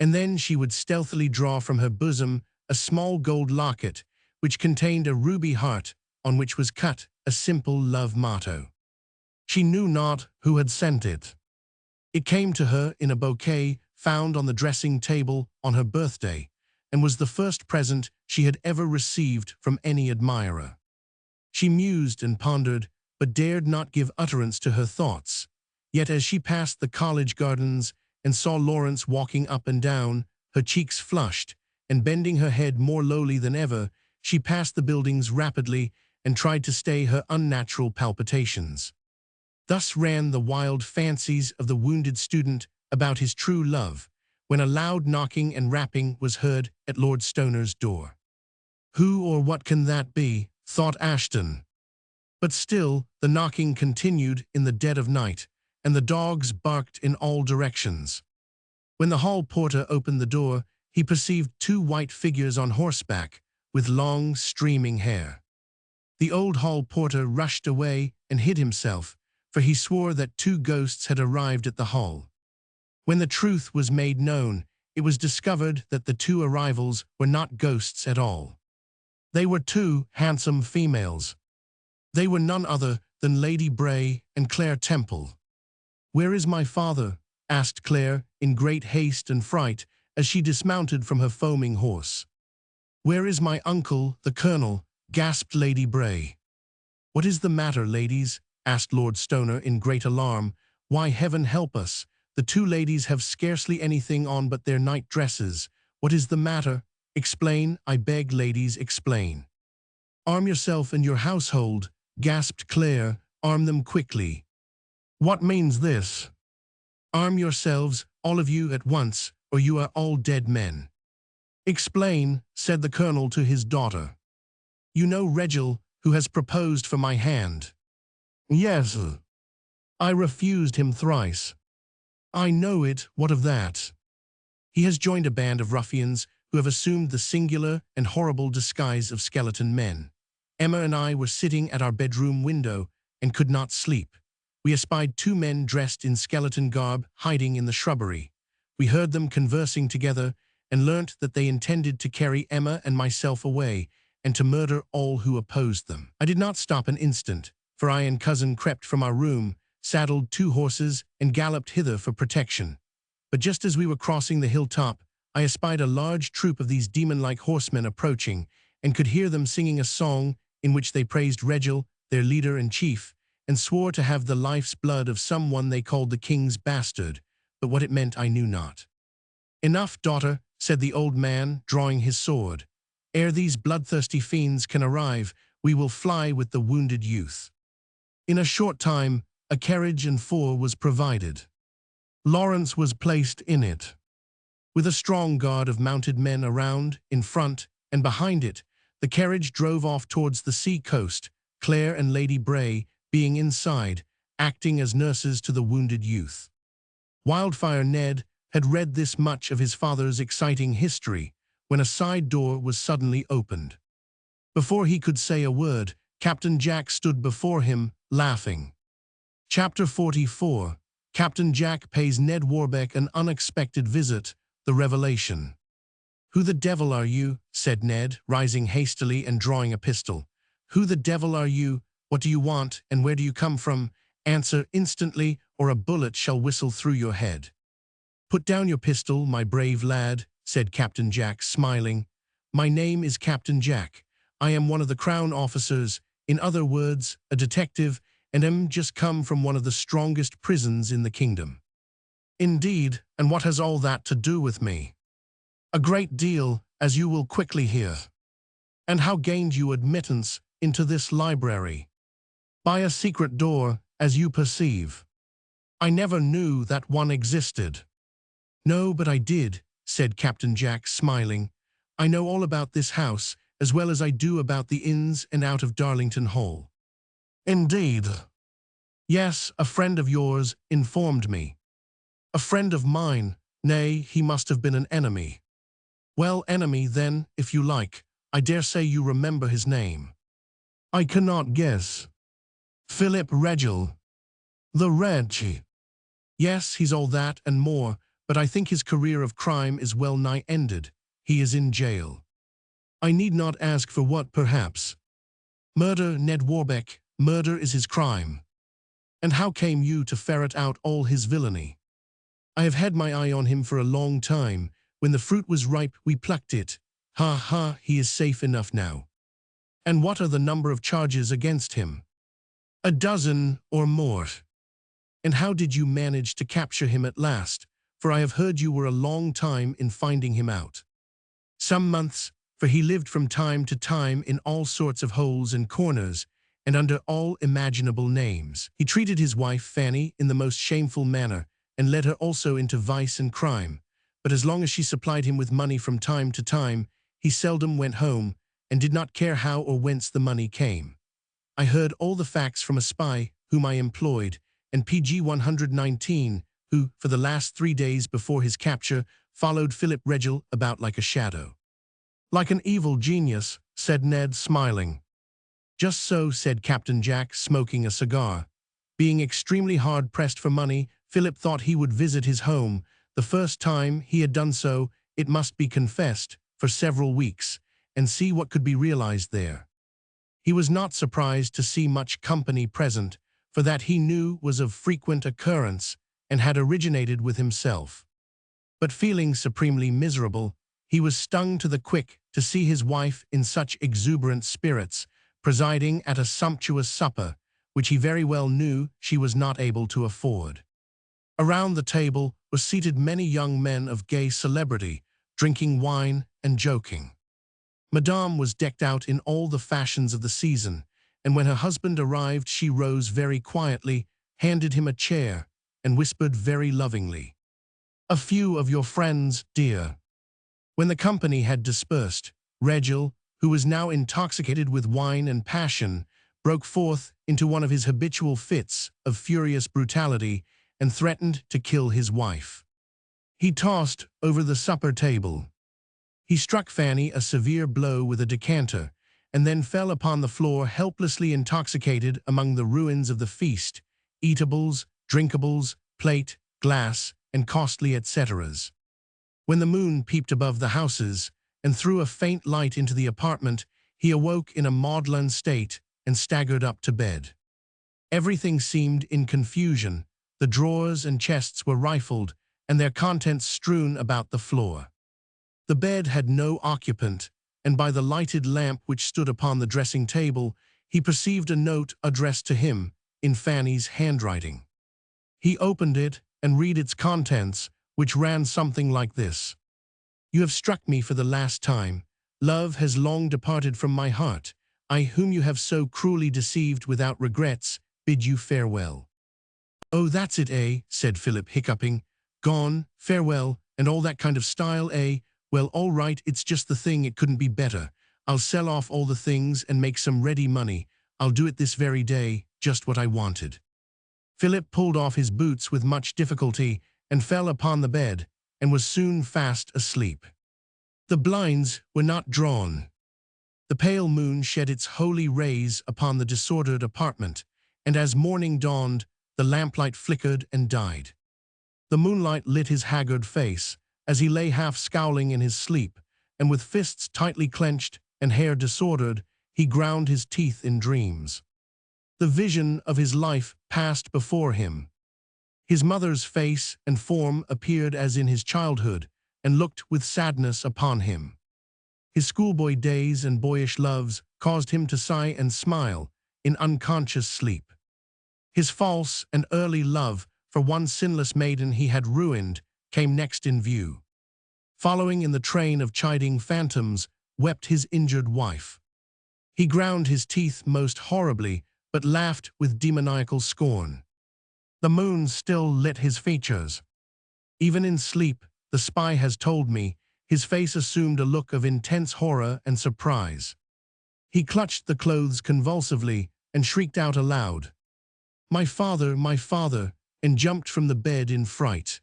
and then she would stealthily draw from her bosom a small gold locket, which contained a ruby heart on which was cut a simple love motto. She knew not who had sent it. It came to her in a bouquet found on the dressing table on her birthday, and was the first present she had ever received from any admirer. She mused and pondered, but dared not give utterance to her thoughts. Yet as she passed the college gardens and saw Lawrence walking up and down, her cheeks flushed, and bending her head more lowly than ever, she passed the buildings rapidly and tried to stay her unnatural palpitations. Thus ran the wild fancies of the wounded student about his true love, when a loud knocking and rapping was heard at Lord Stoner's door. "Who or what can that be?" thought Ashton. But still the knocking continued in the dead of night, and the dogs barked in all directions. When the hall porter opened the door, he perceived two white figures on horseback, with long, streaming hair. The old hall porter rushed away and hid himself, for he swore that two ghosts had arrived at the hall. When the truth was made known, it was discovered that the two arrivals were not ghosts at all. They were two handsome females. They were none other than Lady Bray and Claire Temple. "Where is my father?" asked Claire in great haste and fright as she dismounted from her foaming horse. "Where is my uncle, the colonel?" gasped Lady Bray. "What is the matter, ladies?" asked Lord Stoner in great alarm. "Why, heaven help us, the two ladies have scarcely anything on but their night dresses. What is the matter? Explain, I beg, ladies, explain." "Arm yourself and your household," gasped Claire. "Arm them quickly." "What means this?" "Arm yourselves, all of you at once, or you are all dead men." "Explain," said the colonel to his daughter. "You know Regil, who has proposed for my hand?" "Yes. I refused him thrice." "I know it. What of that?" "He has joined a band of ruffians who have assumed the singular and horrible disguise of skeleton men. Emma and I were sitting at our bedroom window and could not sleep. We espied two men dressed in skeleton garb hiding in the shrubbery. We heard them conversing together and learnt that they intended to carry Emma and myself away and to murder all who opposed them. I did not stop an instant, for I and cousin crept from our room, saddled two horses, and galloped hither for protection. But just as we were crossing the hilltop, I espied a large troop of these demon-like horsemen approaching, and could hear them singing a song in which they praised Regil, their leader and chief, and swore to have the life's blood of someone they called the king's bastard, but what it meant I knew not. "Enough, daughter," said the old man, drawing his sword. "Ere these bloodthirsty fiends can arrive, we will fly with the wounded youth." In a short time, a carriage and four was provided. Lawrence was placed in it. With a strong guard of mounted men around, in front, and behind it, the carriage drove off towards the sea coast, Claire and Lady Bray being inside, acting as nurses to the wounded youth. Wildfire Ned had read this much of his father's exciting history when a side door was suddenly opened. Before he could say a word, Captain Jack stood before him, laughing. Chapter 44. Captain Jack pays Ned Warbeck an unexpected visit, the revelation. "Who the devil are you?" said Ned, rising hastily and drawing a pistol. "Who the devil are you? What do you want, and where do you come from? Answer instantly, or a bullet shall whistle through your head." "Put down your pistol, my brave lad," said Captain Jack, smiling. "My name is Captain Jack. I am one of the crown officers, in other words, a detective, and am just come from one of the strongest prisons in the kingdom." "Indeed, and what has all that to do with me?" "A great deal, as you will quickly hear." "And how gained you admittance into this library?" "By a secret door, as you perceive." "I never knew that one existed." "No, but I did," said Captain Jack, smiling. "I know all about this house, as well as I do about the ins and out of Darlington Hall." "Indeed?" "Yes, a friend of yours informed me." "A friend of mine? Nay, he must have been an enemy." "Well, enemy, then, if you like. I dare say you remember his name." "I cannot guess." "Philip Regil." "The wretch." "Yes, he's all that and more, but I think his career of crime is well nigh ended. He is in jail. I need not ask for what, perhaps. Murder, Ned Warbeck, murder is his crime. And how came you to ferret out all his villainy? I have had my eye on him for a long time. When the fruit was ripe, we plucked it. Ha ha, he is safe enough now. And what are the number of charges against him? 12 or more. And how did you manage to capture him at last? For I have heard you were a long time in finding him out. Some months, for he lived from time to time in all sorts of holes and corners, and under all imaginable names. He treated his wife, Fanny, in the most shameful manner, and led her also into vice and crime. But as long as she supplied him with money from time to time, he seldom went home, and did not care how or whence the money came. I heard all the facts from a spy whom I employed, and PG 119, who, for the last 3 days before his capture, followed Philip Regel about like a shadow. Like an evil genius, said Ned, smiling. Just so, said Captain Jack, smoking a cigar. Being extremely hard-pressed for money, Philip thought he would visit his home. The first time he had done so, it must be confessed, for several weeks, and see what could be realized there. He was not surprised to see much company present, for that he knew was of frequent occurrence, and had originated with himself. But feeling supremely miserable, he was stung to the quick to see his wife in such exuberant spirits, presiding at a sumptuous supper, which he very well knew she was not able to afford. Around the table were seated many young men of gay celebrity, drinking wine and joking. Madame was decked out in all the fashions of the season, and when her husband arrived she rose very quietly, handed him a chair, and whispered very lovingly, "A few of your friends, dear." When the company had dispersed, Regel, who was now intoxicated with wine and passion, broke forth into one of his habitual fits of furious brutality and threatened to kill his wife. He tossed over the supper table. He struck Fanny a severe blow with a decanter, and then fell upon the floor helplessly intoxicated among the ruins of the feast, eatables, drinkables, plate, glass, and costly etceteras. When the moon peeped above the houses, and threw a faint light into the apartment, he awoke in a maudlin state and staggered up to bed. Everything seemed in confusion. The drawers and chests were rifled, and their contents strewn about the floor. The bed had no occupant, and by the lighted lamp which stood upon the dressing table, he perceived a note addressed to him in Fanny's handwriting. He opened it and read its contents, which ran something like this: "You have struck me for the last time. Love has long departed from my heart. I, whom you have so cruelly deceived without regrets, bid you farewell." "Oh, that's it, eh?" said Philip, hiccuping. "Gone, farewell, and all that kind of style, eh? Well, all right, it's just the thing, it couldn't be better. I'll sell off all the things and make some ready money. I'll do it this very day, just what I wanted." Philip pulled off his boots with much difficulty and fell upon the bed, and was soon fast asleep. The blinds were not drawn. The pale moon shed its holy rays upon the disordered apartment, and as morning dawned, the lamplight flickered and died. The moonlight lit his haggard face, as he lay half scowling in his sleep, and with fists tightly clenched and hair disordered, he ground his teeth in dreams. The vision of his life passed before him. His mother's face and form appeared as in his childhood, and looked with sadness upon him. His schoolboy days and boyish loves caused him to sigh and smile in unconscious sleep. His false and early love for one sinless maiden he had ruined came next in view. Following in the train of chiding phantoms, wept his injured wife. He ground his teeth most horribly, but laughed with demoniacal scorn. The moon still lit his features. Even in sleep, the spy has told me, his face assumed a look of intense horror and surprise. He clutched the clothes convulsively and shrieked out aloud, my father," and jumped from the bed in fright.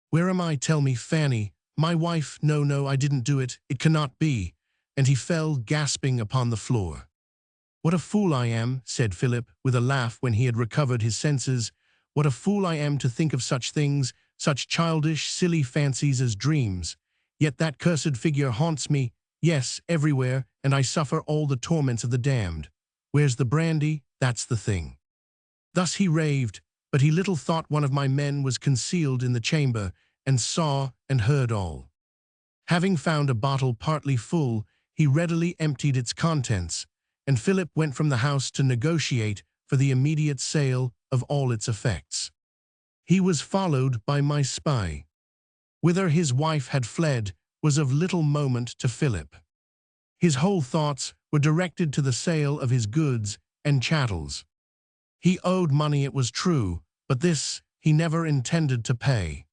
"Where am I? Tell me, Fanny. My wife? No, I didn't do it. It cannot be." And he fell gasping upon the floor. "What a fool I am," said Philip, with a laugh when he had recovered his senses. "What a fool I am to think of such things. such childish, silly fancies as dreams. Yet that cursed figure haunts me, yes, everywhere, and I suffer all the torments of the damned. Where's the brandy? That's the thing." Thus he raved, but he little thought one of my men was concealed in the chamber, and saw and heard all. Having found a bottle partly full, he readily emptied its contents, and Philip went from the house to negotiate for the immediate sale of all its effects. He was followed by my spy. Whither his wife had fled was of little moment to Philip. His whole thoughts were directed to the sale of his goods and chattels. He owed money, it was true, but this he never intended to pay.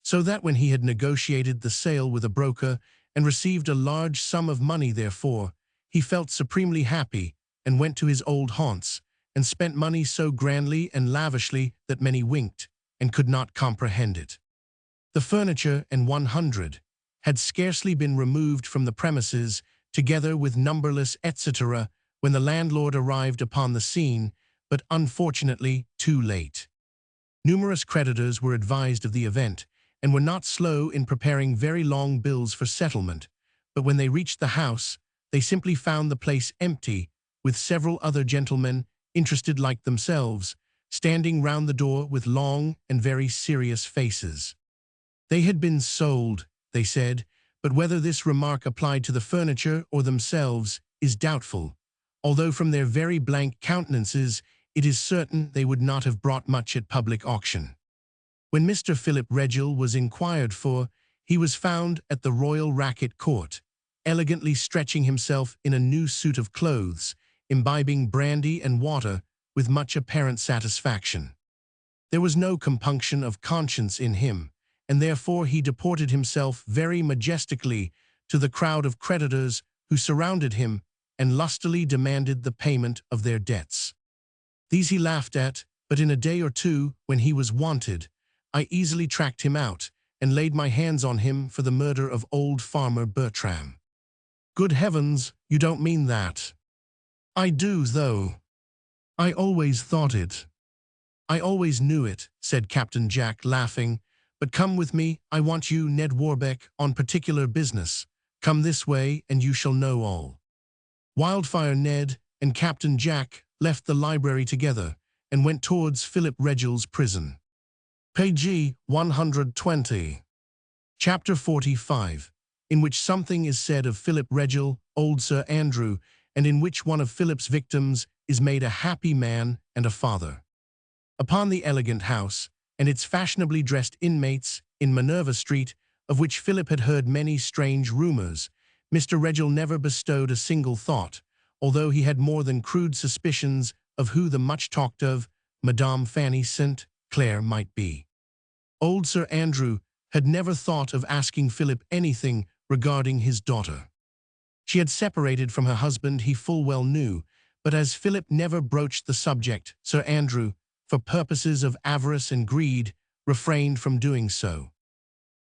So that when he had negotiated the sale with a broker and received a large sum of money therefor, he felt supremely happy and went to his old haunts and spent money so grandly and lavishly that many winked and could not comprehend it. The furniture and 100 had scarcely been removed from the premises, together with numberless etc., when the landlord arrived upon the scene, but unfortunately too late. Numerous creditors were advised of the event, and were not slow in preparing very long bills for settlement, but when they reached the house, they simply found the place empty, with several other gentlemen, interested like themselves, standing round the door with long and very serious faces. They had been sold, they said, but whether this remark applied to the furniture or themselves is doubtful, although from their very blank countenances it is certain they would not have brought much at public auction. When Mr. Philip Regil was inquired for, he was found at the Royal Racquet Court, elegantly stretching himself in a new suit of clothes, imbibing brandy and water with much apparent satisfaction. There was no compunction of conscience in him, and therefore he deported himself very majestically to the crowd of creditors who surrounded him and lustily demanded the payment of their debts. These he laughed at, but in a day or two, when he was wanted, I easily tracked him out and laid my hands on him for the murder of old Farmer Bertram. Good heavens, you don't mean that. I do, though. I always thought it. I always knew it, said Captain Jack, laughing. But come with me, I want you, Ned Warbeck, on particular business. Come this way, and you shall know all. Wildfire Ned and Captain Jack left the library together and went towards Philip Regil's prison. Page 120. Chapter 45, in which something is said of Philip Regil, old Sir Andrew, and in which one of Philip's victims is made a happy man and a father. Upon the elegant house, and its fashionably dressed inmates in Minerva Street, of which Philip had heard many strange rumors, Mr. Regil never bestowed a single thought, although he had more than crude suspicions of who the much-talked-of Madame Fanny St. Clair might be. Old Sir Andrew had never thought of asking Philip anything regarding his daughter. She had separated from her husband, he full well knew, but as Philip never broached the subject, Sir Andrew, for purposes of avarice and greed, refrained from doing so.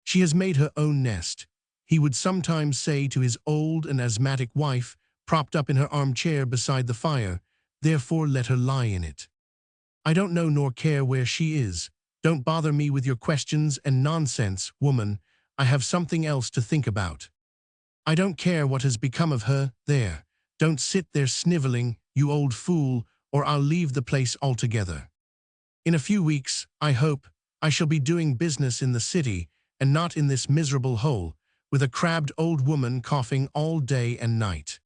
She has made her own nest, he would sometimes say to his old and asthmatic wife, propped up in her armchair beside the fire, therefore let her lie in it. I don't know nor care where she is. Don't bother me with your questions and nonsense, woman. I have something else to think about. I don't care what has become of her, there. Don't sit there sniveling, you old fool, or I'll leave the place altogether. In a few weeks, I hope, I shall be doing business in the city, and not in this miserable hole, with a crabbed old woman coughing all day and night.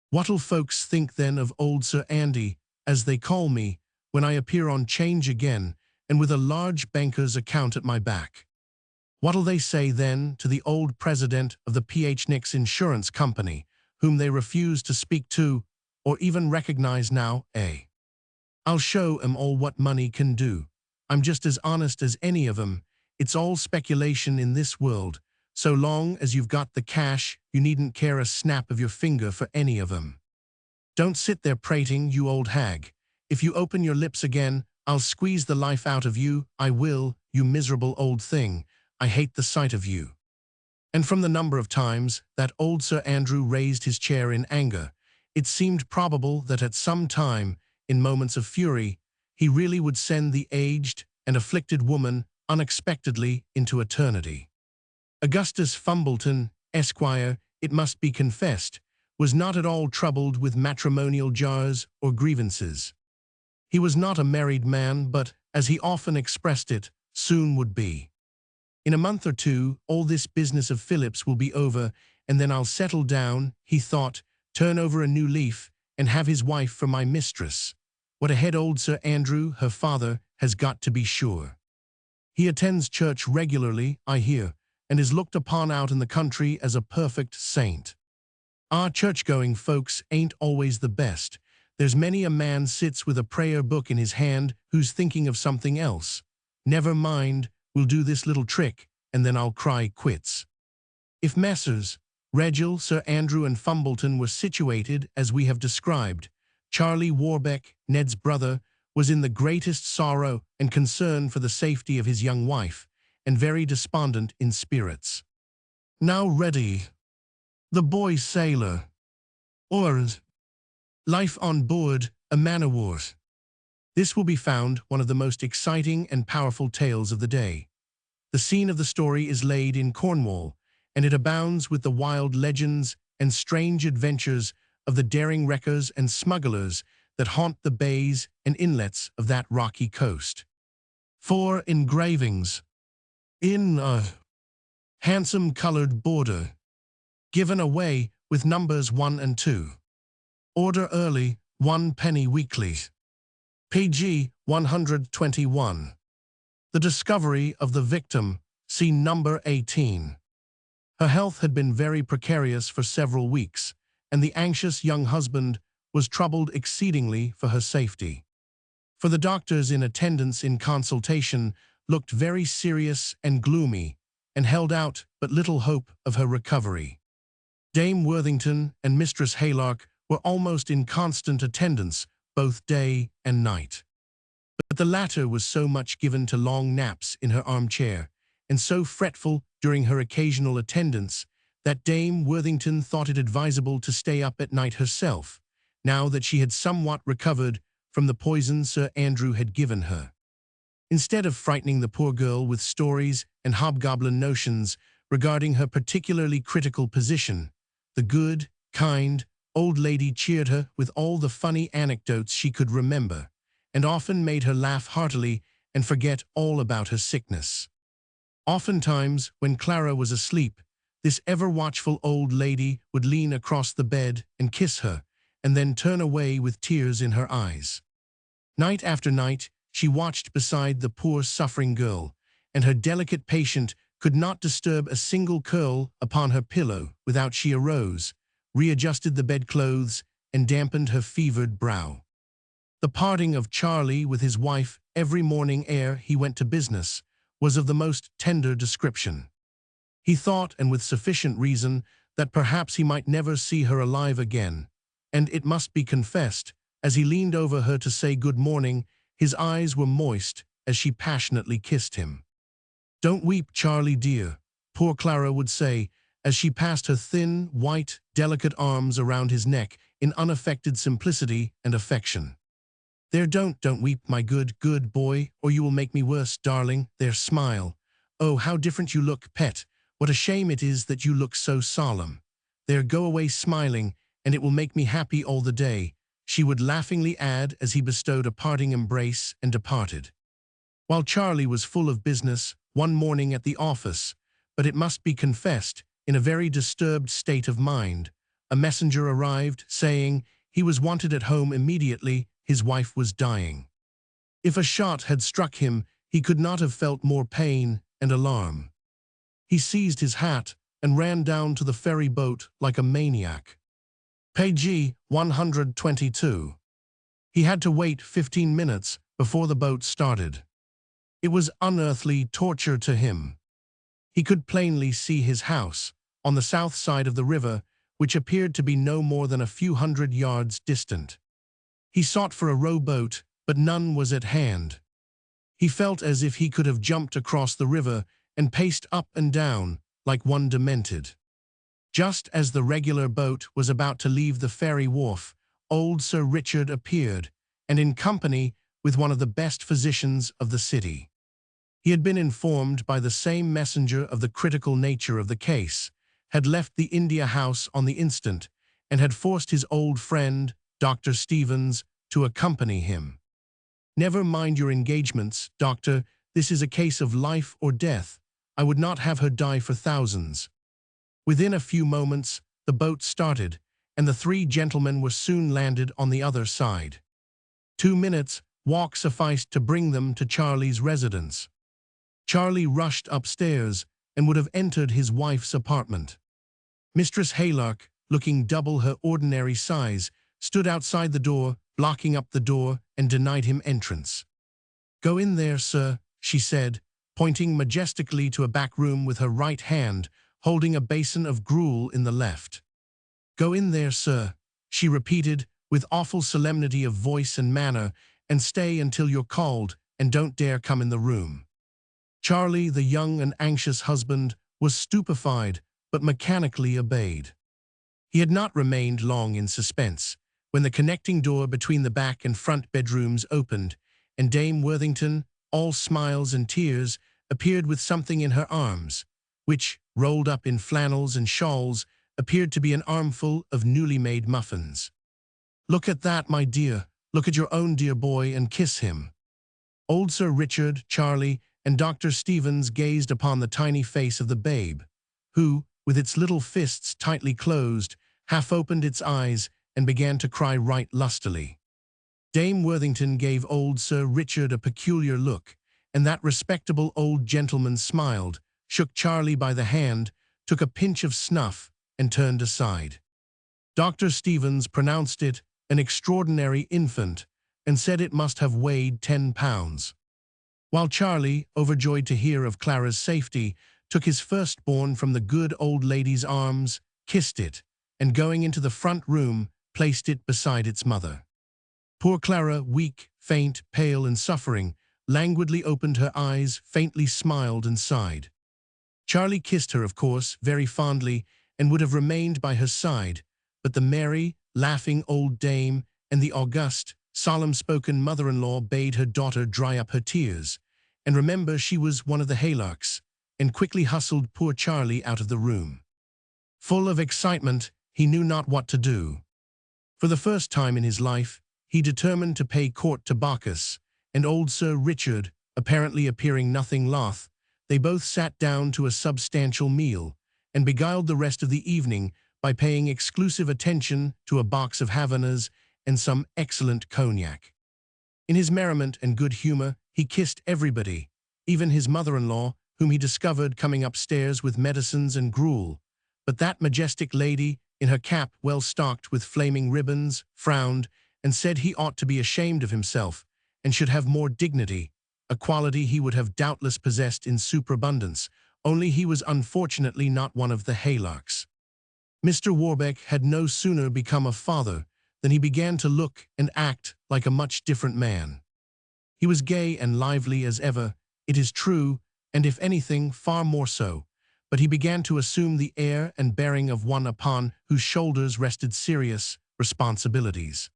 What'll folks think then of old Sir Andy, as they call me, when I appear on 'Change again, and with a large banker's account at my back? What'll they say then to the old president of the PHNX Insurance Company, whom they refuse to speak to, or even recognize now, eh? I'll show 'em all what money can do. I'm just as honest as any of 'em. It's all speculation in this world. So long as you've got the cash, you needn't care a snap of your finger for any of 'em. Don't sit there prating, you old hag. If you open your lips again, I'll squeeze the life out of you, I will, you miserable old thing. I hate the sight of you. And from the number of times that old Sir Andrew raised his chair in anger, it seemed probable that at some time, in moments of fury, he really would send the aged and afflicted woman unexpectedly into eternity. Augustus Fumbleton, Esquire, it must be confessed, was not at all troubled with matrimonial jars or grievances. He was not a married man, but, as he often expressed it, soon would be. In a month or two, all this business of Philip's will be over, and then I'll settle down, he thought, turn over a new leaf, and have his wife for my mistress. What a head old Sir Andrew, her father, has got, to be sure. He attends church regularly, I hear, and is looked upon out in the country as a perfect saint. Our church-going folks ain't always the best. There's many a man sits with a prayer book in his hand who's thinking of something else. Never mind, we'll do this little trick, and then I'll cry quits. If Messrs. Regil, Sir Andrew and Fumbleton were situated as we have described, Charlie Warbeck, Ned's brother, was in the greatest sorrow and concern for the safety of his young wife, and very despondent in spirits. Now ready. The boy sailor. Oars. Life on board a man-o'-war. This will be found one of the most exciting and powerful tales of the day. The scene of the story is laid in Cornwall, and it abounds with the wild legends and strange adventures of the daring wreckers and smugglers that haunt the bays and inlets of that rocky coast. 4 engravings. In a handsome colored border. Given away with numbers 1 and 2. Order early, 1 penny weekly. PG 121. The discovery of the victim, scene number 18. Her health had been very precarious for several weeks, and the anxious young husband was troubled exceedingly for her safety. For the doctors in attendance in consultation looked very serious and gloomy, and held out but little hope of her recovery. Dame Worthington and Mistress Haylark were almost in constant attendance, both day and night. But the latter was so much given to long naps in her armchair, and so fretful during her occasional attendance, that Dame Worthington thought it advisable to stay up at night herself, now that she had somewhat recovered from the poison Sir Andrew had given her. Instead of frightening the poor girl with stories and hobgoblin notions regarding her particularly critical position, the good, kind, old lady cheered her with all the funny anecdotes she could remember, and often made her laugh heartily and forget all about her sickness. Oftentimes, when Clara was asleep, this ever-watchful old lady would lean across the bed and kiss her, and then turn away with tears in her eyes. Night after night, she watched beside the poor suffering girl, and her delicate patient could not disturb a single curl upon her pillow without she arose, readjusted the bedclothes, and dampened her fevered brow. The parting of Charlie with his wife every morning ere he went to business was of the most tender description. He thought, and with sufficient reason, that perhaps he might never see her alive again, and it must be confessed, as he leaned over her to say good morning, his eyes were moist as she passionately kissed him. "Don't weep, Charlie dear," poor Clara would say, as she passed her thin, white, delicate arms around his neck in unaffected simplicity and affection. "There, don't weep, my good, good boy, or you will make me worse, darling. There, smile. Oh, how different you look, pet. What a shame it is that you look so solemn. There, go away smiling, and it will make me happy all the day," she would laughingly add as he bestowed a parting embrace and departed. While Charlie was full of business one morning at the office, but it must be confessed, in a very disturbed state of mind, a messenger arrived, saying he was wanted at home immediately, his wife was dying. If a shot had struck him, he could not have felt more pain and alarm. He seized his hat and ran down to the ferry boat like a maniac. Page 122. He had to wait 15 minutes before the boat started. It was unearthly torture to him. He could plainly see his house, on the south side of the river, which appeared to be no more than a few hundred yards distant. He sought for a rowboat, but none was at hand. He felt as if he could have jumped across the river and paced up and down like one demented. Just as the regular boat was about to leave the ferry wharf, old Sir Richard appeared, and in company with one of the best physicians of the city. He had been informed by the same messenger of the critical nature of the case, had left the India House on the instant, and had forced his old friend, Dr. Stevens, to accompany him. "Never mind your engagements, doctor. This is a case of life or death. I would not have her die for thousands." Within a few moments, the boat started, and the three gentlemen were soon landed on the other side. 2 minutes' walk sufficed to bring them to Charlie's residence. Charlie rushed upstairs and would have entered his wife's apartment. Mistress Haylark, looking double her ordinary size, stood outside the door, blocking up the door, and denied him entrance. "Go in there, sir," she said, pointing majestically to a back room with her right hand, holding a basin of gruel in the left. "Go in there, sir," she repeated, with awful solemnity of voice and manner, "and stay until you're called, and don't dare come in the room." Charlie, the young and anxious husband, was stupefied, but mechanically obeyed. He had not remained long in suspense, when the connecting door between the back and front bedrooms opened, and Dame Worthington, all smiles and tears, appeared with something in her arms, which, rolled up in flannels and shawls, appeared to be an armful of newly made muffins. "Look at that, my dear. Look at your own dear boy and kiss him." Old Sir Richard, Charlie, and Dr. Stevens gazed upon the tiny face of the babe, who, with its little fists tightly closed, half opened its eyes and began to cry right lustily. Dame Worthington gave old Sir Richard a peculiar look, and that respectable old gentleman smiled, shook Charlie by the hand, took a pinch of snuff, and turned aside. Dr. Stevens pronounced it an extraordinary infant, and said it must have weighed 10 pounds. While Charlie, overjoyed to hear of Clara's safety, took his firstborn from the good old lady's arms, kissed it, and going into the front room, placed it beside its mother. Poor Clara, weak, faint, pale, and suffering, languidly opened her eyes, faintly smiled, and sighed. Charlie kissed her, of course, very fondly, and would have remained by her side, but the merry, laughing old dame and the august, solemn-spoken mother-in-law bade her daughter dry up her tears, and remember she was one of the Haylarks, and quickly hustled poor Charlie out of the room. Full of excitement, he knew not what to do. For the first time in his life, he determined to pay court to Bacchus, and old Sir Richard, apparently appearing nothing loth, they both sat down to a substantial meal, and beguiled the rest of the evening by paying exclusive attention to a box of Havanas and some excellent cognac. In his merriment and good humor, he kissed everybody, even his mother-in-law, whom he discovered coming upstairs with medicines and gruel. But that majestic lady, in her cap well stocked with flaming ribbons, frowned, and said he ought to be ashamed of himself, and should have more dignity, a quality he would have doubtless possessed in superabundance, only he was unfortunately not one of the Haylarks. Mr. Warbeck had no sooner become a father than he began to look and act like a much different man. He was gay and lively as ever, it is true, and if anything, far more so, but he began to assume the air and bearing of one upon whose shoulders rested serious responsibilities.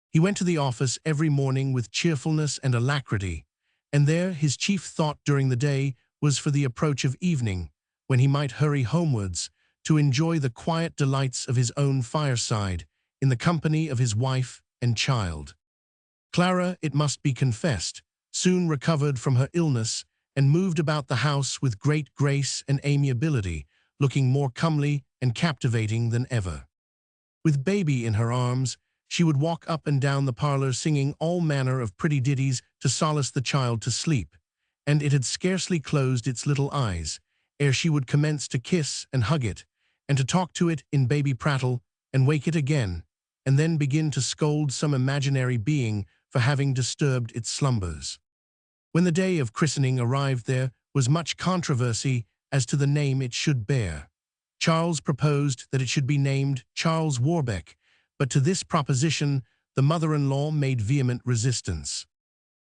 He went to the office every morning with cheerfulness and alacrity, and there his chief thought during the day was for the approach of evening, when he might hurry homewards to enjoy the quiet delights of his own fireside in the company of his wife and child. Clara, it must be confessed, soon recovered from her illness and moved about the house with great grace and amiability, looking more comely and captivating than ever. With baby in her arms, she would walk up and down the parlor singing all manner of pretty ditties to solace the child to sleep, and it had scarcely closed its little eyes ere she would commence to kiss and hug it, and to talk to it in baby prattle, and wake it again, and then begin to scold some imaginary being for having disturbed its slumbers. When the day of christening arrived, there was much controversy as to the name it should bear. Charles proposed that it should be named Charles Warbeck, but to this proposition the mother-in-law made vehement resistance.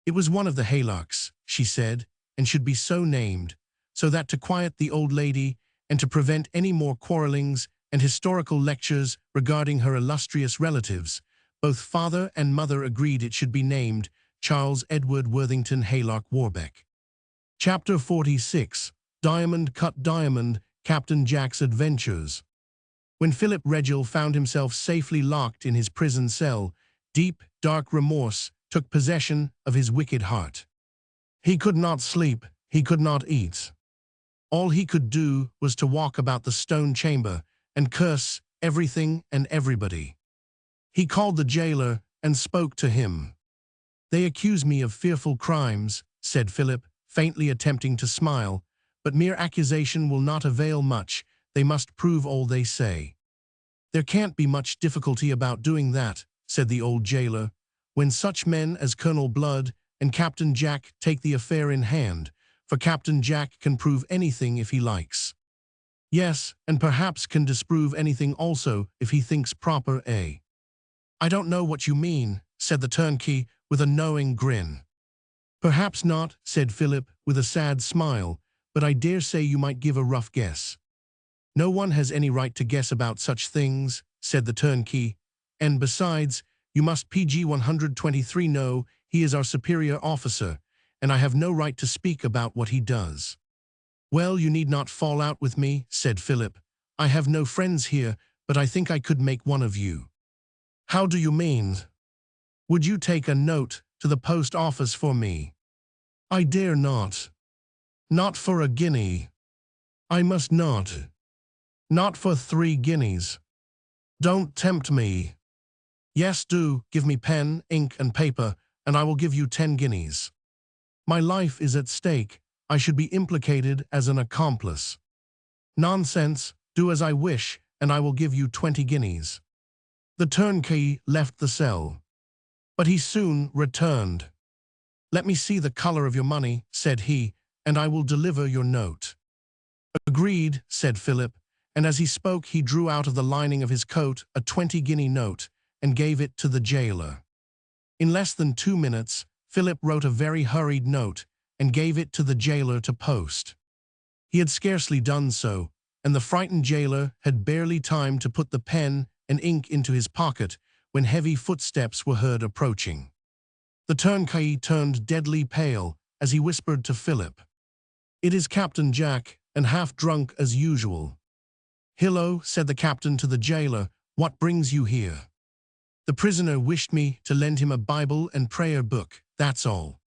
It was one of the Haylarks, she said, and should be so named, so that to quiet the old lady and to prevent any more quarrelings and historical lectures regarding her illustrious relatives, both father and mother agreed it should be named Charles Edward Worthington Haylark Warbeck. Chapter 46, Diamond Cut Diamond, Captain Jack's Adventures. When Philip Regil found himself safely locked in his prison cell, deep, dark remorse took possession of his wicked heart. He could not sleep, he could not eat. All he could do was to walk about the stone chamber and curse everything and everybody. He called the jailer and spoke to him. "They accuse me of fearful crimes," said Philip, faintly attempting to smile, "but mere accusation will not avail much. They must prove all they say." "There can't be much difficulty about doing that," said the old jailer, "when such men as Colonel Blood and Captain Jack take the affair in hand, for Captain Jack can prove anything if he likes. Yes, and perhaps can disprove anything also if he thinks proper, eh?" "I don't know what you mean," said the turnkey with a knowing grin. "Perhaps not," said Philip with a sad smile, "but I dare say you might give a rough guess." "No one has any right to guess about such things," said the turnkey, "and besides, you must PG 123 know he is our superior officer, and I have no right to speak about what he does." "Well, you need not fall out with me," said Philip. "I have no friends here, but I think I could make one of you." "How do you mean?" "Would you take a note to the post office for me?" "I dare not." "Not for a guinea." "I must not." "Not for 3 guineas. Don't tempt me." "Yes, do. Give me pen, ink, and paper, and I will give you 10 guineas. My life is at stake. I should be implicated as an accomplice." "Nonsense. Do as I wish, and I will give you 20 guineas. The turnkey left the cell, but he soon returned. "Let me see the color of your money," said he, "and I will deliver your note." "Agreed," said Philip, and as he spoke he drew out of the lining of his coat a 20-guinea note and gave it to the jailer. In less than 2 minutes, Philip wrote a very hurried note and gave it to the jailer to post. He had scarcely done so, and the frightened jailer had barely time to put the pen and ink into his pocket when heavy footsteps were heard approaching. The turnkey turned deadly pale as he whispered to Philip, "It is Captain Jack, and half drunk as usual." "Hillo," said the captain to the jailer, "what brings you here?" "The prisoner wished me to lend him a Bible and prayer book, that's all."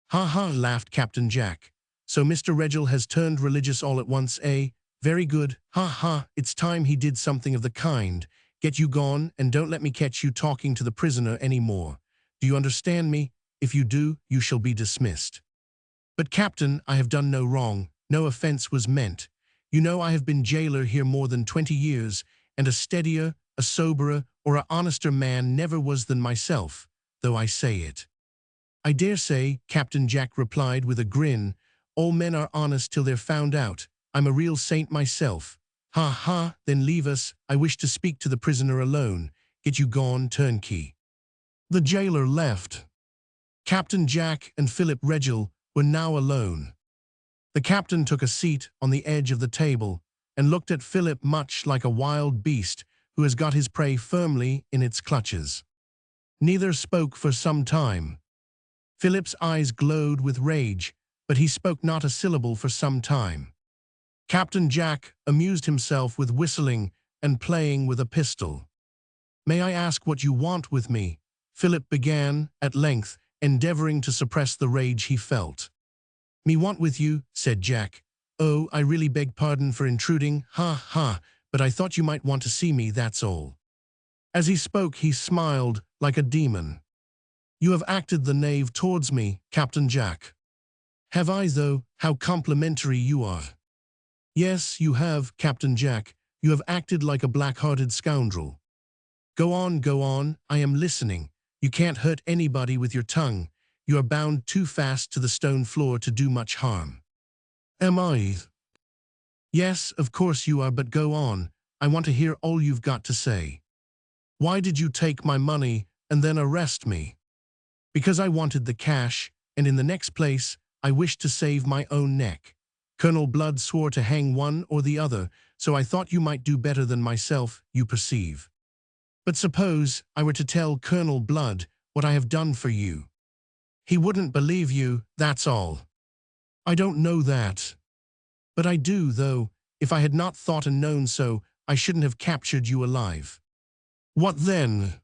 "Ha ha," laughed Captain Jack. "So Mr. Regil has turned religious all at once, eh? Very good. Ha ha, it's time he did something of the kind. Get you gone, and don't let me catch you talking to the prisoner any more. Do you understand me? If you do, you shall be dismissed." "But Captain, I have done no wrong. No offense was meant. You know I have been jailer here more than 20 years, and a steadier, a soberer, or a honester man never was than myself, though I say it." "I dare say," Captain Jack replied with a grin. "All men are honest till they're found out. I'm a real saint myself." "Ha ha, then leave us. I wish to speak to the prisoner alone. Get you gone, turnkey." The jailer left. Captain Jack and Philip Regil were now alone. The captain took a seat on the edge of the table and looked at Philip much like a wild beast who has got his prey firmly in its clutches. Neither spoke for some time. Philip's eyes glowed with rage, but he spoke not a syllable for some time. Captain Jack amused himself with whistling and playing with a pistol. "May I ask what you want with me?" Philip began, at length, endeavoring to suppress the rage he felt. "Me want with you," said Jack. "Oh, I really beg pardon for intruding, ha ha, but I thought you might want to see me, that's all." As he spoke he smiled like a demon. "You have acted the knave towards me, Captain Jack." "Have I, though? How complimentary you are." "Yes, you have, Captain Jack. You have acted like a black-hearted scoundrel." Go on, I am listening. You can't hurt anybody with your tongue. You are bound too fast to the stone floor to do much harm." "Am I?" "Yes, of course you are, but go on. I want to hear all you've got to say." "Why did you take my money and then arrest me?" "Because I wanted the cash, and in the next place, I wished to save my own neck. Colonel Blood swore to hang one or the other, so I thought you might do better than myself, you perceive." "But suppose I were to tell Colonel Blood what I have done for you?" "He wouldn't believe you, that's all." I don't know that. But I do, though. If I had not thought and known so, I shouldn't have captured you alive. What then?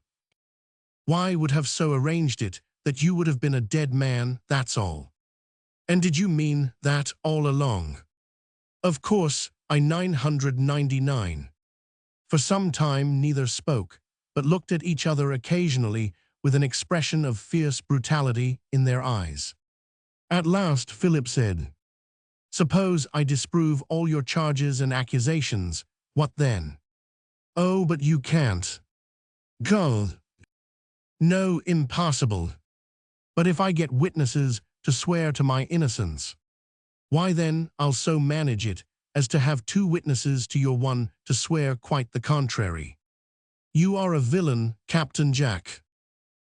Why would have so arranged it that you would have been a dead man, that's all. And did you mean that all along? Of course, I 999. For some time neither spoke, but looked at each other occasionally with an expression of fierce brutality in their eyes. At last Philip said, "Suppose I disprove all your charges and accusations, what then?" "Oh, but you can't." "Go." "No, impossible." "But if I get witnesses to swear to my innocence?" "Why then, I'll so manage it as to have 2 witnesses to your one to swear quite the contrary." "You are a villain, Captain Jack."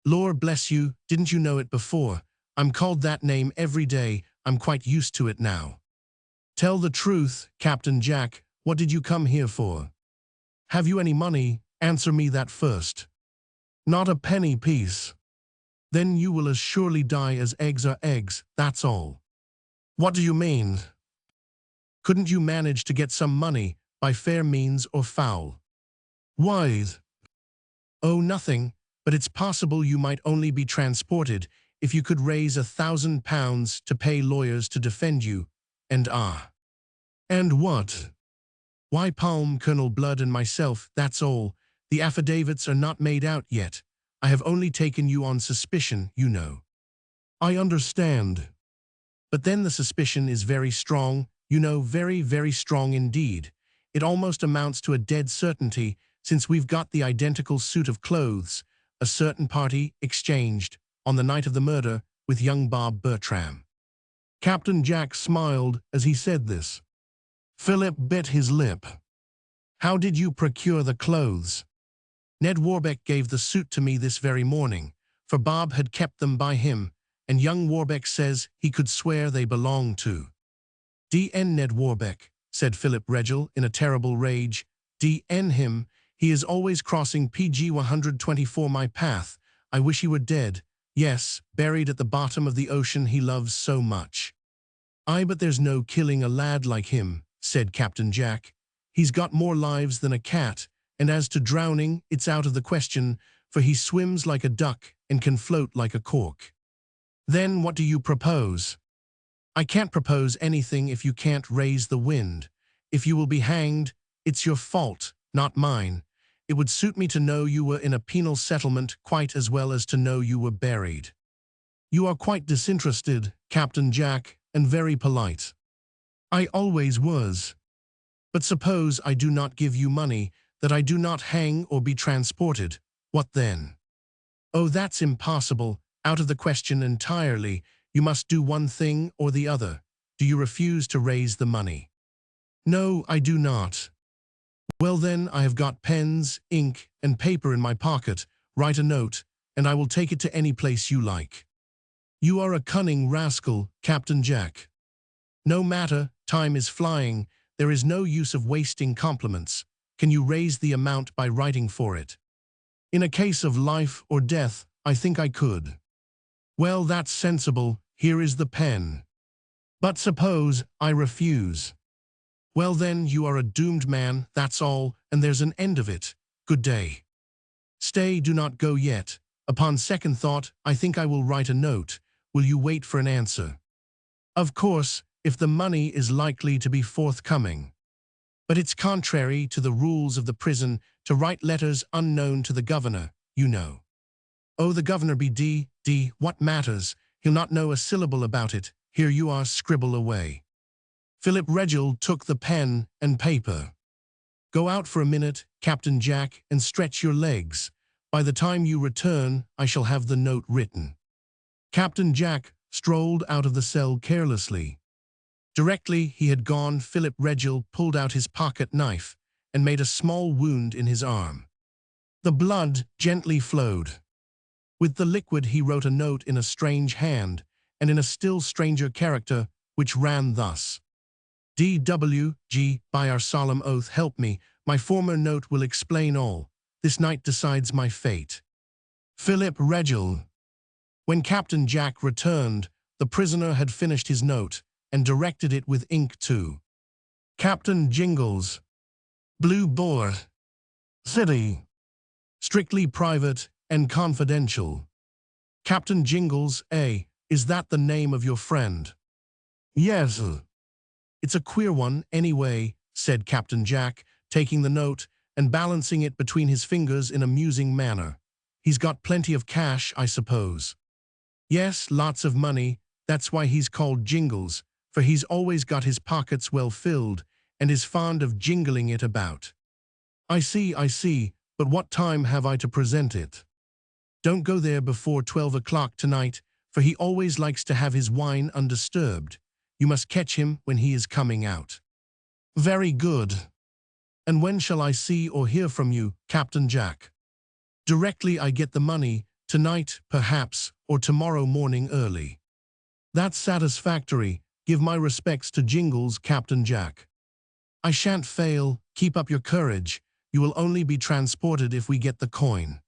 "Lord bless you, didn't you know it before? I'm called that name every day, I'm quite used to it now." "Tell the truth, Captain Jack, what did you come here for? Have you any money? Answer me that first." "Not a penny piece." "Then you will as surely die as eggs are eggs, that's all." "What do you mean?" "Couldn't you manage to get some money, by fair means or foul?" "Why?" "Oh, nothing, but it's possible you might only be transported if you could raise £1,000 to pay lawyers to defend you, and And what?" "Why, Palm, Colonel Blood and myself, that's all. The affidavits are not made out yet. I have only taken you on suspicion, you know." "I understand." "But then the suspicion is very strong, you know, very, very strong indeed. It almost amounts to a dead certainty, since we've got the identical suit of clothes a certain party exchanged, on the night of the murder, with young Bob Bertram." Captain Jack smiled as he said this. Philip bit his lip. "How did you procure the clothes?" "Ned Warbeck gave the suit to me this very morning, for Bob had kept them by him, and young Warbeck says he could swear they belonged to." "D.N. Ned Warbeck," said Philip Regel in a terrible rage. "D.N. him. He is always crossing PG 124 my path. I wish he were dead. Yes, buried at the bottom of the ocean he loves so much." "Aye, but there's no killing a lad like him," said Captain Jack. "He's got more lives than a cat, and as to drowning, it's out of the question, for he swims like a duck and can float like a cork." "Then what do you propose?" "I can't propose anything if you can't raise the wind. If you will be hanged, it's your fault, not mine. It would suit me to know you were in a penal settlement quite as well as to know you were buried." "You are quite disinterested, Captain Jack, and very polite." "I always was." "But suppose I do not give you money, that I do not hang or be transported, what then?" "Oh, that's impossible, out of the question entirely. You must do one thing or the other. Do you refuse to raise the money?" "No, I do not." "Well then, I have got pens, ink, and paper in my pocket. Write a note, and I will take it to any place you like." "You are a cunning rascal, Captain Jack." "No matter, time is flying. There is no use of wasting compliments. Can you raise the amount by writing for it?" "In a case of life or death, I think I could." "Well, that's sensible. Here is the pen." "But suppose I refuse?" "Well then, you are a doomed man, that's all, and there's an end of it. Good day." "Stay, do not go yet. Upon second thought, I think I will write a note. Will you wait for an answer?" "Of course, if the money is likely to be forthcoming. But it's contrary to the rules of the prison to write letters unknown to the governor, you know." "Oh, the governor be D, what matters? He'll not know a syllable about it. Here you are, scribble away." Philip Regel took the pen and paper. "Go out for a minute, Captain Jack, and stretch your legs. By the time you return, I shall have the note written." Captain Jack strolled out of the cell carelessly. Directly he had gone, Philip Regel pulled out his pocket knife and made a small wound in his arm. The blood gently flowed. With the liquid he wrote a note in a strange hand, and in a still stranger character, which ran thus: "D.W.G. By our solemn oath help me, my former note will explain all. This night decides my fate. Philip Regel." When Captain Jack returned, the prisoner had finished his note, and directed it with ink to Captain Jingles, Blue Boar, City, strictly private and confidential. Captain Jingles, is that the name of your friend? Yes. It's a queer one, anyway, said Captain Jack, taking the note and balancing it between his fingers in a musing manner. He's got plenty of cash, I suppose. Yes, lots of money. That's why he's called Jingles, for he's always got his pockets well filled and is fond of jingling it about. I see, but what time have I to present it? Don't go there before 12 o'clock tonight, for he always likes to have his wine undisturbed. You must catch him when he is coming out. Very good. And when shall I see or hear from you, Captain Jack? Directly I get the money, tonight, perhaps, or tomorrow morning early. That's satisfactory. Give my respects to Jingles, Captain Jack. I shan't fail. Keep up your courage. You will only be transported if we get the coin.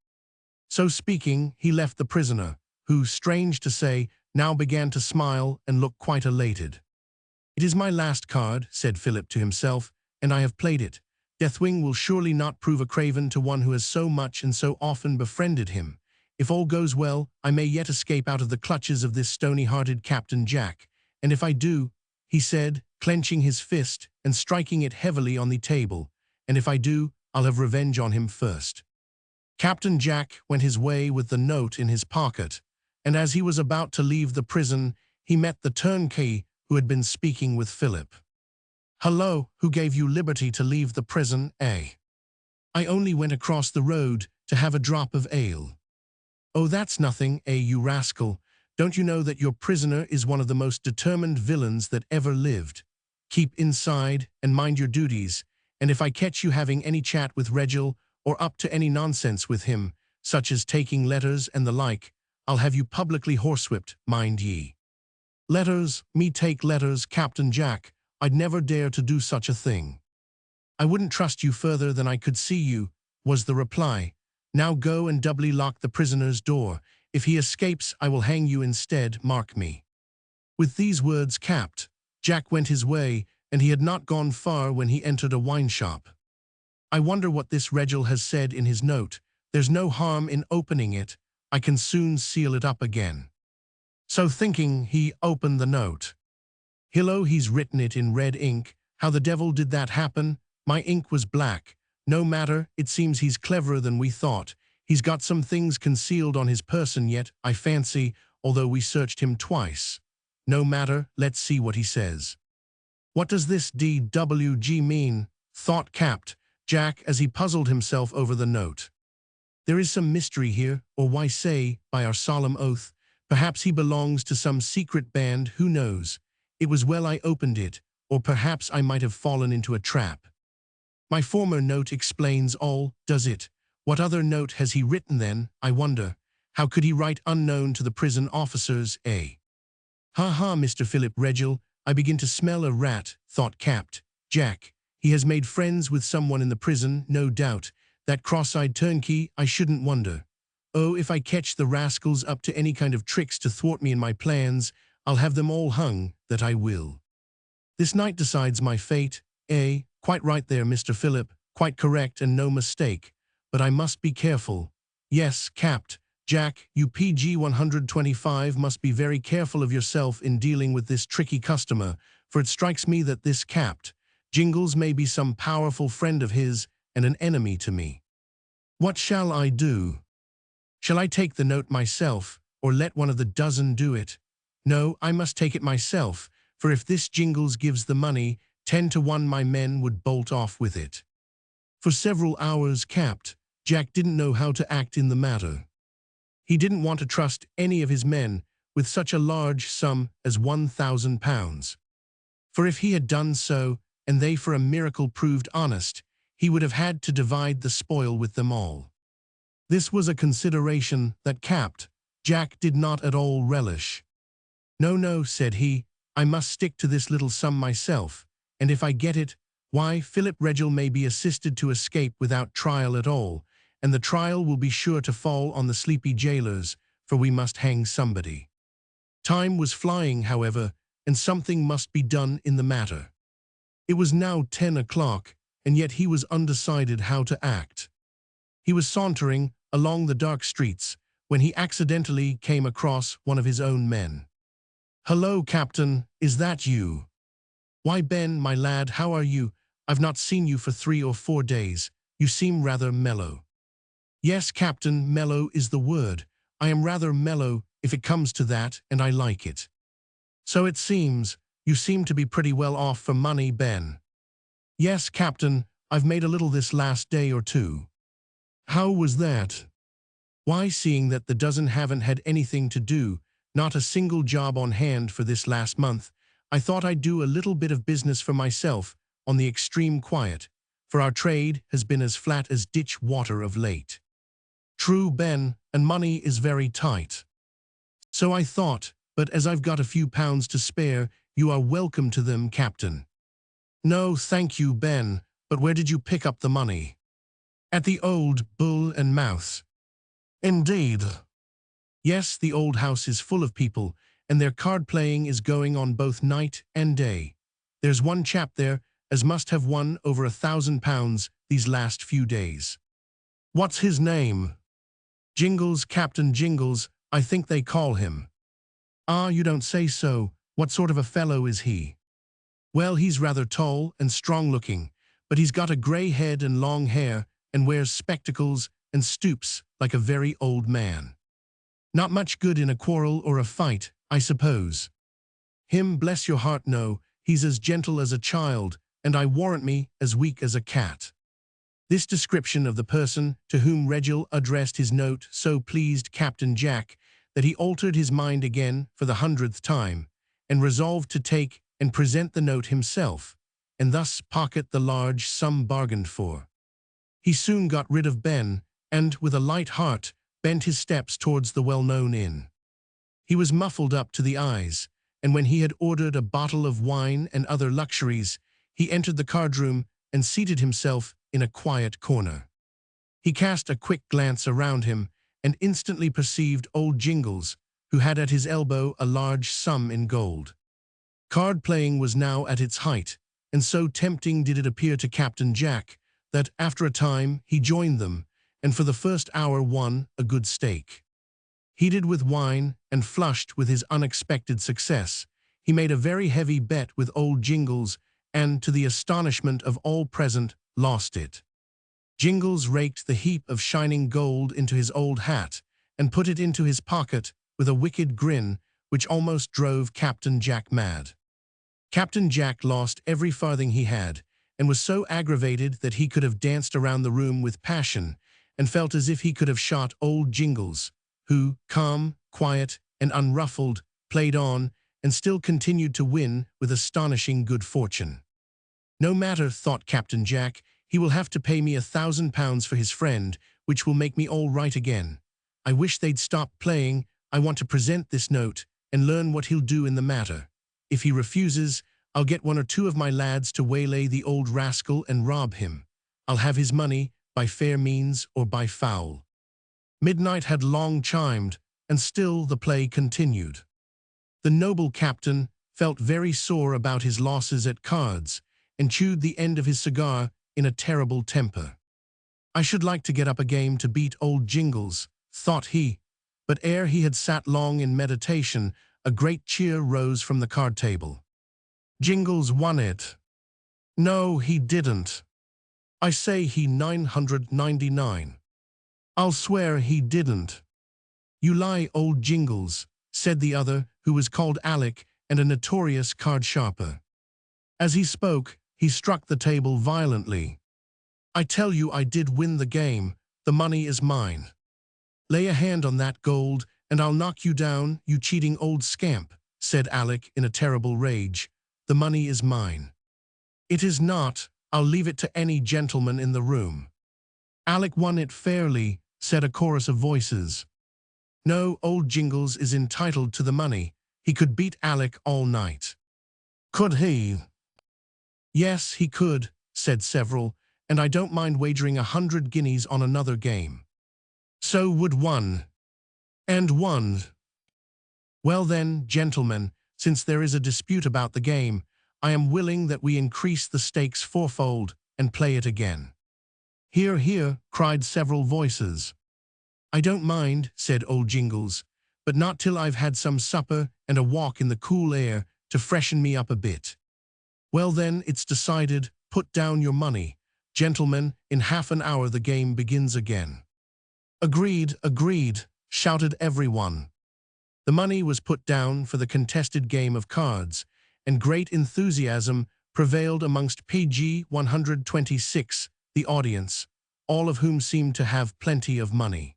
So speaking, he left the prisoner, who, strange to say, now began to smile and look quite elated. It is my last card, said Philip to himself, and I have played it. Deathwing will surely not prove a craven to one who has so much and so often befriended him. If all goes well, I may yet escape out of the clutches of this stony-hearted Captain Jack, and if I do, he said, clenching his fist and striking it heavily on the table, and if I do, I'll have revenge on him first. Captain Jack went his way with the note in his pocket, and as he was about to leave the prison, he met the turnkey who had been speaking with Philip. Hello, who gave you liberty to leave the prison, eh? I only went across the road to have a drop of ale. Oh, that's nothing, you rascal. Don't you know that your prisoner is one of the most determined villains that ever lived? Keep inside and mind your duties, and if I catch you having any chat with Regil or up to any nonsense with him, such as taking letters and the like, I'll have you publicly horsewhipped, mind ye. Letters, me take letters, Captain Jack. I'd never dare to do such a thing. I wouldn't trust you further than I could see you, was the reply. Now go and doubly lock the prisoner's door. If he escapes, I will hang you instead, mark me. With these words capped, Jack went his way, and he had not gone far when he entered a wine shop. I wonder what this Regil has said in his note. There's no harm in opening it. I can soon seal it up again. So thinking, he opened the note. Hello, he's written it in red ink. How the devil did that happen? My ink was black. No matter, it seems he's cleverer than we thought. He's got some things concealed on his person yet, I fancy, although we searched him twice. No matter, let's see what he says. What does this DWG mean? Thought capped Jack as he puzzled himself over the note. There is some mystery here, or why say, by our solemn oath, perhaps he belongs to some secret band, who knows? It was well I opened it, or perhaps I might have fallen into a trap. My former note explains all, does it? What other note has he written then, I wonder? How could he write unknown to the prison officers, eh? Ha, Mr. Philip Regil, I begin to smell a rat, thought capped Jack. He has made friends with someone in the prison, no doubt. That cross-eyed turnkey, I shouldn't wonder. Oh, if I catch the rascals up to any kind of tricks to thwart me in my plans, I'll have them all hung, that I will. This night decides my fate, eh? Quite right there, Mr. Philip, quite correct and no mistake. But I must be careful. Yes, capped Jack, you PG 125 must be very careful of yourself in dealing with this tricky customer, for it strikes me that this capped Jingles may be some powerful friend of his and an enemy to me. What shall I do? Shall I take the note myself, or let one of the dozen do it? No, I must take it myself, for if this Jingles gives the money, 10 to 1 my men would bolt off with it. For several hours capped, Jack didn't know how to act in the matter. He didn't want to trust any of his men with such a large sum as £1,000. For if he had done so, and they for a miracle proved honest, he would have had to divide the spoil with them all. This was a consideration that capped Jack did not at all relish. No, said he, I must stick to this little sum myself, and if I get it, why, Philip Regil may be assisted to escape without trial at all, and the trial will be sure to fall on the sleepy jailers, for we must hang somebody. Time was flying, however, and something must be done in the matter. It was now 10 o'clock, and yet he was undecided how to act. He was sauntering along the dark streets when he accidentally came across one of his own men. "Hello, Captain, is that you?" "Why, Ben, my lad, how are you? I've not seen you for 3 or 4 days. You seem rather mellow." "Yes, Captain, mellow is the word. I am rather mellow, if it comes to that, and I like it." "So it seems. You seem to be pretty well off for money, Ben." "Yes, Captain, I've made a little this last day or two." "How was that?" "Why, seeing that the dozen haven't had anything to do, not a single job on hand for this last month, I thought I'd do a little bit of business for myself on the extreme quiet, for our trade has been as flat as ditch water of late." "True, Ben, and money is very tight." "So I thought, but as I've got a few pounds to spare, you are welcome to them, Captain." "No, thank you, Ben, but where did you pick up the money?" "At the old Bull and Mouse." "Indeed." "Yes, the old house is full of people, and their card-playing is going on both night and day. There's one chap there as must have won over £1,000 these last few days." "What's his name?" "Jingles, Captain Jingles, I think they call him." "Ah, you don't say so. What sort of a fellow is he?" "Well, he's rather tall and strong-looking, but he's got a grey head and long hair, and wears spectacles and stoops like a very old man. Not much good in a quarrel or a fight, I suppose." "Him, bless your heart, no. He's as gentle as a child, and I warrant me as weak as a cat." This description of the person to whom Regil addressed his note so pleased Captain Jack that he altered his mind again for the 100th time, and resolved to take and present the note himself, and thus pocket the large sum bargained for. He soon got rid of Ben, and, with a light heart, bent his steps towards the well-known inn. He was muffled up to the eyes, and when he had ordered a bottle of wine and other luxuries, he entered the card-room and seated himself in a quiet corner. He cast a quick glance around him, and instantly perceived old Jingles, who had at his elbow a large sum in gold. Card-playing was now at its height, and so tempting did it appear to Captain Jack that, after a time, he joined them, and for the first hour won a good stake. Heated with wine and flushed with his unexpected success, he made a very heavy bet with old Jingles, and, to the astonishment of all present, lost it. Jingles raked the heap of shining gold into his old hat, and put it into his pocket with a wicked grin which almost drove Captain Jack mad. Captain Jack lost every farthing he had, and was so aggravated that he could have danced around the room with passion, and felt as if he could have shot old Jingles, who, calm, quiet, and unruffled, played on, and still continued to win with astonishing good fortune. "No matter," thought Captain Jack, "he will have to pay me £1,000 for his friend, which will make me all right again. I wish they'd stop playing. I want to present this note, and learn what he'll do in the matter. If he refuses, I'll get 1 or 2 of my lads to waylay the old rascal and rob him. I'll have his money, by fair means or by foul." Midnight had long chimed, and still the play continued. The noble captain felt very sore about his losses at cards, and chewed the end of his cigar in a terrible temper. "I should like to get up a game to beat old Jingles," thought he, but ere he had sat long in meditation, a great cheer rose from the card table. "Jingles won it." "No, he didn't." "I say he 999. "I'll swear he didn't." "You lie, old Jingles," said the other, who was called Alec, and a notorious card-sharper. As he spoke, he struck the table violently. "I tell you I did win the game. The money is mine." "Lay a hand on that gold, and I'll knock you down, you cheating old scamp," said Alec in a terrible rage. "The money is mine." "It is not. I'll leave it to any gentleman in the room." "Alec won it fairly," said a chorus of voices. "No, old Jingles is entitled to the money. He could beat Alec all night." "Could he?" "Yes, he could," said several, "and I don't mind wagering 100 guineas on another game." "So would one." "And one." "Well then, gentlemen, since there is a dispute about the game, I am willing that we increase the stakes fourfold and play it again." "Hear, hear," cried several voices. "I don't mind," said old Jingles, "but not till I've had some supper and a walk in the cool air to freshen me up a bit." "Well then, it's decided. Put down your money. Gentlemen, in half an hour the game begins again." "Agreed, agreed," shouted everyone. The money was put down for the contested game of cards, and great enthusiasm prevailed amongst PG 126, the audience, all of whom seemed to have plenty of money.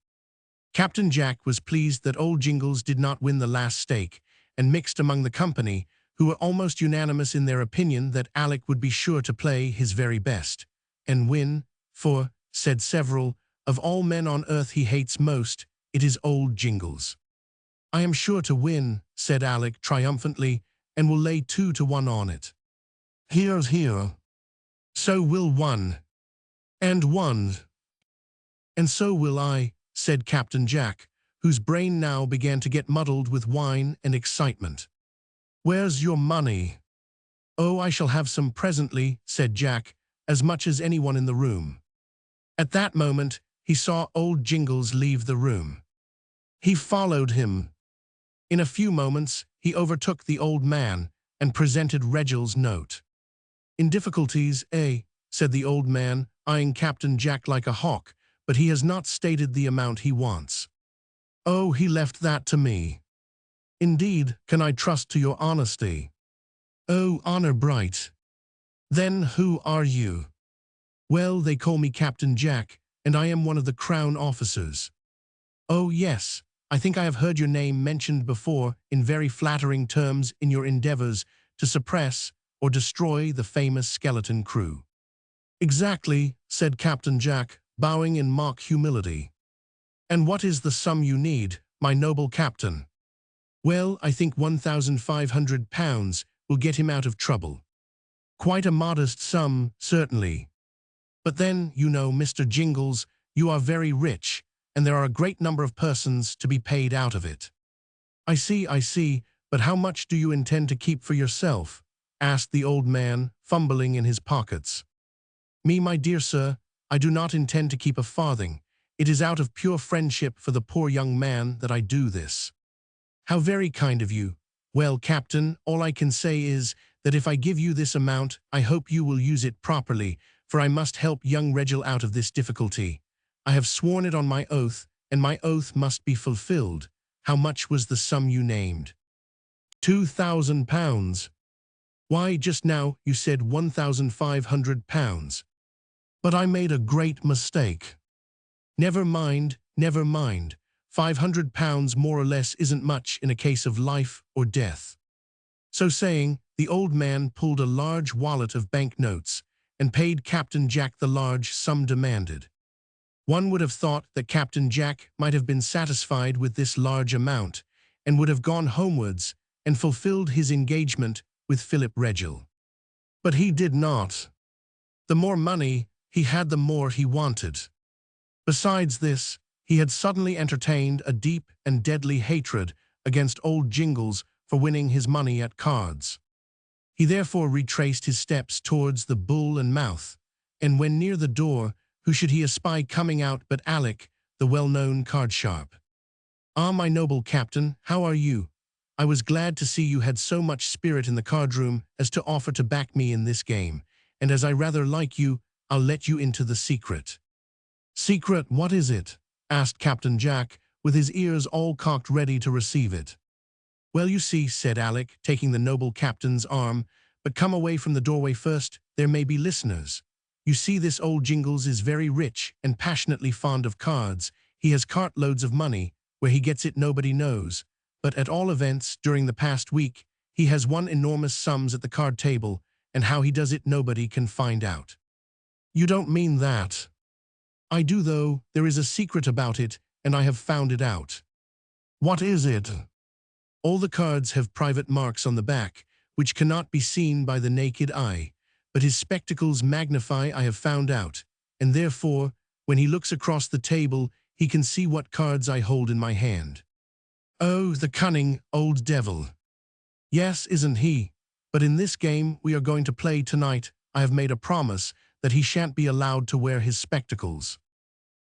Captain Jack was pleased that old Jingles did not win the last stake, and mixed among the company, who were almost unanimous in their opinion that Alec would be sure to play his very best and win, for, said several, of all men on earth he hates most, it is old Jingles. "I am sure to win," said Alec triumphantly, "and will lay 2-1 on it." "Here's here." "So will 1. And 1. And so will I," said Captain Jack, whose brain now began to get muddled with wine and excitement. "Where's your money?" "Oh, I shall have some presently," said Jack, "as much as anyone in the room." At that moment, he saw old Jingles leave the room. He followed him. In a few moments, he overtook the old man and presented Reginald's note. "In difficulties, eh?" said the old man, eyeing Captain Jack like a hawk, "but he has not stated the amount he wants." "Oh, he left that to me." "Indeed, can I trust to your honesty?" "Oh, honor bright." "Then who are you?" "Well, they call me Captain Jack, and I am one of the Crown officers." "Oh, yes, I think I have heard your name mentioned before in very flattering terms in your endeavors to suppress or destroy the famous skeleton crew." "Exactly," said Captain Jack, bowing in mock humility. "And what is the sum you need, my noble captain?" "Well, I think £1,500 will get him out of trouble." "Quite a modest sum, certainly. But then, you know, Mr. Jingles, you are very rich, and there are a great number of persons to be paid out of it." I see, but how much do you intend to keep for yourself?" asked the old man, fumbling in his pockets. "Me, my dear sir, I do not intend to keep a farthing. It is out of pure friendship for the poor young man that I do this." "How very kind of you. Well, Captain, all I can say is that if I give you this amount, I hope you will use it properly, for I must help young Reginald out of this difficulty. I have sworn it on my oath, and my oath must be fulfilled. How much was the sum you named?" £2,000. "Why, just now you said £1,500. But I made a great mistake." Never mind. £500 more or less isn't much in a case of life or death." So saying, the old man pulled a large wallet of banknotes and paid Captain Jack the large sum demanded. One would have thought that Captain Jack might have been satisfied with this large amount and would have gone homewards and fulfilled his engagement with Philip Reginald. But he did not. The more money he had, the more he wanted. Besides this, he had suddenly entertained a deep and deadly hatred against old Jingles for winning his money at cards. He therefore retraced his steps towards the Bull and Mouth, and when near the door, who should he espy coming out but Alec, the well-known card-sharp. "Ah, my noble captain, how are you? I was glad to see you had so much spirit in the card-room as to offer to back me in this game, and as I rather like you, I'll let you into the secret." "Secret, what is it?" asked Captain Jack, with his ears all cocked ready to receive it. "Well, you see," said Alec, taking the noble captain's arm, "but come away from the doorway first, there may be listeners. You see, this old Jingles is very rich and passionately fond of cards. He has cartloads of money, where he gets it nobody knows, but at all events, during the past week, he has won enormous sums at the card table, and how he does it nobody can find out." "You don't mean that?" "I do, though. There is a secret about it, and I have found it out." "What is it?" "All the cards have private marks on the back, which cannot be seen by the naked eye, but his spectacles magnify, I have found out, and therefore, when he looks across the table, he can see what cards I hold in my hand." "Oh, the cunning old devil!" Yes, isn't he? But in this game we are going to play tonight, I have made a promise that he shan't be allowed to wear his spectacles.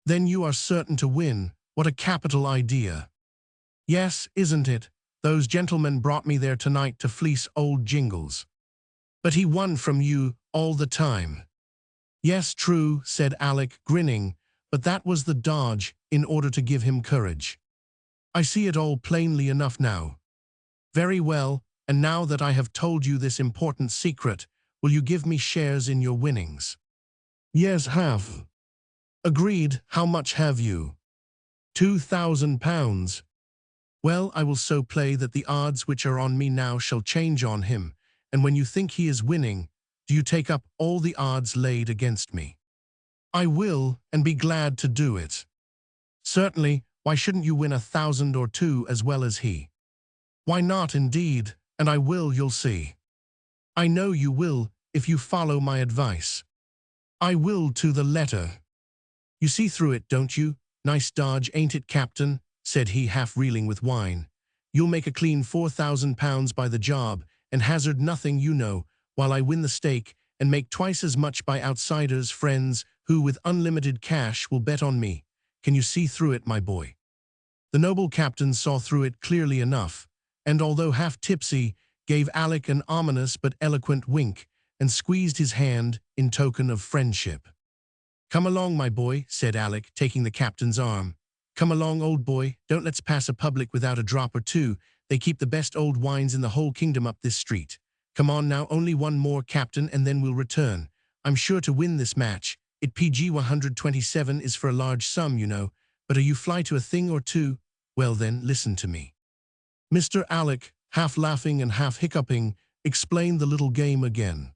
Then you are certain to win. What a capital idea. Yes, isn't it? Those gentlemen brought me there tonight to fleece old Jingles. But he won from you all the time. Yes, true, said Alec, grinning, but that was the dodge in order to give him courage. I see it all plainly enough now. Very well, and now that I have told you this important secret, will you give me shares in your winnings? Yes, have. Agreed. How much have you? £2,000. Well, I will so play that the odds which are on me now shall change on him, and when you think he is winning, do you take up all the odds laid against me? I will, and be glad to do it. Certainly, why shouldn't you win 1,000 or two as well as he? Why not, indeed, and I will, you'll see. I know you will, if you follow my advice. I will to the letter. You see through it, don't you? Nice dodge, ain't it, Captain? Said he, half reeling with wine. You'll make a clean £4,000 by the job, and hazard nothing, you know, while I win the stake and make twice as much by outsiders, friends, who with unlimited cash will bet on me. Can you see through it, my boy? The noble captain saw through it clearly enough, and although half tipsy, gave Alec an ominous but eloquent wink and squeezed his hand in token of friendship. Come along, my boy, said Alec, taking the captain's arm. Come along, old boy, don't let's pass a public without a drop or two. They keep the best old wines in the whole kingdom up this street. Come on now, only one more, Captain, and then we'll return. I'm sure to win this match. It PG 127 is for a large sum, you know, but are you fly to a thing or two? Well then, listen to me. Mr. Alec, half laughing and half hiccuping, explained the little game again.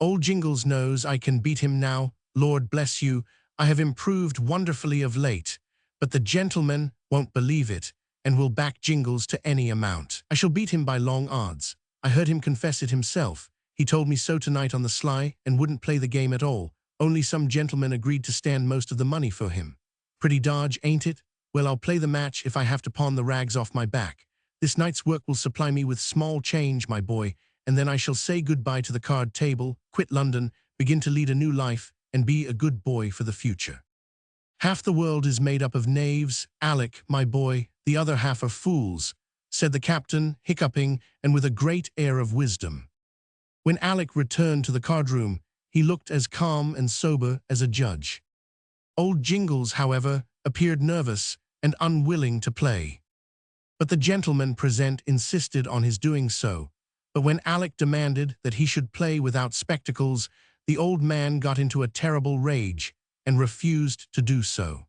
Old Jingles knows I can beat him now. Lord bless you, I have improved wonderfully of late, but the gentleman won't believe it, and will back Jingles to any amount. I shall beat him by long odds. I heard him confess it himself. He told me so tonight on the sly, and wouldn't play the game at all. Only some gentlemen agreed to stand most of the money for him. Pretty dodge, ain't it? Well, I'll play the match if I have to pawn the rags off my back. This night's work will supply me with small change, my boy, and then I shall say goodbye to the card table, quit London, begin to lead a new life, and be a good boy for the future. Half the world is made up of knaves, Alec, my boy, the other half are fools, said the captain, hiccuping, and with a great air of wisdom. When Alec returned to the card-room, he looked as calm and sober as a judge. Old Jingles, however, appeared nervous and unwilling to play. But the gentleman present insisted on his doing so, but when Alec demanded that he should play without spectacles, the old man got into a terrible rage and refused to do so.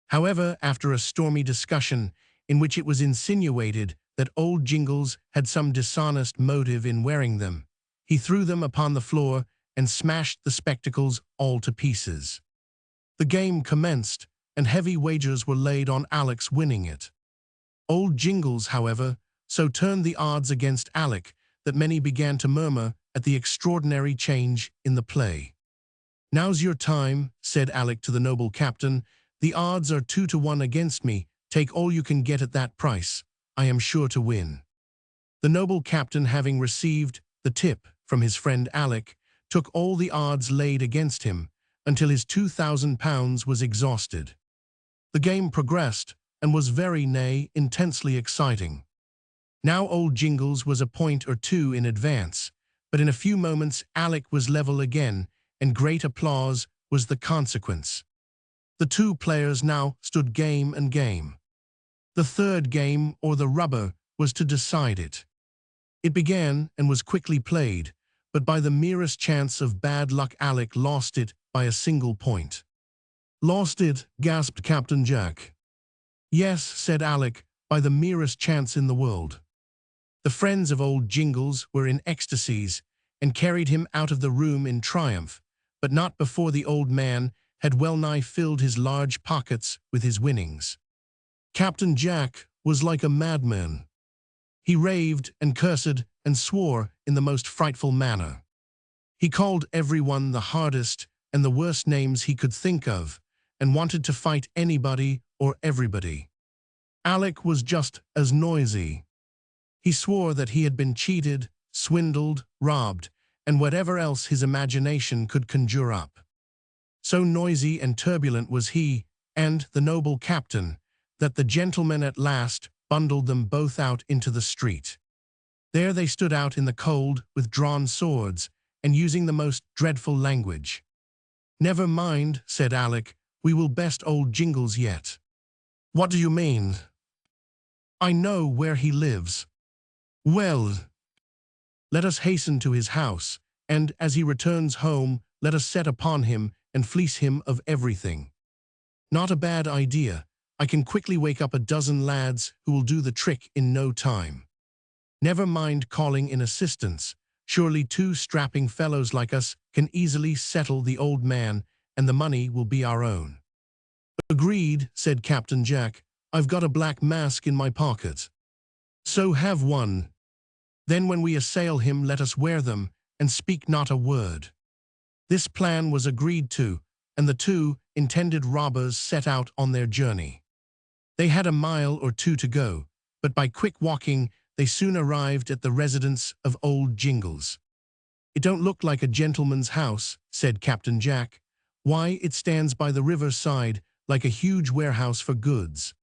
However, after a stormy discussion in which it was insinuated that old Jingles had some dishonest motive in wearing them, he threw them upon the floor and smashed the spectacles all to pieces. The game commenced, and heavy wagers were laid on Alec's winning it. Old Jingles, however, so turned the odds against Alec that many began to murmur at the extraordinary change in the play. Now's your time, said Alec to the noble captain. The odds are 2 to 1 against me. Take all you can get at that price. I am sure to win. The noble captain, having received the tip from his friend Alec, took all the odds laid against him until his £2,000 was exhausted. The game progressed and was very, nay, intensely exciting. Now old Jingles was a point or two in advance, but in a few moments Alec was level again, and great applause was the consequence. The two players now stood game and game. The third game, or the rubber, was to decide it. It began and was quickly played, but by the merest chance of bad luck Alec lost it by a single point. Lost it, gasped Captain Jack. Yes, said Alec, by the merest chance in the world. The friends of old Jingles were in ecstasies and carried him out of the room in triumph, but not before the old man had well-nigh filled his large pockets with his winnings. Captain Jack was like a madman. He raved and cursed and swore in the most frightful manner. He called everyone the hardest and the worst names he could think of, and wanted to fight anybody or everybody. Alec was just as noisy. He swore that he had been cheated, swindled, robbed, and whatever else his imagination could conjure up. So noisy and turbulent was he, and the noble captain, that the gentleman at last bundled them both out into the street. There they stood out in the cold with drawn swords, and using the most dreadful language. "Never mind," said Alec, "we will best old Jingles yet." "What do you mean?" "I know where he lives." "Well, let us hasten to his house, and as he returns home, let us set upon him and fleece him of everything." "Not a bad idea. I can quickly wake up a dozen lads who will do the trick in no time. Never mind calling in assistance. Surely 2 strapping fellows like us can easily settle the old man, and the money will be our own." "Agreed," said Captain Jack. "I've got a black mask in my pocket." "So have one. Then when we assail him, let us wear them, and speak not a word." This plan was agreed to, and the 2 intended robbers set out on their journey. They had a mile or 2 to go, but by quick walking they soon arrived at the residence of old Jingles. "It don't look like a gentleman's house," said Captain Jack. "Why, it stands by the river side like a huge warehouse for goods."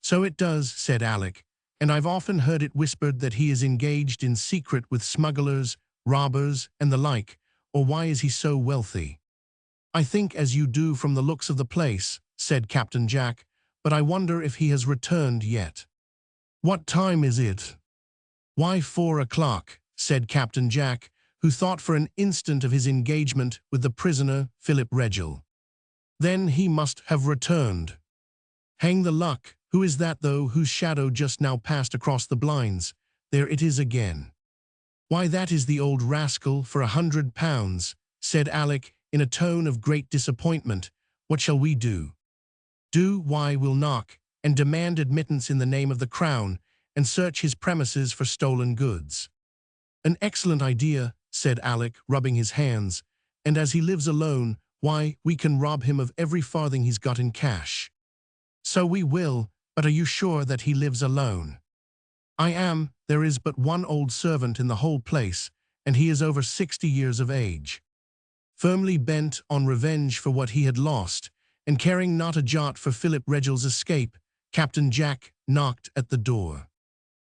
"So it does," said Alec, "and I've often heard it whispered that he is engaged in secret with smugglers, robbers, and the like, or why is he so wealthy?" "I think as you do from the looks of the place," said Captain Jack, "but I wonder if he has returned yet." "What time is it?" "Why, 4 o'clock, said Captain Jack, who thought for an instant of his engagement with the prisoner Philip Regil. "Then he must have returned." "Hang the luck, who is that though whose shadow just now passed across the blinds? There it is again." "Why, that is the old rascal for £100, said Alec in a tone of great disappointment. "What shall we do?" "Do? Why, we'll knock, and demand admittance in the name of the Crown, and search his premises for stolen goods." "An excellent idea," said Alec, rubbing his hands, "and as he lives alone, why, we can rob him of every farthing he's got in cash." "So we will, but are you sure that he lives alone?" "I am. There is but one old servant in the whole place, and he is over 60 years of age." Firmly bent on revenge for what he had lost, and caring not a jot for Philip Regil's escape, Captain Jack knocked at the door.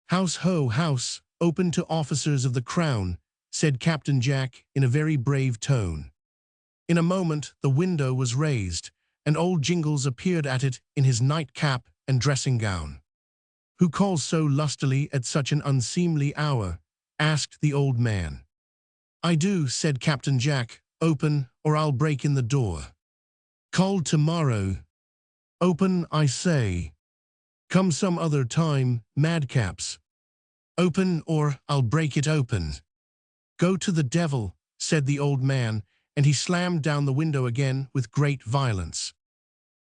"House ho, house, open to officers of the Crown," said Captain Jack in a very brave tone. In a moment the window was raised, and old Jingles appeared at it in his nightcap and dressing-gown. "Who calls so lustily at such an unseemly hour?" asked the old man. "I do," said Captain Jack. "Open, or I'll break in the door." "Called tomorrow." "Open, I say." "Come some other time, madcaps." "Open, or I'll break it open." "Go to the devil," said the old man, and he slammed down the window again with great violence.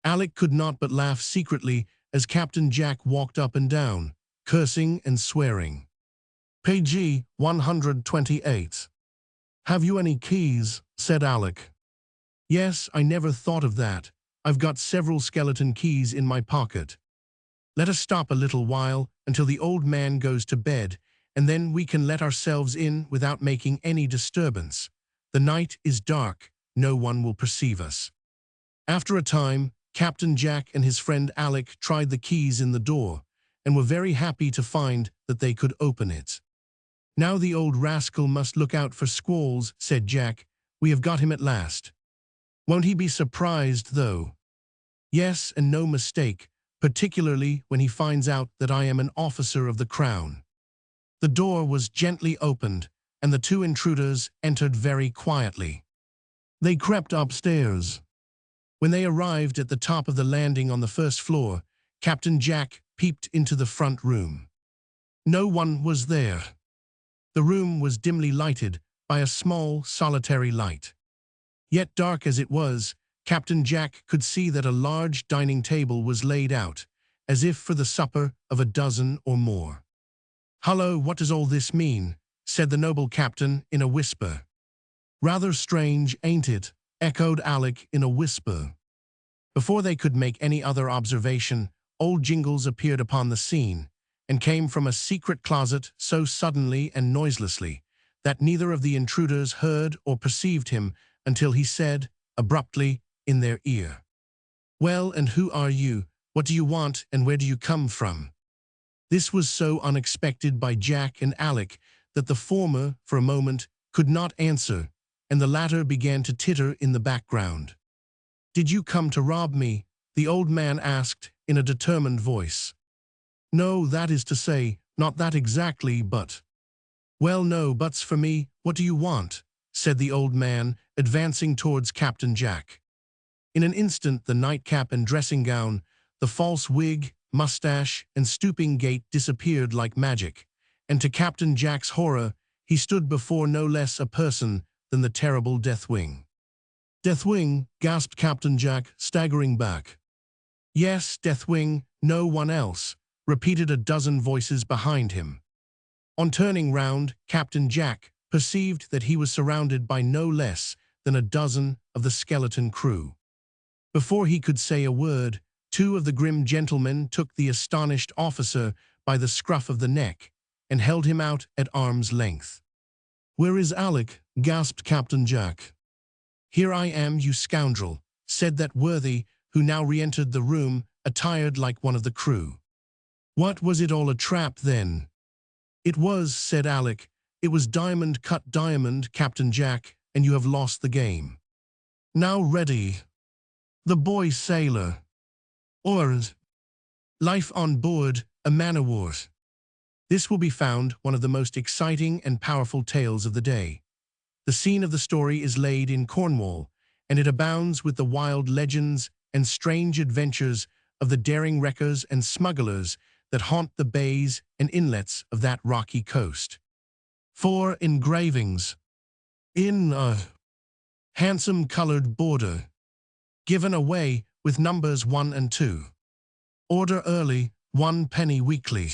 Alec could not but laugh secretly as Captain Jack walked up and down, cursing and swearing. Page 128. "Have you any keys?" said Alec. "Yes, I never thought of that. I've got several skeleton keys in my pocket. Let us stop a little while until the old man goes to bed, and then we can let ourselves in without making any disturbance. The night is dark, no one will perceive us." After a time, Captain Jack and his friend Alec tried the keys in the door, and were very happy to find that they could open it. "Now the old rascal must look out for squalls," said Jack. "We have got him at last." "Won't he be surprised, though?" "Yes, and no mistake, particularly when he finds out that I am an officer of the Crown." The door was gently opened, and the 2 intruders entered very quietly. They crept upstairs. When they arrived at the top of the landing on the first floor, Captain Jack peeped into the front room. No one was there. The room was dimly lighted by a small, solitary light. Yet dark as it was, Captain Jack could see that a large dining table was laid out, as if for the supper of a dozen or more. "Hullo, what does all this mean?" said the noble captain in a whisper. "Rather strange, ain't it?" echoed Alec in a whisper. Before they could make any other observation, old Jingles appeared upon the scene, and came from a secret closet so suddenly and noiselessly that neither of the intruders heard or perceived him until he said, abruptly, in their ear, "Well, and who are you? What do you want, and where do you come from?" This was so unexpected by Jack and Alec that the former, for a moment, could not answer, and the latter began to titter in the background. "Did you come to rob me?" the old man asked in a determined voice. "No, that is to say, not that exactly, but—" "Well, no buts for me. What do you want?" said the old man, advancing towards Captain Jack. In an instant the nightcap and dressing gown, the false wig, mustache, and stooping gait disappeared like magic, and to Captain Jack's horror, he stood before no less a person than the terrible Deathwing. "Deathwing," gasped Captain Jack, staggering back. "Yes, Deathwing, no one else," repeated a dozen voices behind him. On turning round, Captain Jack perceived that he was surrounded by no less than a dozen of the skeleton crew. Before he could say a word, two of the grim gentlemen took the astonished officer by the scruff of the neck and held him out at arm's length. "Where is Alec?" gasped Captain Jack. "Here I am, you scoundrel," said that worthy, who now re-entered the room, attired like one of the crew. "What, was it all a trap, then?" "It was," said Alec. "It was diamond cut diamond, Captain Jack, and you have lost the game." "Now ready." "The boy sailor." "Oars." "Life on board a man-o'-war." This will be found one of the most exciting and powerful tales of the day. The scene of the story is laid in Cornwall, and it abounds with the wild legends and strange adventures of the daring wreckers and smugglers that haunt the bays and inlets of that rocky coast. 4 engravings in a handsome colored border, given away with numbers 1 and 2. Order early, 1 penny weekly.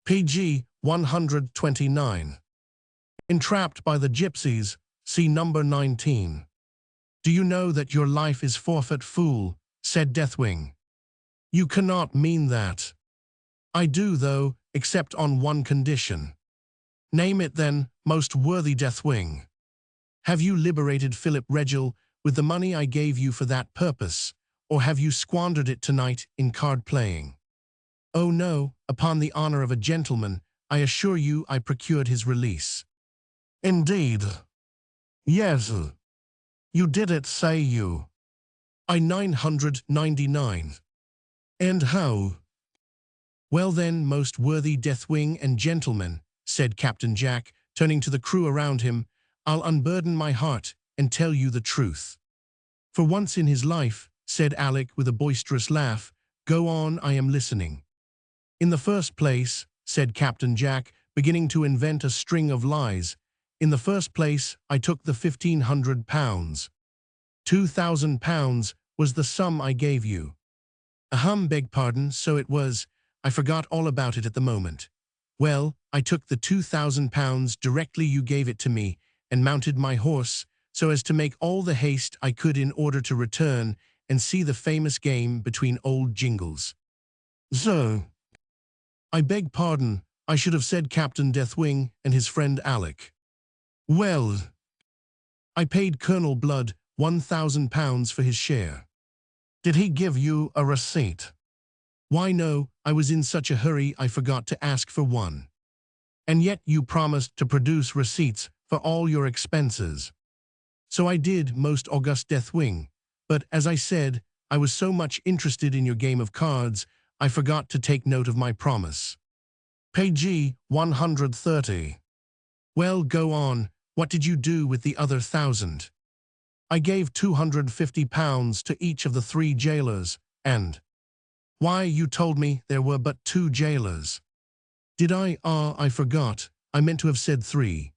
PG 129. Entrapped by the gypsies, see number 19. "Do you know that your life is forfeit, fool?" said Deathwing. "You cannot mean that." "I do, though, except on one condition." "Name it, then, most worthy Deathwing." "Have you liberated Philip Regil with the money I gave you for that purpose, or have you squandered it tonight in card-playing?" "Oh no, upon the honor of a gentleman, I assure you I procured his release." "Indeed?" "Yes." "You did it, say you?" "I 999. "And how?" "Well then, most worthy Deathwing and gentlemen," said Captain Jack, turning to the crew around him, "I'll unburden my heart and tell you the truth." "For once in his life," said Alec with a boisterous laugh, "go on, I am listening." "In the first place," said Captain Jack, beginning to invent a string of lies, "in the first place, I took the £1,500. £2,000 was the sum I gave you." "Ahem, beg pardon, so it was. I forgot all about it at the moment." "Well, I took the £2,000 directly you gave it to me and mounted my horse so as to make all the haste I could in order to return and see the famous game between old Jingles." "So?" "I beg pardon, I should have said Captain Deathwing and his friend Alec." "Well?" "I paid Colonel Blood £1,000 for his share." "Did he give you a receipt?" "Why no, I was in such a hurry I forgot to ask for one." "And yet you promised to produce receipts for all your expenses." "So I did, most august Deathwing, but, as I said, I was so much interested in your game of cards, I forgot to take note of my promise." PG 130. "Well, go on, what did you do with the other 1,000? "I gave £250 to each of the 3 jailers, and—" "Why, you told me there were but 2 jailers." "Did I? Ah, I forgot, I meant to have said 3.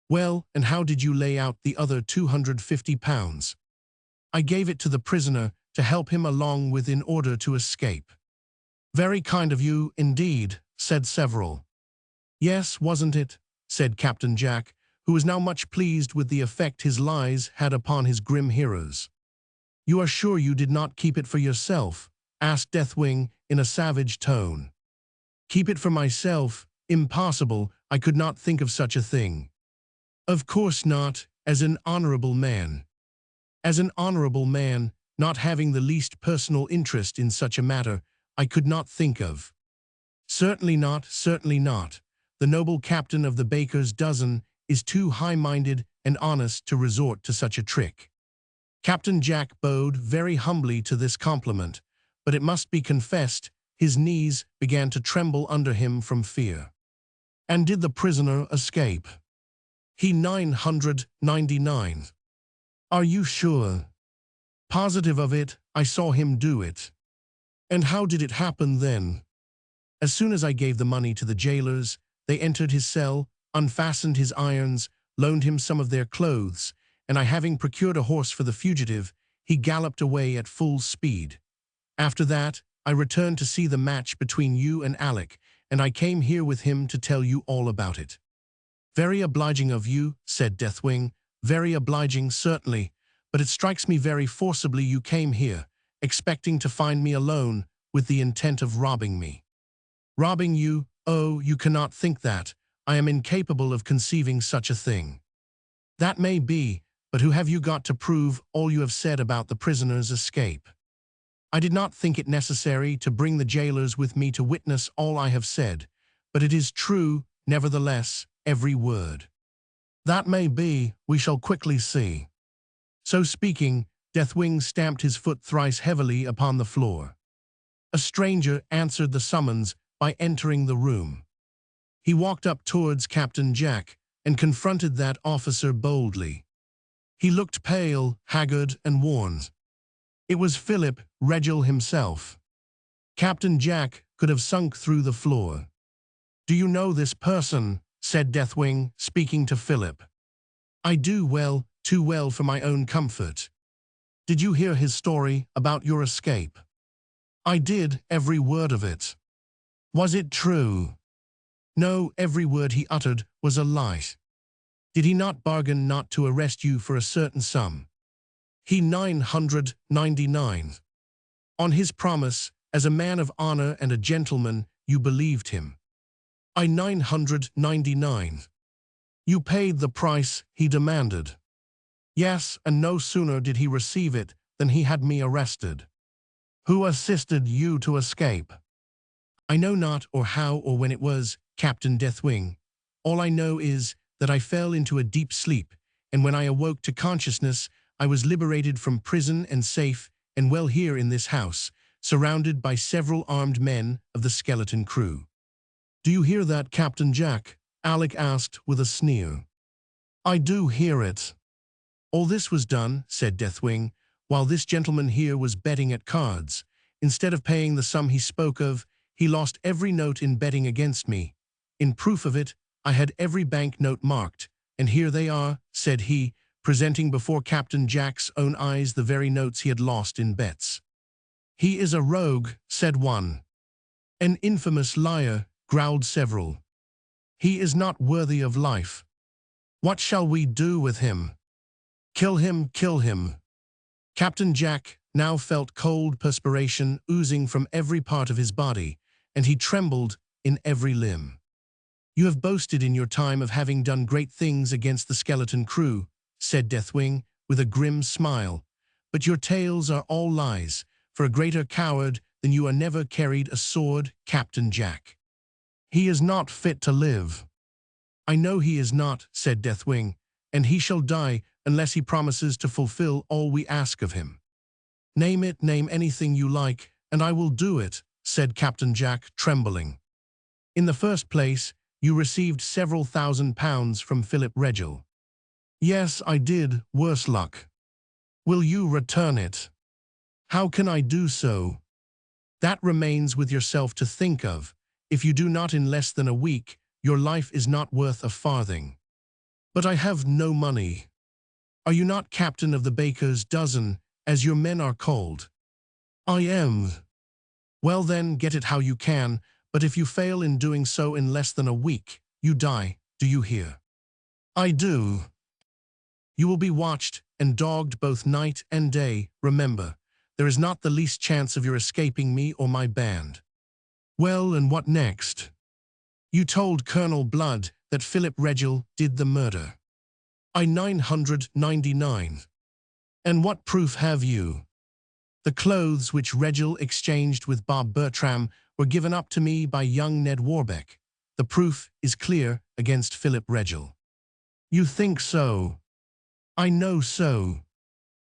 "Well, and how did you lay out the other £250? "I gave it to the prisoner to help him along with in order to escape." "Very kind of you, indeed," said several. "Yes, wasn't it?" said Captain Jack, who was now much pleased with the effect his lies had upon his grim hearers. "You are sure you did not keep it for yourself?" asked Deathwing in a savage tone. Keep it for myself. Impossible. I could not think of such a thing. Of course not, as an honorable man. As an honorable man, not having the least personal interest in such a matter, I could not think of. Certainly not, certainly not. The noble captain of the baker's dozen is too high-minded and honest to resort to such a trick. Captain Jack bowed very humbly to this compliment, but it must be confessed, his knees began to tremble under him from fear. And did the prisoner escape? He 999. Are you sure? Positive of it, I saw him do it. And how did it happen then? As soon as I gave the money to the jailers, they entered his cell, unfastened his irons, loaned him some of their clothes, and I having procured a horse for the fugitive, he galloped away at full speed. After that, I returned to see the match between you and Alec, and I came here with him to tell you all about it. Very obliging of you, said Deathwing, very obliging certainly, but it strikes me very forcibly you came here, expecting to find me alone, with the intent of robbing me. Robbing you? Oh, you cannot think that. I am incapable of conceiving such a thing. That may be, but who have you got to prove all you have said about the prisoner's escape? I did not think it necessary to bring the jailers with me to witness all I have said, but it is true, nevertheless, every word. That may be, we shall quickly see. So speaking, Deathwing stamped his foot thrice heavily upon the floor. A stranger answered the summons by entering the room. He walked up towards Captain Jack and confronted that officer boldly. He looked pale, haggard, and worn. It was Philip Regil himself. Captain Jack could have sunk through the floor. Do you know this person? Said Deathwing, speaking to Philip. I do well, too well for my own comfort. Did you hear his story about your escape? I did, every word of it. Was it true? No, every word he uttered was a lie. Did he not bargain not to arrest you for a certain sum? He 999. On his promise, as a man of honor and a gentleman, you believed him. I 999. You paid the price he demanded. Yes, and no sooner did he receive it than he had me arrested. Who assisted you to escape? I know not or how or when it was, Captain Deathwing. All I know is that I fell into a deep sleep, and when I awoke to consciousness, I was liberated from prison and safe and well here in this house, surrounded by several armed men of the skeleton crew. Do you hear that, Captain Jack? Alec asked with a sneer. I do hear it. All this was done, said Deathwing, while this gentleman here was betting at cards. Instead of paying the sum he spoke of, he lost every note in betting against me. In proof of it, I had every bank note marked, and here they are, said he, presenting before Captain Jack's own eyes the very notes he had lost in bets. He is a rogue, said one. An infamous liar, growled several. He is not worthy of life. What shall we do with him? Kill him, kill him. Captain Jack now felt cold perspiration oozing from every part of his body, and he trembled in every limb. You have boasted in your time of having done great things against the skeleton crew, said Deathwing, with a grim smile, but your tales are all lies. For a greater coward than you are never carried a sword, Captain Jack. He is not fit to live. I know he is not, said Deathwing, and he shall die unless he promises to fulfill all we ask of him. Name it, name anything you like, and I will do it, said Captain Jack, trembling. In the first place, you received several £1,000s from Philip Regil. Yes, I did, worse luck. Will you return it? How can I do so? That remains with yourself to think of. If you do not in less than a week, your life is not worth a farthing. But I have no money. Are you not captain of the baker's dozen, as your men are called? I am. Well then, get it how you can, but if you fail in doing so in less than a week, you die, do you hear? I do. You will be watched and dogged both night and day, remember. There is not the least chance of your escaping me or my band. Well, and what next? You told Colonel Blood that Philip Regil did the murder. I-999. And what proof have you? The clothes which Regil exchanged with Bob Bertram were given up to me by young Ned Warbeck. The proof is clear against Philip Regil. You think so? I know so.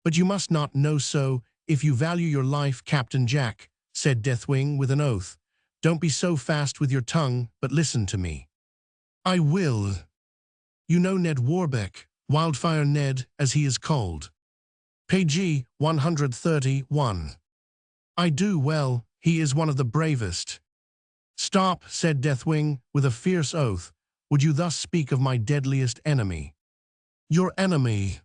But you must not know so if you value your life, Captain Jack, said Deathwing with an oath. Don't be so fast with your tongue, but listen to me. I will. You know Ned Warbeck, Wildfire Ned, as he is called. Page 131. I do well, he is one of the bravest. Stop, said Deathwing, with a fierce oath. Would you thus speak of my deadliest enemy? Your enemy?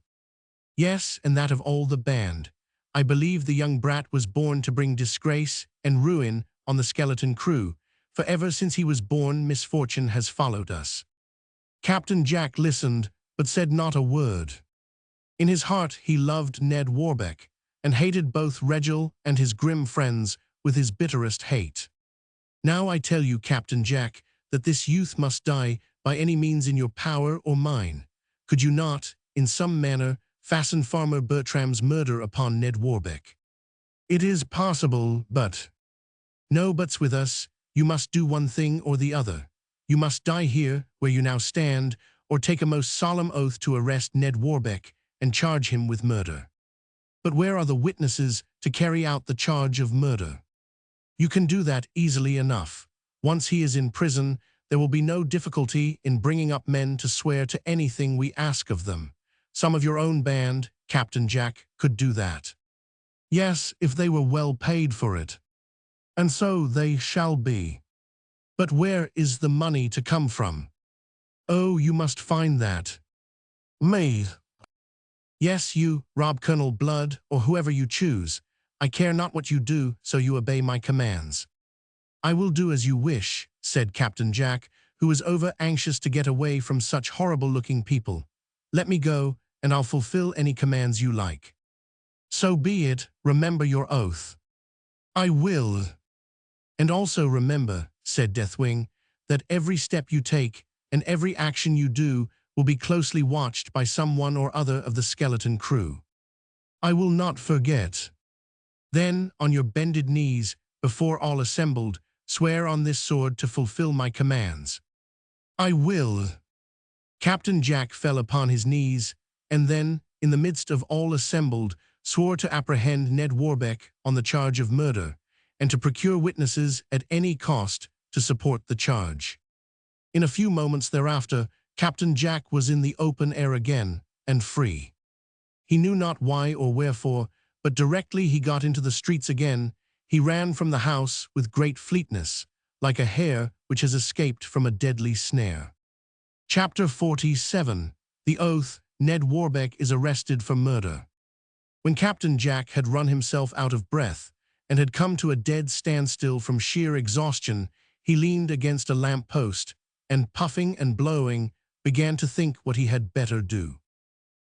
Yes, and that of all the band. I believe the young brat was born to bring disgrace and ruin on the skeleton crew, for ever since he was born misfortune has followed us. Captain Jack listened, but said not a word. In his heart he loved Ned Warbeck, and hated both Regil and his grim friends with his bitterest hate. Now I tell you, Captain Jack, that this youth must die by any means in your power or mine. Could you not, in some manner, fasten Farmer Bertram's murder upon Ned Warbeck? It is possible, but... No buts with us. You must do one thing or the other. You must die here, where you now stand, or take a most solemn oath to arrest Ned Warbeck and charge him with murder. But where are the witnesses to carry out the charge of murder? You can do that easily enough. Once he is in prison, there will be no difficulty in bringing up men to swear to anything we ask of them. Some of your own band, Captain Jack, could do that. Yes, if they were well paid for it. And so they shall be. But where is the money to come from? Oh, you must find that. Me. Yes, you, rob Colonel Blood, or whoever you choose. I care not what you do, so you obey my commands. I will do as you wish, said Captain Jack, who was over-anxious to get away from such horrible-looking people. Let me go, and I'll fulfill any commands you like. So be it, remember your oath. I will. And also remember, said Deathwing, that every step you take and every action you do will be closely watched by someone or other of the skeleton crew. I will not forget. Then, on your bended knees, before all assembled, swear on this sword to fulfill my commands. I will. Captain Jack fell upon his knees, and then, in the midst of all assembled, swore to apprehend Ned Warbeck on the charge of murder, and to procure witnesses at any cost to support the charge. In a few moments thereafter, Captain Jack was in the open air again, and free. He knew not why or wherefore, but directly he got into the streets again, he ran from the house with great fleetness, like a hare which has escaped from a deadly snare. Chapter 47. The Oath. Ned Warbeck is arrested for murder. When Captain Jack had run himself out of breath, and had come to a dead standstill from sheer exhaustion, he leaned against a lamp-post, and puffing and blowing, began to think what he had better do.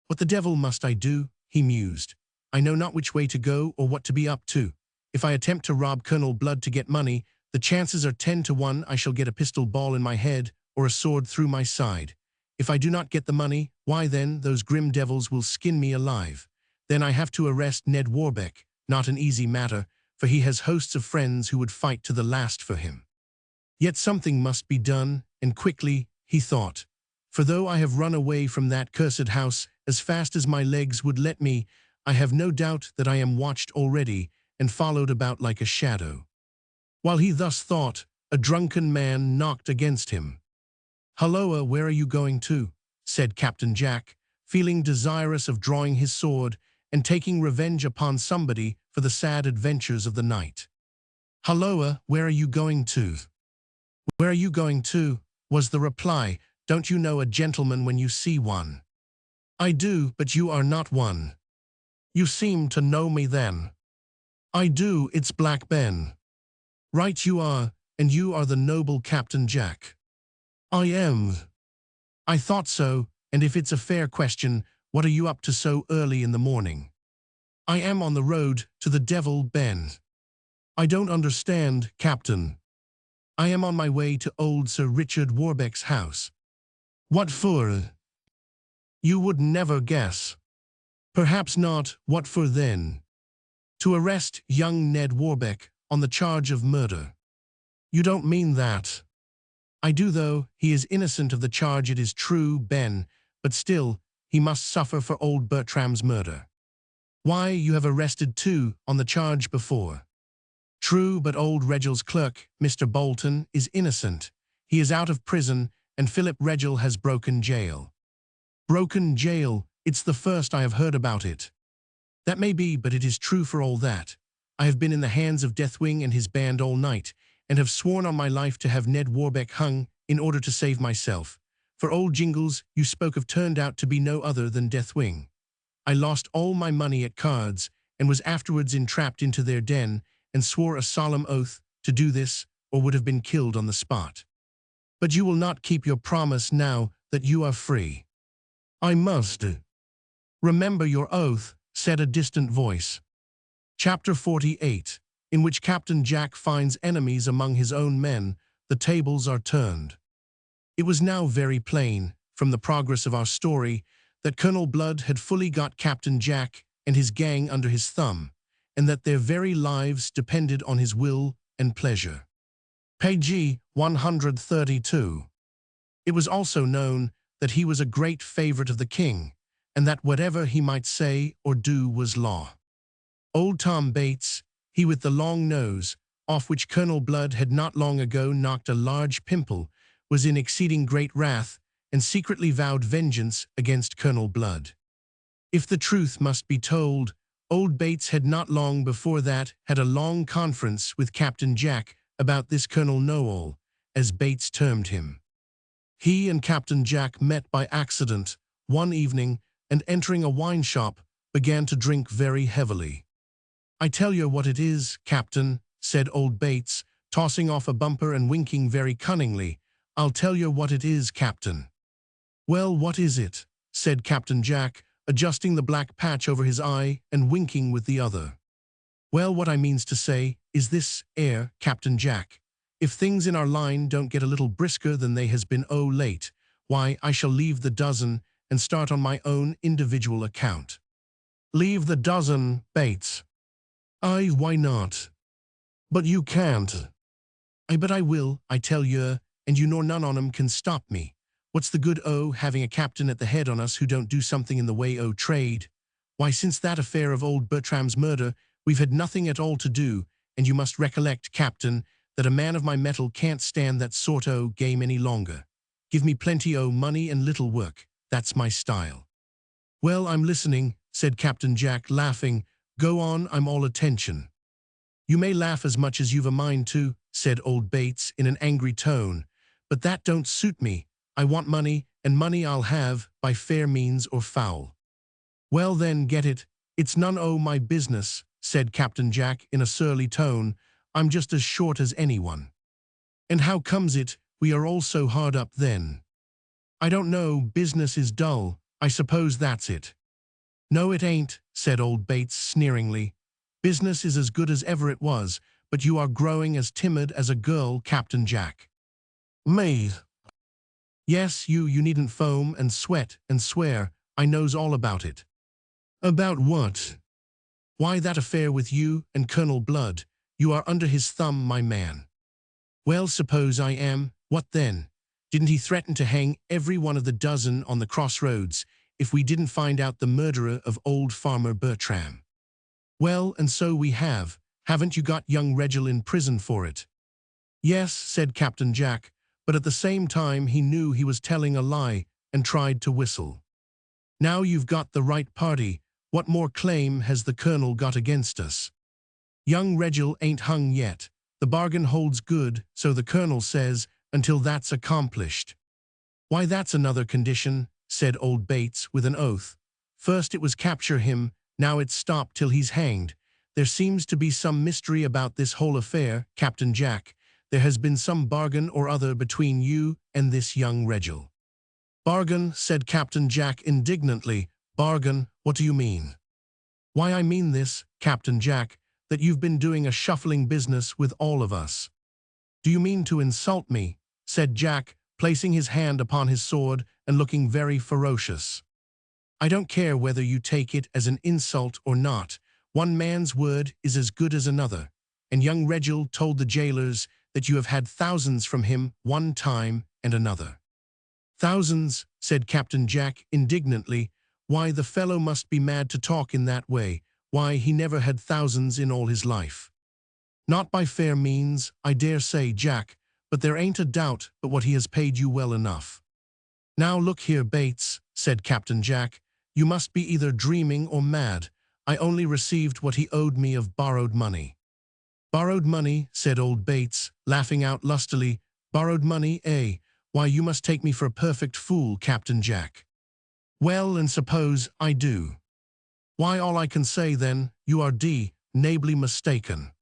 What the devil must I do? He mused. I know not which way to go or what to be up to. If I attempt to rob Colonel Blood to get money, the chances are 10 to 1 I shall get a pistol ball in my head or a sword through my side. If I do not get the money, why then those grim devils will skin me alive. Then I have to arrest Ned Warbeck, not an easy matter, for he has hosts of friends who would fight to the last for him. Yet something must be done, and quickly, he thought. For though I have run away from that cursed house as fast as my legs would let me, I have no doubt that I am watched already and followed about like a shadow. While he thus thought, a drunken man knocked against him. "Halloa, where are you going to?" said Captain Jack, feeling desirous of drawing his sword and taking revenge upon somebody for the sad adventures of the night. "Halloa, where are you going to?" "Where are you going to?" was the reply. "Don't you know a gentleman when you see one?" "I do, but you are not one." "You seem to know me then." "I do, it's Black Ben." "Right you are, and you are the noble Captain Jack." "I am." "I thought so, and if it's a fair question, what are you up to so early in the morning?" "I am on the road to the Devil Ben." "I don't understand, Captain." I am on my way to old Sir Richard Warbeck's house. What for? You would never guess. Perhaps not. What for then? To arrest young Ned Warbeck on the charge of murder. You don't mean that. I do, though. He is innocent of the charge, it is true, Ben, but still, he must suffer for old Bertram's murder. Why, you have arrested two on the charge before. True, but old Regel's clerk, Mr. Bolton, is innocent. He is out of prison, and Philip Regel has broken jail. Broken jail, it's the first I have heard about it. That may be, but it is true for all that. I have been in the hands of Deathwing and his band all night, and have sworn on my life to have Ned Warbeck hung in order to save myself. For old Jingles you spoke of turned out to be no other than Deathwing. I lost all my money at cards, and was afterwards entrapped into their den, and swore a solemn oath to do this, or would have been killed on the spot. But you will not keep your promise now that you are free. I must. Remember your oath, said a distant voice. Chapter 48, in which Captain Jack finds enemies among his own men, the tables are turned. It was now very plain, from the progress of our story, that Colonel Blood had fully got Captain Jack and his gang under his thumb, and that their very lives depended on his will and pleasure. Page 132. It was also known that he was a great favorite of the king, and that whatever he might say or do was law. Old Tom Bates, he with the long nose, off which Colonel Blood had not long ago knocked a large pimple, was in exceeding great wrath, and secretly vowed vengeance against Colonel Blood. If the truth must be told, old Bates had not long before that had a long conference with Captain Jack about this Colonel Know-all, as Bates termed him. He and Captain Jack met by accident one evening, and entering a wine shop, began to drink very heavily. I tell you what it is, Captain, said old Bates, tossing off a bumper and winking very cunningly. I'll tell you what it is, Captain. Well, what is it? Said Captain Jack, adjusting the black patch over his eye and winking with the other. Well, what I means to say is this, Captain Jack. If things in our line don't get a little brisker than they has been late, why, I shall leave the dozen and start on my own individual account. Leave the dozen, Bates. Aye, why not? But you can't. Aye, but I will, I tell you, and you nor none on 'em can stop me. What's the good having a captain at the head on us who don't do something in the way trade? Why, since that affair of old Bertram's murder, we've had nothing at all to do, and you must recollect, Captain, that a man of my mettle can't stand that sort game any longer. Give me plenty money and little work. That's my style. Well, I'm listening, said Captain Jack, laughing. Go on, I'm all attention. You may laugh as much as you've a mind to, said old Bates in an angry tone, but that don't suit me. I want money, and money I'll have, by fair means or foul. Well then, get it. It's none o' my business, said Captain Jack in a surly tone. I'm just as short as anyone. And how comes it we are all so hard up then? I don't know, business is dull. I suppose that's it. No, it ain't, said old Bates sneeringly. Business is as good as ever it was, but you are growing as timid as a girl, Captain Jack. Me? Yes, you needn't foam and sweat and swear. I knows all about it. About what? Why, that affair with you and Colonel Blood. You are under his thumb, my man. Well, suppose I am, what then? Didn't he threaten to hang every one of the dozen on the crossroads if we didn't find out the murderer of old Farmer Bertram? Well, and so we have. Haven't you got young Regel in prison for it? Yes, said Captain Jack, but at the same time he knew he was telling a lie and tried to whistle. Now you've got the right party. What more claim has the Colonel got against us? Young Regel ain't hung yet. The bargain holds good, so the Colonel says, until that's accomplished. Why, that's another condition, said old Bates with an oath. First it was capture him, now it's stop till he's hanged. There seems to be some mystery about this whole affair, Captain Jack. There has been some bargain or other between you and this young Regel. Bargain, said Captain Jack indignantly. Bargain, what do you mean? Why, I mean this, Captain Jack, that you've been doing a shuffling business with all of us. "Do you mean to insult me?" said Jack, placing his hand upon his sword and looking very ferocious. "I don't care whether you take it as an insult or not. One man's word is as good as another, and young Reginald told the jailers that you have had thousands from him one time and another." "Thousands," said Captain Jack indignantly. "Why, the fellow must be mad to talk in that way. Why, he never had thousands in all his life." "Not by fair means, I dare say, Jack, but there ain't a doubt but what he has paid you well enough." "Now look here, Bates," said Captain Jack, "you must be either dreaming or mad. I only received what he owed me of borrowed money." "Borrowed money," said old Bates, laughing out lustily. "Borrowed money, eh? Why, you must take me for a perfect fool, Captain Jack." "Well, and suppose I do? Why, all I can say then, you are nably mistaken."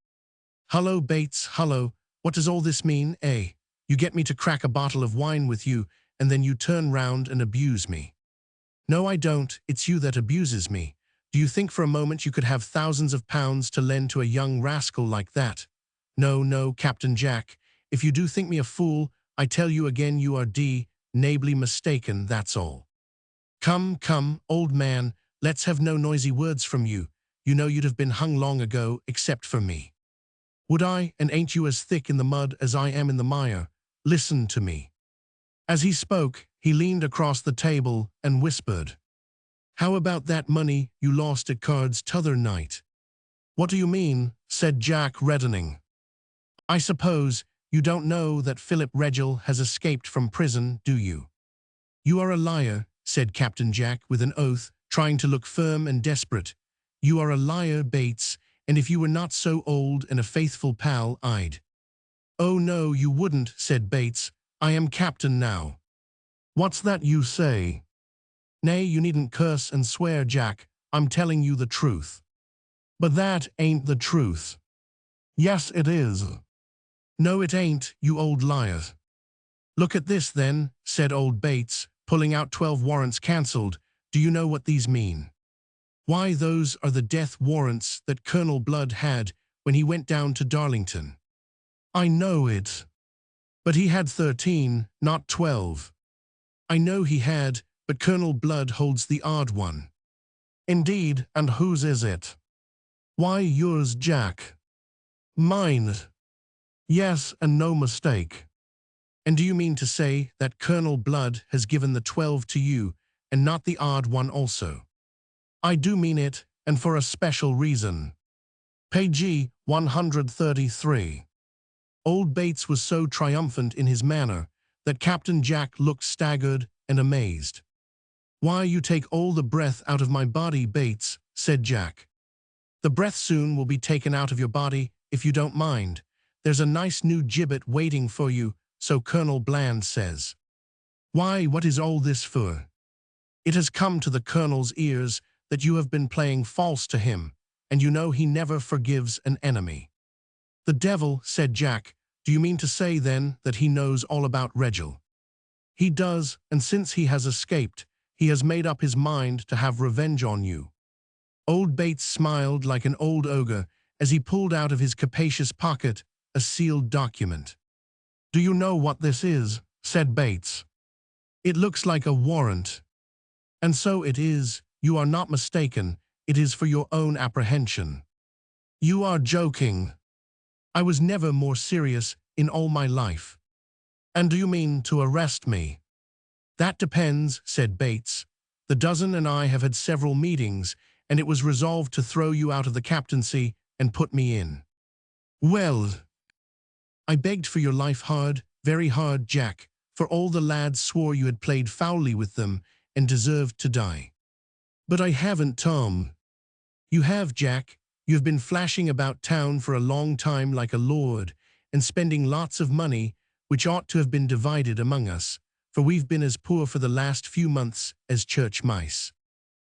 "Hullo, Bates, hullo, what does all this mean, eh? You get me to crack a bottle of wine with you, and then you turn round and abuse me." "No, I don't, it's you that abuses me. Do you think for a moment you could have thousands of pounds to lend to a young rascal like that? No, no, Captain Jack, if you do think me a fool, I tell you again you are nably mistaken, that's all." "Come, come, old man, let's have no noisy words from you. You know you'd have been hung long ago, except for me." "Would I, and ain't you as thick in the mud as I am in the mire? Listen to me." As he spoke, he leaned across the table and whispered, "How about that money you lost at cards t'other night?" "What do you mean?" said Jack, reddening. "I suppose you don't know that Philip Regil has escaped from prison, do you?" "You are a liar," said Captain Jack with an oath, trying to look firm and desperate. "You are a liar, Bates, and if you were not so old and a faithful pal, I'd—" "Oh no, you wouldn't," said Bates. "I am captain now." "What's that you say?" "Nay, you needn't curse and swear, Jack. I'm telling you the truth." "But that ain't the truth." "Yes, it is." "No, it ain't, you old liar." "Look at this, then," said old Bates, pulling out 12 warrants cancelled. "Do you know what these mean?" "Why, those are the death warrants that Colonel Blood had when he went down to Darlington." "I know it. But he had 13, not 12. "I know he had, but Colonel Blood holds the odd one." "Indeed, and whose is it?" "Why, yours, Jack." "Mine." "Yes, and no mistake." "And do you mean to say that Colonel Blood has given the 12 to you, and not the odd one also?" "I do mean it, and for a special reason." Page 133. Old Bates was so triumphant in his manner that Captain Jack looked staggered and amazed. "Why, you take all the breath out of my body, Bates," said Jack. "The breath soon will be taken out of your body, if you don't mind. There's a nice new gibbet waiting for you, so Colonel Bland says." "Why, what is all this for?" "It has come to the Colonel's ears that you have been playing false to him, and you know he never forgives an enemy." "The devil," said Jack. "Do you mean to say, then, that he knows all about Regil?" "He does, and since he has escaped, he has made up his mind to have revenge on you." Old Bates smiled like an old ogre as he pulled out of his capacious pocket a sealed document. "Do you know what this is?" said Bates. "It looks like a warrant." "And so it is. You are not mistaken. It is for your own apprehension." "You are joking." "I was never more serious in all my life." "And do you mean to arrest me?" "That depends," said Bates. "The dozen and I have had several meetings, and it was resolved to throw you out of the captaincy and put me in." "Well—" "I begged for your life hard, very hard, Jack, for all the lads swore you had played foully with them and deserved to die." "But I haven't, Tom." "You have, Jack. You have been flashing about town for a long time like a lord, and spending lots of money, which ought to have been divided among us, for we've been as poor for the last few months as church mice."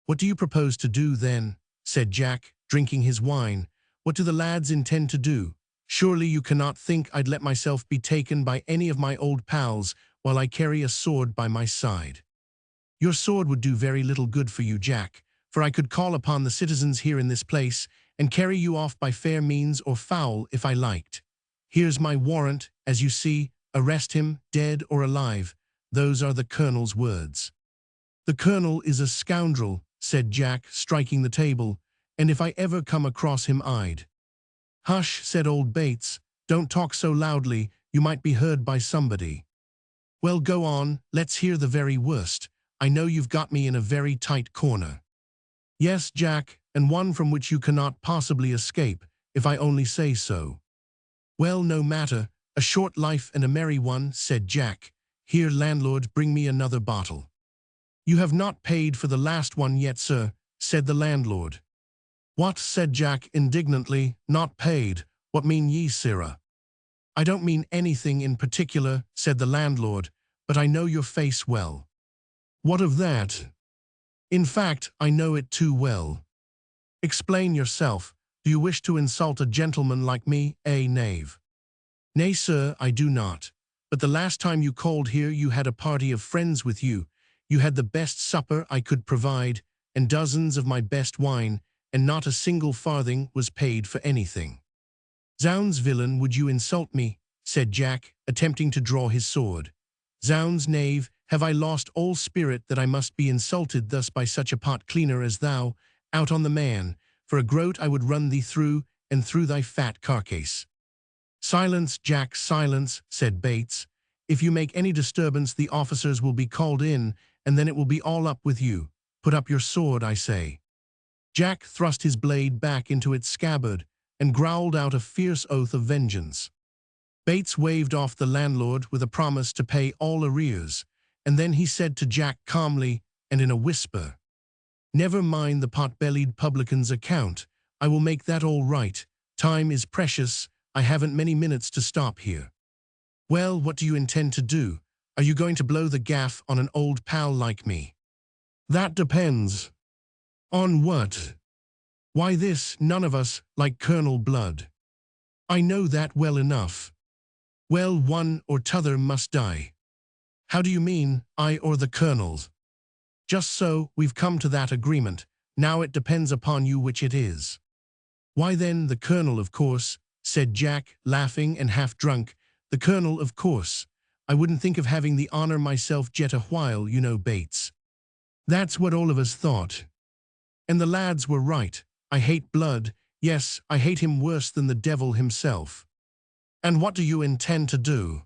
"What do you propose to do, then?" said Jack, drinking his wine. "What do the lads intend to do? Surely you cannot think I'd let myself be taken by any of my old pals while I carry a sword by my side." "Your sword would do very little good for you, Jack, for I could call upon the citizens here in this place and carry you off by fair means or foul if I liked. Here's my warrant, as you see, arrest him, dead or alive. Those are the colonel's words. The colonel is a scoundrel, said Jack, striking the table, and if I ever come across him I'd. Hush, said old Bates, don't talk so loudly, you might be heard by somebody. Well, go on, let's hear the very worst. I know you've got me in a very tight corner. Yes, Jack, and one from which you cannot possibly escape, if I only say so. Well, no matter, a short life and a merry one, said Jack. Here, landlord, bring me another bottle. You have not paid for the last one yet, sir, said the landlord. What, said Jack indignantly, not paid? What mean ye, sirrah? I don't mean anything in particular, said the landlord, but I know your face well. What of that? In fact, I know it too well. Explain yourself. Do you wish to insult a gentleman like me, knave? Nay, sir, I do not. But the last time you called here you had a party of friends with you. You had the best supper I could provide, and dozens of my best wine, and not a single farthing was paid for anything. Zounds, villain, would you insult me? Said Jack, attempting to draw his sword. Zounds, knave, have I lost all spirit that I must be insulted thus by such a pot cleaner as thou? Out on the man, for a groat I would run thee through, and through thy fat carcase. Silence, Jack, silence, said Bates. If you make any disturbance the officers will be called in, and then it will be all up with you. Put up your sword, I say. Jack thrust his blade back into its scabbard, and growled out a fierce oath of vengeance. Bates waved off the landlord with a promise to pay all arrears, and then he said to Jack calmly and in a whisper, Never mind the pot-bellied publican's account. I will make that all right. Time is precious. I haven't many minutes to stop here. Well, what do you intend to do? Are you going to blow the gaff on an old pal like me? That depends. On what? Why this, none of us like Colonel Blood. I know that well enough. Well, one or t'other must die. How do you mean, I or the Colonel? Just so, we've come to that agreement. Now it depends upon you which it is. Why then, the Colonel, of course, said Jack, laughing and half drunk. The Colonel, of course. I wouldn't think of having the honor myself jet a while, you know, Bates. That's what all of us thought. And the lads were right. I hate Blood. Yes, I hate him worse than the devil himself. And what do you intend to do?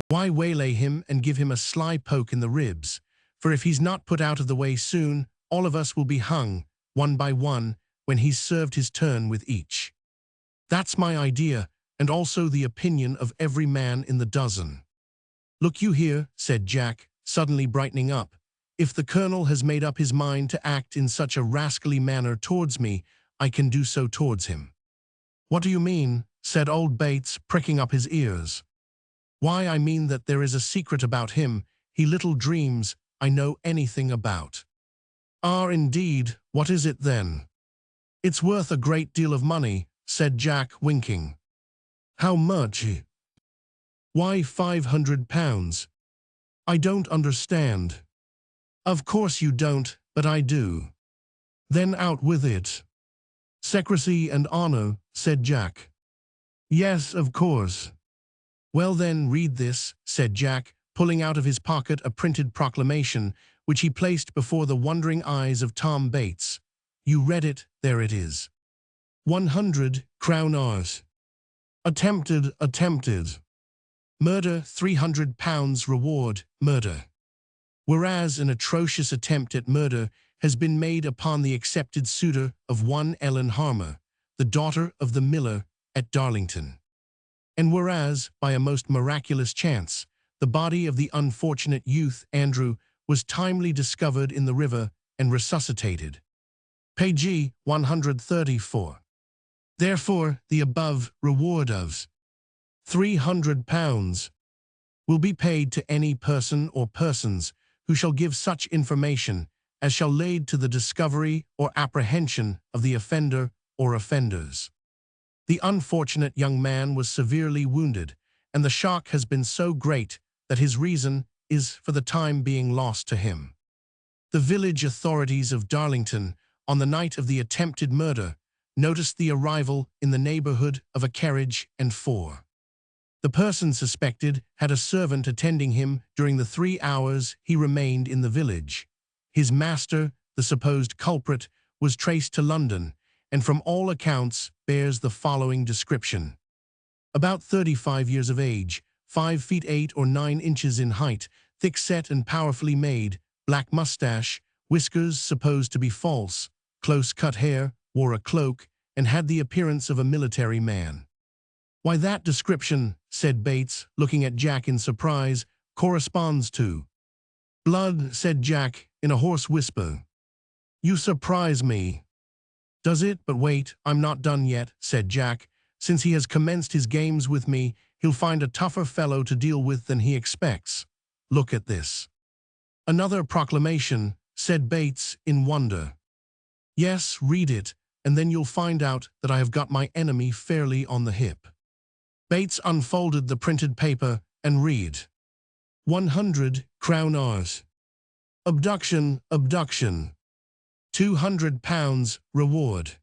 Why, waylay him and give him a sly poke in the ribs, for if he's not put out of the way soon, all of us will be hung, one by one, when he's served his turn with each. That's my idea, and also the opinion of every man in the dozen. Look you here, said Jack, suddenly brightening up. If the Colonel has made up his mind to act in such a rascally manner towards me, I can do so towards him. What do you mean? Said old Bates, pricking up his ears. Why, I mean that there is a secret about him he little dreams I know anything about. Ah, indeed, what is it then? It's worth a great deal of money, said Jack, winking. How much? Why, £500. I don't understand. Of course you don't, but I do. Then out with it. Secrecy and honor, said Jack. Yes, of course. Well then, read this, said Jack, pulling out of his pocket a printed proclamation, which he placed before the wondering eyes of Tom Bates. You read it, there it is. 100 crown ours. Attempted. Murder, £300 reward, murder. Whereas an atrocious attempt at murder has been made upon the accepted suitor of one Ellen Harmer, the daughter of the miller at Darlington. And whereas, by a most miraculous chance, the body of the unfortunate youth Andrew was timely discovered in the river and resuscitated. Page 134. Therefore, the above reward of £300 will be paid to any person or persons who shall give such information as shall lead to the discovery or apprehension of the offender or offenders. The unfortunate young man was severely wounded, and the shock has been so great that his reason is for the time being lost to him. The village authorities of Darlington, on the night of the attempted murder, noticed the arrival in the neighborhood of a carriage and four. The person suspected had a servant attending him during the 3 hours he remained in the village. His master, the supposed culprit, was traced to London, and from all accounts bears the following description. About 35 years of age, 5 feet 8 or 9 inches in height, thick-set and powerfully made, black mustache, whiskers supposed to be false, close-cut hair, wore a cloak, and had the appearance of a military man. "Why, that description," said Bates, looking at Jack in surprise, "corresponds to—" "Blood," said Jack, in a hoarse whisper. "You surprise me." "Does it? But wait, I'm not done yet," said Jack. "Since he has commenced his games with me, he'll find a tougher fellow to deal with than he expects. Look at this." "Another proclamation," said Bates, in wonder. "Yes, read it, and then you'll find out that I have got my enemy fairly on the hip." Bates unfolded the printed paper and read. 100 crown Rs. Abduction, abduction. £200 reward.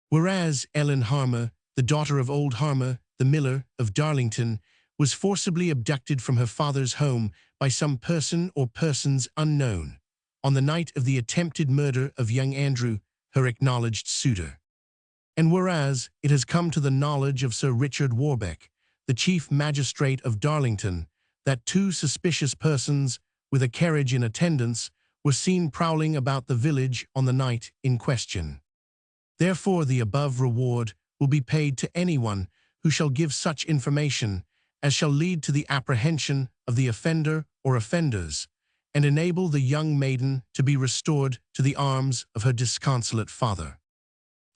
Whereas Ellen Harmer, the daughter of old Harmer, the miller of Darlington, was forcibly abducted from her father's home by some person or persons unknown, on the night of the attempted murder of young Andrew, her acknowledged suitor. And whereas it has come to the knowledge of Sir Richard Warbeck, the chief magistrate of Darlington, that 2 suspicious persons, with a carriage in attendance, were seen prowling about the village on the night in question. Therefore the above reward will be paid to anyone who shall give such information as shall lead to the apprehension of the offender or offenders, and enable the young maiden to be restored to the arms of her disconsolate father.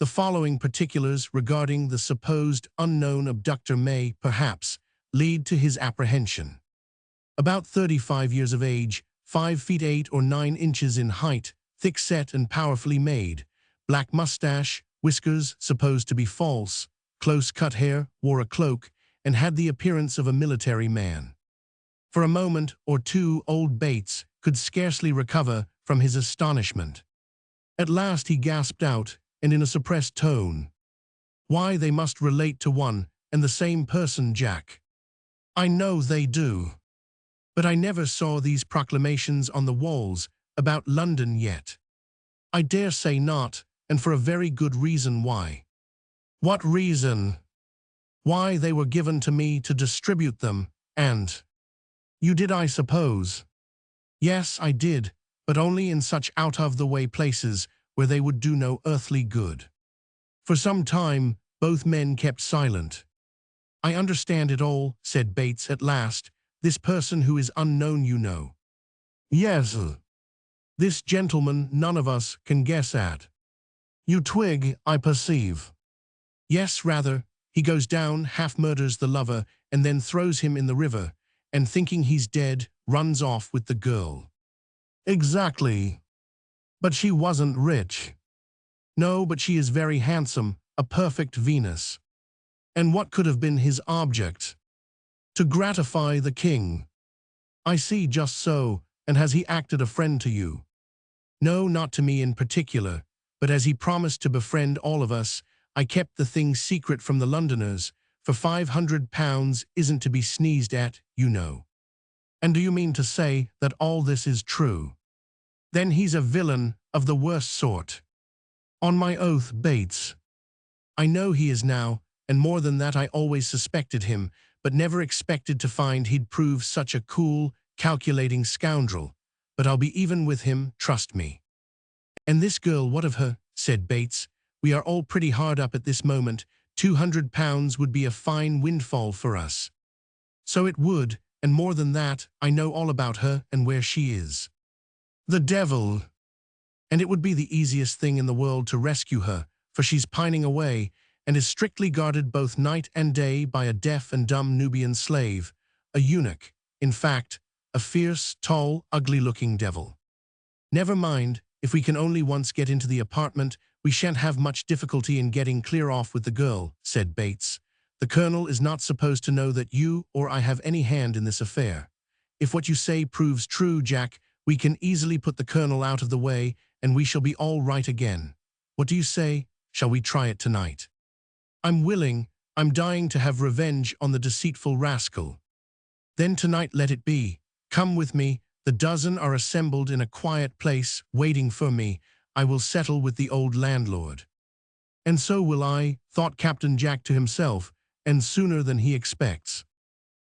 The following particulars regarding the supposed unknown abductor may, perhaps, lead to his apprehension. About 35 years of age, 5 feet 8 or 9 inches in height, thick-set and powerfully made, black mustache, whiskers supposed to be false, close-cut hair, wore a cloak, and had the appearance of a military man. For a moment or two old Bates could scarcely recover from his astonishment. At last he gasped out, and in a suppressed tone, "Why, they must relate to one and the same person, Jack. I know they do. But I never saw these proclamations on the walls about London yet." "I dare say not, and for a very good reason why." "What reason?" "Why, they were given to me to distribute them, and—" "You did, I suppose?" "Yes, I did, but only in such out-of-the-way places where they would do no earthly good." For some time, both men kept silent. "I understand it all," said Bates at last. "This person who is unknown, you know." "Yes. This gentleman none of us can guess at." "You twig, I perceive." "Yes, rather. He goes down, half-murders the lover, and then throws him in the river, and thinking he's dead, runs off with the girl." "Exactly. But she wasn't rich." "No, but she is very handsome, a perfect Venus." "And what could have been his object?" "To gratify the king." "I see, just so. And has he acted a friend to you?" "No, not to me in particular, but as he promised to befriend all of us, I kept the thing secret from the Londoners, for £500 isn't to be sneezed at, you know." "And do you mean to say that all this is true?" "Then he's a villain of the worst sort." "On my oath, Bates." "I know he is now, and more than that, I always suspected him, but never expected to find he'd prove such a cool, calculating scoundrel. But I'll be even with him, trust me." "And this girl, what of her?" said Bates. "We are all pretty hard up at this moment. £200 would be a fine windfall for us." "So it would, and more than that, I know all about her and where she is." "The devil!" "And it would be the easiest thing in the world to rescue her, for she's pining away, and is strictly guarded both night and day by a deaf and dumb Nubian slave, a eunuch, in fact, a fierce, tall, ugly-looking devil." "Never mind, if we can only once get into the apartment, we shan't have much difficulty in getting clear off with the girl," said Bates. "The colonel is not supposed to know that you or I have any hand in this affair. If what you say proves true, Jack, we can easily put the colonel out of the way, and we shall be all right again. What do you say? Shall we try it tonight?" "I'm willing. I'm dying to have revenge on the deceitful rascal. Then tonight let it be. Come with me. The dozen are assembled in a quiet place, waiting for me. I will settle with the old landlord. And so will I, thought Captain Jack to himself, and sooner than he expects.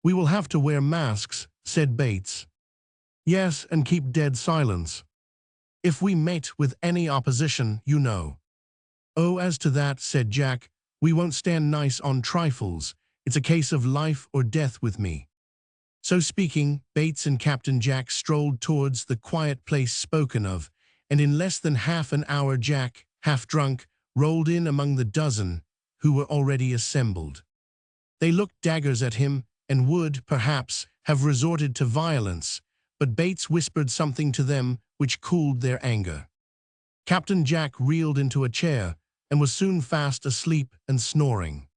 We will have to wear masks, said Bates. Yes, and keep dead silence. If we meet with any opposition, you know. Oh, as to that, said Jack, we won't stand nice on trifles. It's a case of life or death with me. So speaking, Bates and Captain Jack strolled towards the quiet place spoken of, and in less than half an hour Jack, half drunk, rolled in among the dozen, who were already assembled. They looked daggers at him, and would, perhaps, have resorted to violence, but Bates whispered something to them which cooled their anger. Captain Jack reeled into a chair, and was soon fast asleep and snoring.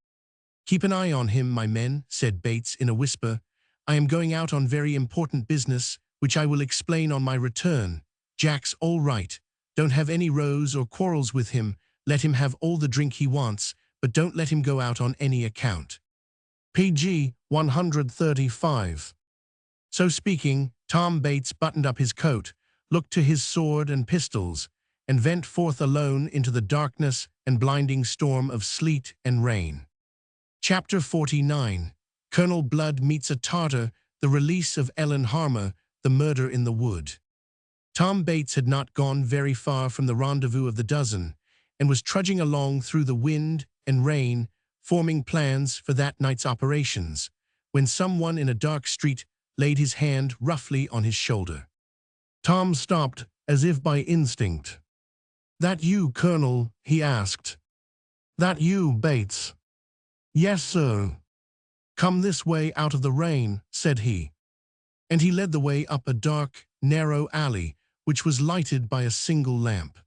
Keep an eye on him, my men, said Bates in a whisper. I am going out on very important business, which I will explain on my return. Jack's all right. Don't have any rows or quarrels with him. Let him have all the drink he wants, but don't let him go out on any account. PG 135. So speaking, Tom Bates buttoned up his coat, looked to his sword and pistols, and went forth alone into the darkness and blinding storm of sleet and rain. Chapter 49. Colonel Blood Meets a Tartar, the Release of Ellen Harmer, the Murder in the Wood. Tom Bates had not gone very far from the rendezvous of the dozen, and was trudging along through the wind and rain, forming plans for that night's operations, when someone in a dark street laid his hand roughly on his shoulder. Tom stopped, as if by instinct. That you, Colonel? He asked. That you, Bates? Yes, sir. Come this way out of the rain, said he. And he led the way up a dark, narrow alley, which was lighted by a single lamp.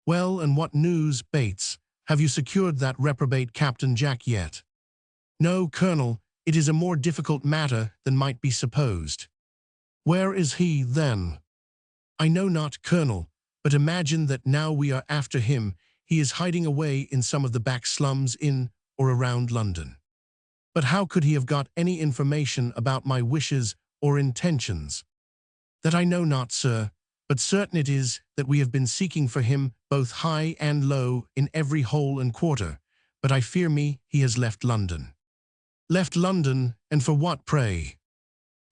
Well, and what news, Bates? Have you secured that reprobate Captain Jack yet? No, Colonel, it is a more difficult matter than might be supposed. Where is he, then? I know not, Colonel, but imagine that now we are after him, he is hiding away in some of the back slums in or around London. But how could he have got any information about my wishes or intentions? That I know not, sir, but certain it is that we have been seeking for him both high and low in every hole and quarter, but I fear me he has left London. Left London, and for what, pray?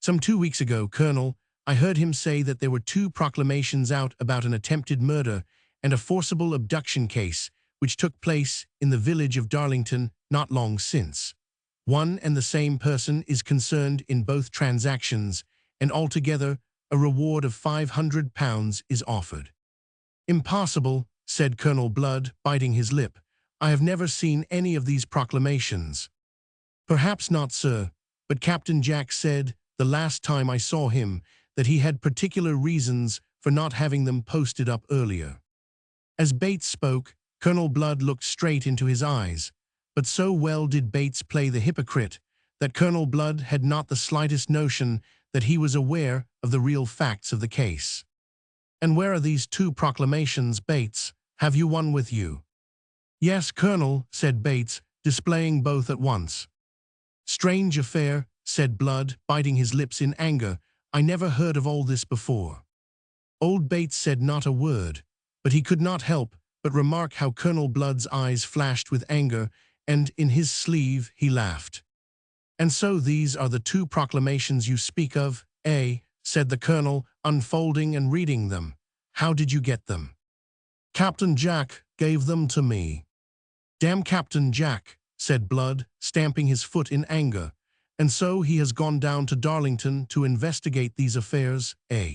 Some 2 weeks ago, Colonel, I heard him say that there were 2 proclamations out about an attempted murder and a forcible abduction case which took place in the village of Darlington not long since. One and the same person is concerned in both transactions, and altogether a reward of £500 is offered. Impossible, said Colonel Blood, biting his lip. I have never seen any of these proclamations. Perhaps not, sir, but Captain Jack said, the last time I saw him, that he had particular reasons for not having them posted up earlier. As Bates spoke, Colonel Blood looked straight into his eyes, but so well did Bates play the hypocrite that Colonel Blood had not the slightest notion that he was aware of the real facts of the case. And where are these 2 proclamations, Bates? Have you one with you? Yes, Colonel, said Bates, displaying both at once. Strange affair, said Blood, biting his lips in anger. I never heard of all this before. Old Bates said not a word, but he could not help but remark how Colonel Blood's eyes flashed with anger, and in his sleeve he laughed. And so these are the 2 proclamations you speak of, eh? Said the Colonel, unfolding and reading them. How did you get them? Captain Jack gave them to me. Damn Captain Jack, said Blood, stamping his foot in anger. And so he has gone down to Darlington to investigate these affairs, eh?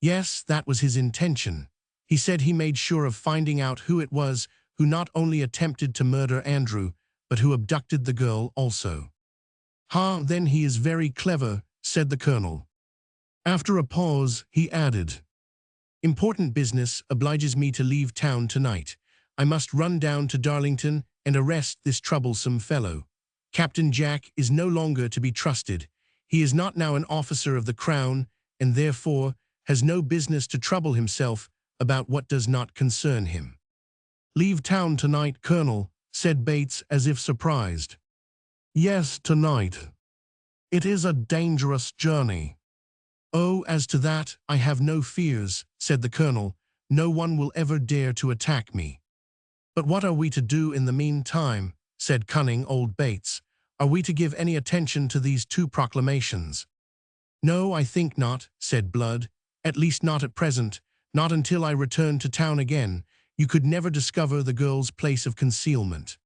Yes, that was his intention. He said he made sure of finding out who it was who not only attempted to murder Andrew, but who abducted the girl also. Then he is very clever, said the Colonel. After a pause, he added, Important business obliges me to leave town tonight. I must run down to Darlington and arrest this troublesome fellow. Captain Jack is no longer to be trusted. He is not now an officer of the Crown, and therefore has no business to trouble himself about what does not concern him. Leave town tonight, Colonel, said Bates as if surprised. Yes, tonight. It is a dangerous journey. Oh, as to that, I have no fears, said the colonel. No one will ever dare to attack me. But what are we to do in the meantime, said cunning old Bates. Are we to give any attention to these two proclamations? No, I think not, said Blood. At least not at present, not until I return to town again. You could never discover the girl's place of concealment.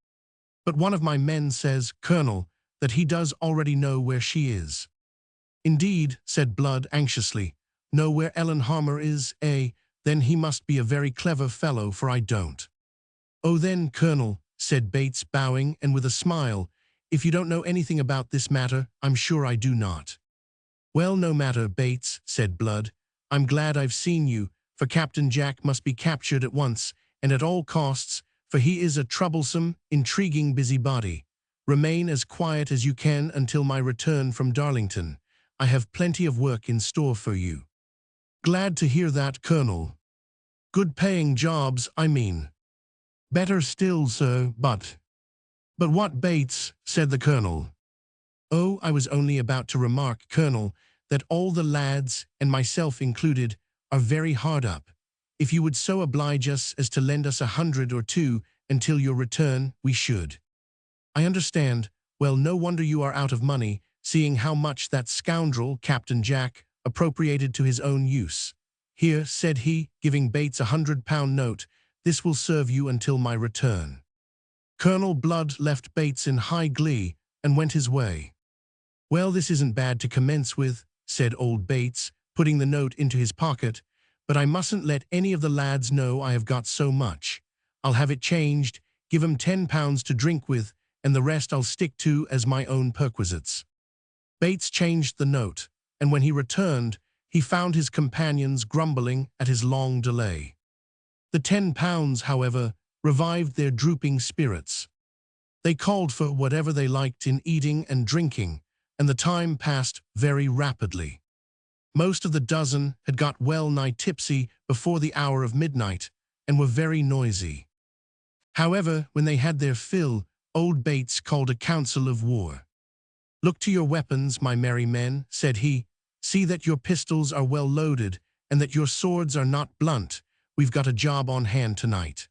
But one of my men says, Colonel, that he does already know where she is. Indeed, said Blood anxiously. Know where Ellen Harmer is, eh? Then he must be a very clever fellow, for I don't. Oh then, Colonel, said Bates, bowing and with a smile, if you don't know anything about this matter, I'm sure I do not. Well, no matter, Bates, said Blood. I'm glad I've seen you, for Captain Jack must be captured at once, and at all costs, for he is a troublesome, intriguing busybody. Remain as quiet as you can until my return from Darlington. I have plenty of work in store for you. Glad to hear that, Colonel. Good-paying jobs, I mean. Better still, sir, but what, Bates, said the Colonel. Oh, I was only about to remark, Colonel, that all the lads, and myself included, are very hard up. If you would so oblige us as to lend us 100 or 2 until your return, we should. I understand. Well, no wonder you are out of money, seeing how much that scoundrel, Captain Jack, appropriated to his own use. Here, said he, giving Bates £100 note, this will serve you until my return. Colonel Blood left Bates in high glee and went his way. Well, this isn't bad to commence with, said old Bates, putting the note into his pocket, but I mustn't let any of the lads know I have got so much. I'll have it changed, give 'em £10 to drink with, and the rest I'll stick to as my own perquisites. Bates changed the note, and when he returned, he found his companions grumbling at his long delay. The £10, however, revived their drooping spirits. They called for whatever they liked in eating and drinking, and the time passed very rapidly. Most of the dozen had got well-nigh tipsy before the hour of midnight, and were very noisy. However, when they had their fill, old Bates called a council of war. Look to your weapons, my merry men, said he. See that your pistols are well loaded, and that your swords are not blunt. We've got a job on hand tonight.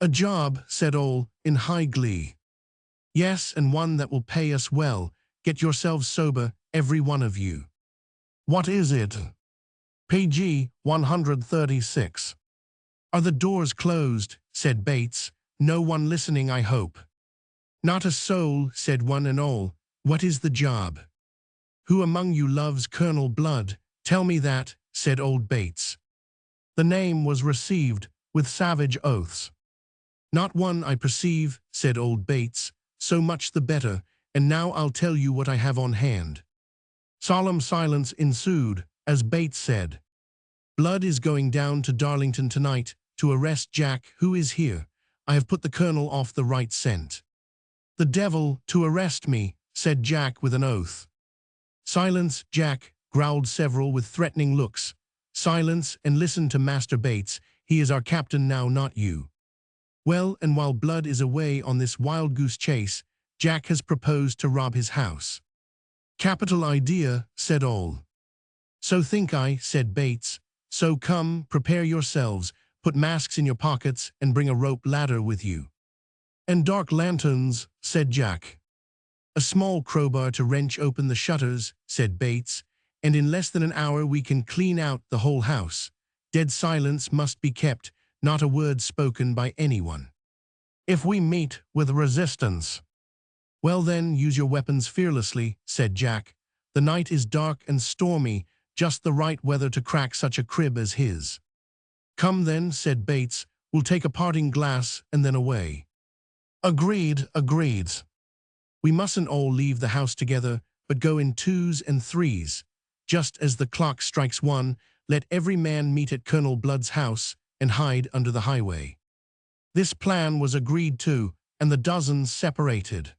A job, said all, in high glee. Yes, and one that will pay us well. Get yourselves sober, every one of you. What is it? PG 136. Are the doors closed? Said Bates. No one listening, I hope. Not a soul, said one and all. What is the job? Who among you loves Colonel Blood? Tell me that, said old Bates. The name was received with savage oaths. Not one, I perceive, said old Bates. So much the better, and now I'll tell you what I have on hand. Solemn silence ensued, as Bates said. Blood is going down to Darlington tonight to arrest Jack, who is here. I have put the colonel off the right scent. The devil, to arrest me, said Jack with an oath. Silence, Jack, growled several with threatening looks. Silence, and listen to Master Bates. He is our captain now, not you. Well, and while Blood is away on this wild-goose chase, Jack has proposed to rob his house. Capital idea, said all. So think I, said Bates. So come, prepare yourselves, put masks in your pockets, and bring a rope ladder with you. And dark lanterns, said Jack. A small crowbar to wrench open the shutters, said Bates, and in less than an hour we can clean out the whole house. Dead silence must be kept, not a word spoken by anyone. If we meet with resistance. Well then, use your weapons fearlessly, said Jack. The night is dark and stormy, just the right weather to crack such a crib as his. Come then, said Bates, we'll take a parting glass and then away. Agreed, agreed. We mustn't all leave the house together, but go in 2s and 3s. Just as the clock strikes 1, let every man meet at Colonel Blood's house and hide under the highway. This plan was agreed to, and the dozens separated.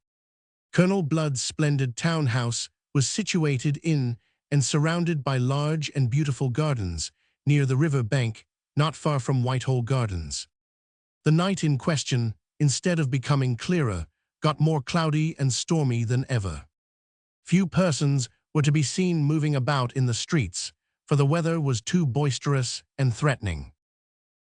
Colonel Blood's splendid townhouse was situated in and surrounded by large and beautiful gardens near the river bank, not far from Whitehall Gardens. The night in question, instead of becoming clearer, got more cloudy and stormy than ever. Few persons were to be seen moving about in the streets, for the weather was too boisterous and threatening.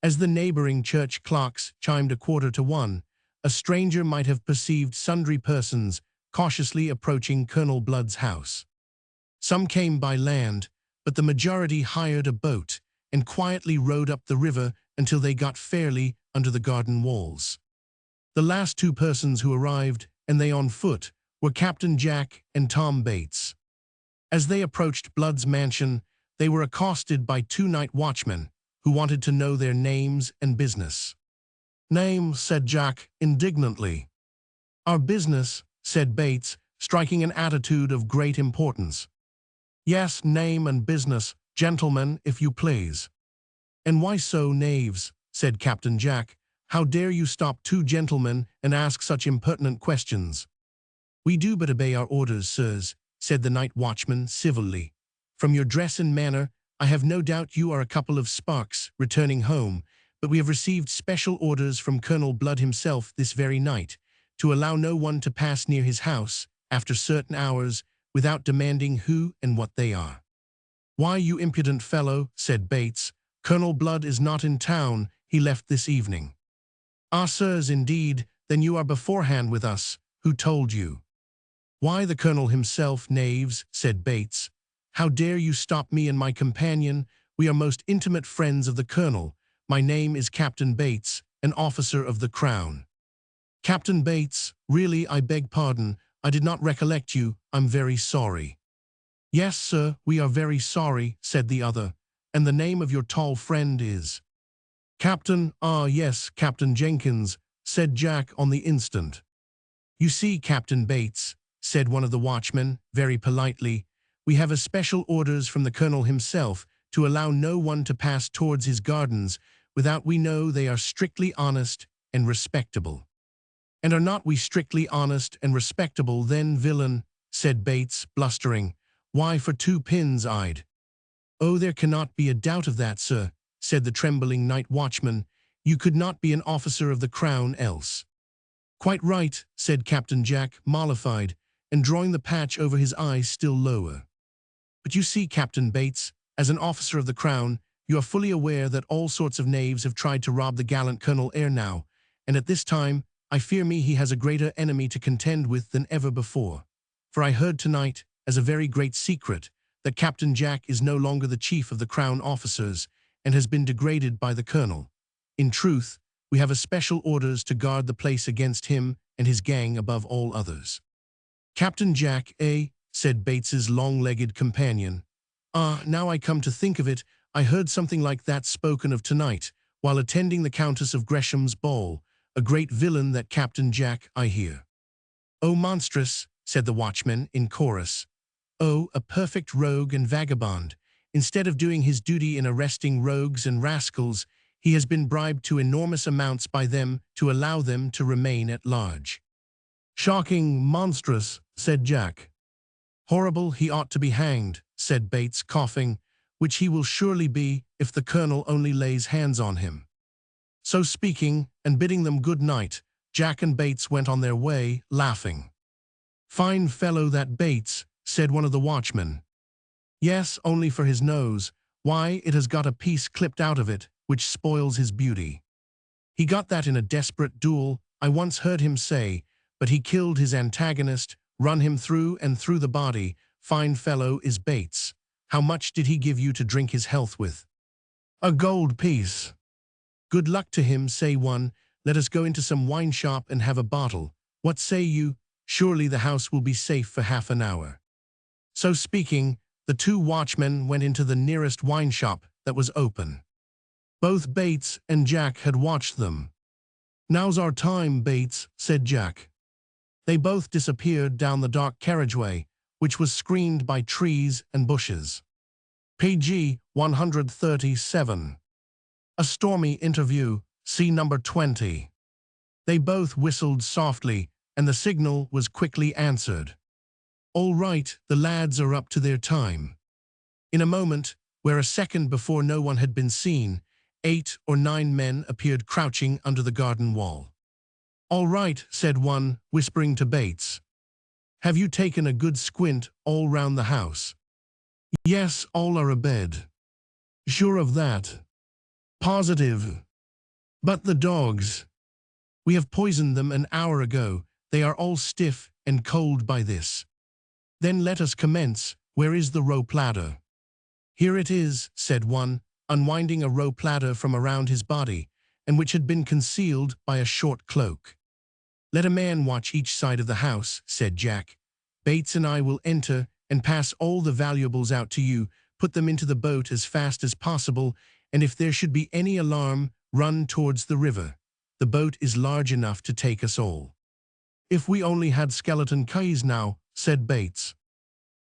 As the neighboring church clocks chimed 1:15, a stranger might have perceived sundry persons cautiously approaching Colonel Blood's house. Some came by land, but the majority hired a boat and quietly rowed up the river until they got fairly under the garden walls. The last two persons who arrived, and they on foot, were Captain Jack and Tom Bates. As they approached Blood's mansion, they were accosted by two night watchmen who wanted to know their names and business. "Name," said Jack indignantly. "Our business," said Bates, striking an attitude of great importance. "Yes, name and business, gentlemen, if you please." "And why so, knaves?" said Captain Jack. "How dare you stop two gentlemen and ask such impertinent questions?" "We do but obey our orders, sirs," said the night watchman civilly. "From your dress and manner, I have no doubt you are a couple of sparks returning home, but we have received special orders from Colonel Blood himself this very night to allow no one to pass near his house after certain hours without demanding who and what they are." "Why, you impudent fellow," said Bates, "Colonel Blood is not in town, he left this evening." "Ah, sirs, indeed, then you are beforehand with us. Who told you?" "Why, the Colonel himself, knaves," said Bates. "How dare you stop me and my companion? We are most intimate friends of the Colonel. My name is Captain Bates, an officer of the Crown." "Captain Bates, really I beg pardon, I did not recollect you, I'm very sorry." "Yes, sir, we are very sorry," said the other. "And the name of your tall friend is—" "Yes, Captain Jenkins," said Jack on the instant. "You see, Captain Bates," said one of the watchmen, very politely, "we have special orders from the Colonel himself to allow no one to pass towards his gardens without we know they are strictly honest and respectable." "And are not we strictly honest and respectable then, villain?" said Bates, blustering. "Why, for 2 pins I'd—" "Oh, there cannot be a doubt of that, sir," said the trembling night watchman. "You could not be an officer of the Crown else." "Quite right," said Captain Jack, mollified, and drawing the patch over his eyes still lower. "But you see, Captain Bates, as an officer of the Crown, you are fully aware that all sorts of knaves have tried to rob the gallant Colonel ere now, and at this time, I fear me he has a greater enemy to contend with than ever before. For I heard tonight, as a very great secret, that Captain Jack is no longer the chief of the Crown officers, and has been degraded by the Colonel. In truth, we have special orders to guard the place against him and his gang above all others." "Captain Jack, eh?" said Bates's long-legged companion. "Ah, now I come to think of it, I heard something like that spoken of tonight, while attending the Countess of Gresham's ball. A great villain that Captain Jack, I hear." "Oh, monstrous," said the watchman in chorus. "Oh, a perfect rogue and vagabond. Instead of doing his duty in arresting rogues and rascals, he has been bribed to enormous amounts by them to allow them to remain at large." "Shocking, monstrous," said Jack. "Horrible, he ought to be hanged," said Bates, coughing, "which he will surely be if the Colonel only lays hands on him." So speaking, and bidding them good night, Jack and Bates went on their way, laughing. "Fine fellow that Bates," said one of the watchmen. "Yes, only for his nose. Why, it has got a piece clipped out of it, which spoils his beauty. He got that in a desperate duel, I once heard him say, but he killed his antagonist, run him through and through the body. Fine fellow is Bates. How much did he give you to drink his health with?" "A gold piece." "Good luck to him," say one. "Let us go into some wine shop and have a bottle. What say you? Surely the house will be safe for half an hour." So speaking, the two watchmen went into the nearest wine shop that was open. Both Bates and Jack had watched them. "Now's our time, Bates," said Jack. They both disappeared down the dark carriageway, which was screened by trees and bushes. PG 137. A stormy interview, see number 20. They both whistled softly, and the signal was quickly answered. "All right, the lads are up to their time." In a moment, where a second before no one had been seen, 8 or 9 men appeared crouching under the garden wall. All right, said one, whispering to Bates. Have you taken a good squint all round the house? Yes, all are abed. Sure of that? Positive. But the dogs. We have poisoned them an hour ago. They are all stiff and cold by this. Then let us commence. Where is the rope ladder? Here it is, said one, unwinding a rope ladder from around his body, and which had been concealed by a short cloak. Let a man watch each side of the house, said Jack. Bates and I will enter and pass all the valuables out to you, put them into the boat as fast as possible, and if there should be any alarm, run towards the river. The boat is large enough to take us all. If we only had skeleton keys now, said Bates.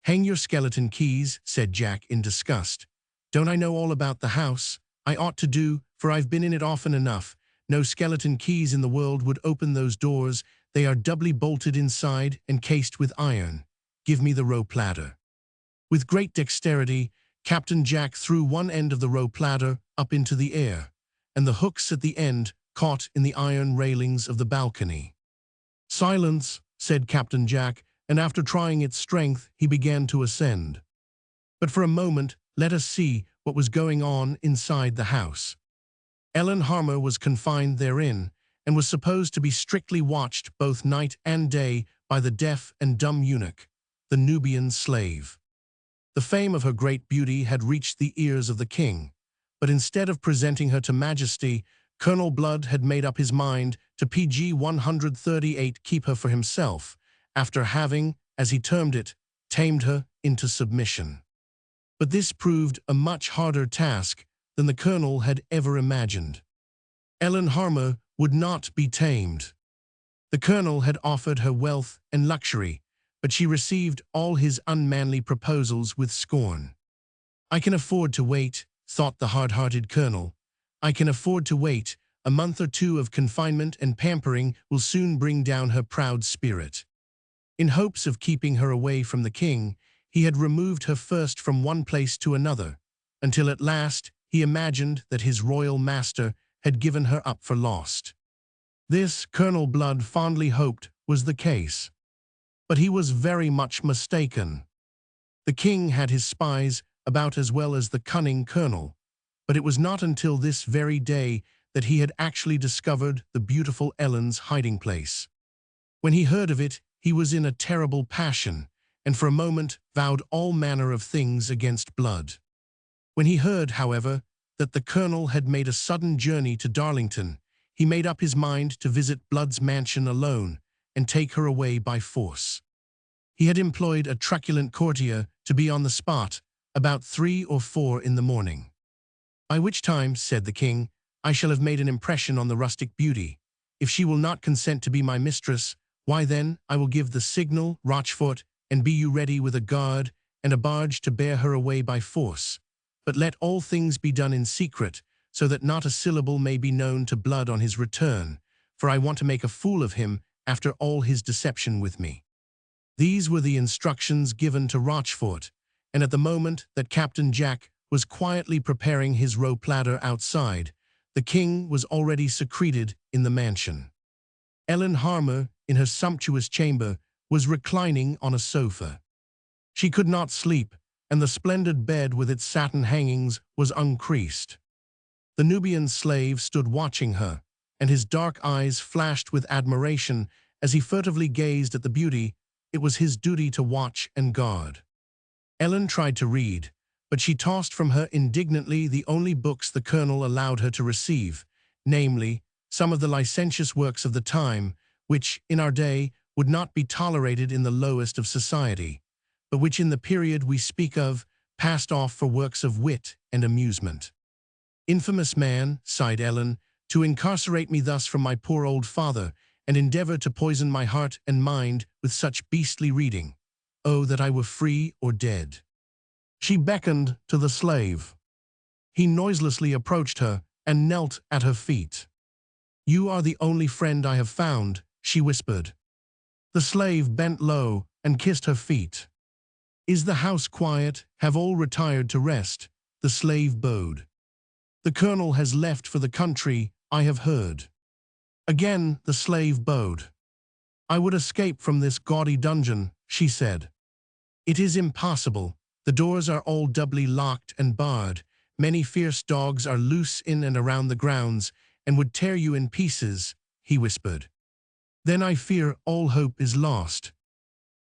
Hang your skeleton keys, said Jack in disgust. Don't I know all about the house? I ought to do, for I've been in it often enough. No skeleton keys in the world would open those doors. They are doubly bolted inside and cased with iron. Give me the rope ladder. With great dexterity, Captain Jack threw one end of the rope ladder up into the air, and the hooks at the end caught in the iron railings of the balcony. Silence, said Captain Jack, and after trying its strength, he began to ascend. But for a moment, let us see what was going on inside the house. Ellen Harmer was confined therein, and was supposed to be strictly watched both night and day by the deaf and dumb eunuch, the Nubian slave. The fame of her great beauty had reached the ears of the king, but instead of presenting her to Majesty, Colonel Blood had made up his mind to PG 138 keep her for himself, after having, as he termed it, tamed her into submission. But this proved a much harder task than the colonel had ever imagined. Ellen Harmer would not be tamed. The colonel had offered her wealth and luxury, but she received all his unmanly proposals with scorn. I can afford to wait, thought the hard-hearted colonel. I can afford to wait. A month or two of confinement and pampering will soon bring down her proud spirit. In hopes of keeping her away from the king, he had removed her first from one place to another, until at last he imagined that his royal master had given her up for lost. This, Colonel Blood fondly hoped, was the case. But he was very much mistaken. The king had his spies about as well as the cunning colonel, but it was not until this very day that he had actually discovered the beautiful Ellen's hiding place. When he heard of it, he was in a terrible passion, and for a moment vowed all manner of things against Blood. When he heard, however, that the colonel had made a sudden journey to Darlington, he made up his mind to visit Blood's mansion alone and take her away by force. He had employed a truculent courtier to be on the spot about 3 or 4 in the morning. By which time, said the king, I shall have made an impression on the rustic beauty. If she will not consent to be my mistress, why then I will give the signal, Rochfort, and be you ready with a guard and a barge to bear her away by force. But let all things be done in secret, so that not a syllable may be known to Blood on his return, for I want to make a fool of him after all his deception with me. These were the instructions given to Rochfort, and at the moment that Captain Jack was quietly preparing his rope ladder outside, the king was already secreted in the mansion. Ellen Harmer, in her sumptuous chamber, was reclining on a sofa. She could not sleep, and the splendid bed with its satin hangings was uncreased. The Nubian slave stood watching her, and his dark eyes flashed with admiration as he furtively gazed at the beauty. It was his duty to watch and guard. Ellen tried to read, but she tossed from her indignantly the only books the colonel allowed her to receive, namely, some of the licentious works of the time, which, in our day, would not be tolerated in the lowest of society, but which in the period we speak of passed off for works of wit and amusement. Infamous man, sighed Ellen, to incarcerate me thus from my poor old father, and endeavor to poison my heart and mind with such beastly reading. Oh, that I were free or dead. She beckoned to the slave. He noiselessly approached her and knelt at her feet. You are the only friend I have found, she whispered. The slave bent low and kissed her feet. Is the house quiet? Have all retired to rest? The slave bowed. The colonel has left for the country, I have heard. Again the slave bowed. "I would escape from this gaudy dungeon," she said. "It is impossible. The doors are all doubly locked and barred. Many fierce dogs are loose in and around the grounds, and would tear you in pieces," he whispered. "Then I fear all hope is lost."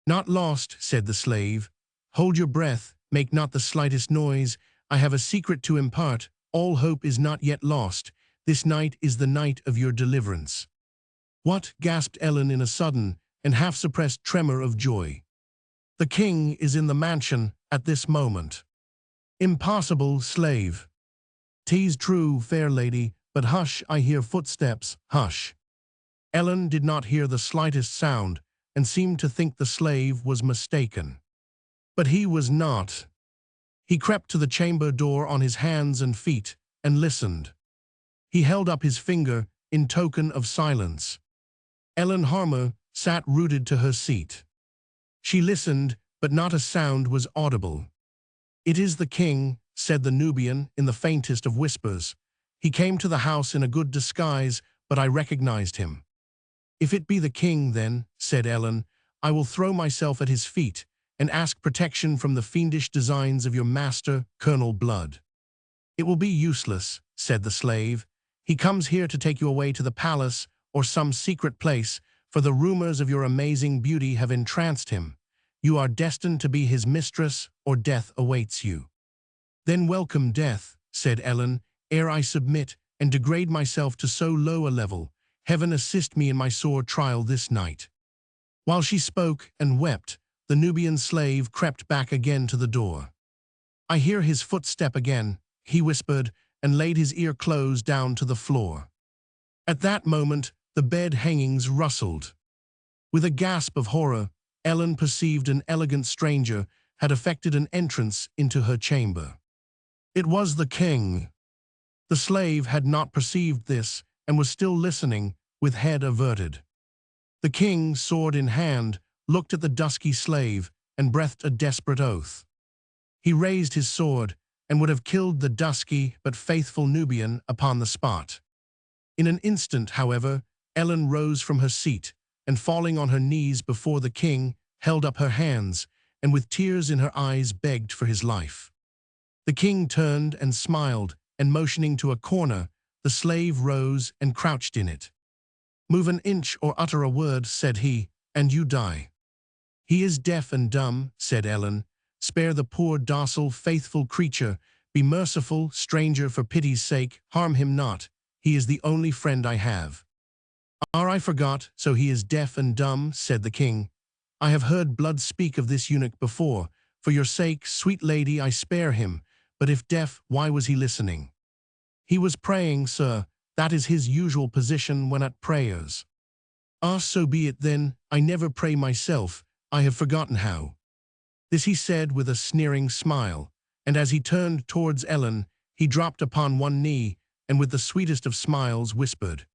"Not lost," said the slave. "Hold your breath, make not the slightest noise. I have a secret to impart. All hope is not yet lost. This night is the night of your deliverance." "What?" gasped Ellen in a sudden and half-suppressed tremor of joy. "The king is in the mansion at this moment." "Impossible, slave." "'Tis true, fair lady, but hush, I hear footsteps, hush." Ellen did not hear the slightest sound and seemed to think the slave was mistaken. But he was not. He crept to the chamber door on his hands and feet and listened. He held up his finger in token of silence. Ellen Harmer sat rooted to her seat. She listened, but not a sound was audible. "It is the king," said the Nubian in the faintest of whispers. "He came to the house in a good disguise, but I recognized him." "If it be the king, then," said Ellen, "I will throw myself at his feet and ask protection from the fiendish designs of your master, Colonel Blood." "It will be useless," said the slave. "He comes here to take you away to the palace or some secret place, for the rumors of your amazing beauty have entranced him. You are destined to be his mistress, or death awaits you." "Then welcome death," said Ellen, "ere I submit and degrade myself to so low a level. Heaven assist me in my sore trial this night." While she spoke and wept, the Nubian slave crept back again to the door. "I hear his footstep again," he whispered, and laid his ear close down to the floor. At that moment, the bed hangings rustled. With a gasp of horror, Ellen perceived an elegant stranger had effected an entrance into her chamber. It was the king. The slave had not perceived this and was still listening, with head averted. The king, sword in hand, looked at the dusky slave and breathed a desperate oath. He raised his sword and would have killed the dusky but faithful Nubian upon the spot. In an instant, however, Ellen rose from her seat and, falling on her knees before the king, held up her hands and with tears in her eyes begged for his life. The king turned and smiled, and motioning to a corner, the slave rose and crouched in it. "Move an inch or utter a word," said he, "and you die." "He is deaf and dumb," said Ellen. "Spare the poor, docile, faithful creature. Be merciful, stranger, for pity's sake, harm him not. He is the only friend I have." I forgot, so he is deaf and dumb," said the king. "I have heard Blood speak of this eunuch before. For your sake, sweet lady, I spare him. But if deaf, why was he listening?" "He was praying, sir. That is his usual position when at prayers." "Ah, so be it then. I never pray myself. I have forgotten how." This he said with a sneering smile, and as he turned towards Ellen, he dropped upon one knee, and with the sweetest of smiles whispered,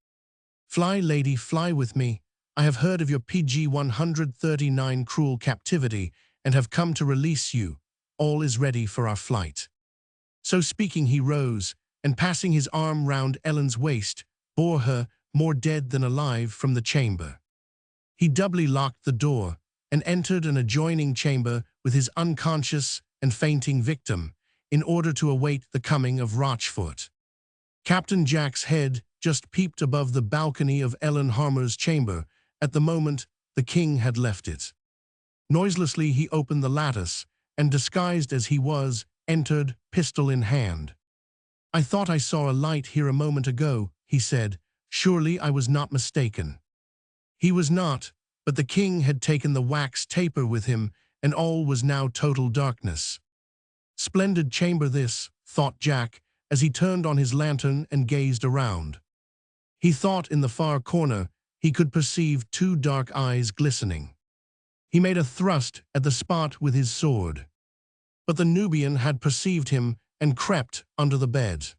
"Fly, lady, fly with me. I have heard of your PG 139 cruel captivity, and have come to release you. All is ready for our flight." So speaking, he rose, and passing his arm round Ellen's waist, bore her, more dead than alive, from the chamber. He doubly locked the door, and entered an adjoining chamber with his unconscious and fainting victim, in order to await the coming of Rochfort. Captain Jack's head just peeped above the balcony of Ellen Harmer's chamber at the moment the king had left it. Noiselessly he opened the lattice, and disguised as he was, entered, pistol in hand. "I thought I saw a light here a moment ago," he said. "Surely I was not mistaken." He was not, but the king had taken the wax taper with him, and all was now total darkness. Splendid chamber this, thought Jack, as he turned on his lantern and gazed around. He thought in the far corner he could perceive two dark eyes glistening. He made a thrust at the spot with his sword. But the Nubian had perceived him and crept under the bed.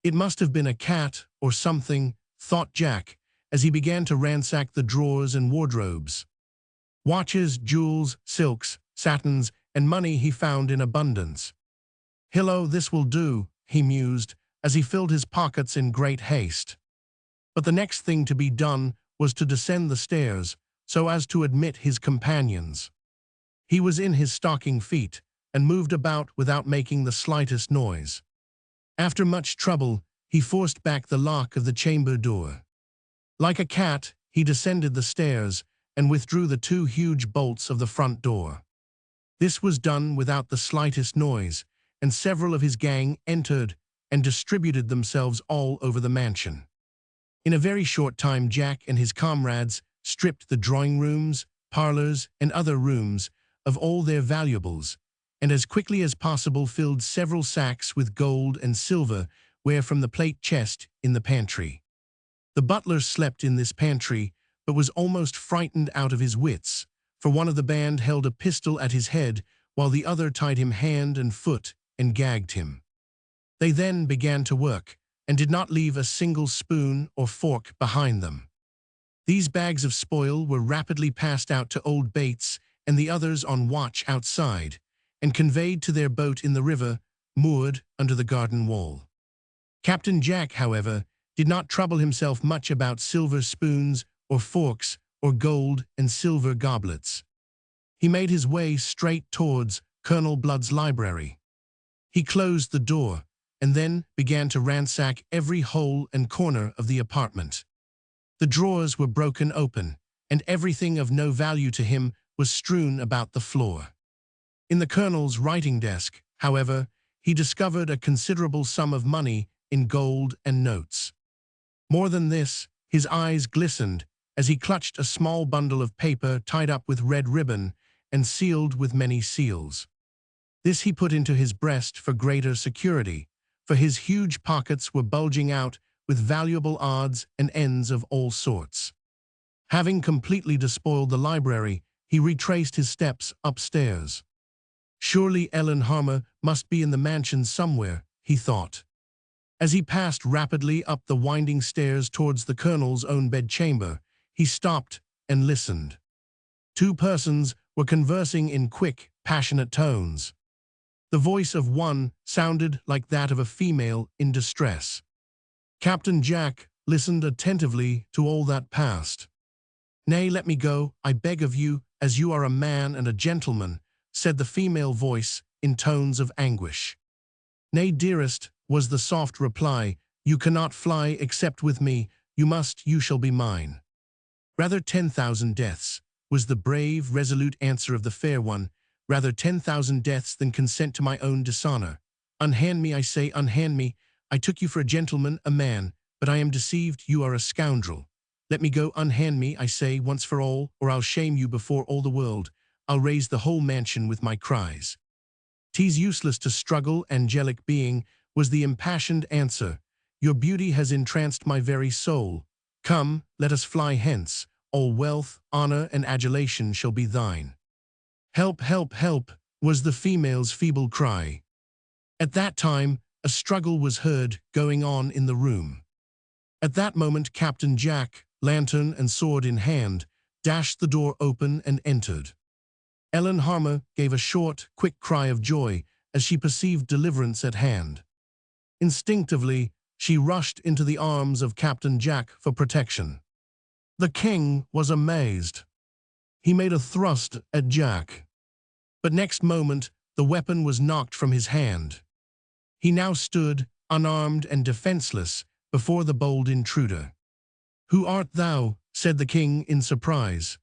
It must have been a cat or something, thought Jack, as he began to ransack the drawers and wardrobes. Watches, jewels, silks, satins, and money he found in abundance. "Hillo, this will do," he mused, as he filled his pockets in great haste. But the next thing to be done was to descend the stairs so as to admit his companions. He was in his stocking feet and moved about without making the slightest noise. After much trouble, he forced back the lock of the chamber door. Like a cat, he descended the stairs and withdrew the two huge bolts of the front door. This was done without the slightest noise, and several of his gang entered and distributed themselves all over the mansion. In a very short time, Jack and his comrades stripped the drawing rooms, parlors, and other rooms of all their valuables, and as quickly as possible filled several sacks with gold and silver ware from the plate chest in the pantry. The butler slept in this pantry, but was almost frightened out of his wits, for one of the band held a pistol at his head while the other tied him hand and foot and gagged him. They then began to work, and did not leave a single spoon or fork behind them. These bags of spoil were rapidly passed out to old Bates and the others on watch outside, and conveyed to their boat in the river, moored under the garden wall. Captain Jack, however, did not trouble himself much about silver spoons or forks or gold and silver goblets. He made his way straight towards Colonel Blood's library. He closed the door, and then began to ransack every hole and corner of the apartment. The drawers were broken open, and everything of no value to him was strewn about the floor. In the colonel's writing desk, however, he discovered a considerable sum of money in gold and notes. More than this, his eyes glistened as he clutched a small bundle of paper tied up with red ribbon and sealed with many seals. This he put into his breast for greater security, for his huge pockets were bulging out with valuable odds and ends of all sorts. Having completely despoiled the library, he retraced his steps upstairs. Surely Ellen Harmer must be in the mansion somewhere, he thought. As he passed rapidly up the winding stairs towards the colonel's own bedchamber, he stopped and listened. Two persons were conversing in quick, passionate tones. The voice of one sounded like that of a female in distress. Captain Jack listened attentively to all that passed. "Nay, let me go, I beg of you, as you are a man and a gentleman," said the female voice in tones of anguish. "Nay, dearest," was the soft reply, "you cannot fly except with me, you shall be mine." "Rather 10,000 deaths," was the brave, resolute answer of the fair one, "rather 10,000 deaths than consent to my own dishonor. Unhand me, I say, unhand me. I took you for a gentleman, a man, but I am deceived, you are a scoundrel. Let me go, unhand me, I say, once for all, or I'll shame you before all the world. I'll raise the whole mansion with my cries." "'Tis useless to struggle, angelic being," was the impassioned answer. "Your beauty has entranced my very soul. Come, let us fly hence. All wealth, honor, and adulation shall be thine." "Help, help, help," was the female's feeble cry. At that time, a struggle was heard going on in the room. At that moment, Captain Jack, lantern and sword in hand, dashed the door open and entered. Ellen Harmer gave a short, quick cry of joy as she perceived deliverance at hand. Instinctively, she rushed into the arms of Captain Jack for protection. The king was amazed. He made a thrust at Jack. But next moment, the weapon was knocked from his hand. He now stood, unarmed and defenseless, before the bold intruder. "Who art thou?" said the king in surprise.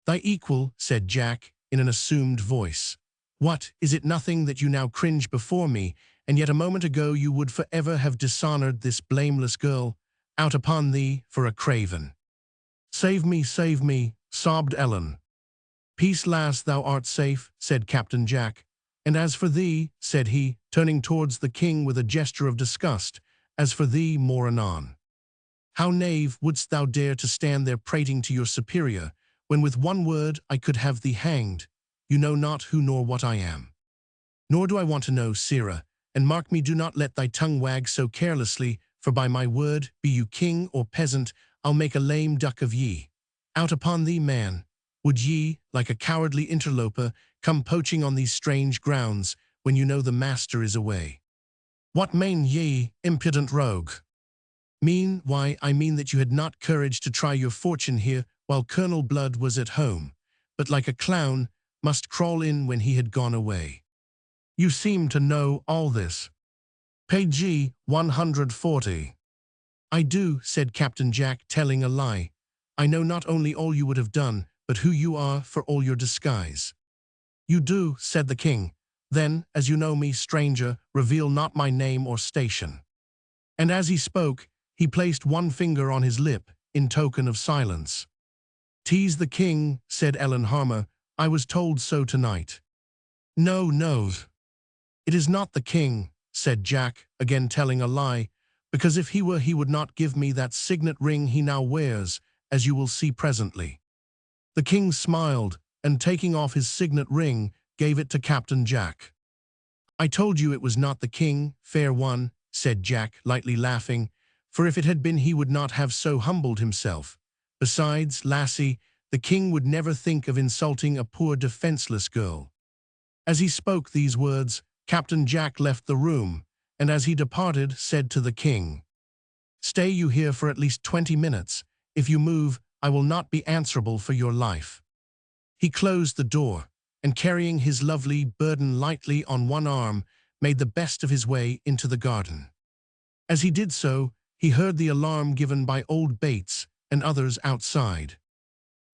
"Thy equal," said Jack in an assumed voice. "What, is it nothing that you now cringe before me, and yet a moment ago you would forever have dishonored this blameless girl? Out upon thee for a craven." Save me," sobbed Ellen. "Peace, lass, thou art safe," said Captain Jack. "And as for thee," said he, turning towards the king with a gesture of disgust, "as for thee, more anon. How, knave, wouldst thou dare to stand there prating to your superior, when with one word I could have thee hanged? You know not who nor what I am." "Nor do I want to know, sirrah, and mark me, do not let thy tongue wag so carelessly, for by my word, be you king or peasant, I'll make a lame duck of ye. Out upon thee, man. Would ye, like a cowardly interloper, come poaching on these strange grounds, when you know the master is away? What mean ye, impudent rogue?" Why, I mean that you had not courage to try your fortune here while Colonel Blood was at home, but like a clown, must crawl in when he had gone away. You seem to know all this. Page 140. I do, said Captain Jack, telling a lie. I know not only all you would have done, but who you are for all your disguise. You do, said the king. Then, as you know me, stranger, reveal not my name or station. And as he spoke, he placed one finger on his lip, in token of silence. "'Tis the king," said Ellen Harmer. "I was told so tonight." "No, no. It is not the king," said Jack, again telling a lie, "because if he were, he would not give me that signet ring he now wears, as you will see presently." The king smiled, and taking off his signet ring, gave it to Captain Jack. "I told you it was not the king, fair one," said Jack, lightly laughing, "for if it had been he would not have so humbled himself. Besides, lassie, the king would never think of insulting a poor defenseless girl." As he spoke these words, Captain Jack left the room, and as he departed, said to the king, "Stay you here for at least 20 minutes. If you move, I will not be answerable for your life." He closed the door, and carrying his lovely burden lightly on one arm, made the best of his way into the garden. As he did so, he heard the alarm given by old Bates and others outside.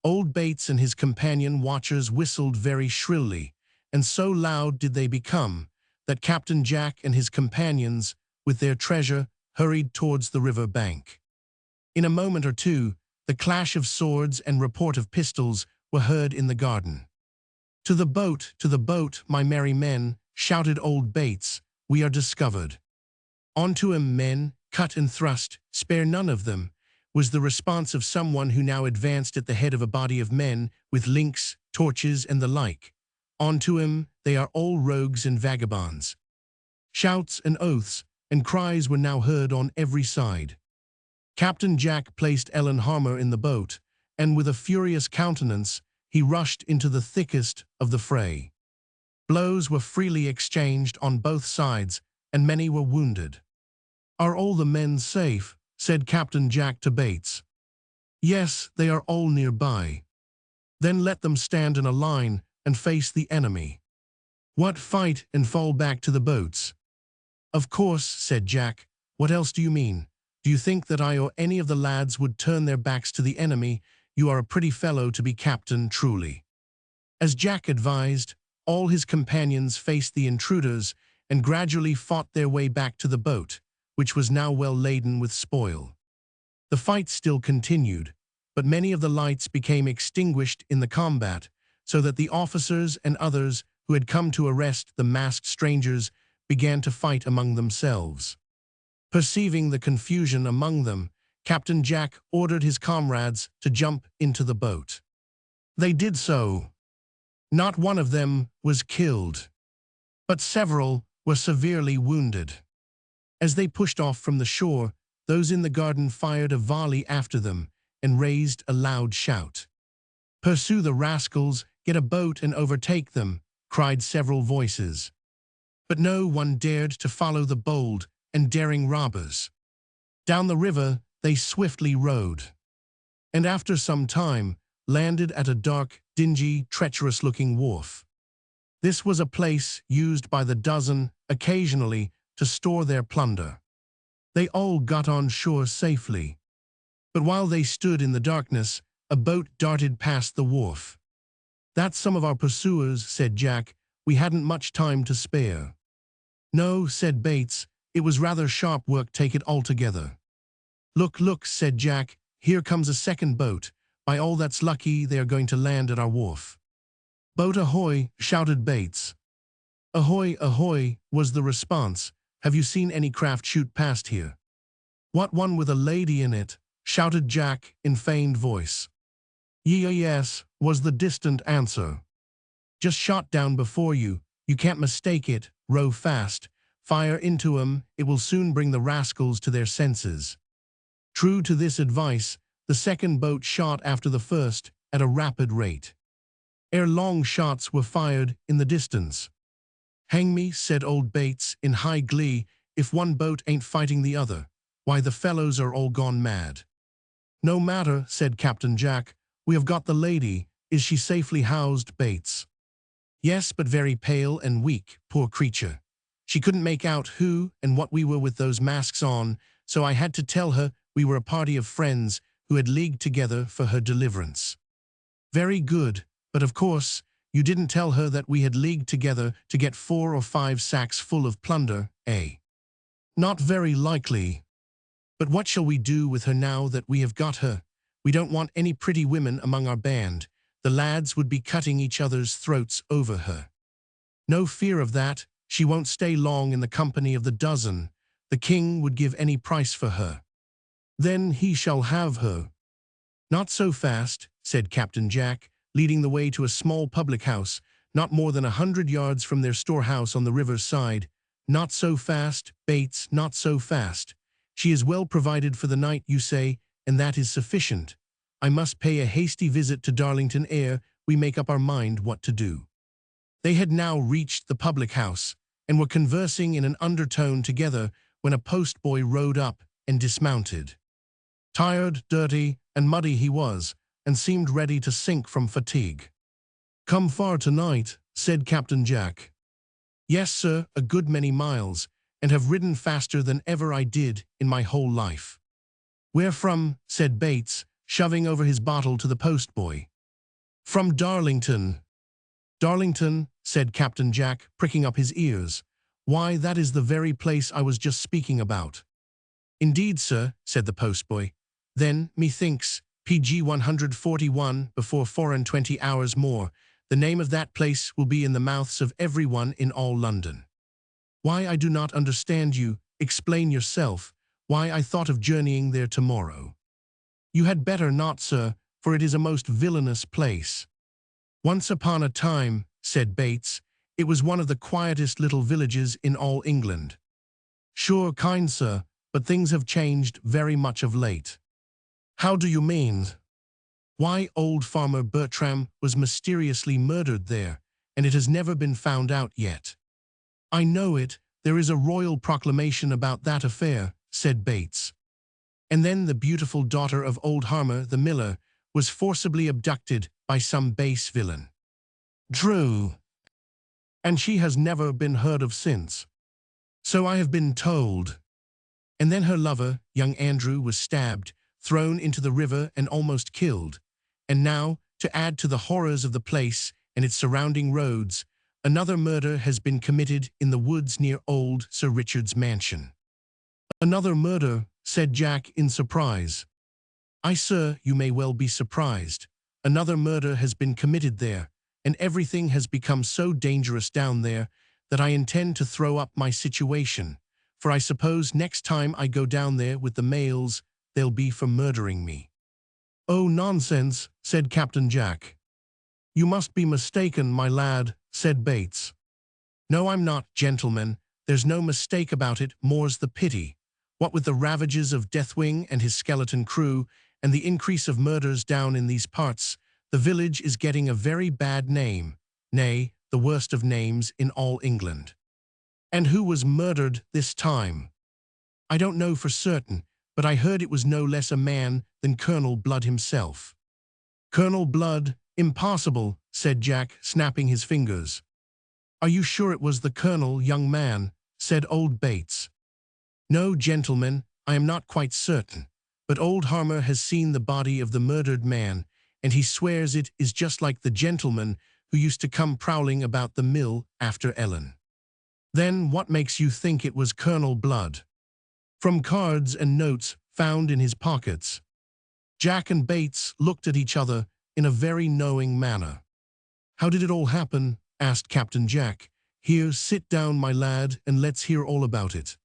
Old Bates and his companion watchers whistled very shrilly, and so loud did they become that Captain Jack and his companions, with their treasure, hurried towards the river bank. In a moment or two, the clash of swords and report of pistols were heard in the garden. To the boat, my merry men," shouted old Bates. "We are discovered." "On to 'em, men, cut and thrust, spare none of them," was the response of someone who now advanced at the head of a body of men with links, torches, and the like. "On to 'em, they are all rogues and vagabonds." Shouts and oaths and cries were now heard on every side. Captain Jack placed Ellen Harmer in the boat, and with a furious countenance, he rushed into the thickest of the fray. Blows were freely exchanged on both sides, and many were wounded. "Are all the men safe?" said Captain Jack to Bates. "Yes, they are all nearby." "Then let them stand in a line and face the enemy." "What, fight and fall back to the boats?" "Of course," said Jack. "What else do you mean? Do you think that I or any of the lads would turn their backs to the enemy? You are a pretty fellow to be captain, truly." As Jack advised, all his companions faced the intruders and gradually fought their way back to the boat, which was now well laden with spoil. The fight still continued, but many of the lights became extinguished in the combat, so that the officers and others who had come to arrest the masked strangers began to fight among themselves. Perceiving the confusion among them, Captain Jack ordered his comrades to jump into the boat. They did so. Not one of them was killed, but several were severely wounded. As they pushed off from the shore, those in the garden fired a volley after them and raised a loud shout. "Pursue the rascals, get a boat and overtake them," cried several voices. But no one dared to follow the bold and daring robbers. Down the river they swiftly rowed, and after some time landed at a dark, dingy, treacherous-looking wharf. This was a place used by the dozen, occasionally, to store their plunder. They all got on shore safely. But while they stood in the darkness, a boat darted past the wharf. "That's some of our pursuers," said Jack. "We hadn't much time to spare." "No," said Bates. "It was rather sharp work, take it altogether." "Look, look," said Jack. "Here comes a second boat. By all that's lucky, they are going to land at our wharf." "Boat ahoy!" shouted Bates. "Ahoy, ahoy," was the response. "Have you seen any craft shoot past here?" "What, one with a lady in it?" shouted Jack in feigned voice. "Yes," was the distant answer. "Just shot down before you. You can't mistake it. Row fast. Fire into 'em. It will soon bring the rascals to their senses." True to this advice, the second boat shot after the first at a rapid rate. Ere long, shots were fired in the distance. "Hang me," said old Bates in high glee, "if one boat ain't fighting the other. Why, the fellows are all gone mad." "No matter," said Captain Jack. "We have got the lady. Is she safely housed, Bates?" "Yes, but very pale and weak, poor creature. She couldn't make out who and what we were with those masks on, so I had to tell her we were a party of friends who had leagued together for her deliverance." "Very good, but of course, you didn't tell her that we had leagued together to get 4 or 5 sacks full of plunder, eh?" "Not very likely. But what shall we do with her now that we have got her? We don't want any pretty women among our band. The lads would be cutting each other's throats over her." "No fear of that. She won't stay long in the company of the dozen. The king would give any price for her." "Then he shall have her." "Not so fast," said Captain Jack, leading the way to a small public house, not more than 100 yards from their storehouse on the river's side. "Not so fast, Bates, not so fast. She is well provided for the night, you say, and that is sufficient. I must pay a hasty visit to Darlington ere we make up our mind what to do." They had now reached the public house, and were conversing in an undertone together when a postboy rode up and dismounted. Tired, dirty, and muddy he was, and seemed ready to sink from fatigue. "Come far tonight," said Captain Jack. "Yes, sir, a good many miles, and have ridden faster than ever I did in my whole life." "Where from?" said Bates, shoving over his bottle to the postboy. "From Darlington." "Darlington," said Captain Jack, pricking up his ears. "Why, that is the very place I was just speaking about." "Indeed, sir," said the postboy. "Then, methinks, PG 141 before 24 hours more, the name of that place will be in the mouths of every one in all London." "Why, I do not understand you. Explain yourself. Why, I thought of journeying there tomorrow." "You had better not, sir, for it is a most villainous place." "Once upon a time," said Bates, "it was one of the quietest little villages in all England." "Sure, kind sir, but things have changed very much of late." "How do you mean?" "Why, old Farmer Bertram was mysteriously murdered there, and it has never been found out yet." "I know it. There is a royal proclamation about that affair," said Bates. "And then the beautiful daughter of old Harmer, the miller, was forcibly abducted by some base villain." "True. And she has never been heard of since." "So I have been told." "And then her lover, young Andrew, was stabbed, thrown into the river and almost killed. And now, to add to the horrors of the place and its surrounding roads, another murder has been committed in the woods near old Sir Richard's mansion." "Another murder," said Jack in surprise. "Aye, sir, you may well be surprised. Another murder has been committed there, and everything has become so dangerous down there that I intend to throw up my situation, for I suppose next time I go down there with the mails, they'll be for murdering me." "Oh, nonsense," said Captain Jack. "You must be mistaken, my lad," said Bates. "No, I'm not, gentlemen. There's no mistake about it, more's the pity. What with the ravages of Deathwing and his skeleton crew, and the increase of murders down in these parts, the village is getting a very bad name, nay, the worst of names in all England." "And who was murdered this time?" "I don't know for certain, but I heard it was no less a man than Colonel Blood himself." "Colonel Blood? Impossible," said Jack, snapping his fingers. "Are you sure it was the colonel, young man?" said old Bates. "No, gentlemen, I am not quite certain, but old Harmer has seen the body of the murdered man, and he swears it is just like the gentleman who used to come prowling about the mill after Ellen." "Then what makes you think it was Colonel Blood?" "From cards and notes found in his pockets." Jack and Bates looked at each other in a very knowing manner. "How did it all happen?" asked Captain Jack. "Here, sit down, my lad, and let's hear all about it."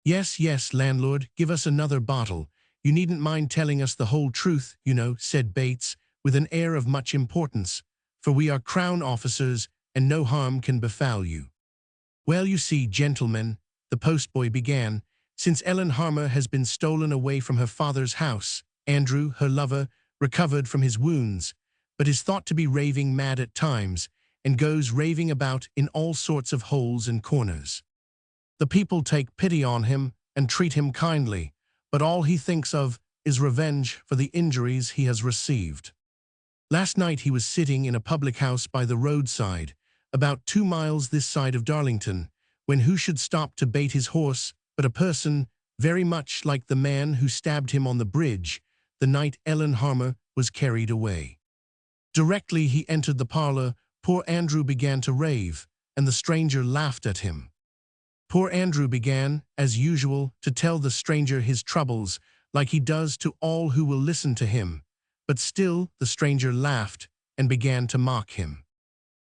"Yes, yes, landlord, give us another bottle. You needn't mind telling us the whole truth, you know," said Bates, with an air of much importance, "for we are crown officers, and no harm can befall you." "Well, you see, gentlemen," the postboy began, "since Ellen Harmer has been stolen away from her father's house, Andrew, her lover, recovered from his wounds, but is thought to be raving mad at times, and goes raving about in all sorts of holes and corners. The people take pity on him and treat him kindly, but all he thinks of is revenge for the injuries he has received. Last night he was sitting in a public house by the roadside, about 2 miles this side of Darlington, when who should stop to bait his horse but a person very much like the man who stabbed him on the bridge the night Ellen Harmer was carried away. Directly he entered the parlor, poor Andrew began to rave, and the stranger laughed at him. Poor Andrew began, as usual, to tell the stranger his troubles, like he does to all who will listen to him, but still the stranger laughed and began to mock him.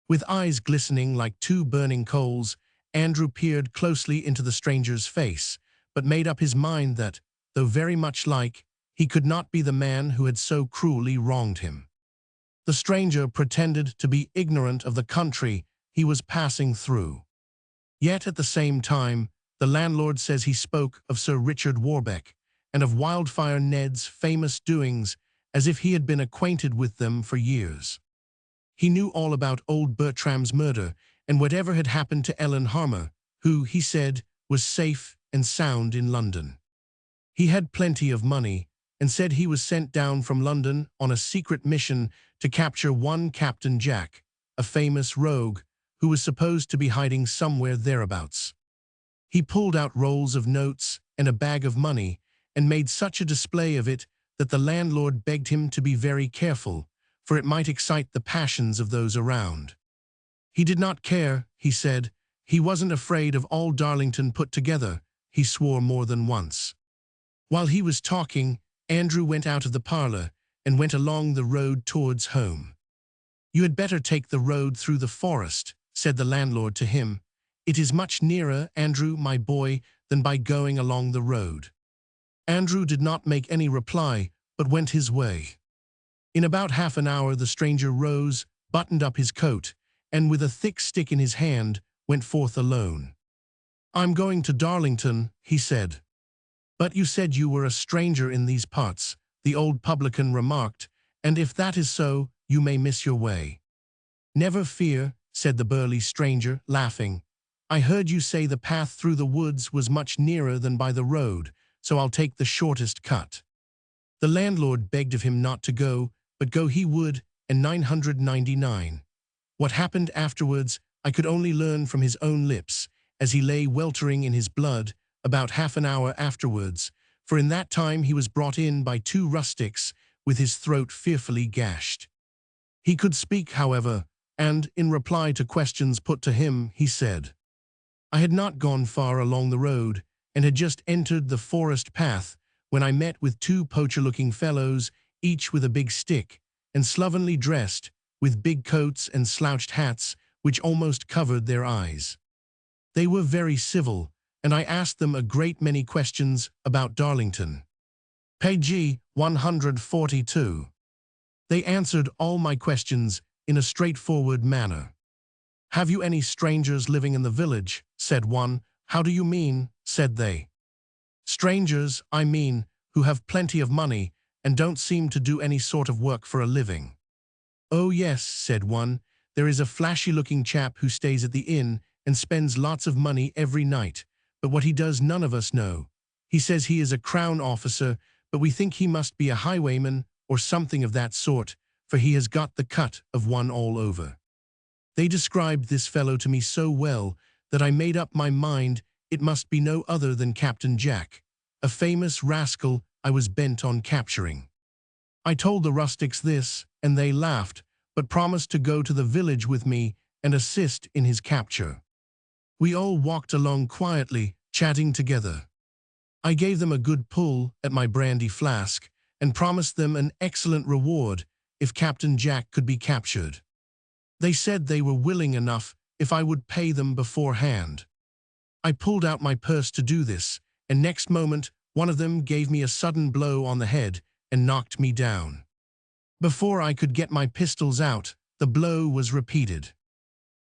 With eyes glistening like 2 burning coals, Andrew peered closely into the stranger's face, but made up his mind that, though very much like, he could not be the man who had so cruelly wronged him. The stranger pretended to be ignorant of the country he was passing through. Yet at the same time, the landlord says he spoke of Sir Richard Warbeck and of Wildfire Ned's famous doings as if he had been acquainted with them for years. He knew all about old Bertram's murder and whatever had happened to Ellen Harmer, who, he said, was safe and sound in London. He had plenty of money, and said he was sent down from London on a secret mission to capture one Captain Jack, a famous rogue, who was supposed to be hiding somewhere thereabouts. He pulled out rolls of notes and a bag of money, and made such a display of it that the landlord begged him to be very careful, for it might excite the passions of those around. He did not care, he said. He wasn't afraid of all Darlington put together, he swore more than once. While he was talking, Andrew went out of the parlor and went along the road towards home. "You had better take the road through the forest," said the landlord to him. "It is much nearer, Andrew, my boy, than by going along the road." Andrew did not make any reply, but went his way. In about half an hour the stranger rose, buttoned up his coat, and with a thick stick in his hand, went forth alone. "I'm going to Darlington," he said. "But you said you were a stranger in these parts," the old publican remarked, "and if that is so, you may miss your way." "Never fear," said the burly stranger, laughing. "I heard you say the path through the woods was much nearer than by the road, so I'll take the shortest cut." The landlord begged of him not to go, but go he would, and 999. What happened afterwards I could only learn from his own lips, as he lay weltering in his blood, about half an hour afterwards, for in that time he was brought in by 2 rustics with his throat fearfully gashed. He could speak, however, and, in reply to questions put to him, he said, "I had not gone far along the road, and had just entered the forest path, when I met with 2 poacher-looking fellows, each with a big stick, and slovenly dressed, with big coats and slouched hats which almost covered their eyes. They were very civil, and I asked them a great many questions about Darlington." Page 142. They answered all my questions in a straightforward manner. "Have you any strangers living in the village?" said one. "How do you mean?" said they. "Strangers, I mean, who have plenty of money and don't seem to do any sort of work for a living." "Oh yes," said one, "there is a flashy-looking chap who stays at the inn and spends lots of money every night, but what he does none of us know. He says he is a crown officer, but we think he must be a highwayman or something of that sort, for he has got the cut of one all over." They described this fellow to me so well that I made up my mind it must be no other than Captain Jack, a famous rascal I was bent on capturing. I told the rustics this, and they laughed, but promised to go to the village with me and assist in his capture. We all walked along quietly, chatting together. I gave them a good pull at my brandy flask and promised them an excellent reward if Captain Jack could be captured. They said they were willing enough if I would pay them beforehand. I pulled out my purse to do this, and next moment one of them gave me a sudden blow on the head and knocked me down. Before I could get my pistols out, the blow was repeated.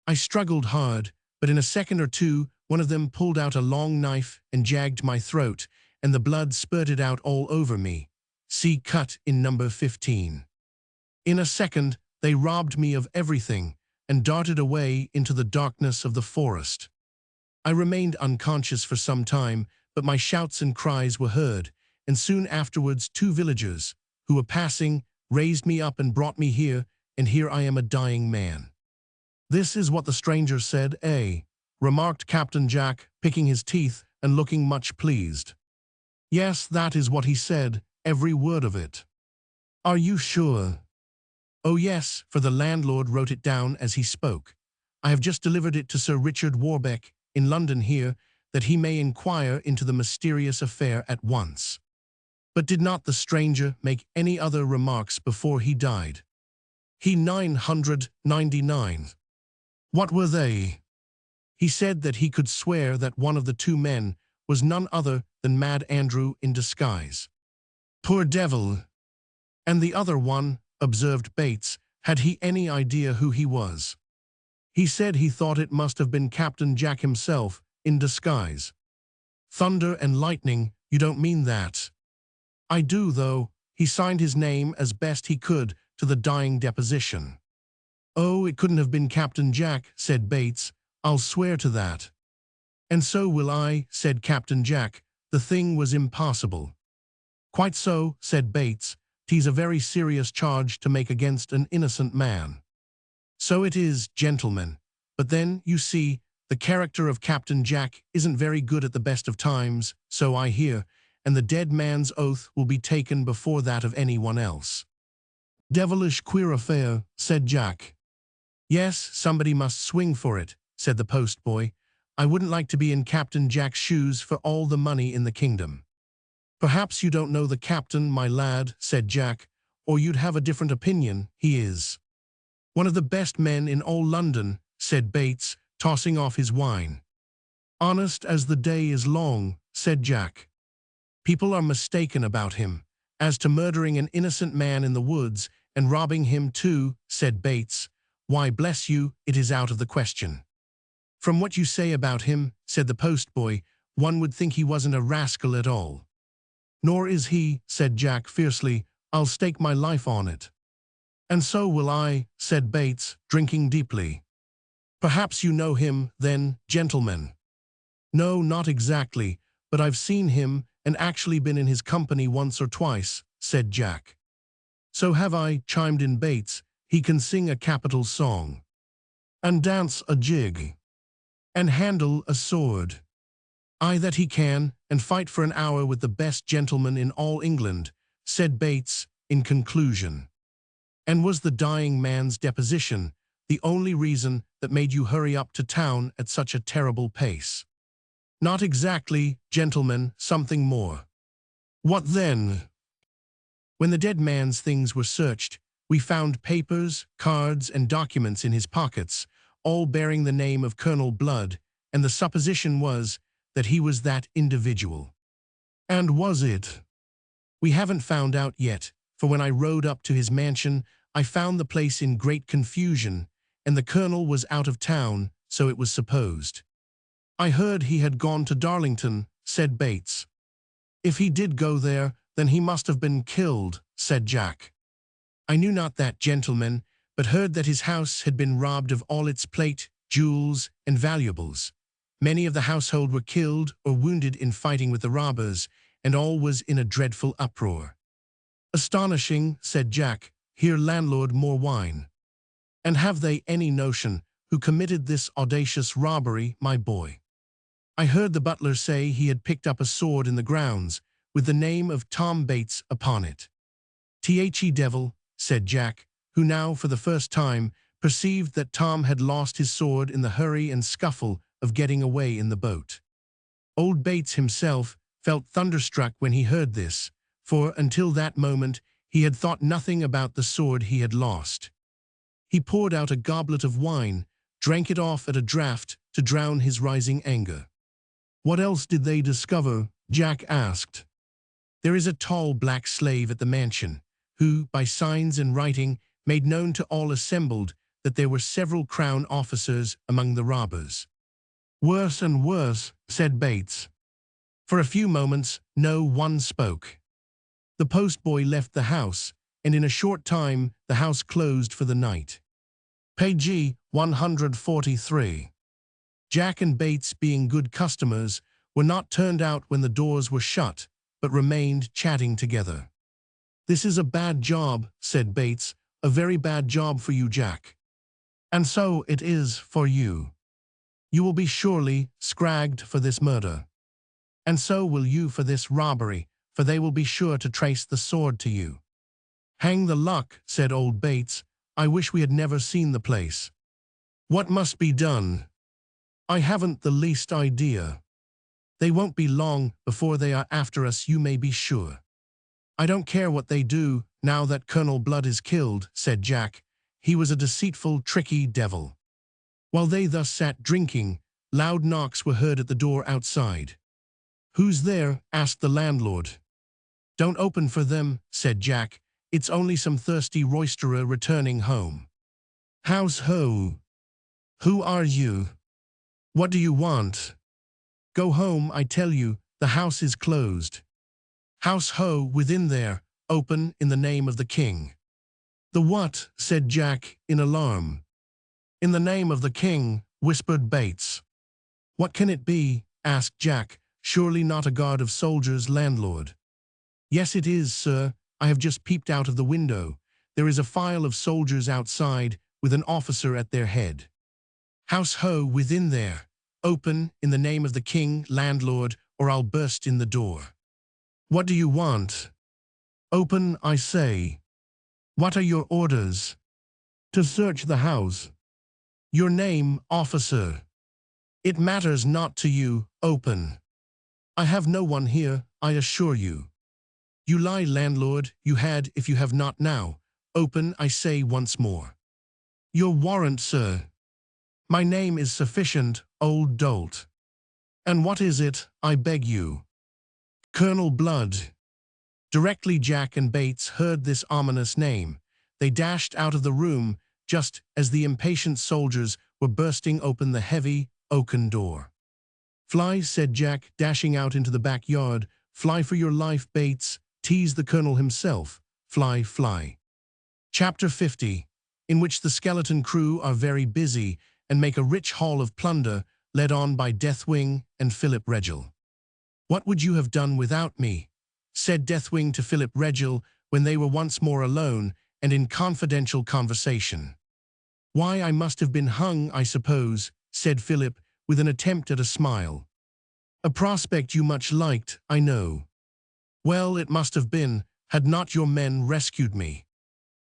I struggled hard, but in a second or two one of them pulled out a long knife and jagged my throat, and the blood spurted out all over me. See cut in number 15. In a second, they robbed me of everything and darted away into the darkness of the forest. I remained unconscious for some time, but my shouts and cries were heard, and soon afterwards 2 villagers, who were passing, raised me up and brought me here, and here I am a dying man." "This is what the stranger said, eh?" remarked Captain Jack, picking his teeth and looking much pleased. "Yes, that is what he said, every word of it." "Are you sure?" "Oh yes, for the landlord wrote it down as he spoke. I have just delivered it to Sir Richard Warbeck, in London here, that he may inquire into the mysterious affair at once." "But did not the stranger make any other remarks before he died?" "He 999. "What were they?" "He said that he could swear that one of the 2 men was none other than Mad Andrew in disguise." "Poor devil!" "And the other one," observed Bates, "had he any idea who he was?" "He said he thought it must have been Captain Jack himself, in disguise." "Thunder and lightning, you don't mean that?" "I do, though. He signed his name as best he could to the dying deposition." "Oh, it couldn't have been Captain Jack," said Bates. "I'll swear to that." "And so will I," said Captain Jack. "The thing was impossible." "Quite so," said Bates. "'Tis a very serious charge to make against an innocent man." "So it is, gentlemen. But then, you see, the character of Captain Jack isn't very good at the best of times, so I hear, and the dead man's oath will be taken before that of anyone else." "Devilish queer affair," said Jack. "Yes, somebody must swing for it," said the postboy. "I wouldn't like to be in Captain Jack's shoes for all the money in the kingdom." "Perhaps you don't know the captain, my lad," said Jack, "or you'd have a different opinion. He is one of the best men in all London," said Bates, tossing off his wine. "Honest as the day is long," said Jack. "People are mistaken about him. As to murdering an innocent man in the woods, and robbing him too," said Bates, "why, bless you, it is out of the question." "From what you say about him," said the postboy, "one would think he wasn't a rascal at all." "Nor is he," said Jack fiercely. "I'll stake my life on it." "And so will I," said Bates, drinking deeply. "Perhaps you know him, then, gentlemen?" "No, not exactly, but I've seen him and actually been in his company once or twice," said Jack. "So have I," chimed in Bates. "He can sing a capital song, and dance a jig, and handle a sword." "Aye, that he can, and fight for an hour with the best gentleman in all England," said Bates, in conclusion. "And was the dying man's deposition the only reason that made you hurry up to town at such a terrible pace?" "Not exactly, gentlemen, something more." "What then?" "When the dead man's things were searched, we found papers, cards, and documents in his pockets, all bearing the name of Colonel Blood, and the supposition was that he was that individual." "And was it?" "We haven't found out yet, for when I rode up to his mansion, I found the place in great confusion, and the colonel was out of town, so it was supposed." "I heard he had gone to Darlington," said Bates. "If he did go there, then he must have been killed," said Jack. "I knew not that, gentlemen, but heard that his house had been robbed of all its plate, jewels, and valuables. Many of the household were killed or wounded in fighting with the robbers, and all was in a dreadful uproar." "Astonishing," said Jack. "Here, landlord, more wine." "And have they any notion who committed this audacious robbery, my boy?" "I heard the butler say he had picked up a sword in the grounds, with the name of Tom Bates upon it." "The devil," said Jack, who now, for the first time, perceived that Tom had lost his sword in the hurry and scuffle of getting away in the boat. Old Bates himself felt thunderstruck when he heard this, for until that moment he had thought nothing about the sword he had lost. He poured out a goblet of wine, drank it off at a draught to drown his rising anger. "What else did they discover?" Jack asked. "There is a tall black slave at the mansion, who, by signs and writing, made known to all assembled that there were several crown officers among the robbers." "Worse and worse," said Bates. For a few moments no one spoke. The postboy left the house, and in a short time the house closed for the night. Page 143. Jack and Bates, being good customers, were not turned out when the doors were shut, but remained chatting together. "This is a bad job," said Bates, "a very bad job for you, Jack. And so it is for you. You will be surely scragged for this murder. And so will you for this robbery, for they will be sure to trace the sword to you." "Hang the luck," said old Bates. "I wish we had never seen the place. What must be done?" "I haven't the least idea. They won't be long before they are after us, you may be sure." "I don't care what they do, now that Colonel Blood is killed," said Jack. "He was a deceitful, tricky devil." While they thus sat drinking, loud knocks were heard at the door outside. "Who's there?" asked the landlord. "Don't open for them," said Jack. "It's only some thirsty roisterer returning home." "House ho! Who are you? What do you want?" "Go home, I tell you, the house is closed." "House ho, within there, open in the name of the king." "The what?" said Jack in alarm. "In the name of the king," whispered Bates. "What can it be?" asked Jack. "Surely not a guard of soldiers, landlord." "Yes, it is, sir. I have just peeped out of the window. There is a file of soldiers outside, with an officer at their head." "House ho, within there. Open in the name of the king, landlord, or I'll burst in the door." "What do you want?" "Open, I say." "What are your orders?" "To search the house." "Your name, officer?" "It matters not to you. Open." "I have no one here, I assure you." "You lie, landlord. You had, if you have not now. Open, I say once more." "Your warrant, sir." "My name is sufficient, old dolt." "And what is it, I beg you?" "Colonel Blood." Directly Jack and Bates heard this ominous name, they dashed out of the room just as the impatient soldiers were bursting open the heavy, oaken door. "Fly," said Jack, dashing out into the backyard. "Fly for your life, Bates," teased the colonel himself. "Fly, fly." Chapter 50, in which the skeleton crew are very busy and make a rich haul of plunder, led on by Deathwing and Philip Regil. "What would you have done without me?" said Deathwing to Philip Regil when they were once more alone and in confidential conversation. "Why, I must have been hung, I suppose," said Philip, with an attempt at a smile. "A prospect you much liked, I know." "Well, it must have been, had not your men rescued me."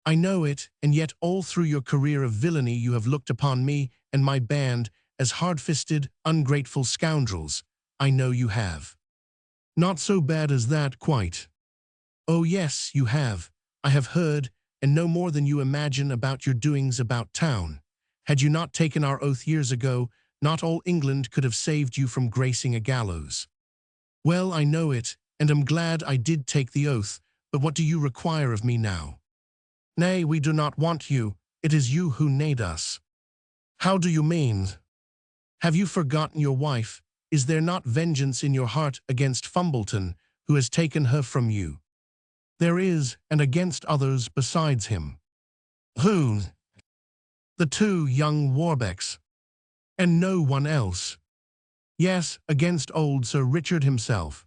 "I know it, and yet all through your career of villainy you have looked upon me and my band as hard-fisted, ungrateful scoundrels. I know you have." "Not so bad as that, quite." "Oh yes, you have. I have heard, and know more than you imagine about your doings about town. Had you not taken our oath years ago, not all England could have saved you from gracing a gallows." "Well, I know it, and am glad I did take the oath, but what do you require of me now?" "Nay, we do not want you. It is you who need us." "How do you mean?" "Have you forgotten your wife? Is there not vengeance in your heart against Fumbleton, who has taken her from you?" "There is, and against others besides him." "Who?" "The two young Warbecks." "And no one else?" "Yes, against old Sir Richard himself."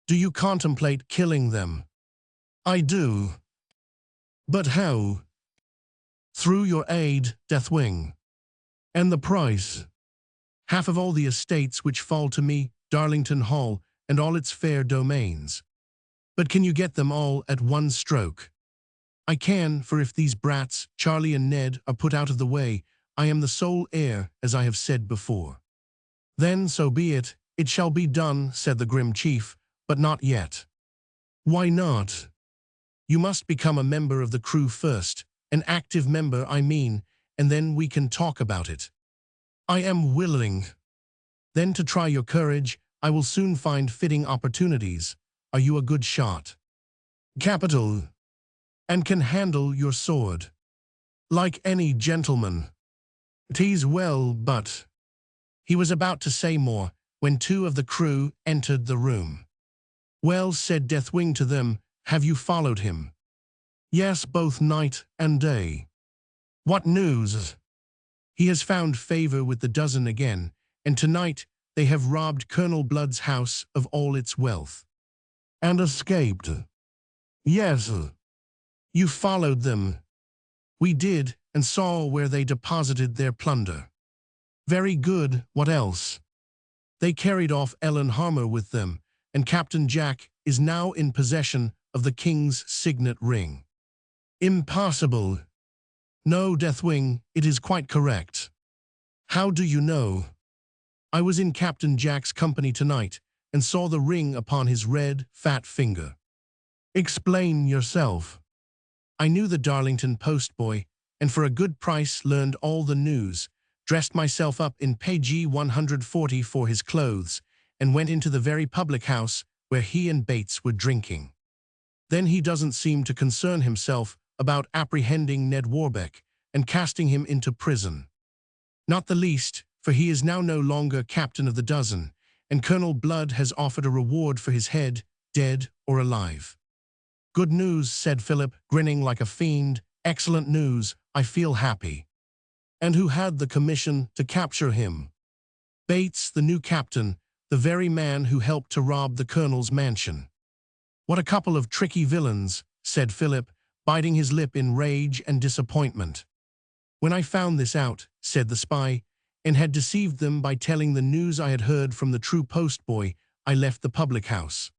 "Do you contemplate killing them?" "I do." "But how?" "Through your aid, Deathwing." "And the price?" "Half of all the estates which fall to me, Darlington Hall, and all its fair domains." "But can you get them all at one stroke?" "I can, for if these brats, Charlie and Ned, are put out of the way, I am the sole heir, as I have said before." "Then so be it. It shall be done," said the grim chief, "but not yet." "Why not?" "You must become a member of the crew first, an active member, I mean, and then we can talk about it." "I am willing." "Then to try your courage, I will soon find fitting opportunities. Are you a good shot?" "Capital." "And can handle your sword?" "Like any gentleman." "'Tis well, but—" He was about to say more, when two of the crew entered the room. "Well," said Deathwing to them, "have you followed him?" "Yes, both night and day." "What news?" "He has found favor with the dozen again, and tonight they have robbed Colonel Blood's house of all its wealth." And escaped. Yes. You followed them. We did, and saw where they deposited their plunder. Very good, what else? They carried off Ellen Harmer with them, and Captain Jack is now in possession of the king's signet ring. Impossible. No, Deathwing, it is quite correct. How do you know? I was in Captain Jack's company tonight, and saw the ring upon his red, fat finger. Explain yourself. I knew the Darlington postboy, and for a good price learned all the news, dressed myself up in page 140 for his clothes, and went into the very public house where he and Bates were drinking. Then he doesn't seem to concern himself about apprehending Ned Warbeck and casting him into prison. Not the least, for he is now no longer captain of the dozen, and Colonel Blood has offered a reward for his head, dead or alive. Good news, said Philip, grinning like a fiend. Excellent news, I feel happy. And who had the commission to capture him? Bates, the new captain, the very man who helped to rob the colonel's mansion. What a couple of tricky villains, said Philip, biting his lip in rage and disappointment. When I found this out, said the spy, and had deceived them by telling the news I had heard from the true postboy, I left the public house.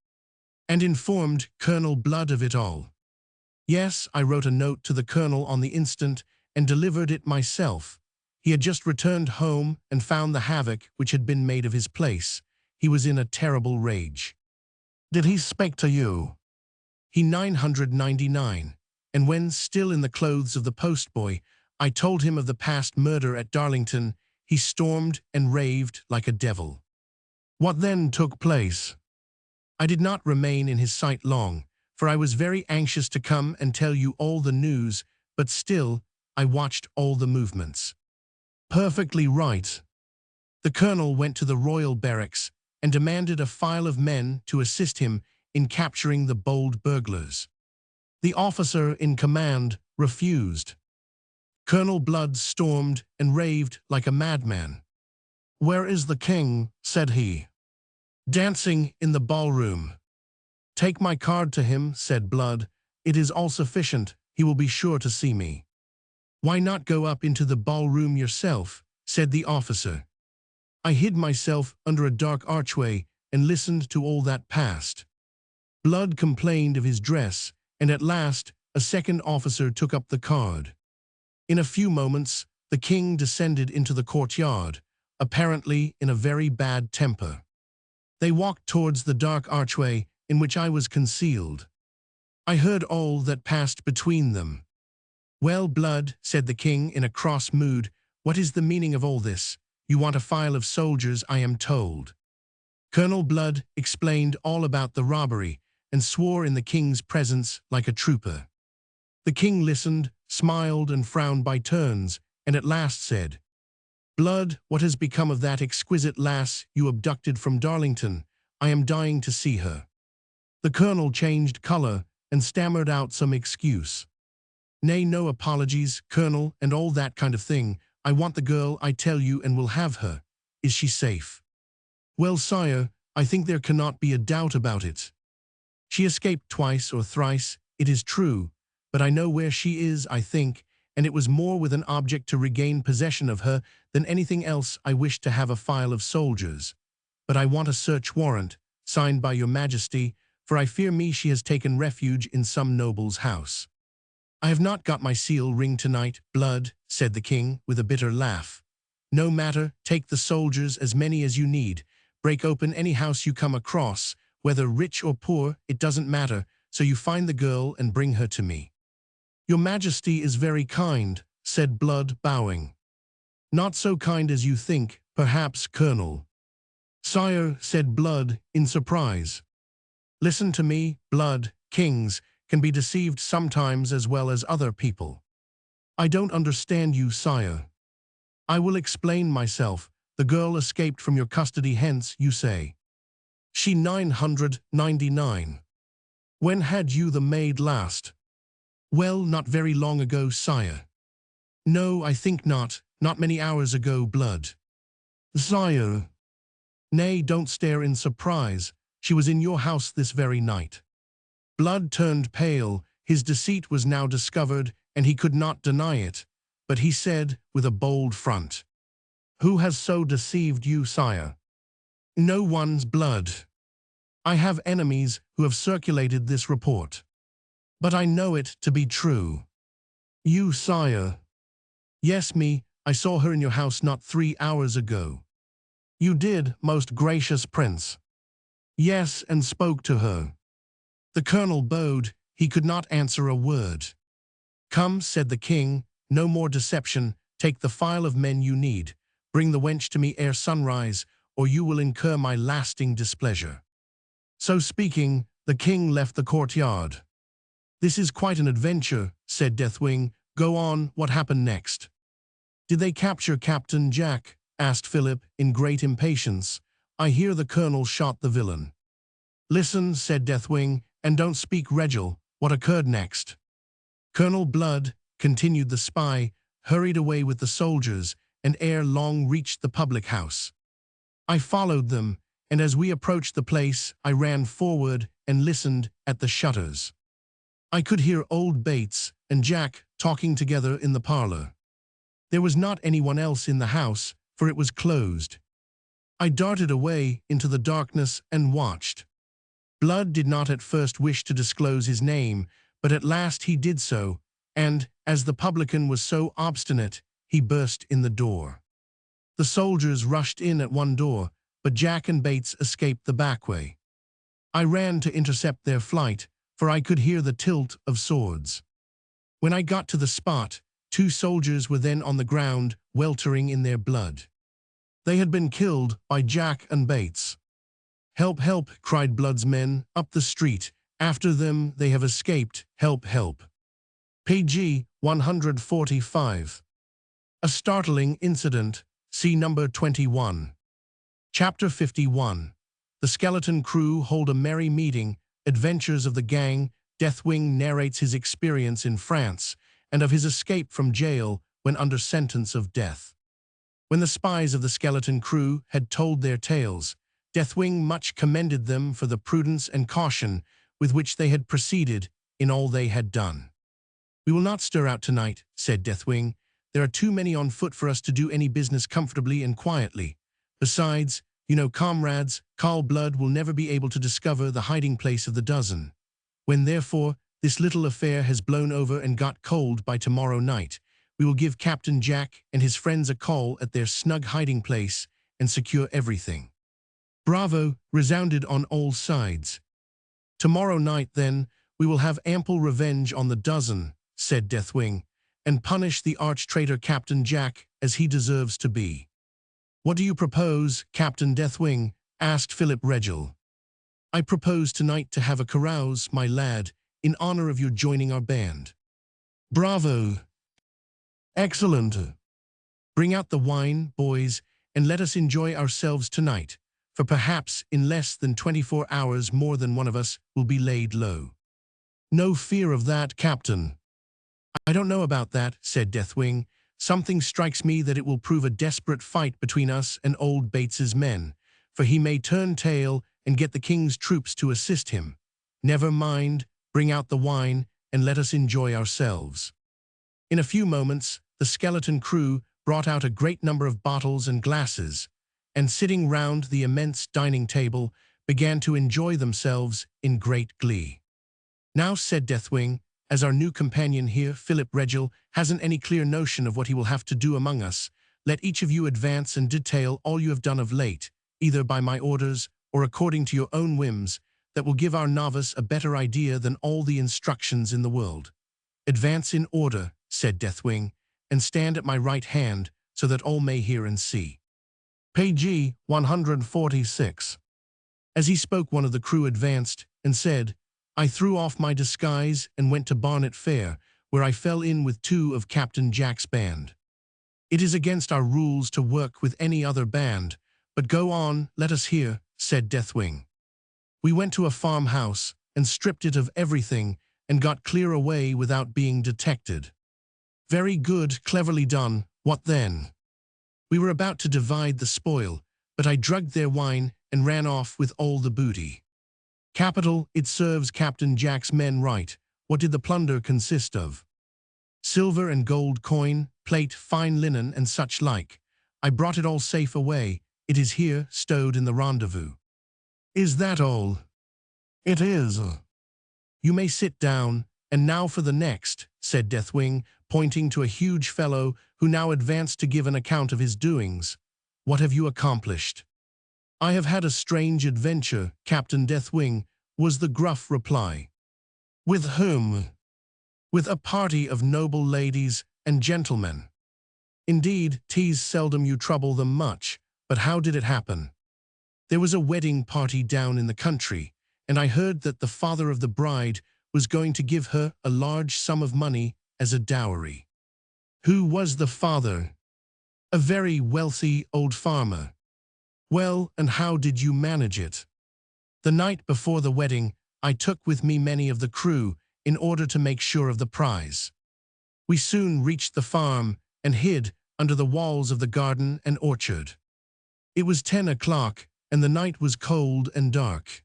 And informed Colonel Blood of it all. Yes, I wrote a note to the colonel on the instant and delivered it myself. He had just returned home and found the havoc which had been made of his place. He was in a terrible rage. Did he speak to you? He 999, and when still in the clothes of the postboy, I told him of the past murder at Darlington. He stormed and raved like a devil. What then took place? I did not remain in his sight long, for I was very anxious to come and tell you all the news, but still, I watched all the movements. Perfectly right. The colonel went to the royal barracks and demanded a file of men to assist him in capturing the bold burglars. The officer in command refused. Colonel Blood stormed and raved like a madman. Where is the king? Said he. Dancing in the ballroom. Take my card to him, said Blood. It is all sufficient. He will be sure to see me. Why not go up into the ballroom yourself? Said the officer. I hid myself under a dark archway and listened to all that passed. Blood complained of his dress, and at last a second officer took up the card. In a few moments, the king descended into the courtyard, apparently in a very bad temper. They walked towards the dark archway in which I was concealed. I heard all that passed between them. Well, Blood, said the king in a cross mood, what is the meaning of all this? You want a file of soldiers, I am told. Colonel Blood explained all about the robbery and swore in the king's presence like a trooper. The king listened, smiled and frowned by turns, and at last said, Blood, what has become of that exquisite lass you abducted from Darlington? I am dying to see her. The colonel changed color and stammered out some excuse. Nay, no apologies, colonel, and all that kind of thing. I want the girl, I tell you, and will have her. Is she safe? Well, sire, I think there cannot be a doubt about it. She escaped twice or thrice, it is true, but I know where she is, I think, and it was more with an object to regain possession of her than anything else. I wish to have a file of soldiers. But I want a search warrant, signed by your majesty, for I fear me she has taken refuge in some noble's house. I have not got my seal ring tonight, Blood, said the king with a bitter laugh. No matter, take the soldiers, as many as you need. Break open any house you come across, whether rich or poor, it doesn't matter, so you find the girl and bring her to me. Your majesty is very kind, said Blood, bowing. Not so kind as you think, perhaps, colonel. Sire, said Blood, in surprise. Listen to me, Blood, kings can be deceived sometimes as well as other people. I don't understand you, sire. I will explain myself. The girl escaped from your custody, hence, you say. She 999. When had you the maid last? Well, not very long ago, sire. No, I think not many hours ago, Blood. Sire. Nay, don't stare in surprise. She was in your house this very night." Blood turned pale. His deceit was now discovered, and he could not deny it. But he said, with a bold front, "Who has so deceived you, sire?" "No one's blood. I have enemies who have circulated this report. But I know it to be true." "You, sire?" "Yes, me. I saw her in your house not 3 hours ago." "You did, most gracious prince?" "Yes, and spoke to her." The colonel bowed. He could not answer a word. "Come," said the king, "no more deception. Take the file of men you need. Bring the wench to me ere sunrise, or you will incur my lasting displeasure." So speaking, the king left the courtyard. "This is quite an adventure," said Deathwing. "Go on, what happened next?" "Did they capture Captain Jack?" asked Philip, in great impatience. "I hear the colonel shot the villain." "Listen," said Deathwing, "and don't speak Regil. What occurred next?" "Colonel Blood," continued the spy, "hurried away with the soldiers, and ere long reached the public house. I followed them, and as we approached the place, I ran forward and listened at the shutters. I could hear old Bates and Jack talking together in the parlor. There was not anyone else in the house, for it was closed. I darted away into the darkness and watched. Blood did not at first wish to disclose his name, but at last he did so, and, as the publican was so obstinate, he burst in the door. The soldiers rushed in at one door, but Jack and Bates escaped the back way. I ran to intercept their flight, for I could hear the tilt of swords. When I got to the spot, 2 soldiers were then on the ground, weltering in their blood. They had been killed by Jack and Bates. "Help, help," cried Blood's men, up the street. "After them, they have escaped. Help, help." Page 145. A startling incident. See number 21. Chapter 51. The skeleton crew hold a merry meeting. Adventures of the gang. Deathwing narrates his experience in France and of his escape from jail when under sentence of death. When the spies of the skeleton crew had told their tales, Deathwing much commended them for the prudence and caution with which they had proceeded in all they had done. "We will not stir out tonight," said Deathwing. "There are too many on foot for us to do any business comfortably and quietly. Besides, you know, comrades, Carl Blood will never be able to discover the hiding place of the dozen. When, therefore, this little affair has blown over and got cold by tomorrow night, we will give Captain Jack and his friends a call at their snug hiding place and secure everything." "Bravo!" resounded on all sides. "Tomorrow night, then, we will have ample revenge on the dozen," said Deathwing, "and punish the arch-traitor Captain Jack as he deserves to be." "What do you propose, Captain Deathwing?" asked Philip Regil. "I propose tonight to have a carouse, my lad, in honor of your joining our band." "Bravo! Excellent! Bring out the wine, boys, and let us enjoy ourselves tonight, for perhaps in less than 24 hours more than one of us will be laid low." "No fear of that, Captain." "I don't know about that," said Deathwing. "Something strikes me that it will prove a desperate fight between us and old Bates's men, for he may turn tail and get the king's troops to assist him. Never mind, bring out the wine, and let us enjoy ourselves." In a few moments, the skeleton crew brought out a great number of bottles and glasses, and sitting round the immense dining table, began to enjoy themselves in great glee. "Now," said Deathwing, "as our new companion here, Philip Regil, hasn't any clear notion of what he will have to do among us, let each of you advance and detail all you have done of late, either by my orders or according to your own whims, that will give our novice a better idea than all the instructions in the world." "Advance in order," said Deathwing, "and stand at my right hand, so that all may hear and see." Page 146. As he spoke, one of the crew advanced and said, "I threw off my disguise and went to Barnet Fair, where I fell in with 2 of Captain Jack's band. It is against our rules to work with any other band, but go on, let us hear," said Deathwing. "We went to a farmhouse and stripped it of everything and got clear away without being detected." "Very good, cleverly done. What then?" "We were about to divide the spoil, but I drugged their wine and ran off with all the booty." Capital, it serves Captain Jack's men right. What did the plunder consist of? Silver and gold coin, plate, fine linen, and such like. I brought it all safe away. It is here, stowed in the rendezvous. Is that all? It is. You may sit down, and now for the next, said Deathwing, pointing to a huge fellow who now advanced to give an account of his doings. What have you accomplished? I have had a strange adventure, Captain Deathwing, was the gruff reply. With whom? With a party of noble ladies and gentlemen. Indeed, 'tis seldom you trouble them much, but how did it happen? There was a wedding party down in the country, and I heard that the father of the bride was going to give her a large sum of money as a dowry. Who was the father? A very wealthy old farmer. Well, and how did you manage it? The night before the wedding, I took with me many of the crew in order to make sure of the prize. We soon reached the farm and hid under the walls of the garden and orchard. It was 10 o'clock, and the night was cold and dark.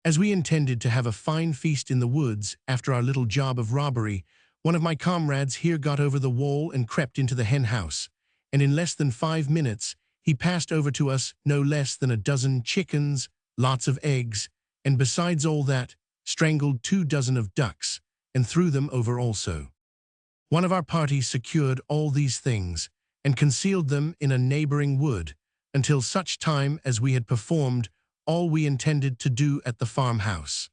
As we intended to have a fine feast in the woods after our little job of robbery, one of my comrades here got over the wall and crept into the hen house, and in less than 5 minutes he passed over to us no less than a dozen chickens, lots of eggs, and besides all that, strangled 2 dozen of ducks, and threw them over also. One of our party secured all these things, and concealed them in a neighboring wood, until such time as we had performed all we intended to do at the farmhouse.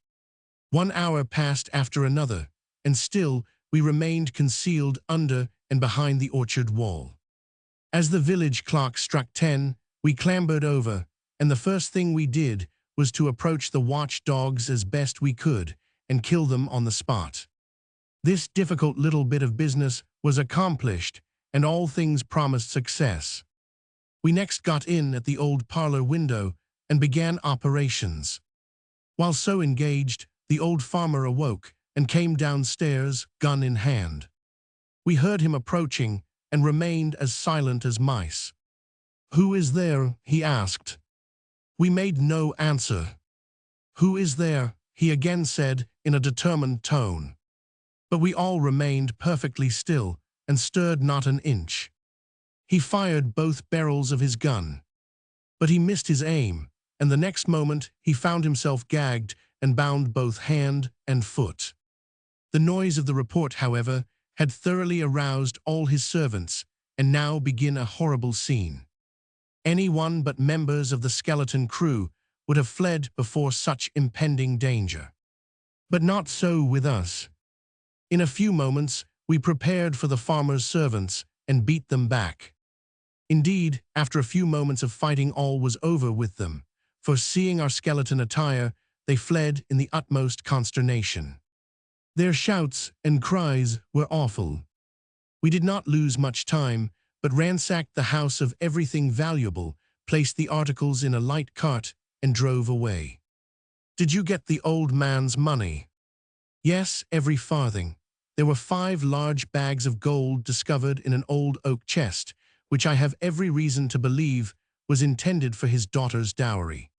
1 hour passed after another, and still we remained concealed under and behind the orchard wall. As the village clock struck 10, we clambered over, and the first thing we did was to approach the watchdogs as best we could and kill them on the spot. This difficult little bit of business was accomplished, and all things promised success. We next got in at the old parlor window and began operations. While so engaged, the old farmer awoke and came downstairs, gun in hand. We heard him approaching and remained as silent as mice. "Who is there?" he asked. We made no answer. "Who is there?" he again said in a determined tone. But we all remained perfectly still and stirred not an inch. He fired both barrels of his gun. But he missed his aim, and the next moment he found himself gagged and bound both hand and foot. The noise of the report, however, had thoroughly aroused all his servants, and now began a horrible scene. Anyone but members of the skeleton crew would have fled before such impending danger. But not so with us. In a few moments, we prepared for the farmer's servants and beat them back. Indeed, after a few moments of fighting, all was over with them, for seeing our skeleton attire, they fled in the utmost consternation. Their shouts and cries were awful. We did not lose much time, but ransacked the house of everything valuable, placed the articles in a light cart, and drove away. Did you get the old man's money? Yes, every farthing. There were 5 large bags of gold discovered in an old oak chest, which I have every reason to believe was intended for his daughter's dowry.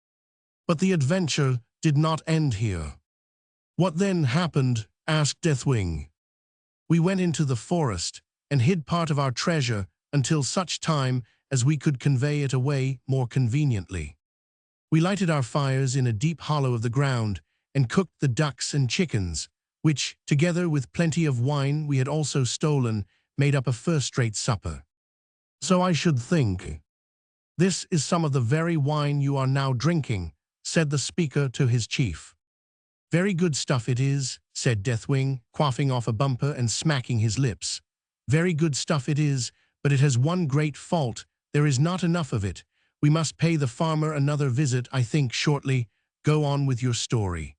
But the adventure did not end here. What then happened? Asked Deathwing. We went into the forest and hid part of our treasure until such time as we could convey it away more conveniently. We lighted our fires in a deep hollow of the ground and cooked the ducks and chickens, which, together with plenty of wine we had also stolen, made up a first-rate supper. So I should think. This is some of the very wine you are now drinking, said the speaker to his chief. Very good stuff it is, said Deathwing, quaffing off a bumper and smacking his lips. Very good stuff it is, but it has one great fault. There is not enough of it. We must pay the farmer another visit, I think, shortly. Go on with your story.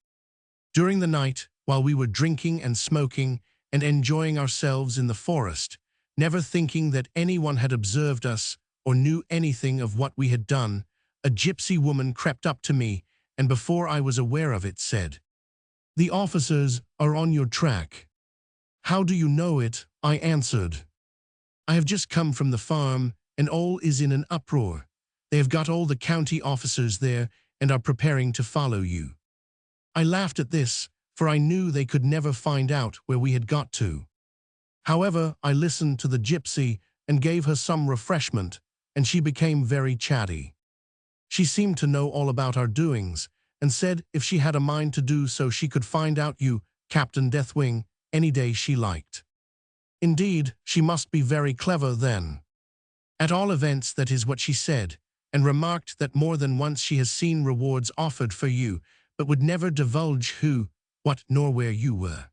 During the night, while we were drinking and smoking and enjoying ourselves in the forest, never thinking that anyone had observed us or knew anything of what we had done, a gypsy woman crept up to me, and before I was aware of it said, "The officers are on your track." "How do you know it?" I answered. "I have just come from the farm, and all is in an uproar. They have got all the county officers there and are preparing to follow you." I laughed at this, for I knew they could never find out where we had got to. However, I listened to the gypsy and gave her some refreshment, and she became very chatty. She seemed to know all about our doings, and said if she had a mind to do so she could find out you, Captain Deathwing, any day she liked. Indeed, she must be very clever then. At all events, that is what she said, and remarked that more than once she has seen rewards offered for you, but would never divulge who, what, nor where you were.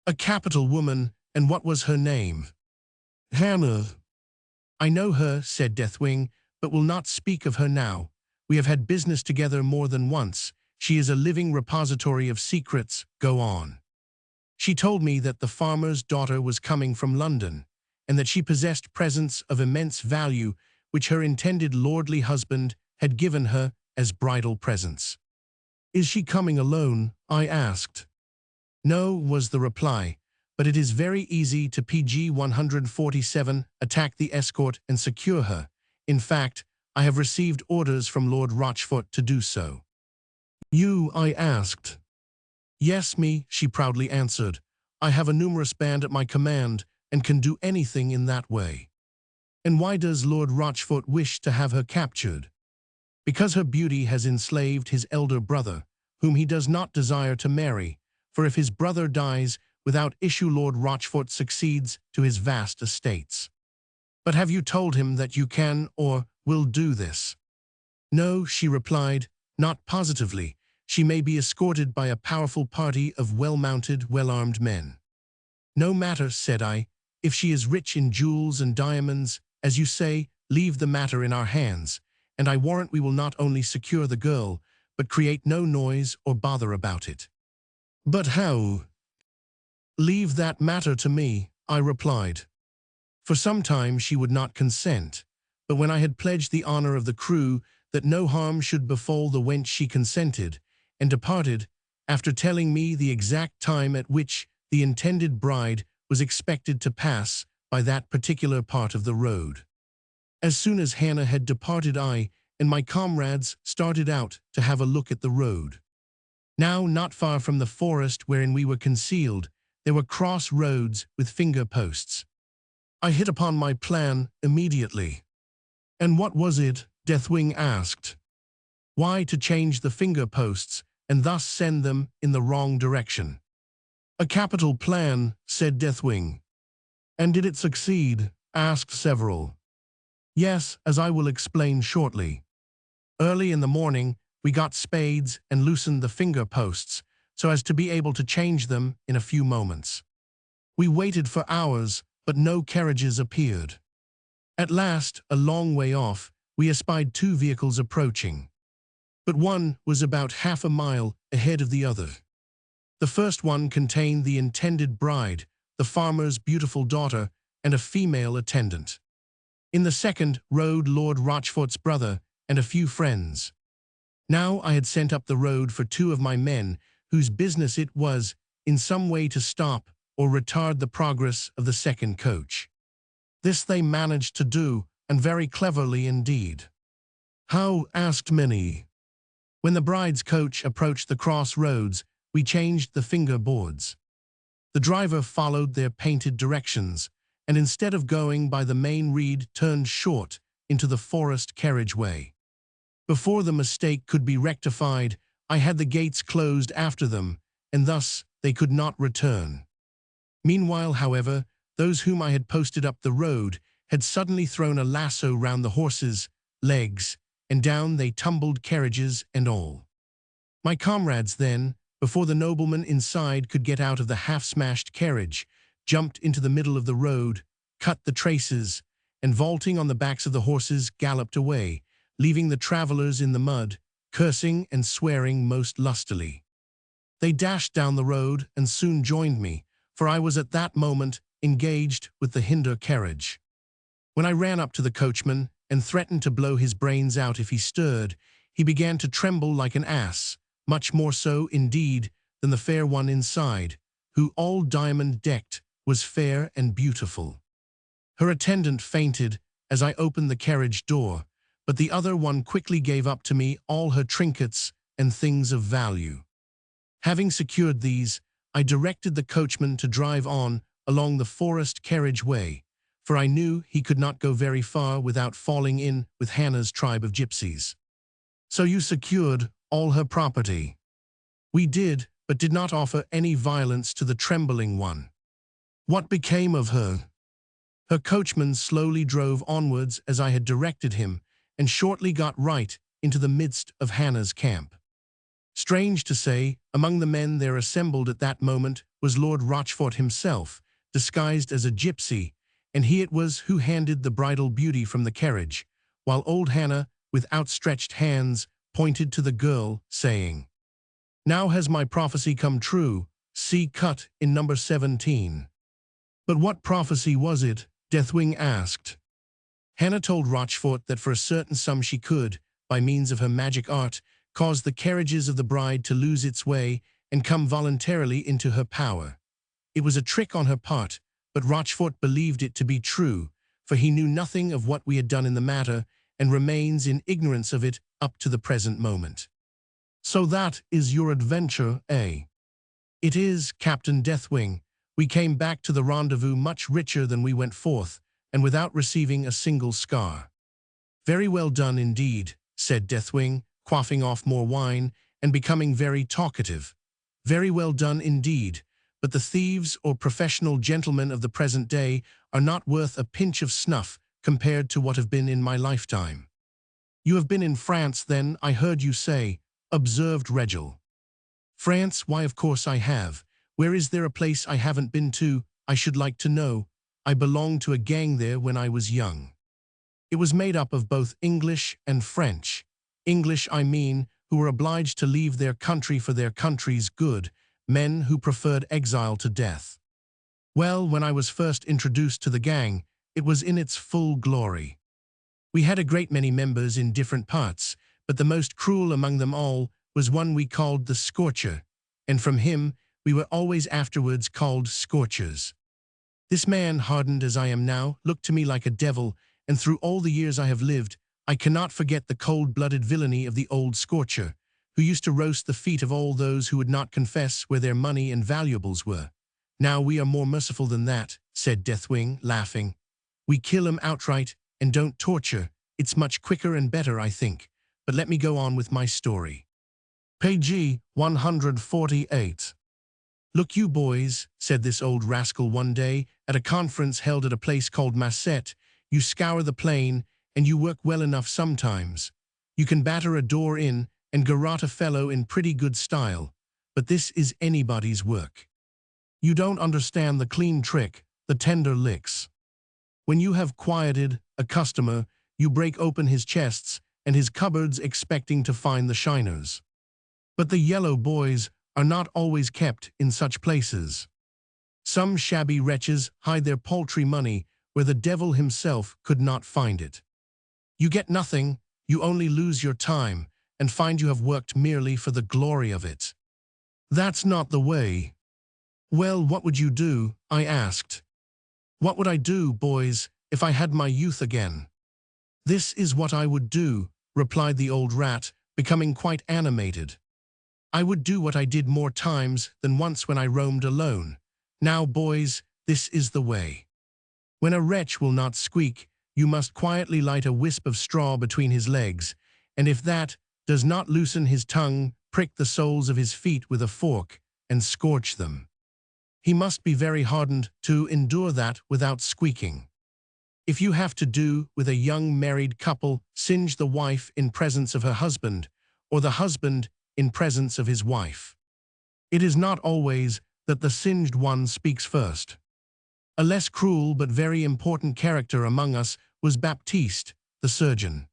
A capital woman, and what was her name? Hannah. I know her, said Deathwing, but will not speak of her now. We have had business together more than once. She is a living repository of secrets. Go on. She told me that the farmer's daughter was coming from London, and that she possessed presents of immense value which her intended lordly husband had given her as bridal presents. Is she coming alone? I asked. No, was the reply, but it is very easy to PG 147 attack the escort and secure her. In fact, I have received orders from Lord Rochfort to do so. You? I asked. Yes, me, she proudly answered. I have a numerous band at my command and can do anything in that way. And why does Lord Rochfort wish to have her captured? Because her beauty has enslaved his elder brother, whom he does not desire to marry, for if his brother dies without issue, Lord Rochfort succeeds to his vast estates. But have you told him that you can or will do this? No, she replied, not positively. She may be escorted by a powerful party of well-mounted, well-armed men. No matter, said I, if she is rich in jewels and diamonds, as you say, leave the matter in our hands, and I warrant we will not only secure the girl, but create no noise or bother about it. But how? Leave that matter to me, I replied. For some time she would not consent, but when I had pledged the honor of the crew that no harm should befall the wench, she consented, and departed, after telling me the exact time at which the intended bride was expected to pass by that particular part of the road. As soon as Hannah had departed, I and my comrades started out to have a look at the road. Now, not far from the forest wherein we were concealed, there were cross roads with finger posts. I hit upon my plan immediately. And what was it? Deathwing asked. Why, to change the finger posts and thus send them in the wrong direction. A capital plan, said Deathwing. And did it succeed? Asked several. Yes, as I will explain shortly. Early in the morning, we got spades and loosened the finger posts so as to be able to change them in a few moments. We waited for hours, but no carriages appeared. At last, a long way off, we espied two vehicles approaching. But one was about half a mile ahead of the other. The first one contained the intended bride, the farmer's beautiful daughter, and a female attendant. In the second rode Lord Rochfort's brother and a few friends. Now I had sent up the road for two of my men, whose business it was in some way to stop or retard the progress of the second coach. This they managed to do, and very cleverly indeed. How? Asked many. When the bride's coach approached the cross roads, we changed the finger boards. The driver followed their painted directions, and instead of going by the main reed, turned short into the forest carriageway. Before the mistake could be rectified, I had the gates closed after them, and thus they could not return. Meanwhile, however, those whom I had posted up the road had suddenly thrown a lasso round the horses' legs, and down they tumbled, carriages and all. My comrades then, before the nobleman inside could get out of the half-smashed carriage, jumped into the middle of the road, cut the traces, and vaulting on the backs of the horses, galloped away, leaving the travelers in the mud, cursing and swearing most lustily. They dashed down the road and soon joined me, for I was at that moment engaged with the hinder carriage. When I ran up to the coachman and threatened to blow his brains out if he stirred, he began to tremble like an ass, much more so, indeed, than the fair one inside, who, all diamond-decked, was fair and beautiful. Her attendant fainted as I opened the carriage door, but the other one quickly gave up to me all her trinkets and things of value. Having secured these, I directed the coachman to drive on along the forest carriage way, for I knew he could not go very far without falling in with Hannah's tribe of gypsies. So you secured all her property? We did, but did not offer any violence to the trembling one. What became of her? Her coachman slowly drove onwards as I had directed him, and shortly got right into the midst of Hannah's camp. Strange to say, among the men there assembled at that moment was Lord Rochfort himself, disguised as a gypsy, and he it was who handed the bridal beauty from the carriage, while old Hannah, with outstretched hands, pointed to the girl, saying, "Now has my prophecy come true, see cut in number 17. But what prophecy was it? Deathwing asked. Hannah told Rochfort that for a certain sum she could, by means of her magic art, cause the carriages of the bride to lose its way and come voluntarily into her power. It was a trick on her part, but Rochfort believed it to be true, for he knew nothing of what we had done in the matter and remains in ignorance of it up to the present moment." "So that is your adventure, eh?" "It is, Captain Deathwing. We came back to the rendezvous much richer than we went forth, and without receiving a single scar." "Very well done indeed," said Deathwing, quaffing off more wine and becoming very talkative. "Very well done indeed, but the thieves or professional gentlemen of the present day are not worth a pinch of snuff compared to what have been in my lifetime." "You have been in France, then, I heard you say," observed Regil. "France, why of course I have. Where is there a place I haven't been to, I should like to know? I belonged to a gang there when I was young. It was made up of both English and French. English, I mean, who were obliged to leave their country for their country's good, men who preferred exile to death. Well, when I was first introduced to the gang, it was in its full glory. We had a great many members in different parts, but the most cruel among them all was one we called the Scorcher, and from him we were always afterwards called Scorchers. This man, hardened as I am now, looked to me like a devil, and through all the years I have lived, I cannot forget the cold-blooded villainy of the old Scorcher, who used to roast the feet of all those who would not confess where their money and valuables were. Now we are more merciful than that," said Deathwing, laughing. "We kill 'em outright and don't torture. It's much quicker and better, I think. But let me go on with my story." Page 148. "Look you boys," said this old rascal one day at a conference held at a place called Massette, "you scour the plain, and you work well enough sometimes. You can batter a door in and garrote a fellow in pretty good style, but this is anybody's work. You don't understand the clean trick, the tender licks. When you have quieted a customer, you break open his chests and his cupboards expecting to find the shiners. But the yellow boys are not always kept in such places. Some shabby wretches hide their paltry money where the devil himself could not find it. You get nothing, you only lose your time, and find you have worked merely for the glory of it. That's not the way." "Well, what would you do?" I asked. "What would I do, boys, if I had my youth again?" "This is what I would do," replied the old rat, becoming quite animated. "I would do what I did more times than once when I roamed alone. Now, boys, this is the way. When a wretch will not squeak, you must quietly light a wisp of straw between his legs, and if that does not loosen his tongue, prick the soles of his feet with a fork and scorch them. He must be very hardened to endure that without squeaking. If you have to do with a young married couple, singe the wife in presence of her husband, or the husband in presence of his wife. It is not always that the singed one speaks first." A less cruel but very important character among us was Baptiste, the surgeon.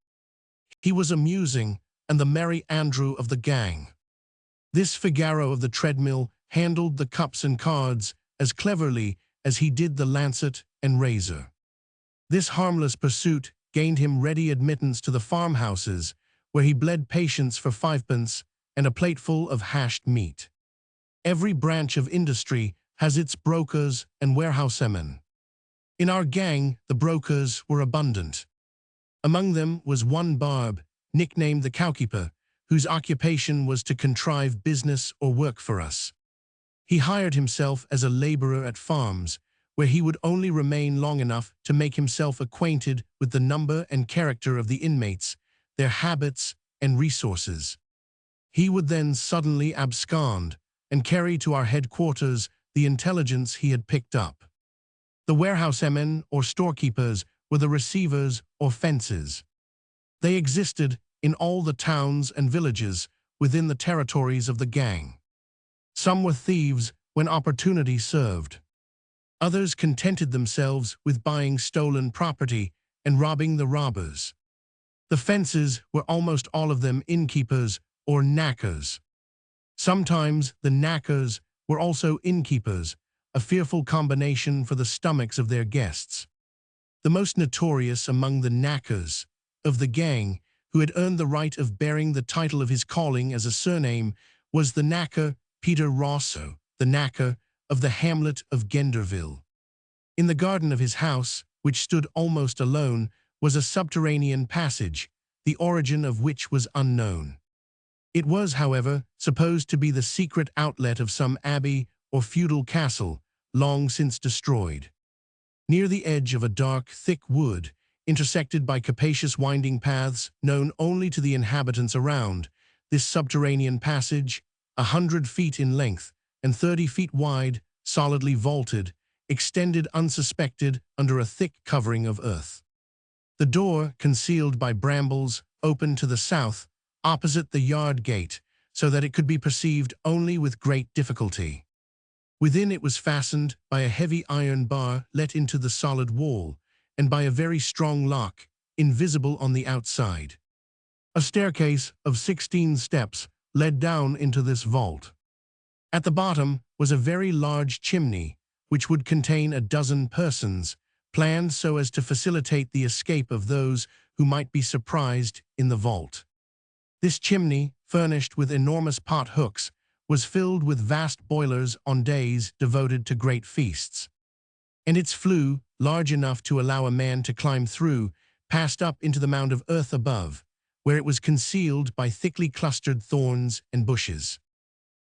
He was amusing and the merry Andrew of the gang. This Figaro of the treadmill handled the cups and cards as cleverly as he did the lancet and razor. This harmless pursuit gained him ready admittance to the farmhouses, where he bled patients for 5 pence and a plateful of hashed meat. Every branch of industry has its brokers and warehousemen. In our gang, the brokers were abundant. Among them was one Barb, nicknamed the cowkeeper, whose occupation was to contrive business or work for us. He hired himself as a laborer at farms, where he would only remain long enough to make himself acquainted with the number and character of the inmates, their habits and resources. He would then suddenly abscond and carry to our headquarters the intelligence he had picked up. The warehousemen or storekeepers were the receivers or fences. They existed in all the towns and villages within the territories of the gang. Some were thieves when opportunity served. Others contented themselves with buying stolen property and robbing the robbers. The fences were almost all of them innkeepers or knackers. Sometimes the knackers were also innkeepers, a fearful combination for the stomachs of their guests. The most notorious among the knackers of the gang, who had earned the right of bearing the title of his calling as a surname, was the knacker Peter Rosso, the knacker of the hamlet of Genderville. In the garden of his house, which stood almost alone, was a subterranean passage, the origin of which was unknown. It was, however, supposed to be the secret outlet of some abbey or feudal castle, long since destroyed. Near the edge of a dark, thick wood, intersected by capacious winding paths known only to the inhabitants around, this subterranean passage, 100 feet in length and 30 feet wide, solidly vaulted, extended unsuspected under a thick covering of earth. The door, concealed by brambles, opened to the south, opposite the yard gate, so that it could be perceived only with great difficulty. Within it was fastened by a heavy iron bar let into the solid wall, and by a very strong lock, invisible on the outside. A staircase of 16 steps led down into this vault. At the bottom was a very large chimney, which would contain a dozen persons, planned so as to facilitate the escape of those who might be surprised in the vault. This chimney, furnished with enormous pot hooks, was filled with vast boilers on days devoted to great feasts. And its flue, large enough to allow a man to climb through, passed up into the mound of earth above, where it was concealed by thickly clustered thorns and bushes.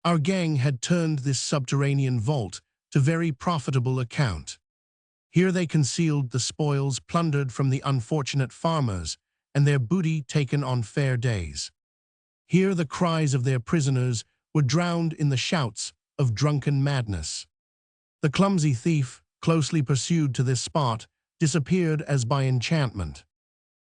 Our gang had turned this subterranean vault to very profitable account. Here they concealed the spoils plundered from the unfortunate farmers and their booty taken on fair days. Here the cries of their prisoners were drowned in the shouts of drunken madness. The clumsy thief, closely pursued to this spot, disappeared as by enchantment.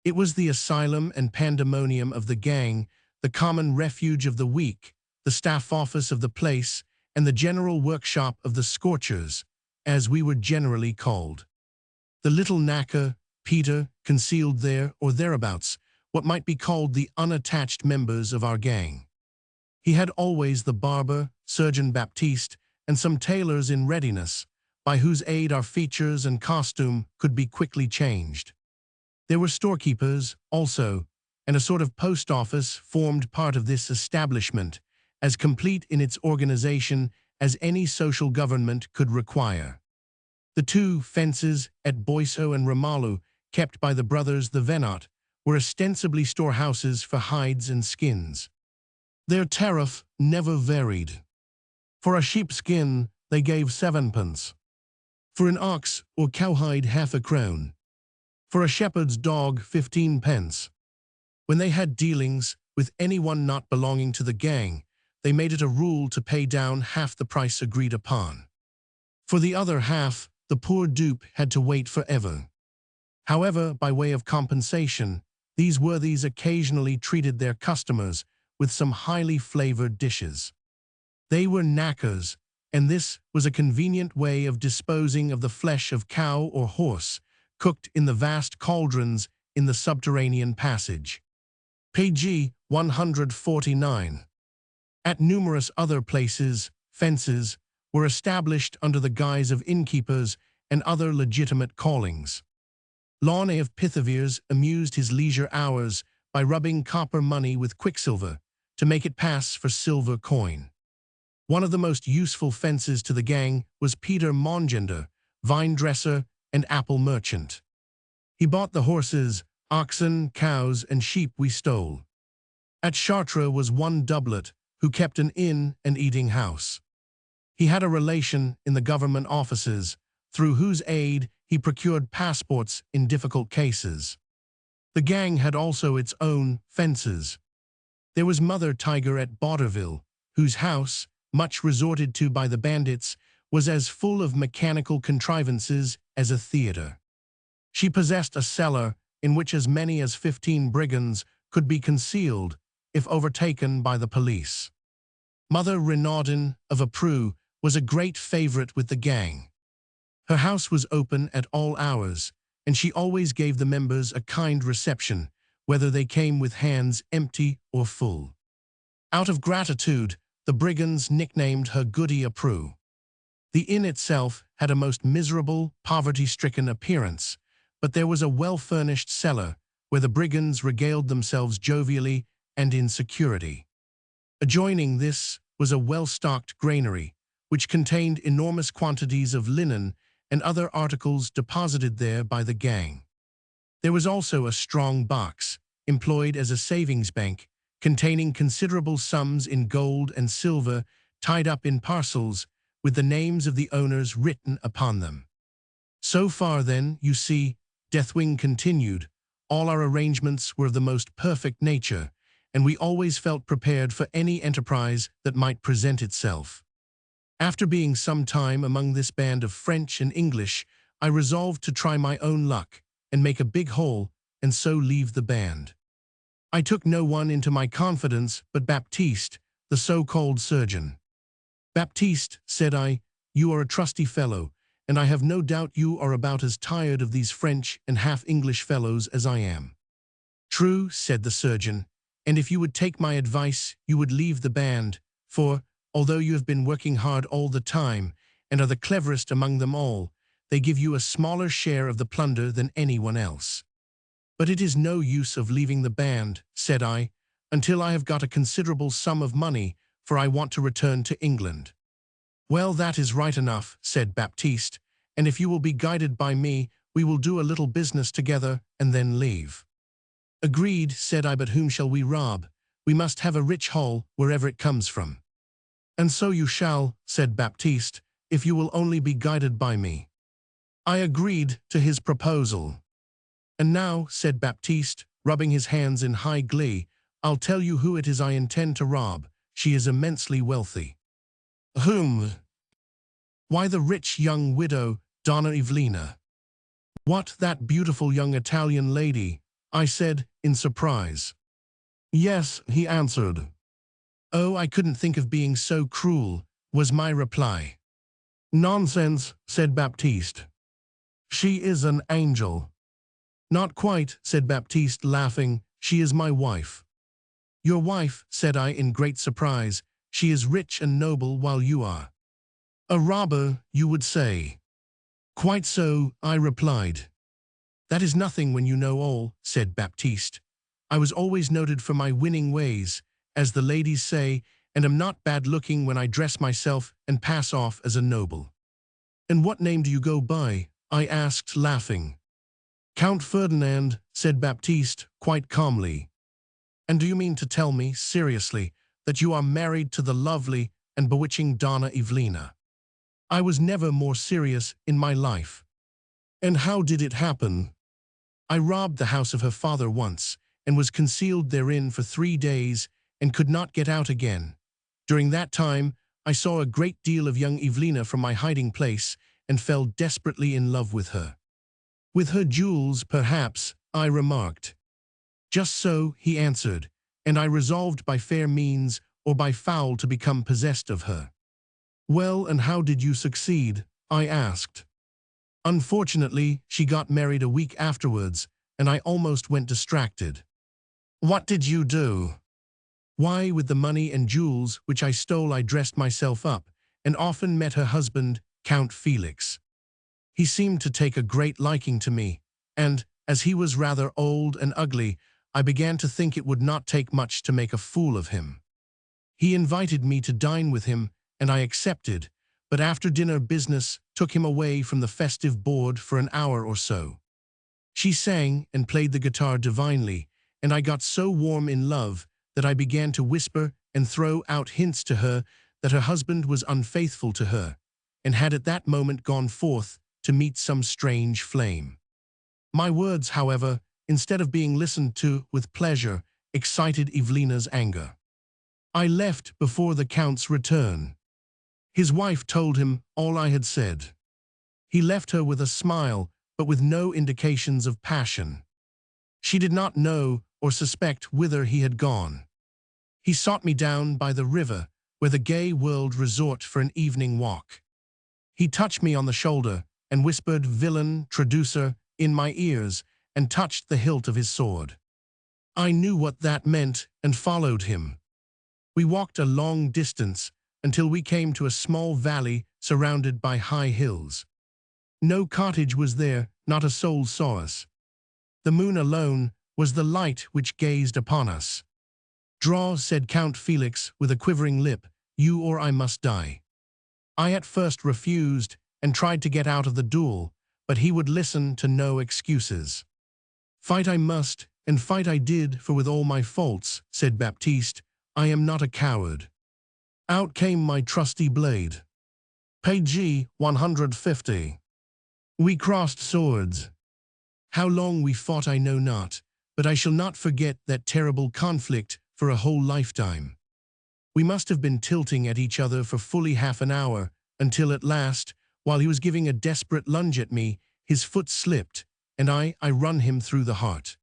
It was the asylum and pandemonium of the gang, the common refuge of the weak, the staff office of the place, and the general workshop of the scorchers, as we were generally called. The little knacker, Peter, concealed there or thereabouts what might be called the unattached members of our gang. He had always the barber, Surgeon Baptiste, and some tailors in readiness, by whose aid our features and costume could be quickly changed. There were storekeepers, also, and a sort of post office formed part of this establishment, as complete in its organization as any social government could require. The two fences at Boiso and Ramalu, kept by the brothers the Venot, were ostensibly storehouses for hides and skins. Their tariff never varied. For a sheepskin, they gave 7d. For an ox or cowhide, half a crown. For a shepherd's dog, 15d. When they had dealings with anyone not belonging to the gang, they made it a rule to pay down half the price agreed upon. For the other half, the poor dupe had to wait forever. However, by way of compensation, these worthies occasionally treated their customers with some highly flavored dishes. They were knackers, and this was a convenient way of disposing of the flesh of cow or horse, cooked in the vast cauldrons in the subterranean passage. Page 149. At numerous other places, fences were established under the guise of innkeepers and other legitimate callings. Lawman of Pithiviers amused his leisure hours by rubbing copper money with quicksilver to make it pass for silver coin. One of the most useful fences to the gang was Peter Mongender, vine dresser and apple merchant. He bought the horses, oxen, cows, and sheep we stole. At Chartres was one doublet who kept an inn and eating house. He had a relation in the government offices, through whose aid he procured passports in difficult cases. The gang had also its own fences. There was Mother Tiger at Bauderville, whose house, much resorted to by the bandits, was as full of mechanical contrivances as a theater. She possessed a cellar in which as many as 15 brigands could be concealed if overtaken by the police. Mother Renaudin of Aprou was a great favorite with the gang. Her house was open at all hours, and she always gave the members a kind reception, whether they came with hands empty or full. Out of gratitude, the brigands nicknamed her Goody Aprou. The inn itself had a most miserable, poverty-stricken appearance, but there was a well-furnished cellar where the brigands regaled themselves jovially and in security. Adjoining this was a well-stocked granary, which contained enormous quantities of linen and other articles deposited there by the gang. There was also a strong box, employed as a savings bank, containing considerable sums in gold and silver tied up in parcels with the names of the owners written upon them. So far then, you see, Deathwing continued, all our arrangements were of the most perfect nature, and we always felt prepared for any enterprise that might present itself. After being some time among this band of French and English, I resolved to try my own luck and make a big haul, and so leave the band. I took no one into my confidence but Baptiste, the so-called surgeon. "Baptiste," said I, "you are a trusty fellow, and I have no doubt you are about as tired of these French and half-English fellows as I am." "True," said the surgeon, "and if you would take my advice, you would leave the band, for, although you have been working hard all the time, and are the cleverest among them all, they give you a smaller share of the plunder than anyone else." "But it is no use of leaving the band," said I, "until I have got a considerable sum of money, for I want to return to England." "Well, that is right enough," said Baptiste, "and if you will be guided by me, we will do a little business together and then leave." "Agreed," said I, "but whom shall we rob? We must have a rich haul wherever it comes from." "And so you shall," said Baptiste, "if you will only be guided by me." I agreed to his proposal. "And now," said Baptiste, rubbing his hands in high glee, "I'll tell you who it is I intend to rob. She is immensely wealthy." "Whom?" "Why, the rich young widow, Donna Evelina." "What, that beautiful young Italian lady?" I said, in surprise. "Yes," he answered. "Oh, I couldn't think of being so cruel," was my reply. "Nonsense," said Baptiste. "She is an angel." "Not quite," said Baptiste, laughing. "She is my wife." "Your wife," said I in great surprise. "She is rich and noble while you are a robber, you would say." "Quite so," I replied. "That is nothing when you know all," said Baptiste. "I was always noted for my winning ways, as the ladies say, and am not bad-looking when I dress myself and pass off as a noble." "And what name do you go by?" I asked, laughing. "Count Ferdinand," said Baptiste, quite calmly. "And do you mean to tell me, seriously, that you are married to the lovely and bewitching Donna Evelina?" "I was never more serious in my life." "And how did it happen?" "I robbed the house of her father once, and was concealed therein for 3 days, and could not get out again. During that time, I saw a great deal of young Evelina from my hiding place, and fell desperately in love with her." "With her jewels, perhaps," I remarked. "Just so," he answered, "and I resolved by fair means or by foul to become possessed of her." "Well, and how did you succeed?" I asked. "Unfortunately, she got married a week afterwards, and I almost went distracted." "What did you do?" "Why, with the money and jewels which I stole I dressed myself up, and often met her husband, Count Felix. He seemed to take a great liking to me, and, as he was rather old and ugly, I began to think it would not take much to make a fool of him. He invited me to dine with him, and I accepted, but after dinner business took him away from the festive board for an hour or so. She sang and played the guitar divinely, and I got so warm in love that I began to whisper and throw out hints to her that her husband was unfaithful to her, and had at that moment gone forth to meet some strange flame. My words, however, instead of being listened to with pleasure, excited Evelina's anger. I left before the Count's return. His wife told him all I had said. He left her with a smile, but with no indications of passion. She did not know or suspect whither he had gone. He sought me down by the river, where the gay world resort for an evening walk. He touched me on the shoulder and whispered "villain, traducer" in my ears, and touched the hilt of his sword. I knew what that meant and followed him. We walked a long distance until we came to a small valley surrounded by high hills. No cottage was there, not a soul saw us. The moon alone was the light which gazed upon us. "Draw," said Count Felix with a quivering lip, "you or I must die." I at first refused and tried to get out of the duel, but he would listen to no excuses. "Fight I must, and fight I did, for with all my faults," said Baptiste, "I am not a coward." Out came my trusty blade. Page 150. We crossed swords. How long we fought I know not, but I shall not forget that terrible conflict for a whole lifetime. We must have been tilting at each other for fully half an hour, until at last, while he was giving a desperate lunge at me, his foot slipped, and I run him through the heart.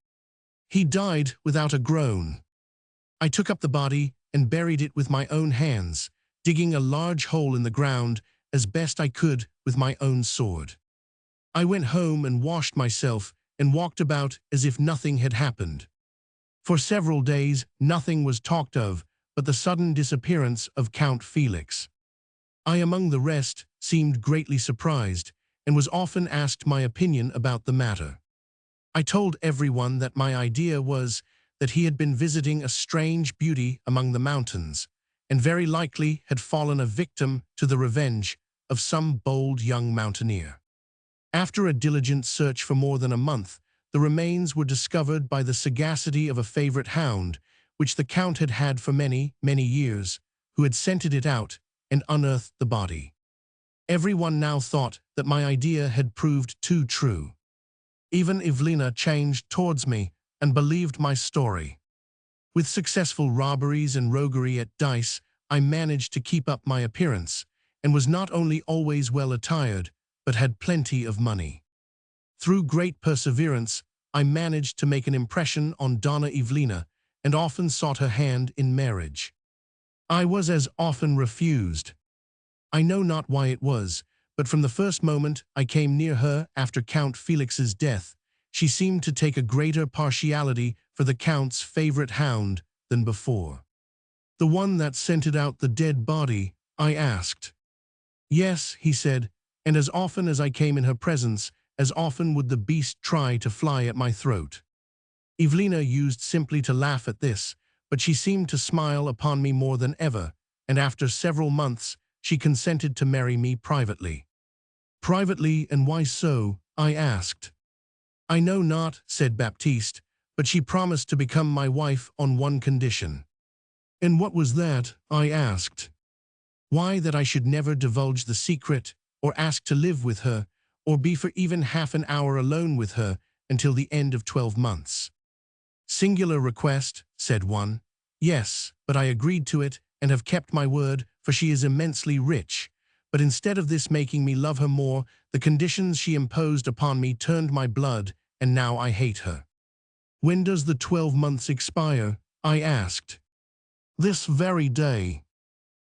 He died without a groan. I took up the body and buried it with my own hands, digging a large hole in the ground as best I could with my own sword. I went home and washed myself and walked about as if nothing had happened. For several days nothing was talked of but the sudden disappearance of Count Felix. I, among the rest, seemed greatly surprised, and was often asked my opinion about the matter. I told everyone that my idea was that he had been visiting a strange beauty among the mountains, and very likely had fallen a victim to the revenge of some bold young mountaineer. After a diligent search for more than a month, the remains were discovered by the sagacity of a favorite hound, which the Count had had for many, many years, who had scented it out and unearthed the body. Everyone now thought that my idea had proved too true. Even Evelina changed towards me and believed my story. With successful robberies and roguery at dice, I managed to keep up my appearance, and was not only always well attired, but had plenty of money. Through great perseverance, I managed to make an impression on Donna Evelina, and often sought her hand in marriage. I was as often refused. I know not why it was, but from the first moment I came near her after Count Felix's death, she seemed to take a greater partiality for the Count's favorite hound than before. "The one that scented out the dead body?" I asked. "Yes," he said, "and as often as I came in her presence, as often would the beast try to fly at my throat." Evelina used simply to laugh at this, but she seemed to smile upon me more than ever, and after several months she consented to marry me privately. "Privately, and why so?" I asked. "I know not," said Baptiste, "but she promised to become my wife on one condition." "And what was that?" I asked. "Why, that I should never divulge the secret, or ask to live with her, or be for even half an hour alone with her until the end of 12 months. "Singular request," said one. "Yes, but I agreed to it and have kept my word, for she is immensely rich. But instead of this making me love her more, the conditions she imposed upon me turned my blood, and now I hate her." "When does the 12 months expire?" I asked. "This very day."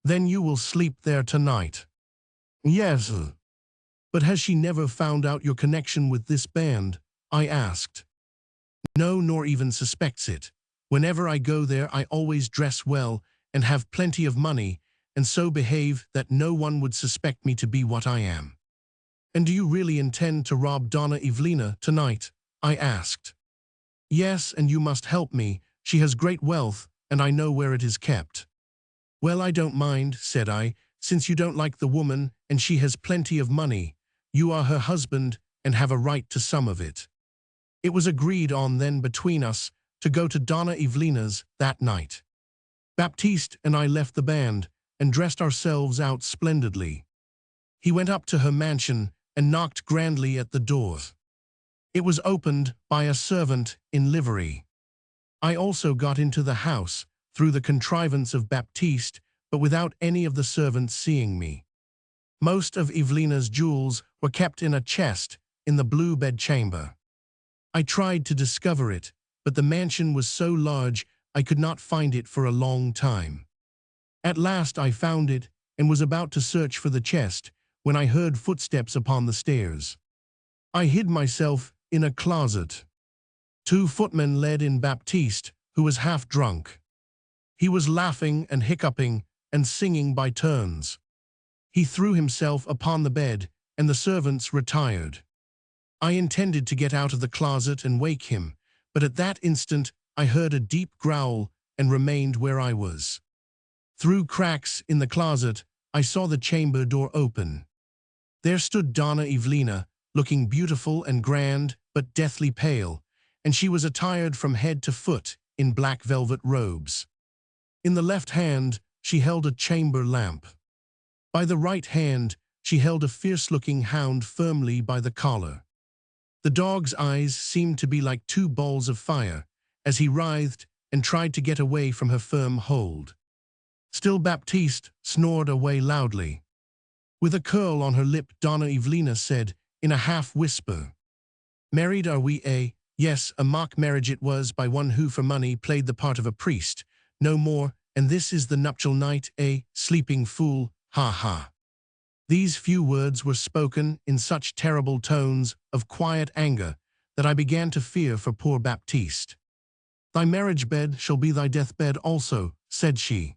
"Then you will sleep there tonight." "Yes." "But has she never found out your connection with this band?" I asked. "No, nor even suspects it. Whenever I go there I always dress well and have plenty of money, and so behave that no one would suspect me to be what I am." "And do you really intend to rob Donna Evelina tonight?" I asked. "Yes, and you must help me. She has great wealth, and I know where it is kept." "Well, I don't mind," said I, "since you don't like the woman and she has plenty of money. You are her husband and have a right to some of it." It was agreed on then between us to go to Donna Evelina's that night. Baptiste and I left the band and dressed ourselves out splendidly. He went up to her mansion and knocked grandly at the door. It was opened by a servant in livery. I also got into the house through the contrivance of Baptiste, but without any of the servants seeing me. Most of Evelina's jewels were kept in a chest in the blue bedchamber. I tried to discover it, but the mansion was so large I could not find it for a long time. At last I found it and was about to search for the chest when I heard footsteps upon the stairs. I hid myself in a closet. 2 footmen led in Baptiste, who was half drunk. He was laughing and hiccuping and singing by turns. He threw himself upon the bed, and the servants retired. I intended to get out of the closet and wake him, but at that instant I heard a deep growl and remained where I was. Through cracks in the closet, I saw the chamber door open. There stood Donna Evelina, looking beautiful and grand, but deathly pale, and she was attired from head to foot in black velvet robes. In the left hand, she held a chamber lamp. By the right hand, she held a fierce-looking hound firmly by the collar. The dog's eyes seemed to be like 2 balls of fire, as he writhed and tried to get away from her firm hold. Still Baptiste snored away loudly. With a curl on her lip, Donna Evelina said, in a half-whisper, "Married are we, eh? Yes, a mock marriage it was by one who for money played the part of a priest. No more, and this is the nuptial night, eh? Sleeping fool, ha ha." These few words were spoken in such terrible tones of quiet anger that I began to fear for poor Baptiste. "Thy marriage bed shall be thy deathbed also," said she.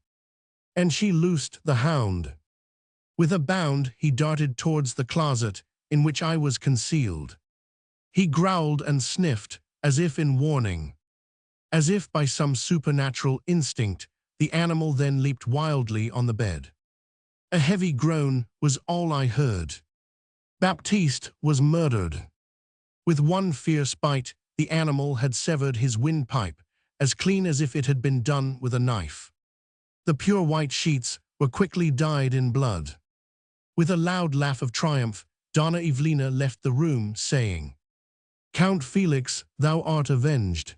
And she loosed the hound. With a bound he darted towards the closet in which I was concealed. He growled and sniffed, as if in warning. As if by some supernatural instinct, the animal then leaped wildly on the bed. A heavy groan was all I heard. Baptiste was murdered. With one fierce bite, the animal had severed his windpipe, as clean as if it had been done with a knife. The pure white sheets were quickly dyed in blood. With a loud laugh of triumph, Donna Evelina left the room, saying, "Count Felix, thou art avenged."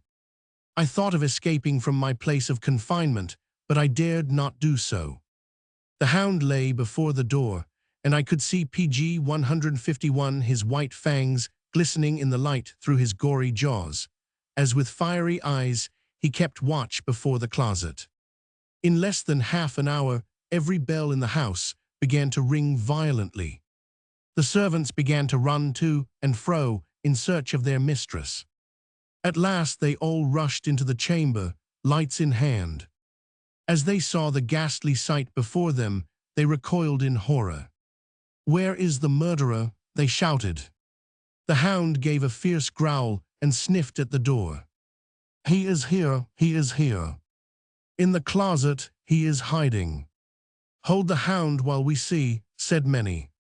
I thought of escaping from my place of confinement, but I dared not do so. The hound lay before the door, and I could see PG 151, his white fangs glistening in the light through his gory jaws, as with fiery eyes he kept watch before the closet. In less than half an hour, every bell in the house began to ring violently. The servants began to run to and fro in search of their mistress. At last they all rushed into the chamber, lights in hand. As they saw the ghastly sight before them, they recoiled in horror. "Where is the murderer?" they shouted. The hound gave a fierce growl and sniffed at the door. "He is here, he is here. In the closet he is hiding." "Hold the hound while we see," said many.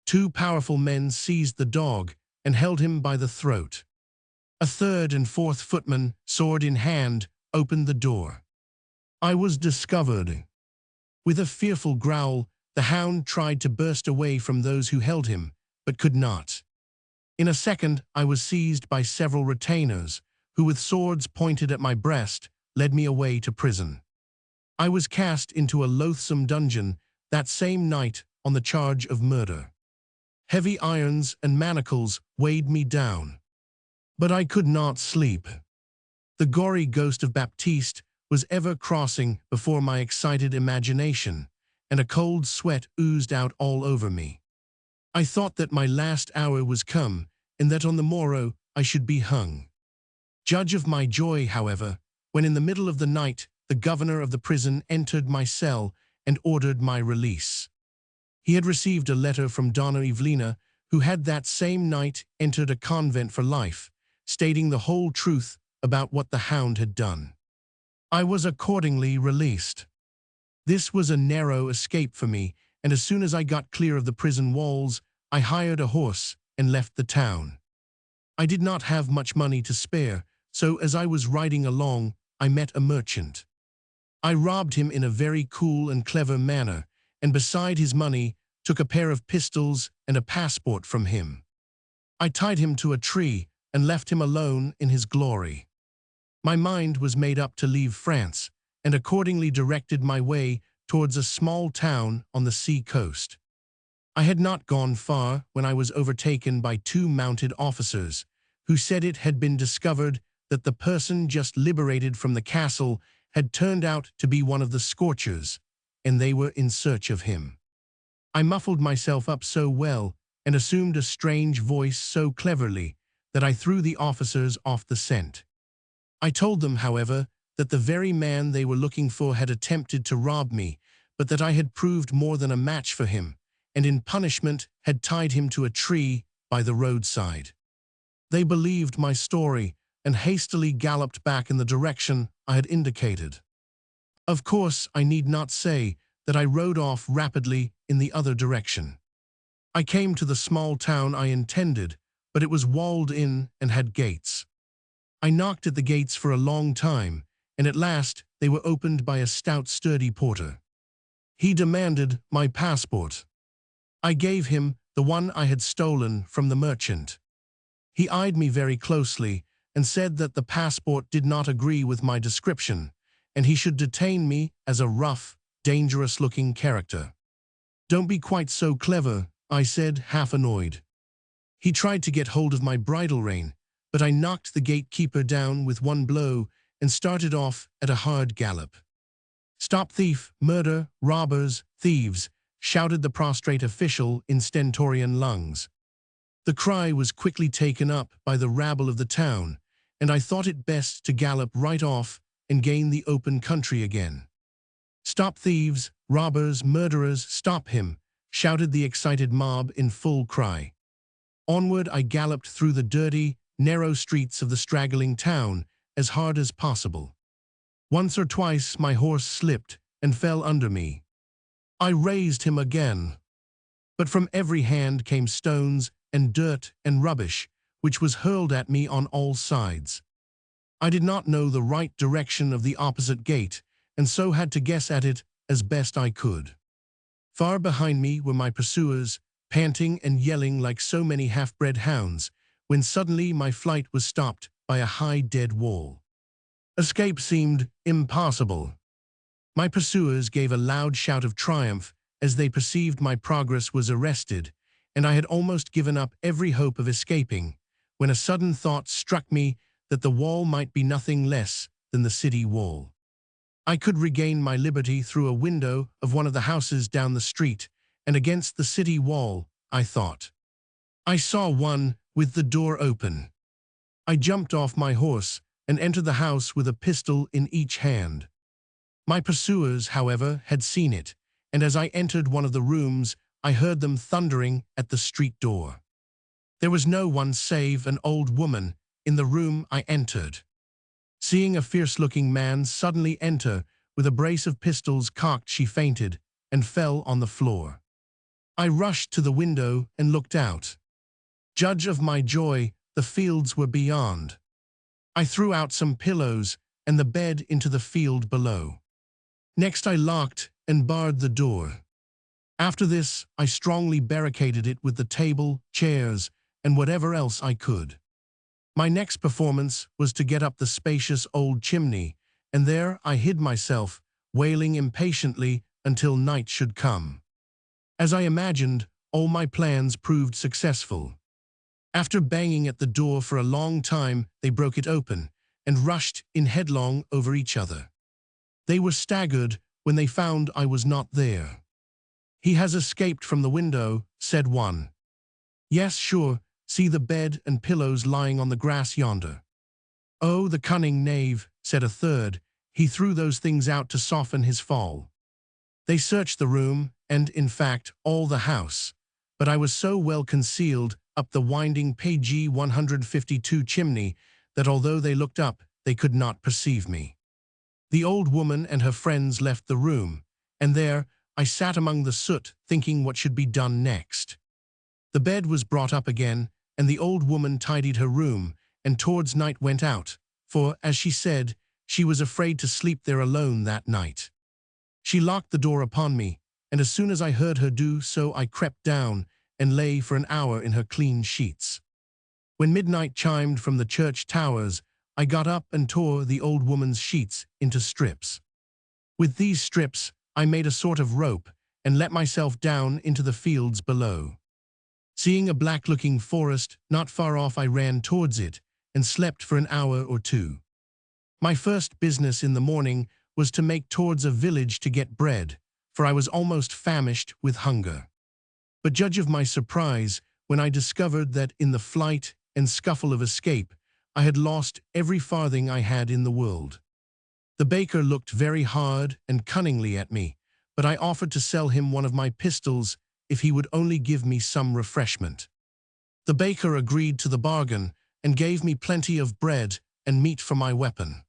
2 powerful men seized the dog and held him by the throat. A 3rd and 4th footman, sword in hand, opened the door. I was discovered. With a fearful growl, the hound tried to burst away from those who held him, but could not. In a second, I was seized by several retainers, who with swords pointed at my breast, led me away to prison. I was cast into a loathsome dungeon that same night on the charge of murder. Heavy irons and manacles weighed me down. But I could not sleep. The gory ghost of Baptiste was ever crossing before my excited imagination, and a cold sweat oozed out all over me. I thought that my last hour was come, and that on the morrow I should be hung. Judge of my joy, however, when in the middle of the night the governor of the prison entered my cell and ordered my release. He had received a letter from Donna Evelina, who had that same night entered a convent for life, stating the whole truth about what the hound had done. I was accordingly released. This was a narrow escape for me, and as soon as I got clear of the prison walls, I hired a horse and left the town. I did not have much money to spare, so as I was riding along, I met a merchant. I robbed him in a very cool and clever manner, and beside his money, took a pair of pistols and a passport from him. I tied him to a tree and left him alone in his glory. My mind was made up to leave France, and accordingly directed my way towards a small town on the sea coast. I had not gone far when I was overtaken by two mounted officers, who said it had been discovered that the person just liberated from the castle had turned out to be one of the scorchers, and they were in search of him. I muffled myself up so well and assumed a strange voice so cleverly that I threw the officers off the scent. I told them, however, that the very man they were looking for had attempted to rob me, but that I had proved more than a match for him, and in punishment had tied him to a tree by the roadside. They believed my story and hastily galloped back in the direction I had indicated. Of course, I need not say that I rode off rapidly in the other direction. I came to the small town I intended, but it was walled in and had gates. I knocked at the gates for a long time, and at last they were opened by a stout, sturdy porter. He demanded my passport. I gave him the one I had stolen from the merchant. He eyed me very closely and said that the passport did not agree with my description, and he should detain me as a rough, dangerous-looking character. "Don't be quite so clever," I said, half annoyed. He tried to get hold of my bridle rein, but I knocked the gatekeeper down with one blow and started off at a hard gallop. "Stop thief, murder, robbers, thieves," shouted the prostrate official in stentorian lungs. The cry was quickly taken up by the rabble of the town, and I thought it best to gallop right off and gain the open country again. "Stop thieves, robbers, murderers, stop him," shouted the excited mob in full cry. Onward I galloped through the dirty, narrow streets of the straggling town as hard as possible. Once or twice my horse slipped and fell under me. I raised him again, but from every hand came stones and dirt and rubbish, which was hurled at me on all sides. I did not know the right direction of the opposite gate, and so had to guess at it as best I could. Far behind me were my pursuers, panting and yelling like so many half-bred hounds, when suddenly my flight was stopped by a high dead wall. Escape seemed impossible. My pursuers gave a loud shout of triumph as they perceived my progress was arrested, and I had almost given up every hope of escaping, when a sudden thought struck me that the wall might be nothing less than the city wall. I could regain my liberty through a window of one of the houses down the street, and against the city wall, I thought. I saw one with the door open. I jumped off my horse and entered the house with a pistol in each hand. My pursuers, however, had seen it, and as I entered one of the rooms, I heard them thundering at the street door. There was no one save an old woman in the room I entered. Seeing a fierce-looking man suddenly enter with a brace of pistols cocked, she fainted and fell on the floor. I rushed to the window and looked out. Judge of my joy, the fields were beyond. I threw out some pillows and the bed into the field below. Next I locked and barred the door. After this, I strongly barricaded it with the table, chairs, and whatever else I could. My next performance was to get up the spacious old chimney, and there I hid myself, wailing impatiently until night should come. As I imagined, all my plans proved successful. After banging at the door for a long time, they broke it open and rushed in headlong over each other. They were staggered when they found I was not there. "He has escaped from the window," said one. "Yes, sure, see the bed and pillows lying on the grass yonder." "Oh, the cunning knave," said a third. "He threw those things out to soften his fall." They searched the room, and, in fact, all the house, but I was so well concealed up the winding page 152 chimney that although they looked up, they could not perceive me. The old woman and her friends left the room, and there I sat among the soot thinking what should be done next. The bed was brought up again, and the old woman tidied her room, and towards night went out, for, as she said, she was afraid to sleep there alone that night. She locked the door upon me, and as soon as I heard her do so, I crept down and lay for an hour in her clean sheets. When midnight chimed from the church towers, I got up and tore the old woman's sheets into strips. With these strips, I made a sort of rope and let myself down into the fields below. Seeing a black-looking forest not far off, I ran towards it and slept for an hour or two. My first business in the morning was to make towards a village to get bread, for I was almost famished with hunger. But judge of my surprise when I discovered that in the flight and scuffle of escape, I had lost every farthing I had in the world. The baker looked very hard and cunningly at me, but I offered to sell him one of my pistols if he would only give me some refreshment. The baker agreed to the bargain and gave me plenty of bread and meat for my weapon.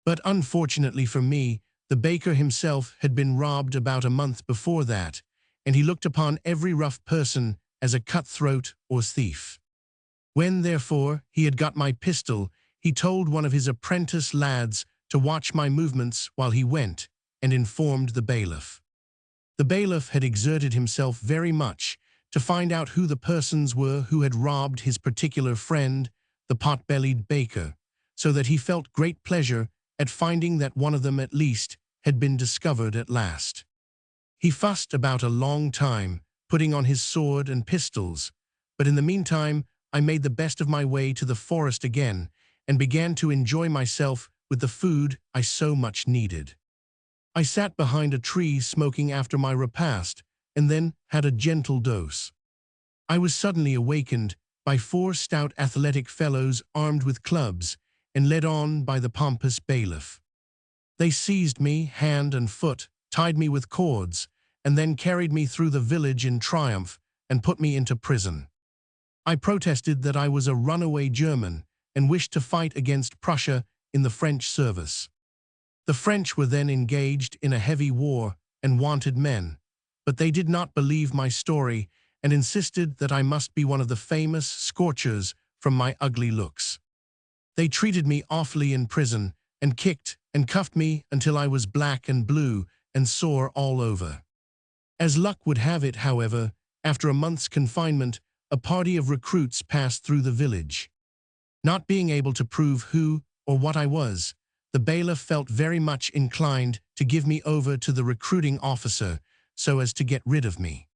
But unfortunately for me, the baker himself had been robbed about a month before that, and he looked upon every rough person as a cutthroat or thief. When, therefore, he had got my pistol, he told one of his apprentice lads to watch my movements while he went, and informed the bailiff. The bailiff had exerted himself very much to find out who the persons were who had robbed his particular friend, the pot-bellied baker, so that he felt great pleasure at finding that one of them at least had been discovered at last. He fussed about a long time, putting on his sword and pistols, but in the meantime I made the best of my way to the forest again and began to enjoy myself with the food I so much needed. I sat behind a tree smoking after my repast, and then had a gentle dose. I was suddenly awakened by 4 stout athletic fellows armed with clubs and led on by the pompous bailiff. They seized me hand and foot, tied me with cords, and then carried me through the village in triumph and put me into prison. I protested that I was a runaway German and wished to fight against Prussia in the French service. The French were then engaged in a heavy war and wanted men, but they did not believe my story and insisted that I must be one of the famous scorchers from my ugly looks. They treated me awfully in prison and kicked and cuffed me until I was black and blue and sore all over. As luck would have it, however, after a month's confinement, a party of recruits passed through the village. Not being able to prove who or what I was, the bailiff felt very much inclined to give me over to the recruiting officer so as to get rid of me.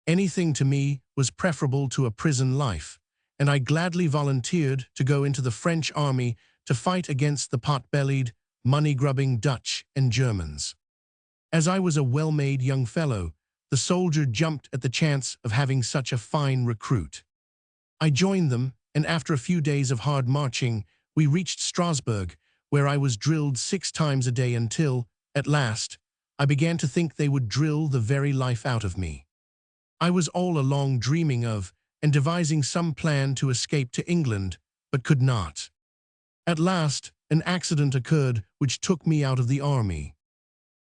Anything to me was preferable to a prison life, and I gladly volunteered to go into the French army to fight against the pot-bellied, money-grubbing Dutch and Germans. As I was a well-made young fellow, the soldier jumped at the chance of having such a fine recruit. I joined them, and after a few days of hard marching, we reached Strasbourg, where I was drilled 6 times a day until, at last, I began to think they would drill the very life out of me. I was all along dreaming of and devising some plan to escape to England, but could not. At last, an accident occurred which took me out of the army.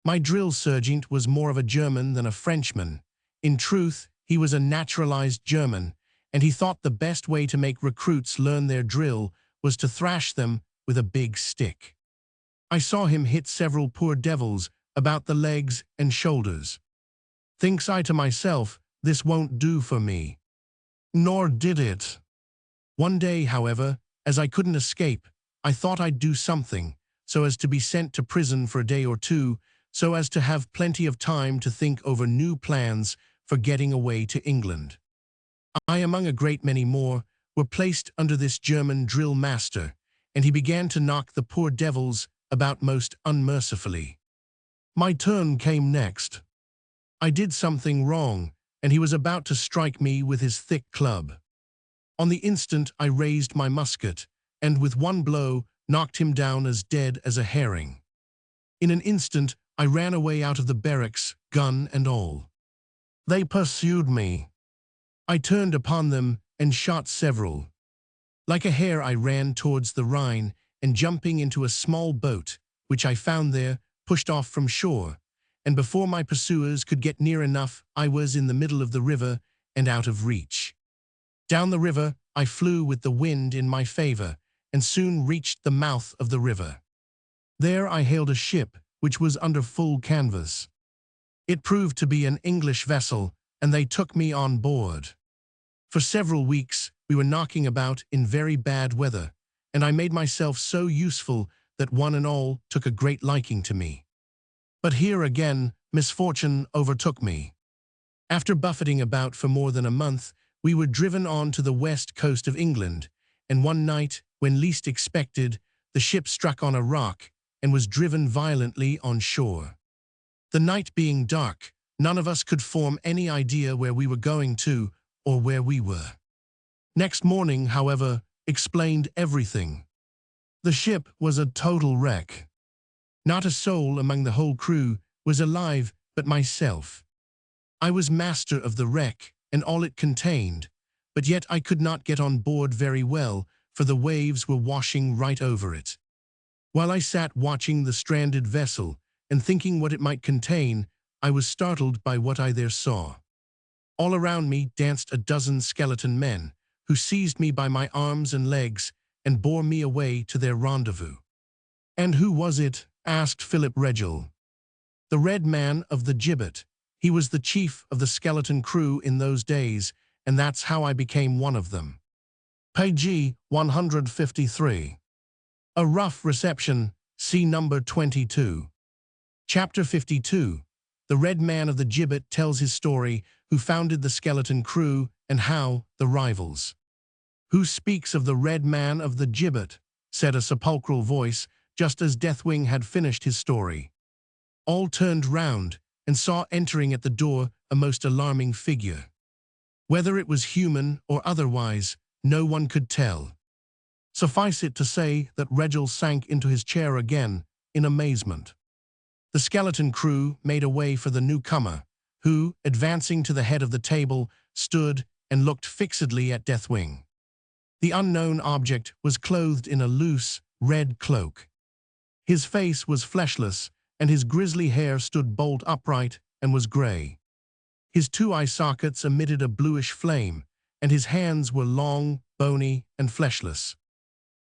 My drill sergeant was more of a German than a Frenchman. In truth, he was a naturalized German, and he thought the best way to make recruits learn their drill was to thrash them with a big stick. I saw him hit several poor devils about the legs and shoulders. Thinks I to myself, this won't do for me. Nor did it. One day, however, as I couldn't escape, I thought I'd do something, so as to be sent to prison for a day or two, so as to have plenty of time to think over new plans for getting away to England. I, among a great many more, were placed under this German drill master, and he began to knock the poor devils about most unmercifully. My turn came next. I did something wrong, and he was about to strike me with his thick club. On the instant I raised my musket, and with one blow knocked him down as dead as a herring. In an instant I ran away out of the barracks, gun and all. They pursued me. I turned upon them and shot several. Like a hare I ran towards the Rhine, and jumping into a small boat, which I found there, pushed off from shore, and before my pursuers could get near enough, I was in the middle of the river and out of reach. Down the river I flew with the wind in my favor, and soon reached the mouth of the river. There I hailed a ship which was under full canvas. It proved to be an English vessel, and they took me on board. For several weeks we were knocking about in very bad weather, and I made myself so useful that one and all took a great liking to me. But here again misfortune overtook me. After buffeting about for more than a month, we were driven on to the west coast of England, and one night, when least expected, the ship struck on a rock and was driven violently on shore. The night being dark, none of us could form any idea where we were going to or where we were. Next morning, however, explained everything. The ship was a total wreck. Not a soul among the whole crew was alive but myself. I was master of the wreck and all it contained, but yet I could not get on board very well, for the waves were washing right over it. While I sat watching the stranded vessel and thinking what it might contain, I was startled by what I there saw. All around me danced a dozen skeleton men, who seized me by my arms and legs and bore me away to their rendezvous. "And who was it?" asked Philip Regel. "The Red Man of the Gibbet. He was the chief of the skeleton crew in those days, and that's how I became one of them." Page 153. A rough reception, see number 22. Chapter 52. The Red Man of the Gibbet tells his story, who founded the skeleton crew, and how the rivals. "Who speaks of the Red Man of the Gibbet?" said a sepulchral voice, just as Deathwing had finished his story. All turned round and saw entering at the door a most alarming figure. Whether it was human or otherwise, no one could tell. Suffice it to say that Regel sank into his chair again in amazement. The skeleton crew made a way for the newcomer, who, advancing to the head of the table, stood and looked fixedly at Deathwing. The unknown object was clothed in a loose, red cloak. His face was fleshless, and his grisly hair stood bolt upright and was grey. His two eye sockets emitted a bluish flame, and his hands were long, bony, and fleshless.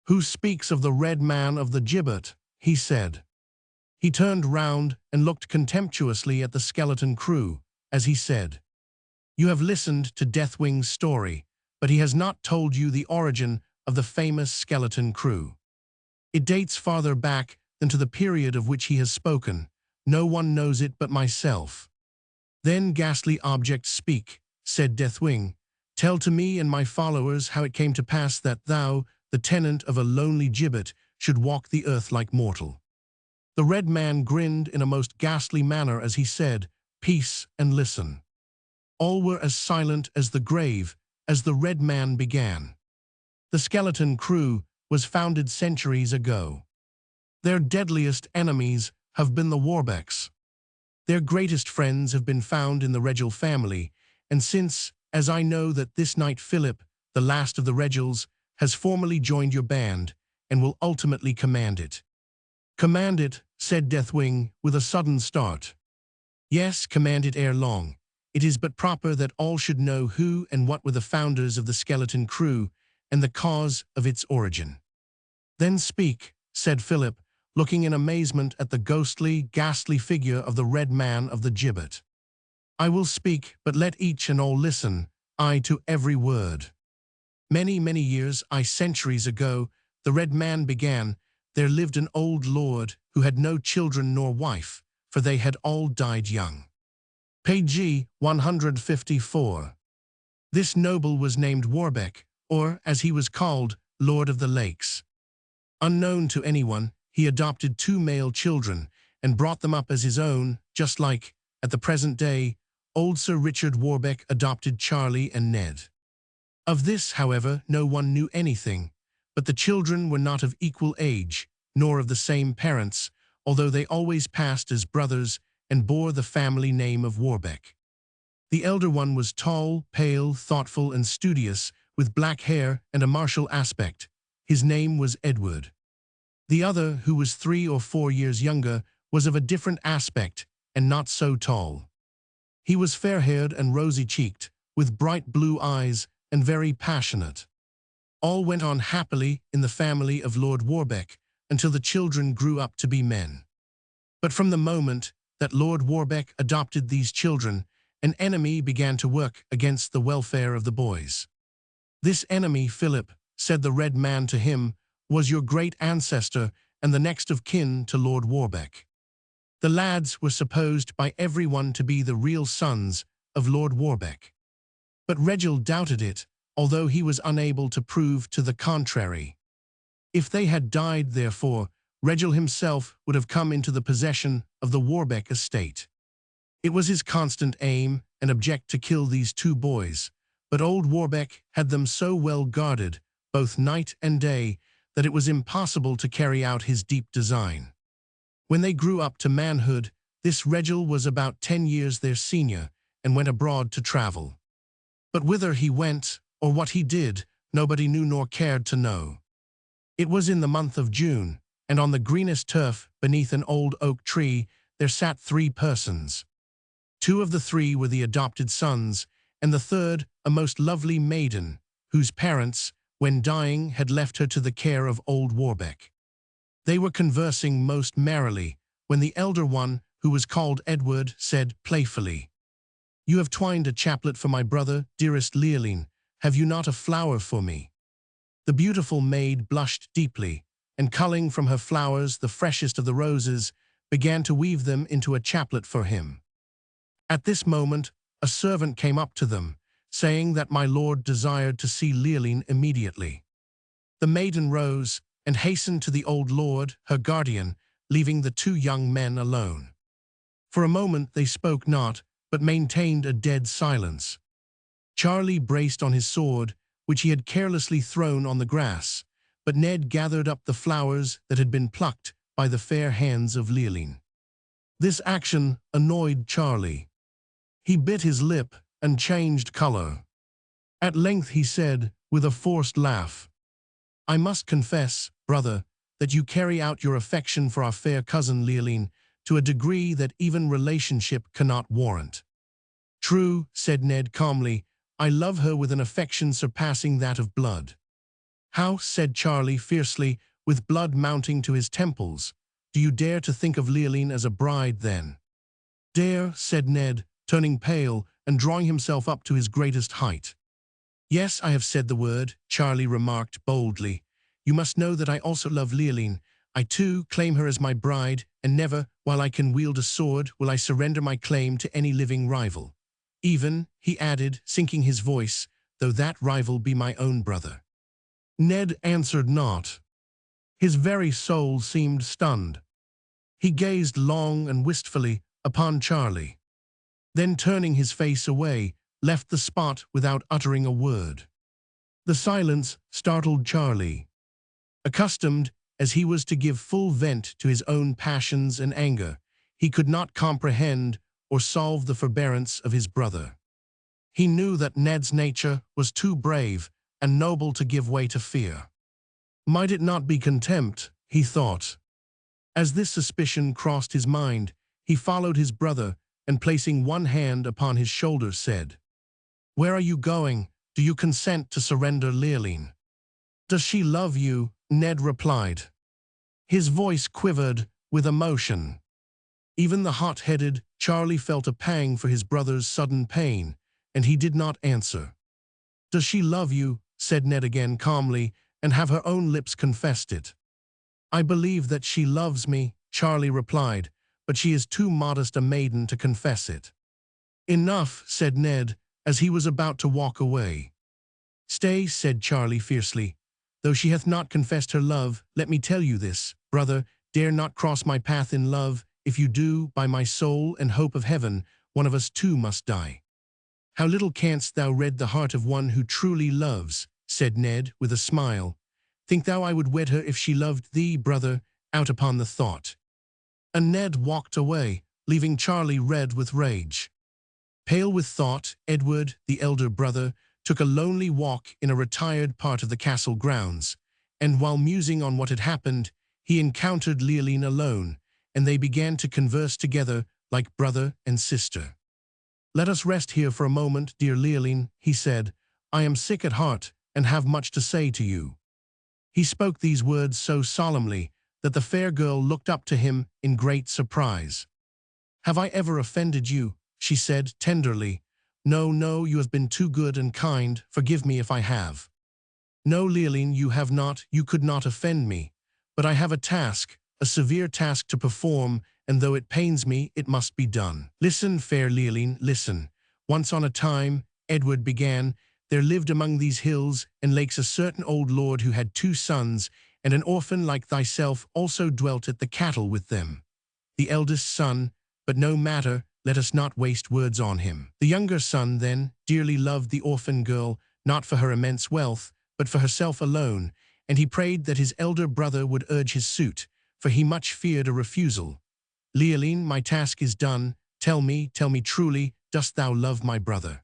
"Who speaks of the Red Man of the Gibbet?" he said. He turned round and looked contemptuously at the skeleton crew, as he said, "You have listened to Deathwing's story, but he has not told you the origin of the famous skeleton crew. It dates farther back than to the period of which he has spoken. No one knows it but myself." "Then, ghastly object, speak," said Deathwing. "Tell to me and my followers how it came to pass that thou, the tenant of a lonely gibbet, should walk the earth like mortal." The Red Man grinned in a most ghastly manner as he said, "Peace and listen." All were as silent as the grave as the Red Man began. "The skeleton crew was founded centuries ago. Their deadliest enemies have been the Warbecks. Their greatest friends have been found in the Regel family, and since, as I know that this night Philip, the last of the Regels, has formally joined your band, and will ultimately command it." "Command it," said Deathwing, with a sudden start. "Yes, command it ere long. It is but proper that all should know who and what were the founders of the skeleton crew, and the cause of its origin." "Then speak," said Philip, looking in amazement at the ghostly, ghastly figure of the Red Man of the Gibbet. "I will speak, but let each and all listen, I to every word. Many, many years, centuries ago, the Red Man began, there lived an old lord who had no children nor wife, for they had all died young." Page 154. This noble was named Warbeck, or, as he was called, Lord of the Lakes. Unknown to anyone, he adopted 2 male children and brought them up as his own, just like, at the present day, old Sir Richard Warbeck adopted Charlie and Ned. Of this, however, no one knew anything, but the children were not of equal age, nor of the same parents, although they always passed as brothers and bore the family name of Warbeck. The elder one was tall, pale, thoughtful, and studious, with black hair and a martial aspect. His name was Edward. The other, who was 3 or 4 years younger, was of a different aspect and not so tall. He was fair-haired and rosy-cheeked, with bright blue eyes and very passionate. All went on happily in the family of Lord Warbeck until the children grew up to be men. But from the moment that Lord Warbeck adopted these children, an enemy began to work against the welfare of the boys. This enemy, Philip, said the Red Man to him, was your great ancestor and the next of kin to Lord Warbeck. The lads were supposed by everyone to be the real sons of Lord Warbeck. But Regil doubted it, although he was unable to prove to the contrary. If they had died, therefore, Regil himself would have come into the possession of the Warbeck estate. It was his constant aim and object to kill these two boys, but old Warbeck had them so well guarded, both night and day, that it was impossible to carry out his deep design. When they grew up to manhood, this Regil was about 10 years their senior and went abroad to travel. But whither he went, or what he did, nobody knew nor cared to know. It was in the month of June, and on the greenest turf, beneath an old oak tree, there sat 3 persons. 2 of the 3 were the adopted sons, and the third a most lovely maiden, whose parents, when dying, had left her to the care of old Warbeck. They were conversing most merrily, when the elder one, who was called Edward, said playfully, "You have twined a chaplet for my brother, dearest Leoline. Have you not a flower for me?" The beautiful maid blushed deeply, and culling from her flowers the freshest of the roses, began to weave them into a chaplet for him. At this moment, a servant came up to them, saying that my lord desired to see Leoline immediately. The maiden rose and hastened to the old lord, her guardian, leaving the 2 young men alone. For a moment they spoke not, but maintained a dead silence. Charlie braced on his sword, which he had carelessly thrown on the grass, but Ned gathered up the flowers that had been plucked by the fair hands of Leoline. This action annoyed Charlie. He bit his lip and changed color. At length he said, with a forced laugh, "I must confess, brother, that you carry out your affection for our fair cousin Leoline to a degree that even relationship cannot warrant." "True," said Ned calmly, "I love her with an affection surpassing that of blood." "How," said Charlie fiercely, with blood mounting to his temples, "do you dare to think of Leoline as a bride, then?" "Dare," said Ned, turning pale and drawing himself up to his greatest height. "Yes, I have said the word," Charlie remarked boldly. "You must know that I also love Leoline. I, too, claim her as my bride, and never, while I can wield a sword, will I surrender my claim to any living rival. Even," he added, sinking his voice, "though that rival be my own brother." Ned answered not. His very soul seemed stunned. He gazed long and wistfully upon Charlie. Then, turning his face away, left the spot without uttering a word. The silence startled Charlie. Accustomed as he was to give full vent to his own passions and anger, he could not comprehend or solve the forbearance of his brother. He knew that Ned's nature was too brave and noble to give way to fear. Might it not be contempt, he thought. As this suspicion crossed his mind, he followed his brother, and placing one hand upon his shoulder said, "Where are you going? Do you consent to surrender Leoline?" "Does she love you?" Ned replied. His voice quivered with emotion. Even the hot-headed Charlie felt a pang for his brother's sudden pain, and he did not answer. "Does she love you?" said Ned again calmly, "and have her own lips confessed it?" "I believe that she loves me," Charlie replied, "but she is too modest a maiden to confess it." "Enough," said Ned, as he was about to walk away. "Stay," said Charlie fiercely. "Though she hath not confessed her love, let me tell you this, brother, dare not cross my path in love. If you do, by my soul and hope of heaven, one of us too must die." "How little canst thou read the heart of one who truly loves," said Ned with a smile. "Think thou I would wed her if she loved thee, brother? Out upon the thought." And Ned walked away, leaving Charlie red with rage. Pale with thought, Edward, the elder brother, took a lonely walk in a retired part of the castle grounds, and while musing on what had happened, he encountered Leoline alone, and they began to converse together like brother and sister. "Let us rest here for a moment, dear Leoline," he said. "I am sick at heart, and have much to say to you." He spoke these words so solemnly that the fair girl looked up to him in great surprise. "Have I ever offended you?" she said tenderly. "No, no, you have been too good and kind. Forgive me if I have." "No, Leoline, you have not. You could not offend me. But I have a task, a severe task to perform, and though it pains me, it must be done." "Listen, fair Leoline, listen. Once on a time," Edward began, "there lived among these hills and lakes a certain old lord who had 2 sons, and an orphan like thyself also dwelt at the cattle with them. The eldest son, but no matter, let us not waste words on him. The younger son, then, dearly loved the orphan girl, not for her immense wealth, but for herself alone, and he prayed that his elder brother would urge his suit, for he much feared a refusal. Leoline, my task is done. Tell me truly, dost thou love my brother?"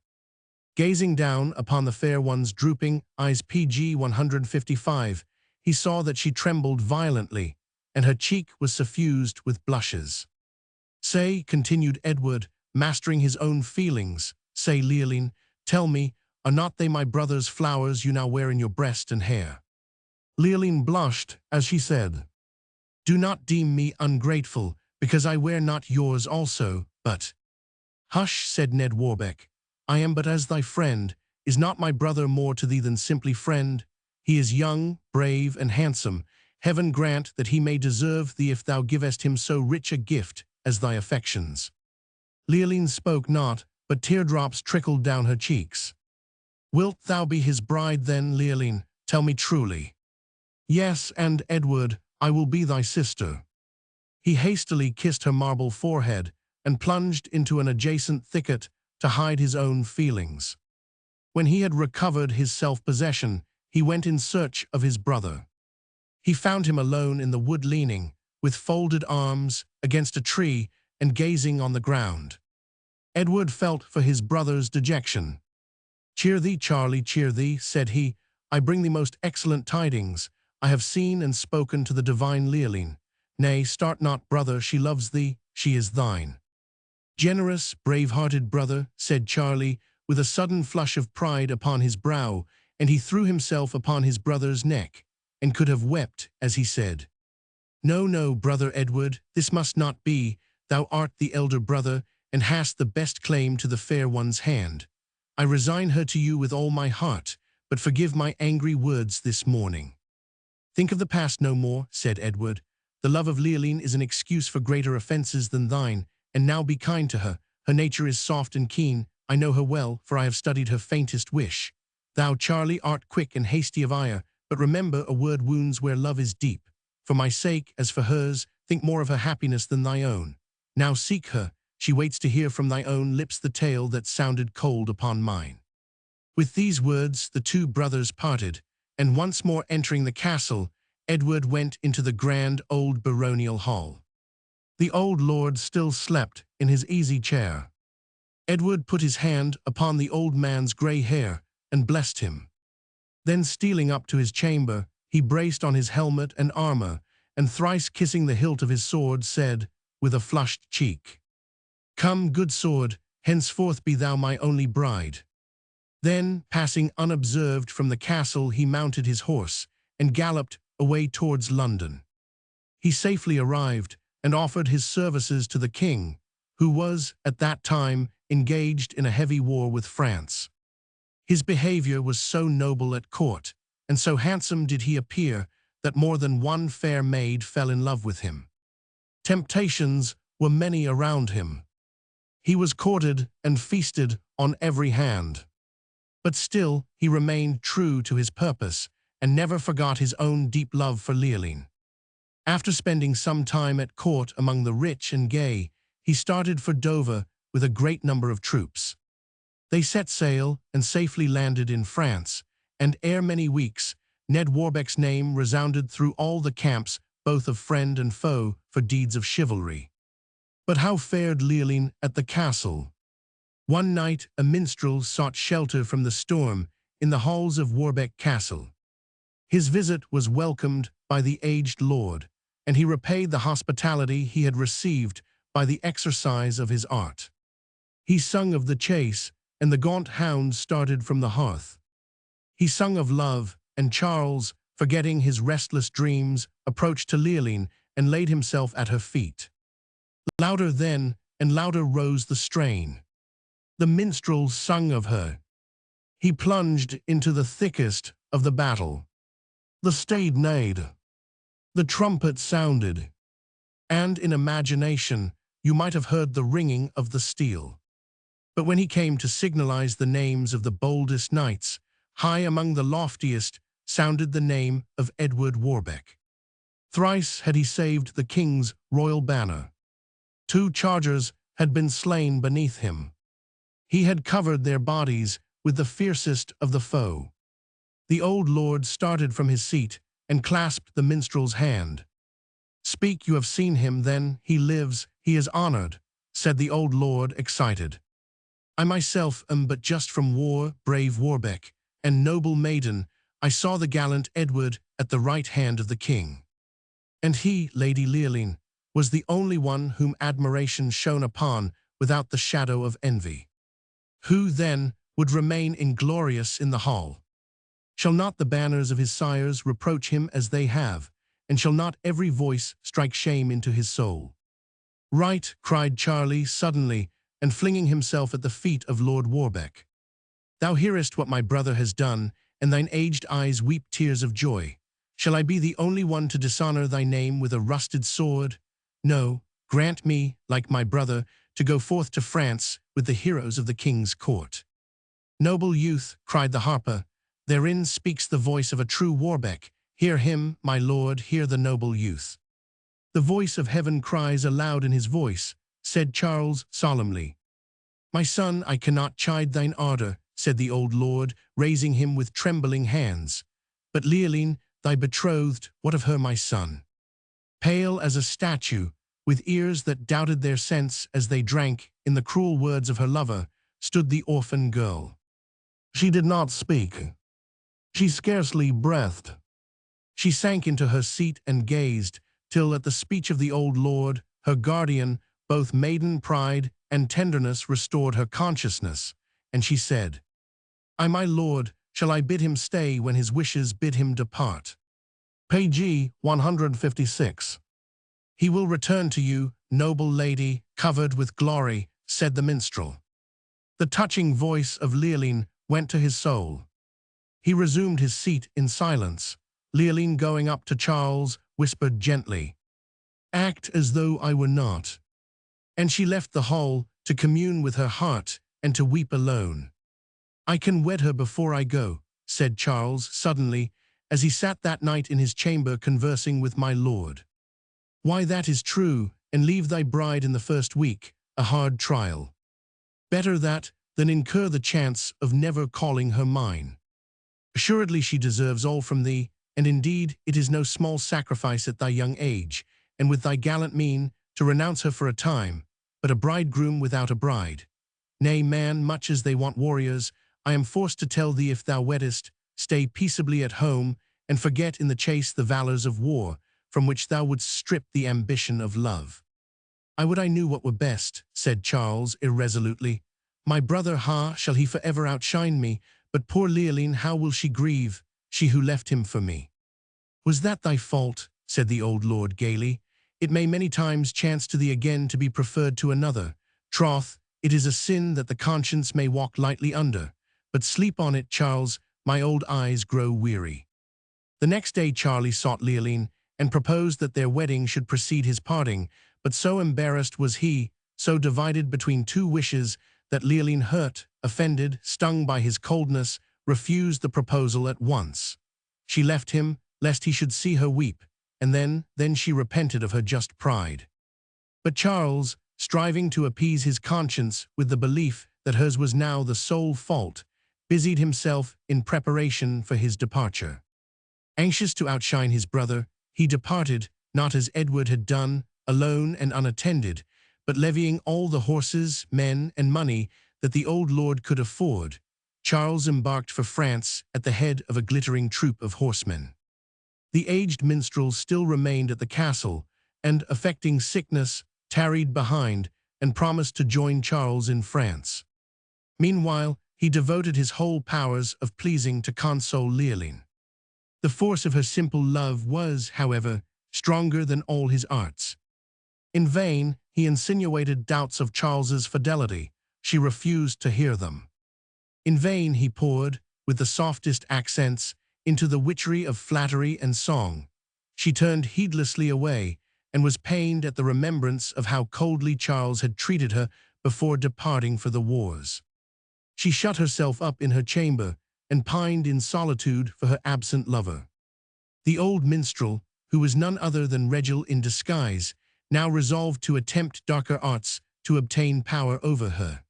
Gazing down upon the fair one's drooping eyes, PG 155, he saw that she trembled violently, and her cheek was suffused with blushes. "Say," continued Edward, mastering his own feelings, "say, Leoline, tell me, are not they my brother's flowers you now wear in your breast and hair?" Leoline blushed as she said, "Do not deem me ungrateful, because I wear not yours also, but—" "Hush," said Ned Warbeck, "I am but as thy friend. Is not my brother more to thee than simply friend? He is young, brave, and handsome. Heaven grant that he may deserve thee if thou givest him so rich a gift as thy affections." Leoline spoke not, but teardrops trickled down her cheeks. "Wilt thou be his bride then, Leoline? Tell me truly." "Yes, and Edward, I will be thy sister." He hastily kissed her marble forehead and plunged into an adjacent thicket to hide his own feelings. When he had recovered his self-possession, he went in search of his brother. He found him alone in the wood, leaning, with folded arms, against a tree and gazing on the ground. Edward felt for his brother's dejection. "Cheer thee, Charlie, cheer thee," said he. "I bring thee most excellent tidings. I have seen and spoken to the divine Leoline. Nay, start not, brother, she loves thee, she is thine." "Generous, brave-hearted brother," said Charlie, with a sudden flush of pride upon his brow, and he threw himself upon his brother's neck, and could have wept as he said, "No, no, brother Edward, this must not be. Thou art the elder brother, and hast the best claim to the fair one's hand. I resign her to you with all my heart, but forgive my angry words this morning." "Think of the past no more," said Edward. "The love of Leoline is an excuse for greater offences than thine, and now be kind to her. Her nature is soft and keen. I know her well, for I have studied her faintest wish. Thou, Charlie, art quick and hasty of ire, but remember, a word wounds where love is deep. For my sake, as for hers, think more of her happiness than thy own. Now seek her. She waits to hear from thy own lips the tale that sounded cold upon mine." With these words, the 2 brothers parted, and once more entering the castle, Edward went into the grand old baronial hall. The old lord still slept in his easy chair. Edward put his hand upon the old man's grey hair and blessed him. Then, stealing up to his chamber, he braced on his helmet and armor, and thrice kissing the hilt of his sword, said, with a flushed cheek, "Come, good sword, henceforth be thou my only bride." Then, passing unobserved from the castle, he mounted his horse and galloped away towards London. He safely arrived and offered his services to the king, who was, at that time, engaged in a heavy war with France. His behavior was so noble at court, and so handsome did he appear, that more than one fair maid fell in love with him. Temptations were many around him. He was courted and feasted on every hand. But still he remained true to his purpose, and never forgot his own deep love for Leoline. After spending some time at court among the rich and gay, he started for Dover with a great number of troops. They set sail and safely landed in France, and ere many weeks, Ned Warbeck's name resounded through all the camps, both of friend and foe, for deeds of chivalry. But how fared Leoline at the castle? One night a minstrel sought shelter from the storm in the halls of Warbeck Castle. His visit was welcomed by the aged lord, and he repaid the hospitality he had received by the exercise of his art. He sung of the chase, and the gaunt hounds started from the hearth. He sung of love, and Charles, forgetting his restless dreams, approached to Leoline and laid himself at her feet. Louder then, and louder rose the strain. The minstrel sung of her. He plunged into the thickest of the battle. The steed neighed. The trumpet sounded. And in imagination, you might have heard the ringing of the steel. But when he came to signalize the names of the boldest knights, high among the loftiest sounded the name of Edward Warbeck. Thrice had he saved the king's royal banner. 2 chargers had been slain beneath him. He had covered their bodies with the fiercest of the foe. The old lord started from his seat and clasped the minstrel's hand. "Speak, you have seen him, then, he lives, he is honored," said the old lord, excited. "I myself am but just from war, brave Warbeck, and noble maiden, I saw the gallant Edward at the right hand of the king. And he, Lady Leoline, was the only one whom admiration shone upon without the shadow of envy. Who, then, would remain inglorious in the hall? Shall not the banners of his sires reproach him as they have, and shall not every voice strike shame into his soul?" "Right," cried Charlie suddenly, and flinging himself at the feet of Lord Warbeck. "Thou hearest what my brother has done, and thine aged eyes weep tears of joy. Shall I be the only one to dishonor thy name with a rusted sword? No, grant me, like my brother, to go forth to France with the heroes of the king's court." "Noble youth," cried the harper, "therein speaks the voice of a true Warbeck. Hear him, my lord, hear the noble youth." "The voice of heaven cries aloud in his voice," said Charles solemnly. "My son, I cannot chide thine ardor," said the old lord, raising him with trembling hands. "But Leoline, thy betrothed, what of her, my son?" Pale as a statue, with ears that doubted their sense as they drank in the cruel words of her lover, stood the orphan girl. She did not speak. She scarcely breathed. She sank into her seat and gazed, till at the speech of the old lord, her guardian, both maiden pride and tenderness restored her consciousness, and she said, "I, my lord, shall I bid him stay when his wishes bid him depart?" Page 156. "He will return to you, noble lady, covered with glory," said the minstrel. The touching voice of Leoline went to his soul. He resumed his seat in silence. Leoline, going up to Charles, whispered gently, "Act as though I were not." And she left the hall to commune with her heart and to weep alone. "I can wed her before I go," said Charles suddenly, as he sat that night in his chamber conversing with my lord. "Why, that is true, and leave thy bride in the first week, a hard trial. Better that than incur the chance of never calling her mine. Assuredly she deserves all from thee, and indeed it is no small sacrifice at thy young age, and with thy gallant mien, to renounce her for a time, but a bridegroom without a bride. Nay, man, much as they want warriors, I am forced to tell thee, if thou weddest, stay peaceably at home, and forget in the chase the valors of war, from which thou wouldst strip the ambition of love." "I would I knew what were best," said Charles irresolutely. "My brother, shall he forever outshine me, but poor Leoline, how will she grieve, she who left him for me?" "Was that thy fault?" said the old lord gaily. "It may many times chance to thee again to be preferred to another. Troth, it is a sin that the conscience may walk lightly under. But sleep on it, Charles, my old eyes grow weary." The next day Charlie sought Leoline, and proposed that their wedding should precede his parting, but so embarrassed was he, so divided between 2 wishes, that Leoline, hurt, offended, stung by his coldness, refused the proposal at once. She left him, lest he should see her weep, and then she repented of her just pride. But Charles, striving to appease his conscience with the belief that hers was now the sole fault, busied himself in preparation for his departure. Anxious to outshine his brother, he departed, not as Edward had done, alone and unattended, but levying all the horses, men, and money that the old lord could afford. Charles embarked for France at the head of a glittering troop of horsemen. The aged minstrel still remained at the castle, and, affecting sickness, tarried behind, and promised to join Charles in France. Meanwhile, he devoted his whole powers of pleasing to console Leoline. The force of her simple love was, however, stronger than all his arts. In vain, he insinuated doubts of Charles's fidelity. She refused to hear them. In vain he poured, with the softest accents, into the witchery of flattery and song. She turned heedlessly away, and was pained at the remembrance of how coldly Charles had treated her before departing for the wars. She shut herself up in her chamber, and pined in solitude for her absent lover. The old minstrel, who was none other than Regil in disguise, now resolved to attempt darker arts to obtain power over her.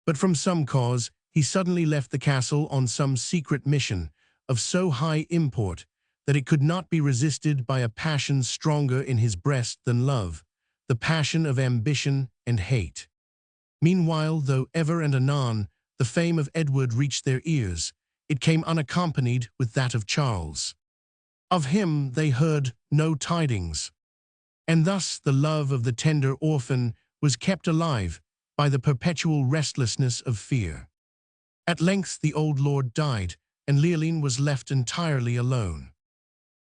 But from some cause, he suddenly left the castle on some secret mission of so high import that it could not be resisted by a passion stronger in his breast than love, the passion of ambition and hate. Meanwhile, though ever and anon the fame of Edward reached their ears, it came unaccompanied with that of Charles. Of him they heard no tidings. And thus the love of the tender orphan was kept alive by the perpetual restlessness of fear. At length the old lord died, and Leoline was left entirely alone.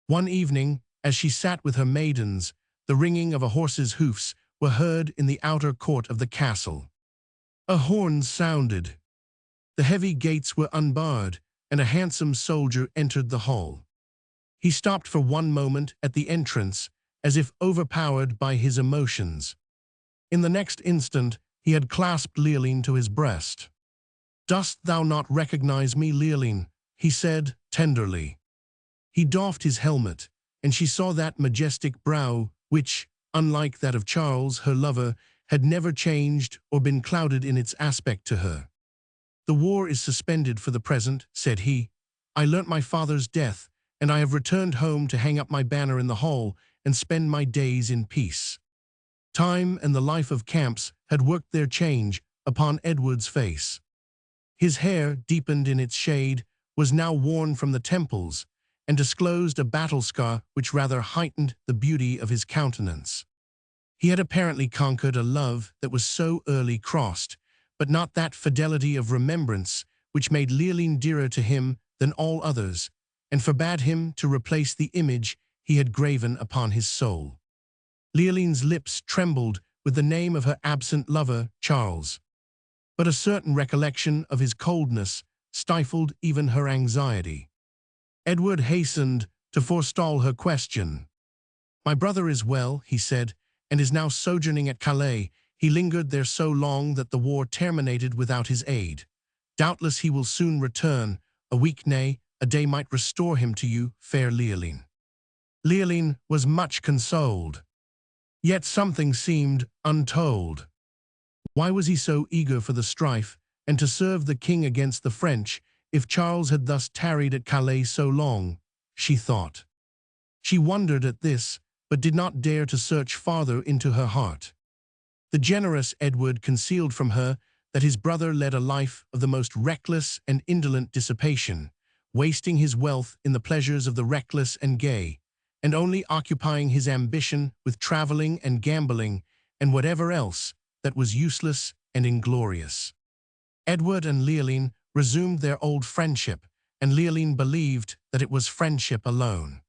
One evening, as she sat with her maidens, the ringing of a horse's hoofs were heard in the outer court of the castle. A horn sounded. The heavy gates were unbarred, and a handsome soldier entered the hall. He stopped for one moment at the entrance, as if overpowered by his emotions. In the next instant, he had clasped Leoline to his breast. "Dost thou not recognize me, Leoline?" he said tenderly. He doffed his helmet, and she saw that majestic brow which, unlike that of Charles, her lover, had never changed or been clouded in its aspect to her. "The war is suspended for the present," said he. "I learnt my father's death, and I have returned home to hang up my banner in the hall and spend my days in peace." Time and the life of camps had worked their change upon Edward's face. His hair, deepened in its shade, was now worn from the temples, and disclosed a battle scar which rather heightened the beauty of his countenance. He had apparently conquered a love that was so early crossed, but not that fidelity of remembrance which made Leoline dearer to him than all others, and forbade him to replace the image he had graven upon his soul. Leoline's lips trembled with the name of her absent lover, Charles. But a certain recollection of his coldness stifled even her anxiety. Edward hastened to forestall her question. "My brother is well," he said, "and is now sojourning at Calais. He lingered there so long that the war terminated without his aid. Doubtless he will soon return. A week, nay, a day might restore him to you, fair Leoline." Leoline was much consoled. Yet something seemed untold. Why was he so eager for the strife, and to serve the king against the French, if Charles had thus tarried at Calais so long? She thought. She wondered at this, but did not dare to search farther into her heart. The generous Edward concealed from her that his brother led a life of the most reckless and indolent dissipation, wasting his wealth in the pleasures of the reckless and gay, and only occupying his ambition with traveling and gambling and whatever else that was useless and inglorious. Edward and Leoline resumed their old friendship, and Leoline believed that it was friendship alone.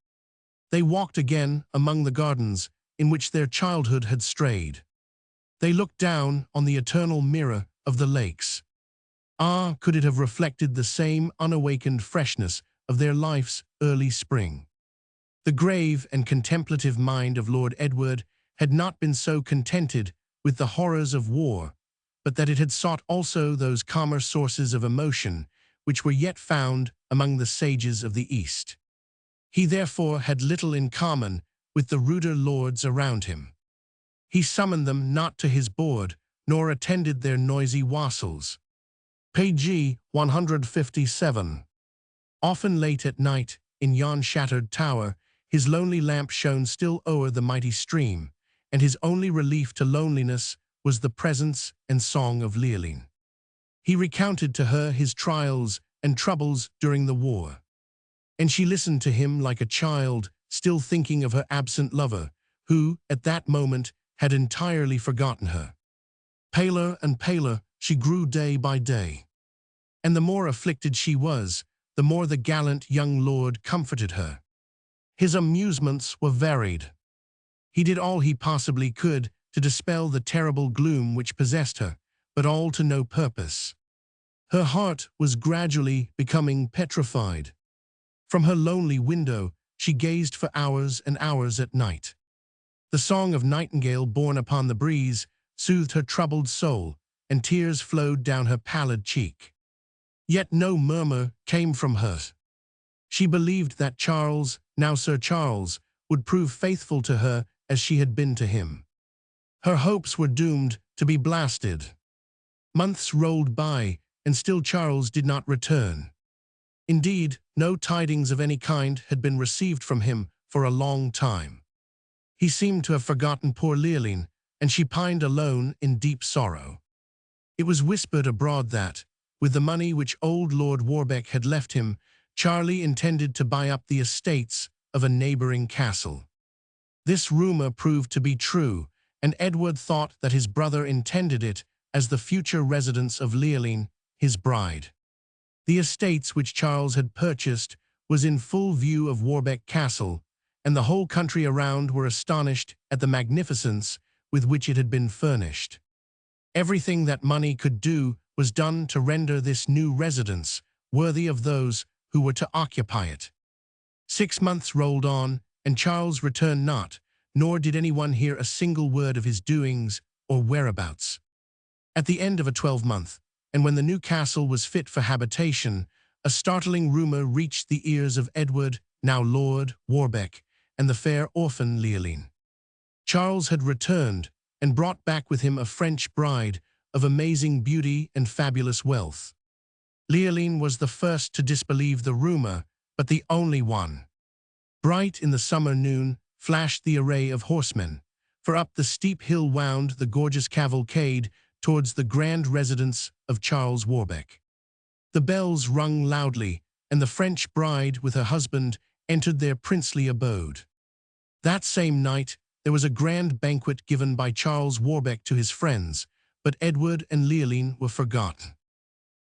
They walked again among the gardens in which their childhood had strayed. They looked down on the eternal mirror of the lakes. Ah, could it have reflected the same unawakened freshness of their life's early spring? The grave and contemplative mind of Lord Edward had not been so contented with the horrors of war, but that it had sought also those calmer sources of emotion which were yet found among the sages of the East. He therefore had little in common with the ruder lords around him. He summoned them not to his board, nor attended their noisy wassails. Page 157. Often late at night, in yon shattered tower, his lonely lamp shone still o'er the mighty stream, and his only relief to loneliness was the presence and song of Leoline. He recounted to her his trials and troubles during the war, and she listened to him like a child, still thinking of her absent lover, who, at that moment, had entirely forgotten her. Paler and paler she grew day by day, and the more afflicted she was, the more the gallant young lord comforted her. His amusements were varied. He did all he possibly could to dispel the terrible gloom which possessed her, but all to no purpose. Her heart was gradually becoming petrified. From her lonely window, she gazed for hours and hours at night. The song of nightingale borne upon the breeze soothed her troubled soul, and tears flowed down her pallid cheek. Yet no murmur came from her. She believed that Charles, now Sir Charles, would prove faithful to her as she had been to him. Her hopes were doomed to be blasted. Months rolled by, and still Charles did not return. Indeed, no tidings of any kind had been received from him for a long time. He seemed to have forgotten poor Leoline, and she pined alone in deep sorrow. It was whispered abroad that, with the money which old Lord Warbeck had left him, Charlie intended to buy up the estates of a neighbouring castle. This rumour proved to be true, and Edward thought that his brother intended it as the future residence of Leoline, his bride. The estates which Charles had purchased was in full view of Warbeck Castle, and the whole country around were astonished at the magnificence with which it had been furnished. Everything that money could do was done to render this new residence worthy of those who were to occupy it. 6 months rolled on, and Charles returned not, nor did anyone hear a single word of his doings or whereabouts. At the end of a 12-month, and when the new castle was fit for habitation, a startling rumour reached the ears of Edward, now Lord Warbeck, and the fair orphan Leoline. Charles had returned, and brought back with him a French bride of amazing beauty and fabulous wealth. Leoline was the first to disbelieve the rumour, but the only one. Bright in the summer noon flashed the array of horsemen, for up the steep hill wound the gorgeous cavalcade towards the grand residence of Charles Warbeck. The bells rung loudly, and the French bride with her husband entered their princely abode. That same night there was a grand banquet given by Charles Warbeck to his friends, but Edward and Leoline were forgotten.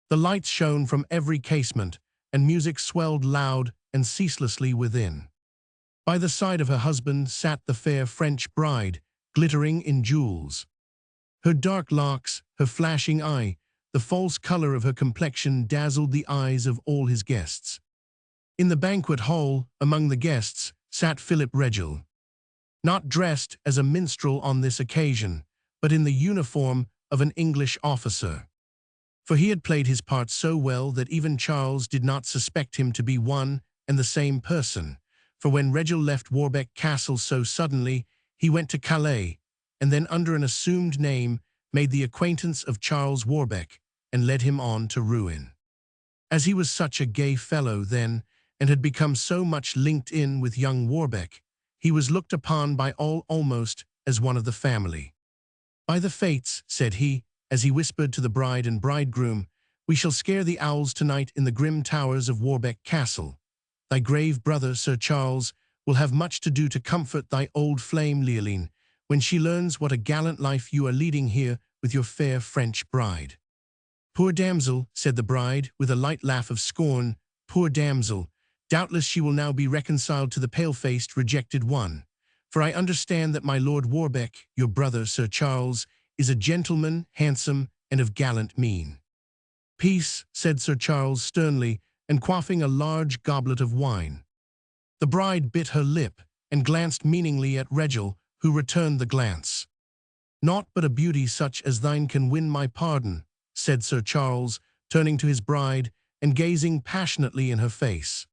The lights shone from every casement, and music swelled loud and ceaselessly within. By the side of her husband sat the fair French bride, glittering in jewels. Her dark locks, her flashing eye, the false color of her complexion dazzled the eyes of all his guests. In the banquet hall, among the guests, sat Philip Regil. Not dressed as a minstrel on this occasion, but in the uniform of an English officer. For he had played his part so well that even Charles did not suspect him to be one and the same person, for when Regil left Warbeck Castle so suddenly, he went to Calais, and then under an assumed name made the acquaintance of Charles Warbeck and led him on to ruin. As he was such a gay fellow then, and had become so much linked in with young Warbeck, he was looked upon by all almost as one of the family. "By the fates," said he, as he whispered to the bride and bridegroom, "we shall scare the owls tonight in the grim towers of Warbeck Castle. Thy grave brother, Sir Charles, will have much to do to comfort thy old flame Leoline, when she learns what a gallant life you are leading here with your fair French bride." "Poor damsel," said the bride, with a light laugh of scorn, "poor damsel, doubtless she will now be reconciled to the pale-faced, rejected one. For I understand that my Lord Warbeck, your brother, Sir Charles, is a gentleman, handsome, and of gallant mien." "Peace," said Sir Charles sternly, and quaffing a large goblet of wine. The bride bit her lip, and glanced meaningly at Regil, who returned the glance. "Naught but a beauty such as thine can win my pardon," said Sir Charles, turning to his bride and gazing passionately in her face.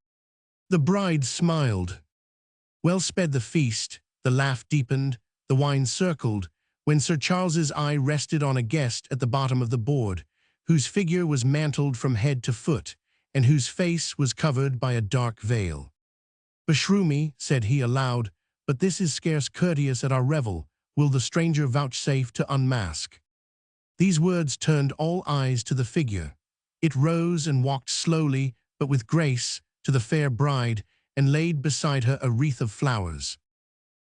The bride smiled. Well sped the feast, the laugh deepened, the wine circled, when Sir Charles's eye rested on a guest at the bottom of the board, whose figure was mantled from head to foot, and whose face was covered by a dark veil. "Beshrew me," said he aloud, "but this is scarce courteous at our revel. Will the stranger vouchsafe to unmask?" These words turned all eyes to the figure. It rose and walked slowly, but with grace, to the fair bride, and laid beside her a wreath of flowers.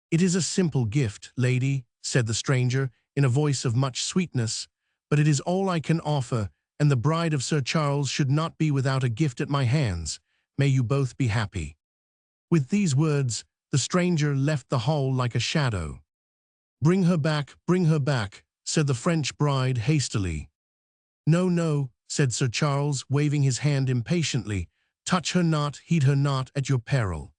"It is a simple gift, lady," said the stranger, in a voice of much sweetness, "but it is all I can offer, and the bride of Sir Charles should not be without a gift at my hands, may you both be happy." With these words, the stranger left the hall like a shadow. Bring her back," said the French bride hastily. "No, no," said Sir Charles, waving his hand impatiently. "Touch her not, heed her not, at your peril."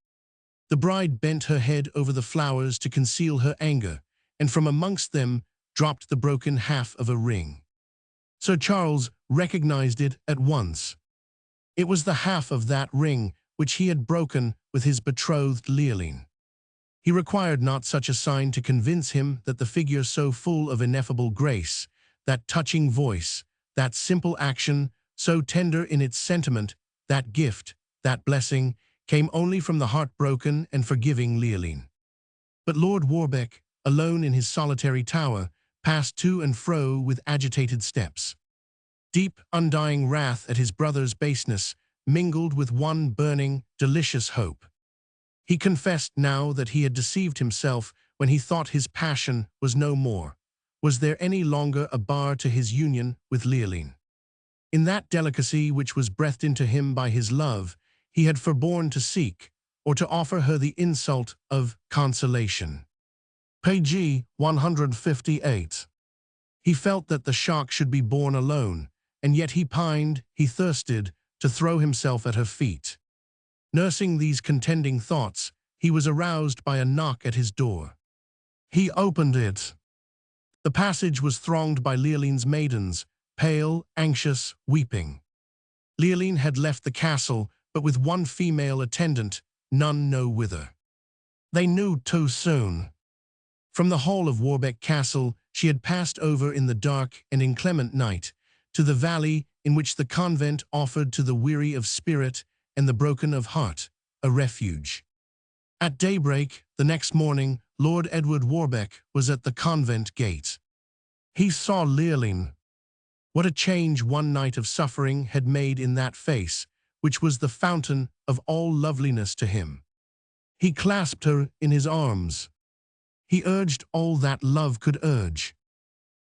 The bride bent her head over the flowers to conceal her anger, and from amongst them dropped the broken half of a ring. Sir Charles recognized it at once. It was the half of that ring which he had broken with his betrothed Leoline. He required not such a sign to convince him that the figure so full of ineffable grace, that touching voice, that simple action, so tender in its sentiment, that gift, that blessing, came only from the heartbroken and forgiving Leoline. But Lord Warbeck, alone in his solitary tower, passed to and fro with agitated steps. Deep, undying wrath at his brother's baseness mingled with one burning, delicious hope. He confessed now that he had deceived himself when he thought his passion was no more. Was there any longer a bar to his union with Leoline? In that delicacy which was breathed into him by his love, he had forborne to seek, or to offer her the insult of consolation. Page 158. He felt that the shock should be borne alone, and yet he pined, he thirsted, to throw himself at her feet. Nursing these contending thoughts, he was aroused by a knock at his door. He opened it. The passage was thronged by Leoline's maidens, pale, anxious, weeping. Leoline had left the castle, but with one female attendant, none know whither. They knew too soon. From the hall of Warbeck Castle, she had passed over in the dark and inclement night, to the valley in which the convent offered to the weary of spirit and the broken of heart a refuge. At daybreak, the next morning, Lord Edward Warbeck was at the convent gate. He saw Leoline. What a change one night of suffering had made in that face, which was the fountain of all loveliness to him. He clasped her in his arms. He urged all that love could urge.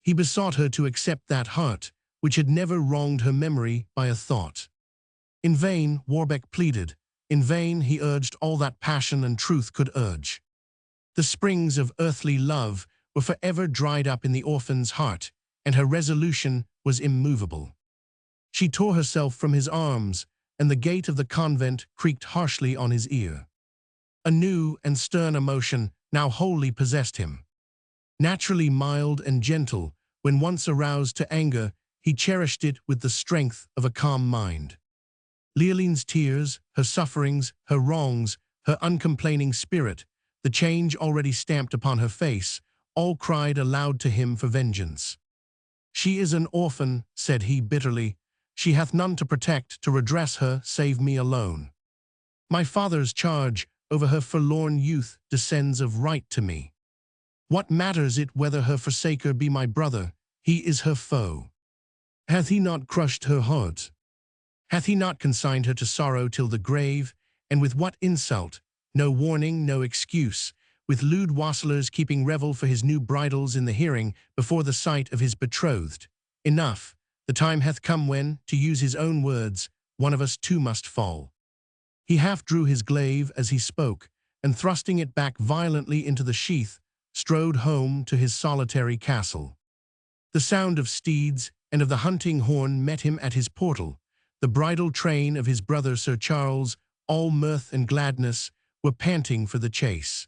He besought her to accept that heart, which had never wronged her memory by a thought. In vain Warbeck pleaded. In vain he urged all that passion and truth could urge. The springs of earthly love were forever dried up in the orphan's heart, and her resolution was immovable. She tore herself from his arms, and the gate of the convent creaked harshly on his ear. A new and stern emotion now wholly possessed him. Naturally mild and gentle, when once aroused to anger, he cherished it with the strength of a calm mind. Leoline's tears, her sufferings, her wrongs, her uncomplaining spirit, the change already stamped upon her face, all cried aloud to him for vengeance. "She is an orphan," said he bitterly. "She hath none to protect, to redress her, save me alone. My father's charge over her forlorn youth descends of right to me. What matters it whether her forsaker be my brother? He is her foe. Hath he not crushed her heart? Hath he not consigned her to sorrow till the grave? And with what insult? No warning, no excuse, with lewd wassailers keeping revel for his new bridals in the hearing before the sight of his betrothed. Enough, the time hath come when, to use his own words, one of us too must fall." He half drew his glaive as he spoke, and thrusting it back violently into the sheath, strode home to his solitary castle. The sound of steeds and of the hunting horn met him at his portal. The bridal train of his brother Sir Charles, all mirth and gladness, were panting for the chase.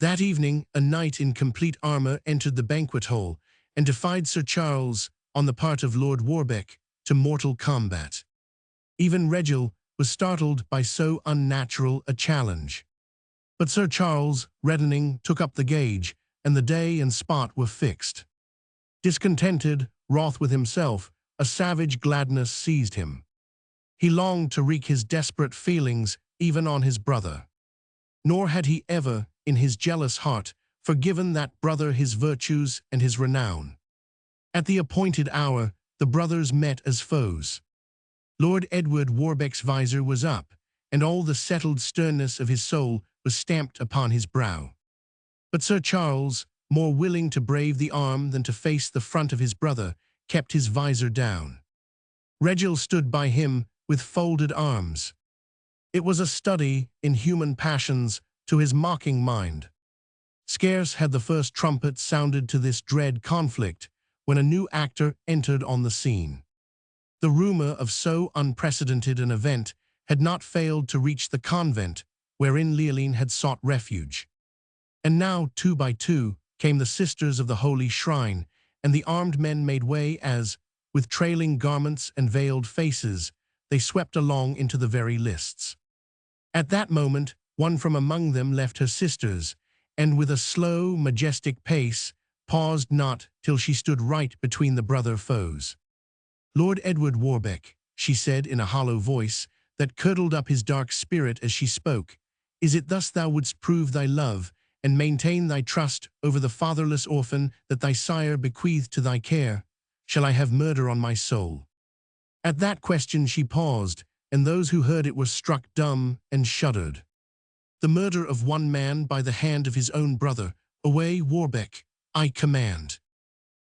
That evening, a knight in complete armor entered the banquet hall and defied Sir Charles, on the part of Lord Warbeck, to mortal combat. Even Regil was startled by so unnatural a challenge. But Sir Charles, reddening, took up the gage, and the day and spot were fixed. Discontented, wroth with himself, a savage gladness seized him. He longed to wreak his desperate feelings even on his brother. Nor had he ever, in his jealous heart, forgiven that brother his virtues and his renown. At the appointed hour, the brothers met as foes. Lord Edward Warbeck's visor was up, and all the settled sternness of his soul was stamped upon his brow. But Sir Charles, more willing to brave the arm than to face the front of his brother, kept his visor down. Regil stood by him with folded arms. It was a study in human passions to his mocking mind. Scarce had the first trumpet sounded to this dread conflict when a new actor entered on the scene. The rumor of so unprecedented an event had not failed to reach the convent wherein Leoline had sought refuge. And now, 2 by 2, came the sisters of the holy shrine, and the armed men made way as, with trailing garments and veiled faces, they swept along into the very lists. At that moment, one from among them left her sisters, and with a slow, majestic pace, paused not till she stood right between the brother foes. "Lord Edward Warbeck," she said in a hollow voice that curdled up his dark spirit as she spoke, "is it thus thou wouldst prove thy love, and maintain thy trust over the fatherless orphan that thy sire bequeathed to thy care? Shall I have murder on my soul?" At that question she paused, and those who heard it were struck dumb and shuddered. "The murder of one man by the hand of his own brother. Away, Warbeck, I command."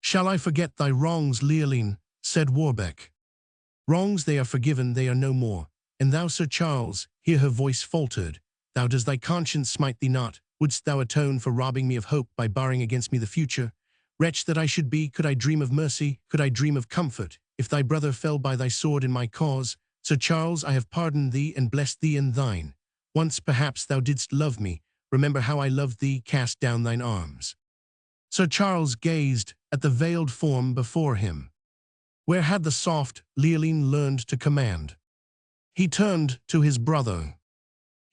"Shall I forget thy wrongs, Leoline?" said Warbeck. "Wrongs they are forgiven, they are no more. And thou, Sir Charles," here her voice faltered, "thou does thy conscience smite thee not? Wouldst thou atone for robbing me of hope by barring against me the future? Wretch that I should be, could I dream of mercy, could I dream of comfort, if thy brother fell by thy sword in my cause? Sir Charles, I have pardoned thee and blessed thee and thine. Once perhaps thou didst love me. Remember how I loved thee, cast down thine arms." Sir Charles gazed at the veiled form before him. Where had the soft Leoline learned to command? He turned to his brother.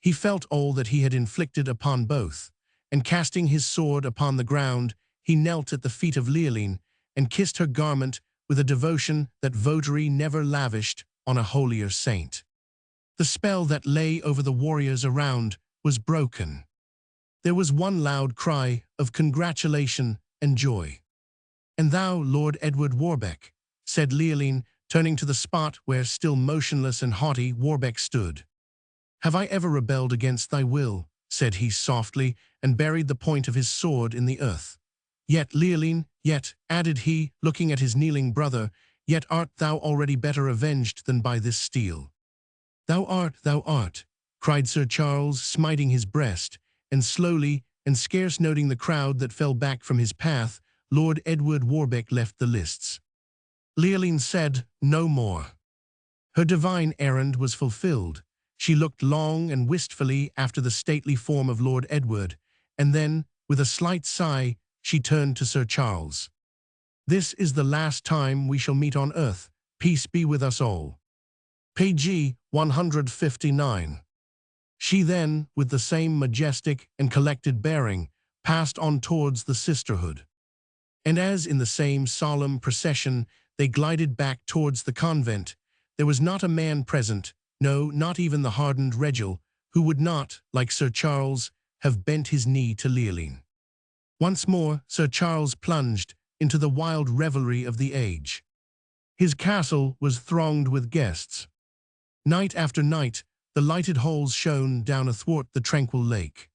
He felt all that he had inflicted upon both, and casting his sword upon the ground, he knelt at the feet of Leoline and kissed her garment with a devotion that votary never lavished on a holier saint. The spell that lay over the warriors around was broken. There was one loud cry of congratulation and joy. "And thou, Lord Edward Warbeck," said Leoline, turning to the spot where, still motionless and haughty, Warbeck stood. "Have I ever rebelled against thy will?" said he softly, and buried the point of his sword in the earth. "Yet, Leoline, yet," added he, looking at his kneeling brother, "yet art thou already better avenged than by this steel." Thou art," cried Sir Charles, smiting his breast, and slowly, and scarce noting the crowd that fell back from his path, Lord Edward Warbeck left the lists. Leoline said no more. Her divine errand was fulfilled. She looked long and wistfully after the stately form of Lord Edward, and then, with a slight sigh, she turned to Sir Charles. "This is the last time we shall meet on earth. Peace be with us all." Page 159. She then, with the same majestic and collected bearing, passed on towards the sisterhood. And as in the same solemn procession they glided back towards the convent, there was not a man present, no, not even the hardened Regil, who would not, like Sir Charles, have bent his knee to Leoline. Once more Sir Charles plunged into the wild revelry of the age. His castle was thronged with guests. Night after night, the lighted halls shone down athwart the tranquil lake.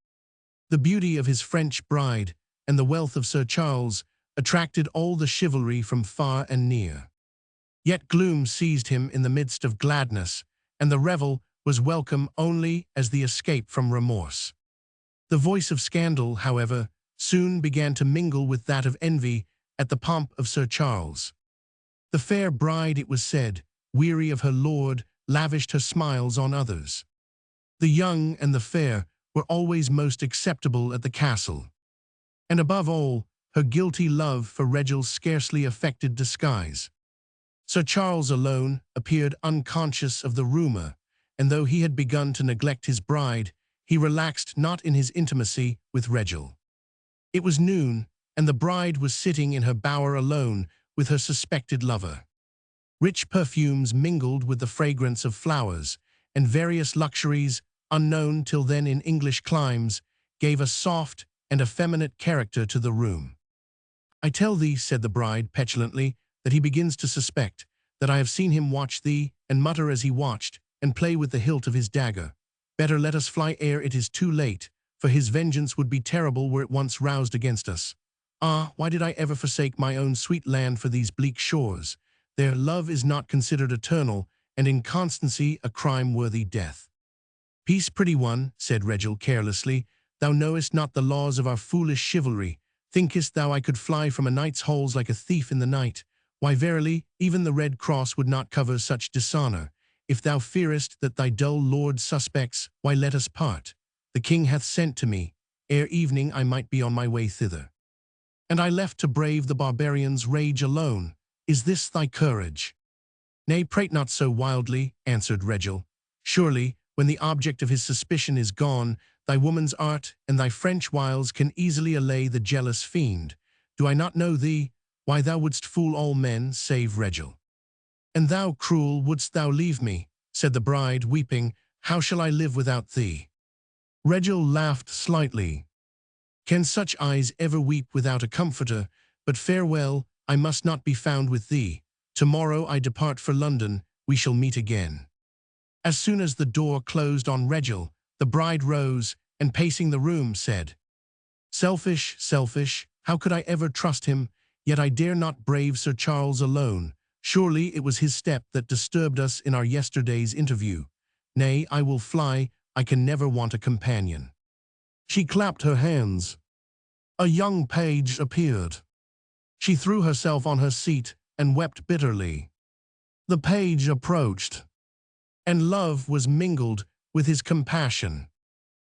The beauty of his French bride and the wealth of Sir Charles attracted all the chivalry from far and near. Yet gloom seized him in the midst of gladness, and the revel was welcome only as the escape from remorse. The voice of scandal, however, soon began to mingle with that of envy at the pomp of Sir Charles. The fair bride, it was said, weary of her lord, lavished her smiles on others. The young and the fair were always most acceptable at the castle. And above all, her guilty love for Regil scarcely affected disguise. Sir Charles alone appeared unconscious of the rumor, and though he had begun to neglect his bride, he relaxed not in his intimacy with Regil. It was noon, and the bride was sitting in her bower alone with her suspected lover. Rich perfumes mingled with the fragrance of flowers, and various luxuries, unknown till then in English climes, gave a soft and effeminate character to the room. "I tell thee," said the bride petulantly, "that he begins to suspect, that I have seen him watch thee, and mutter as he watched, and play with the hilt of his dagger. Better let us fly ere it is too late, for his vengeance would be terrible were it once roused against us. Ah, why did I ever forsake my own sweet land for these bleak shores? Their love is not considered eternal, and inconstancy a crime worthy death." Peace, pretty one, said Regil carelessly. Thou knowest not the laws of our foolish chivalry. Thinkest thou I could fly from a knight's halls like a thief in the night? Why, verily, even the red cross would not cover such dishonor. If thou fearest that thy dull lord suspects, why let us part. The king hath sent to me. Ere evening I might be on my way thither. And I left to brave the barbarian's rage alone. Is this thy courage? Nay, prate not so wildly, answered Regil. Surely, when the object of his suspicion is gone, thy woman's art and thy French wiles can easily allay the jealous fiend. Do I not know thee? Why, thou wouldst fool all men, save Regil. And thou, cruel, wouldst thou leave me? Said the bride, weeping. How shall I live without thee? Regil laughed slightly. Can such eyes ever weep without a comforter? But farewell, I must not be found with thee. Tomorrow I depart for London, we shall meet again. As soon as the door closed on Regil, the bride rose, and pacing the room said, Selfish, selfish, how could I ever trust him? Yet I dare not brave Sir Charles alone. Surely it was his step that disturbed us in our yesterday's interview. Nay, I will fly, I can never want a companion. She clapped her hands. A young page appeared. She threw herself on her seat and wept bitterly. The page approached, and love was mingled with his compassion.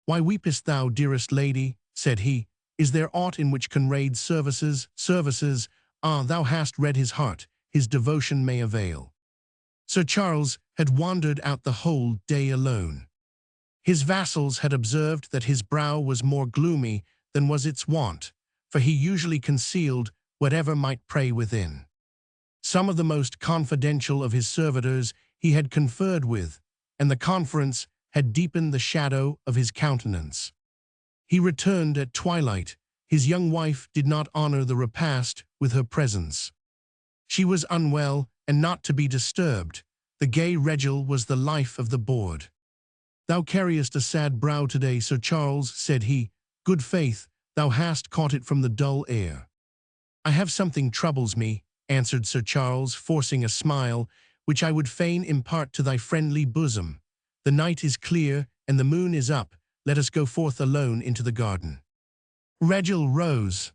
Why weepest thou, dearest lady? Said he. Is there aught in which Conrade's services? Ah, thou hast read his heart, his devotion may avail. Sir Charles had wandered out the whole day alone. His vassals had observed that his brow was more gloomy than was its wont, for he usually concealed whatever might prey within. Some of the most confidential of his servitors he had conferred with, and the conference had deepened the shadow of his countenance. He returned at twilight. His young wife did not honor the repast with her presence. She was unwell and not to be disturbed. The gay Regil was the life of the board. Thou carriest a sad brow today, Sir Charles, said he. Good faith, thou hast caught it from the dull air. I have something troubles me, answered Sir Charles, forcing a smile, which I would fain impart to thy friendly bosom. The night is clear, and the moon is up. Let us go forth alone into the garden. Regil rose,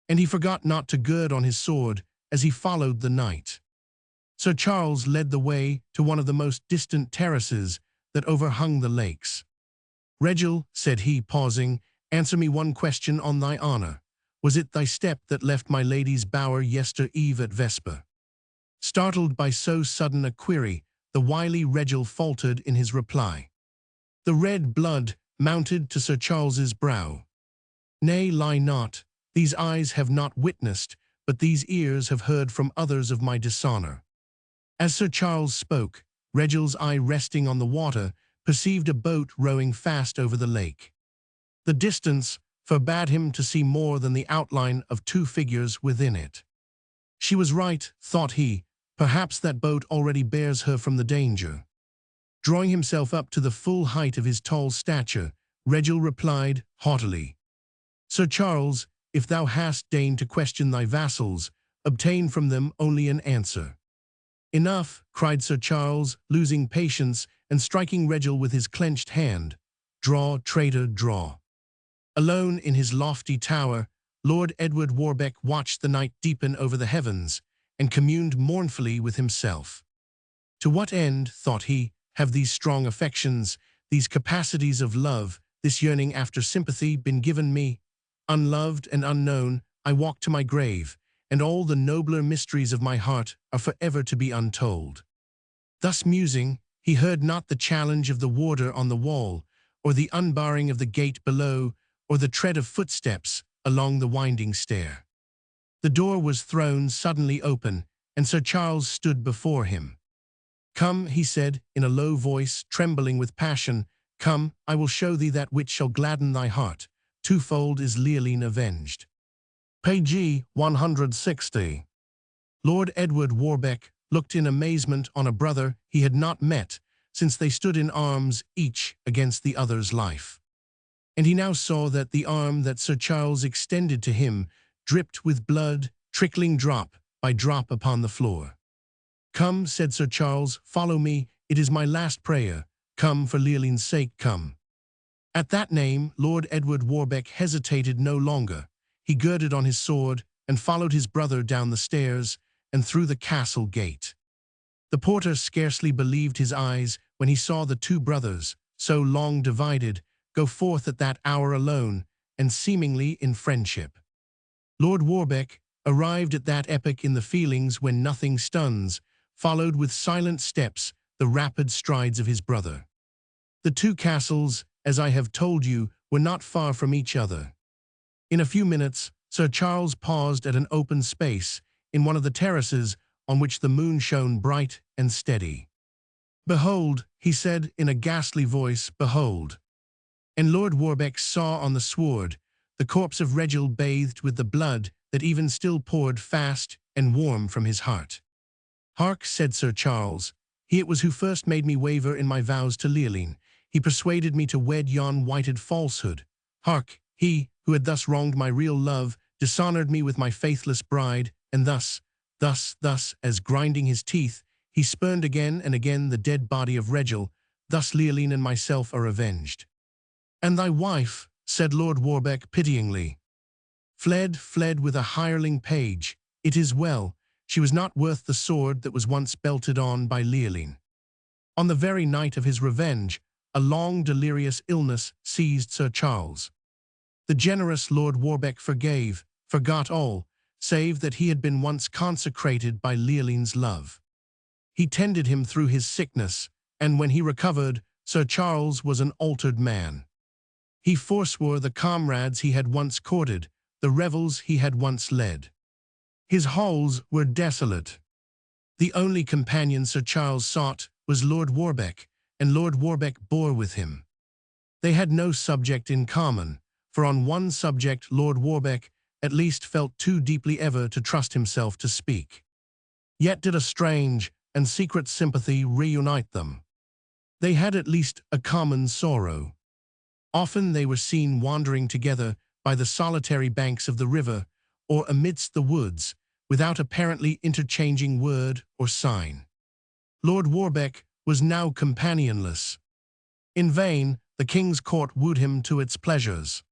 and he forgot not to gird on his sword as he followed the knight. Sir Charles led the way to one of the most distant terraces that overhung the lakes. Regil, said he, pausing, answer me one question on thy honor. Was it thy step that left my lady's bower yester eve at vesper? Startled by so sudden a query, the wily Regil faltered in his reply. The red blood mounted to Sir Charles's brow. Nay, lie not, these eyes have not witnessed, but these ears have heard from others of my dishonor. As Sir Charles spoke, Regil's eye resting on the water perceived a boat rowing fast over the lake. The distance forbade him to see more than the outline of two figures within it. She was right, thought he, perhaps that boat already bears her from the danger. Drawing himself up to the full height of his tall stature, Regil replied haughtily, Sir Charles, if thou hast deigned to question thy vassals, obtain from them only an answer. Enough, cried Sir Charles, losing patience and striking Regil with his clenched hand. Draw, traitor, draw. Alone in his lofty tower, Lord Edward Warbeck watched the night deepen over the heavens and communed mournfully with himself. To what end, thought he, have these strong affections, these capacities of love, this yearning after sympathy been given me? Unloved and unknown, I walk to my grave, and all the nobler mysteries of my heart are forever to be untold. Thus musing, he heard not the challenge of the warder on the wall, or the unbarring of the gate below, or the tread of footsteps along the winding stair. The door was thrown suddenly open, and Sir Charles stood before him. Come, he said, in a low voice, trembling with passion, come, I will show thee that which shall gladden thy heart. Twofold is Leoline avenged. Page 160. Lord Edward Warbeck looked in amazement on a brother he had not met since they stood in arms each against the other's life. And he now saw that the arm that Sir Charles extended to him dripped with blood, trickling drop by drop upon the floor. Come, said Sir Charles, follow me, it is my last prayer. Come, for Leoline's sake, come." At that name, Lord Edward Warbeck hesitated no longer. He girded on his sword and followed his brother down the stairs and through the castle gate. The porter scarcely believed his eyes when he saw the two brothers, so long divided, go forth at that hour alone and seemingly in friendship. Lord Warbeck, arrived at that epoch in the feelings when nothing stuns, followed with silent steps the rapid strides of his brother. The two castles, as I have told you, were not far from each other. In a few minutes, Sir Charles paused at an open space in one of the terraces on which the moon shone bright and steady. "Behold," he said in a ghastly voice, "behold." And Lord Warbeck saw on the sward the corpse of Reginald bathed with the blood that even still poured fast and warm from his heart. "Hark," said Sir Charles, "he it was who first made me waver in my vows to Leoline. He persuaded me to wed yon whited falsehood. Hark, he, who had thus wronged my real love, dishonoured me with my faithless bride, and thus, as grinding his teeth, he spurned again and again the dead body of Reginald, thus Leoline and myself are avenged." "And thy wife," said Lord Warbeck pityingly. Fled with a hireling page. It is well, she was not worth the sword that was once belted on by Leoline." On the very night of his revenge, a long delirious illness seized Sir Charles. The generous Lord Warbeck forgot all, save that he had been once consecrated by Leoline's love. He tended him through his sickness, and when he recovered, Sir Charles was an altered man. He forswore the comrades he had once courted, the revels he had once led. His halls were desolate. The only companion Sir Charles sought was Lord Warbeck, and Lord Warbeck bore with him. They had no subject in common, for on one subject Lord Warbeck at least felt too deeply ever to trust himself to speak. Yet did a strange and secret sympathy reunite them. They had at least a common sorrow. Often they were seen wandering together by the solitary banks of the river or amidst the woods, without apparently interchanging word or sign. Lord Warbeck was now companionless. In vain the king's court wooed him to its pleasures.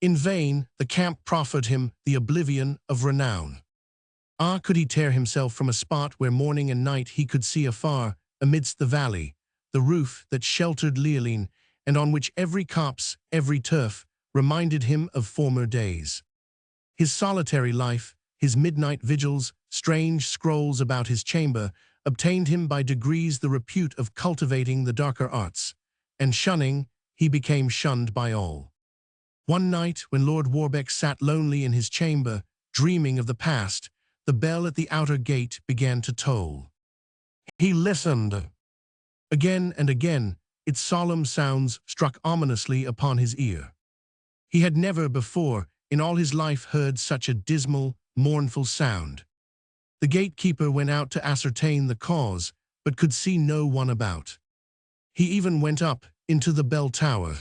In vain the camp proffered him the oblivion of renown. Could he tear himself from a spot where morning and night he could see afar, amidst the valley, the roof that sheltered Leoline, and on which every copse, every turf, reminded him of former days. His solitary life, his midnight vigils, strange scrolls about his chamber, obtained him by degrees the repute of cultivating the darker arts, and shunning, he became shunned by all. One night, when Lord Warbeck sat lonely in his chamber, dreaming of the past, the bell at the outer gate began to toll. He listened. Again and again, its solemn sounds struck ominously upon his ear. He had never before, in all his life, heard such a dismal, mournful sound. The gatekeeper went out to ascertain the cause, but could see no one about. He even went up into the bell tower.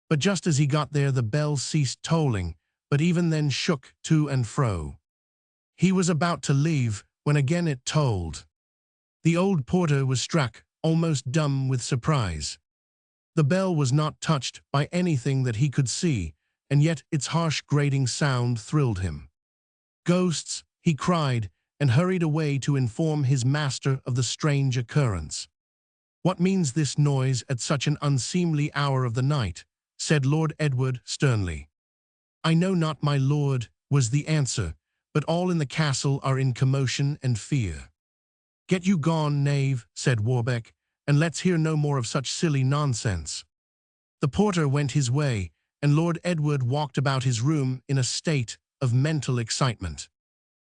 But just as he got there, the bell ceased tolling, but even then shook to and fro. He was about to leave, when again it tolled. The old porter was struck, almost dumb with surprise. The bell was not touched by anything that he could see, and yet its harsh grating sound thrilled him. "Ghosts," he cried, and hurried away to inform his master of the strange occurrence. "What means this noise at such an unseemly hour of the night?" said Lord Edward sternly. "I know not, my lord," was the answer, "but all in the castle are in commotion and fear." "Get you gone, knave," said Warbeck, "and let's hear no more of such silly nonsense." The porter went his way, and Lord Edward walked about his room in a state of mental excitement.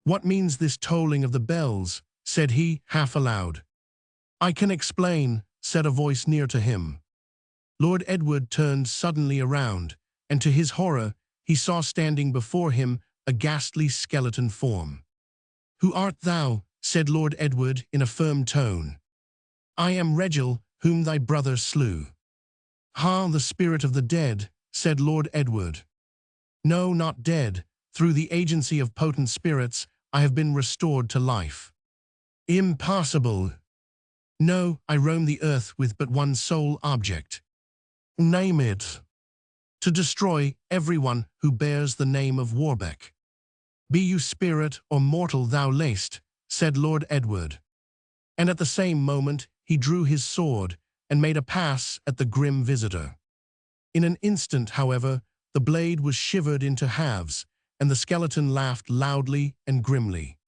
"What means this tolling of the bells?" said he, half aloud. "I can explain," said a voice near to him. Lord Edward turned suddenly around, and to his horror, he saw standing before him a ghastly skeleton form. "Who art thou?" said Lord Edward in a firm tone. "I am Reginald, whom thy brother slew." "Ha, the spirit of the dead," said Lord Edward. "No, not dead. Through the agency of potent spirits, I have been restored to life." "Impossible." No, I roam the earth with but one sole object. Name it. To destroy everyone who bears the name of Warbeck. Be you spirit or mortal thou layst, said Lord Edward. And at the same moment he drew his sword and made a pass at the grim visitor. In an instant, however, the blade was shivered into halves, and the skeleton laughed loudly and grimly.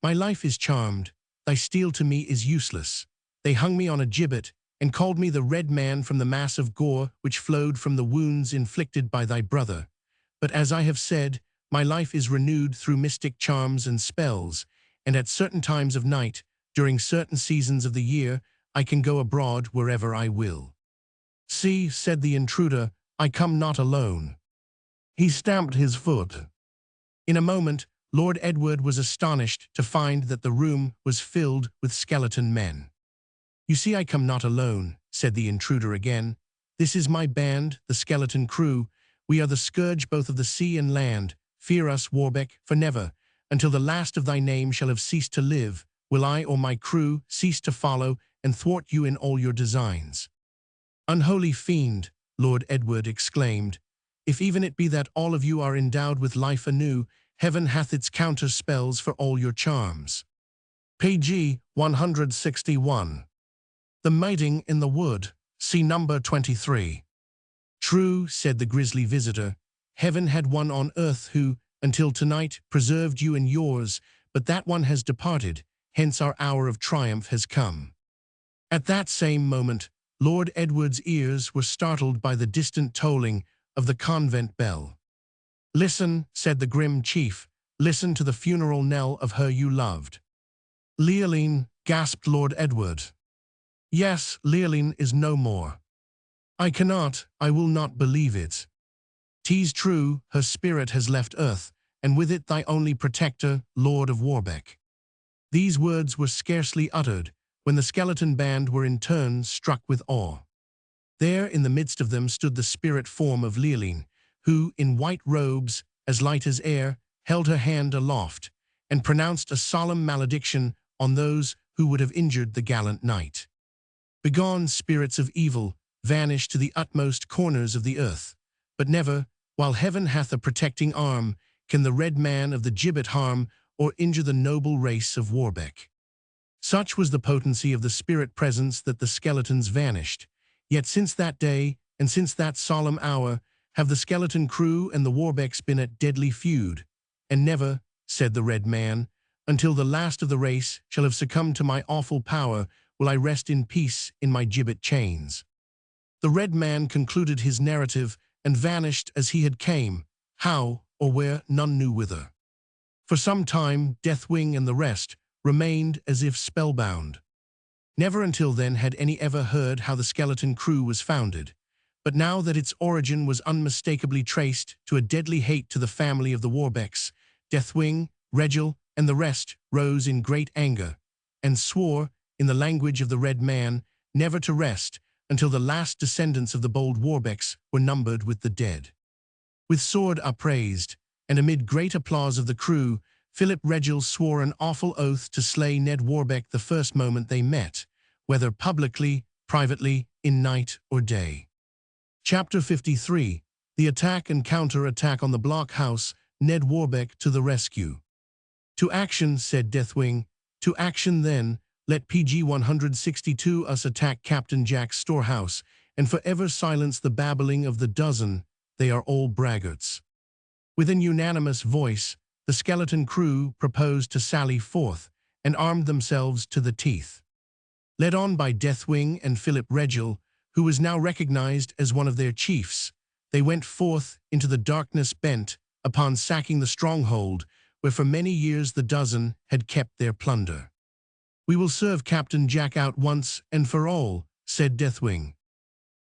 My life is charmed, thy steel to me is useless. They hung me on a gibbet, and called me the red man from the mass of gore which flowed from the wounds inflicted by thy brother. But as I have said, my life is renewed through mystic charms and spells, and at certain times of night, during certain seasons of the year, I can go abroad wherever I will. See, said the intruder, I come not alone. He stamped his foot. In a moment, Lord Edward was astonished to find that the room was filled with skeleton men. You see, I come not alone, said the intruder again. This is my band, the skeleton crew. We are the scourge both of the sea and land. Fear us, Warbeck, for never, until the last of thy name shall have ceased to live, will I or my crew cease to follow and thwart you in all your designs. Unholy fiend, Lord Edward exclaimed, if even it be that all of you are endowed with life anew, heaven hath its counter spells for all your charms. PG 161. The Mating in the Wood, see number 23. True, said the grisly visitor, heaven had one on earth who, until tonight, preserved you and yours, but that one has departed, hence our hour of triumph has come. At that same moment, Lord Edward's ears were startled by the distant tolling of the convent bell. Listen, said the grim chief, listen to the funeral knell of her you loved. Leoline, gasped Lord Edward. Yes, Leoline is no more. I will not believe it. 'Tis true, her spirit has left earth, and with it thy only protector, Lord of Warbeck. These words were scarcely uttered, when the skeleton band were in turn struck with awe. There in the midst of them stood the spirit form of Leoline, who, in white robes, as light as air, held her hand aloft, and pronounced a solemn malediction on those who would have injured the gallant knight. Begone, spirits of evil, vanish to the utmost corners of the earth, but never, while heaven hath a protecting arm, can the red man of the gibbet harm or injure the noble race of Warbeck. Such was the potency of the spirit presence that the skeletons vanished. Yet since that day, and since that solemn hour, have the skeleton crew and the Warbecks been at deadly feud, and never, said the red man, until the last of the race shall have succumbed to my awful power, will I rest in peace in my gibbet chains. The red man concluded his narrative and vanished as he had came, how or where none knew whither. For some time Deathwing and the rest remained as if spellbound. Never until then had any ever heard how the skeleton crew was founded, but now that its origin was unmistakably traced to a deadly hate to the family of the Warbecks, Deathwing, Regil, and the rest rose in great anger, and swore, in the language of the Red Man, never to rest until the last descendants of the bold Warbecks were numbered with the dead. With sword upraised, and amid great applause of the crew, Philip Regil swore an awful oath to slay Ned Warbeck the first moment they met, whether publicly, privately, in night or day. Chapter 53. The Attack and Counter-Attack on the Blockhouse, Ned Warbeck to the Rescue. To action, said Deathwing. To action then, let PG 162 us attack Captain Jack's storehouse, and forever silence the babbling of the dozen, they are all braggarts. With an unanimous voice, the skeleton crew proposed to sally forth, and armed themselves to the teeth. Led on by Deathwing and Philip Regil, who was now recognized as one of their chiefs, they went forth into the darkness bent upon sacking the stronghold, where for many years the dozen had kept their plunder. We will serve Captain Jack out once and for all, said Deathwing.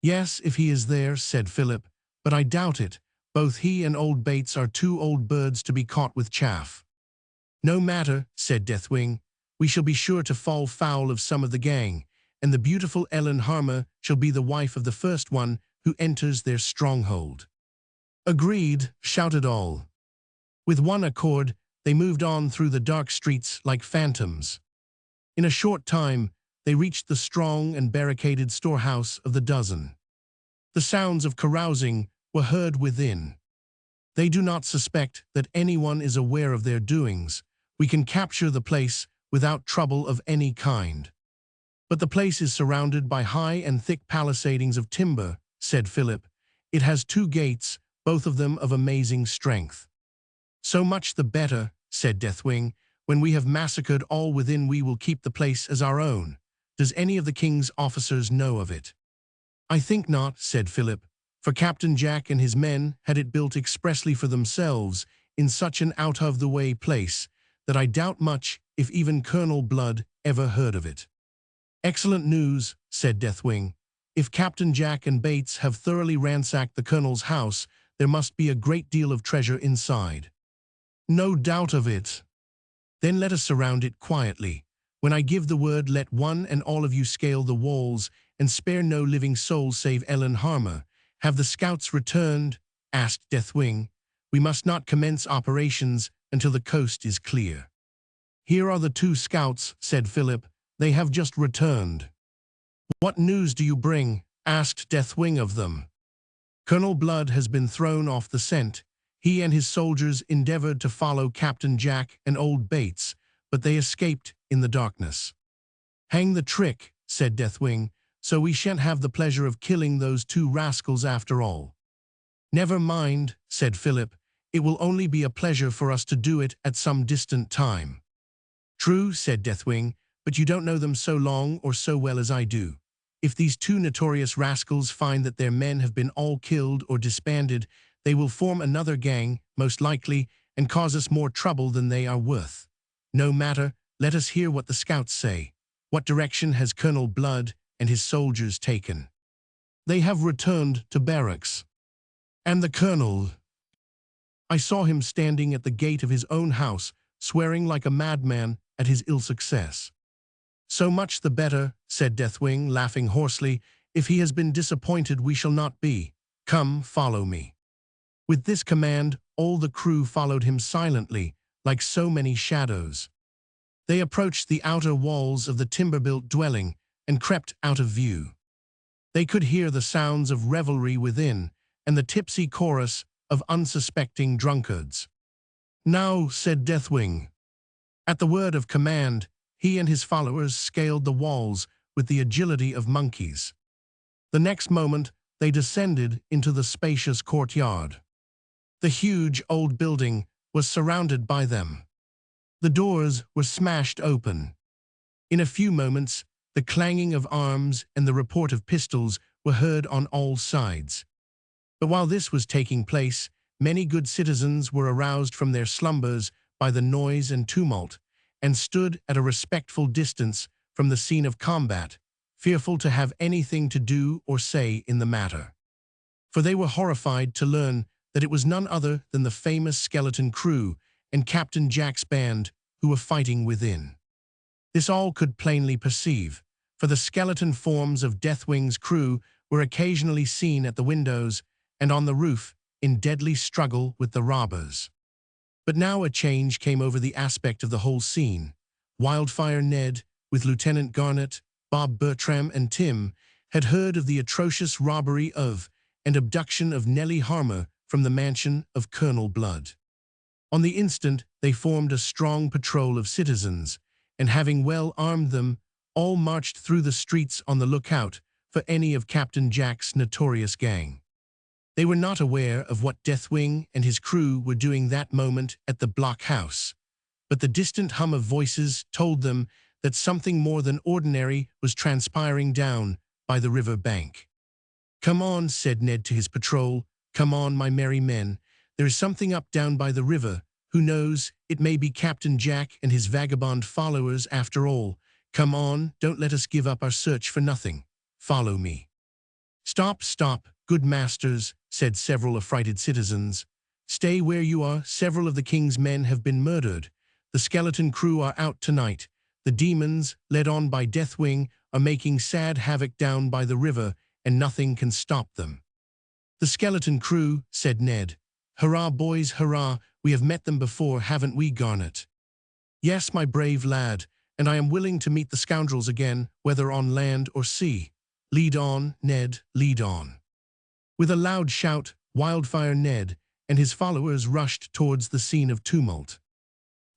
Yes, if he is there, said Philip, but I doubt it. Both he and old Bates are too old birds to be caught with chaff. No matter, said Deathwing, we shall be sure to fall foul of some of the gang, and the beautiful Ellen Harmer shall be the wife of the first one who enters their stronghold. Agreed, shouted all. With one accord, they moved on through the dark streets like phantoms. In a short time, they reached the strong and barricaded storehouse of the dozen. The sounds of carousing were heard within. They do not suspect that anyone is aware of their doings. We can capture the place without trouble of any kind. But the place is surrounded by high and thick palisadings of timber, said Philip. It has 2 gates, both of them of amazing strength. So much the better, said Deathwing. When we have massacred all within, we will keep the place as our own. Does any of the king's officers know of it? I think not, said Philip, for Captain Jack and his men had it built expressly for themselves in such an out-of-the-way place that I doubt much if even Colonel Blood ever heard of it. Excellent news, said Deathwing. If Captain Jack and Bates have thoroughly ransacked the Colonel's house, there must be a great deal of treasure inside. No doubt of it. Then let us surround it quietly. When I give the word, let one and all of you scale the walls and spare no living soul save Ellen Harmer. Have the scouts returned? Asked Deathwing. We must not commence operations until the coast is clear. Here are the 2 scouts, said Philip. They have just returned. What news do you bring? Asked Deathwing of them. Colonel Blood has been thrown off the scent. He and his soldiers endeavored to follow Captain Jack and old Bates, but they escaped in the darkness. Hang the trick, said Deathwing, so we shan't have the pleasure of killing those 2 rascals after all. Never mind, said Philip. It will only be a pleasure for us to do it at some distant time. True, said Deathwing, but you don't know them so long or so well as I do. If these 2 notorious rascals find that their men have been all killed or disbanded, they will form another gang, most likely, and cause us more trouble than they are worth. No matter, let us hear what the scouts say. What direction has Colonel Blood and his soldiers taken? They have returned to barracks. And the Colonel? I saw him standing at the gate of his own house, swearing like a madman at his ill success. So much the better, said Deathwing, laughing hoarsely. If he has been disappointed, we shall not be. Come, follow me. With this command, all the crew followed him silently, like so many shadows. They approached the outer walls of the timber-built dwelling and crept out of view. They could hear the sounds of revelry within and the tipsy chorus of unsuspecting drunkards. Now, said Deathwing. At the word of command, he and his followers scaled the walls with the agility of monkeys. The next moment, they descended into the spacious courtyard. The huge old building was surrounded by them. The doors were smashed open. In a few moments, the clanging of arms and the report of pistols were heard on all sides. But while this was taking place, many good citizens were aroused from their slumbers by the noise and tumult, and stood at a respectful distance from the scene of combat, fearful to have anything to do or say in the matter. For they were horrified to learn that it was none other than the famous skeleton crew and Captain Jack's band who were fighting within. This all could plainly perceive, for the skeleton forms of Deathwing's crew were occasionally seen at the windows and on the roof in deadly struggle with the robbers. But now a change came over the aspect of the whole scene. Wildfire Ned, with Lieutenant Garnet, Bob Bertram, and Tim, had heard of the atrocious robbery of and abduction of Nellie Harmer from the mansion of Colonel Blood. On the instant, they formed a strong patrol of citizens, and having well armed them, all marched through the streets on the lookout for any of Captain Jack's notorious gang. They were not aware of what Deathwing and his crew were doing that moment at the blockhouse, but the distant hum of voices told them that something more than ordinary was transpiring down by the river bank. "Come on," said Ned to his patrol. "Come on, my merry men. There is something up down by the river. Who knows, it may be Captain Jack and his vagabond followers after all. Come on, don't let us give up our search for nothing. Follow me." "Stop, stop, good masters," said several affrighted citizens. "Stay where you are. Several of the king's men have been murdered. The skeleton crew are out tonight. The demons, led on by Deathwing, are making sad havoc down by the river, and nothing can stop them." "The skeleton crew," said Ned. "Hurrah, boys, hurrah. We have met them before, haven't we, Garnet?" "Yes, my brave lad, and I am willing to meet the scoundrels again, whether on land or sea. Lead on, Ned, lead on." With a loud shout, Wildfire Ned and his followers rushed towards the scene of tumult.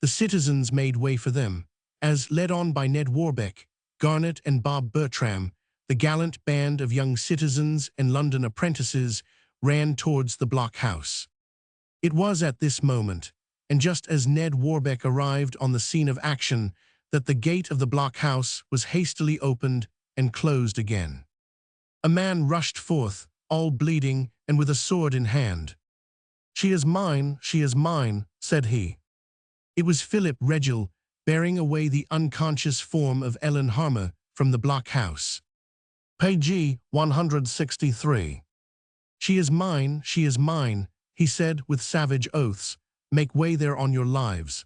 The citizens made way for them, as, led on by Ned Warbeck, Garnet and Bob Bertram, the gallant band of young citizens and London apprentices ran towards the blockhouse. It was at this moment, and just as Ned Warbeck arrived on the scene of action, that the gate of the blockhouse was hastily opened and closed again. A man rushed forth, all bleeding and with a sword in hand. She is mine," said he. It was Philip Regil, bearing away the unconscious form of Ellen Harmer from the blockhouse. Page 163. She is mine," he said with savage oaths. "Make way there on your lives."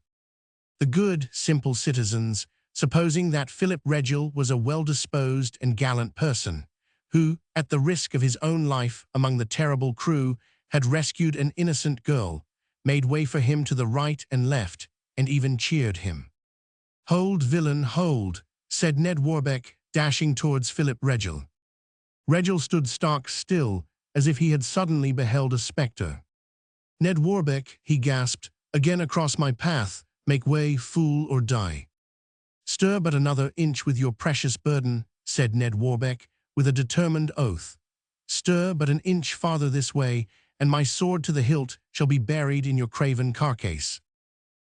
The good, simple citizens, supposing that Philip Regil was a well-disposed and gallant person, who, at the risk of his own life among the terrible crew, had rescued an innocent girl, made way for him to the right and left, and even cheered him. "Hold, villain, hold," said Ned Warbeck, dashing towards Philip Regil. Regil stood stock still, as if he had suddenly beheld a spectre. "Ned Warbeck," he gasped, "again across my path, make way, fool, or die." "Stir but another inch with your precious burden," said Ned Warbeck, with a determined oath. "Stir but an inch farther this way, and my sword to the hilt shall be buried in your craven carcase."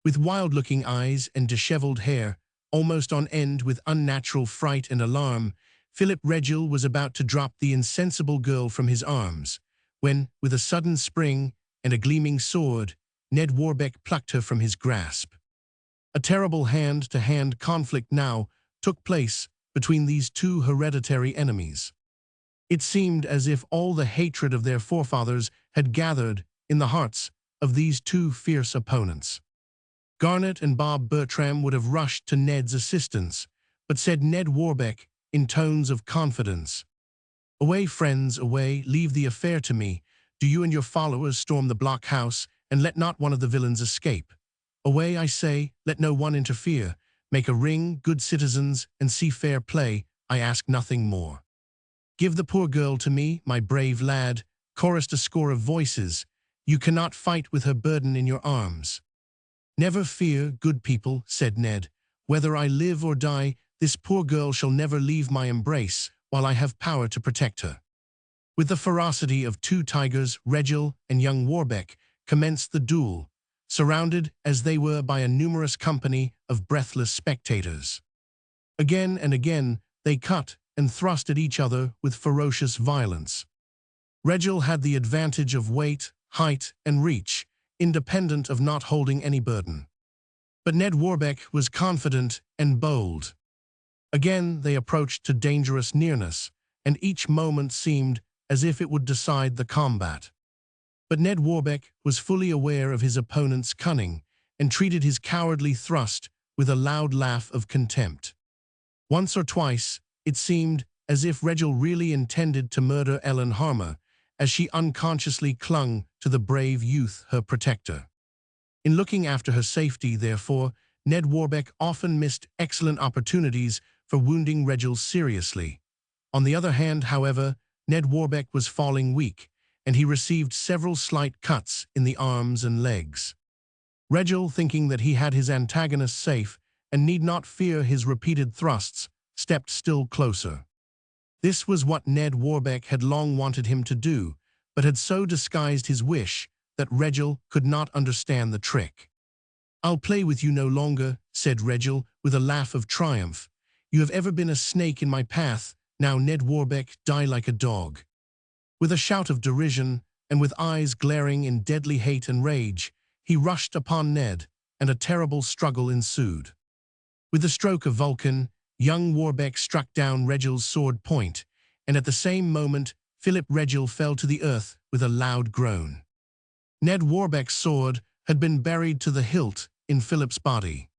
With wild-looking eyes and dishevelled hair, almost on end with unnatural fright and alarm, Philip Regil was about to drop the insensible girl from his arms, when, with a sudden spring and a gleaming sword, Ned Warbeck plucked her from his grasp. A terrible hand-to-hand conflict now took place between these two hereditary enemies. It seemed as if all the hatred of their forefathers had gathered in the hearts of these two fierce opponents. Garnet and Bob Bertram would have rushed to Ned's assistance, but said Ned Warbeck in tones of confidence, "Away, friends, away, leave the affair to me. Do you and your followers storm the blockhouse, and let not one of the villains escape. Away, I say, let no one interfere. Make a ring, good citizens, and see fair play. I ask nothing more." "Give the poor girl to me, my brave lad," chorused a score of voices. "You cannot fight with her burden in your arms." "Never fear, good people," said Ned. "Whether I live or die, this poor girl shall never leave my embrace while I have power to protect her." With the ferocity of two tigers, Regil and young Warbeck commenced the duel, surrounded as they were by a numerous company of breathless spectators. Again and again they cut and thrust at each other with ferocious violence. Regil had the advantage of weight, height, and reach, independent of not holding any burden. But Ned Warbeck was confident and bold. Again they approached to dangerous nearness, and each moment seemed as if it would decide the combat. But Ned Warbeck was fully aware of his opponent's cunning and treated his cowardly thrust with a loud laugh of contempt. Once or twice, it seemed as if Regil really intended to murder Ellen Harmer, as she unconsciously clung to the brave youth, her protector. In looking after her safety, therefore, Ned Warbeck often missed excellent opportunities for wounding Regil seriously. On the other hand, however, Ned Warbeck was falling weak, and he received several slight cuts in the arms and legs. Regil, thinking that he had his antagonist safe and need not fear his repeated thrusts, stepped still closer. This was what Ned Warbeck had long wanted him to do, but had so disguised his wish that Regil could not understand the trick. "I'll play with you no longer," said Regil with a laugh of triumph. "You have ever been a snake in my path. Now, Ned Warbeck, die like a dog." With a shout of derision, and with eyes glaring in deadly hate and rage, he rushed upon Ned, and a terrible struggle ensued. With the stroke of Vulcan, young Warbeck struck down Regil's sword point, and at the same moment Philip Regil fell to the earth with a loud groan. Ned Warbeck's sword had been buried to the hilt in Philip's body.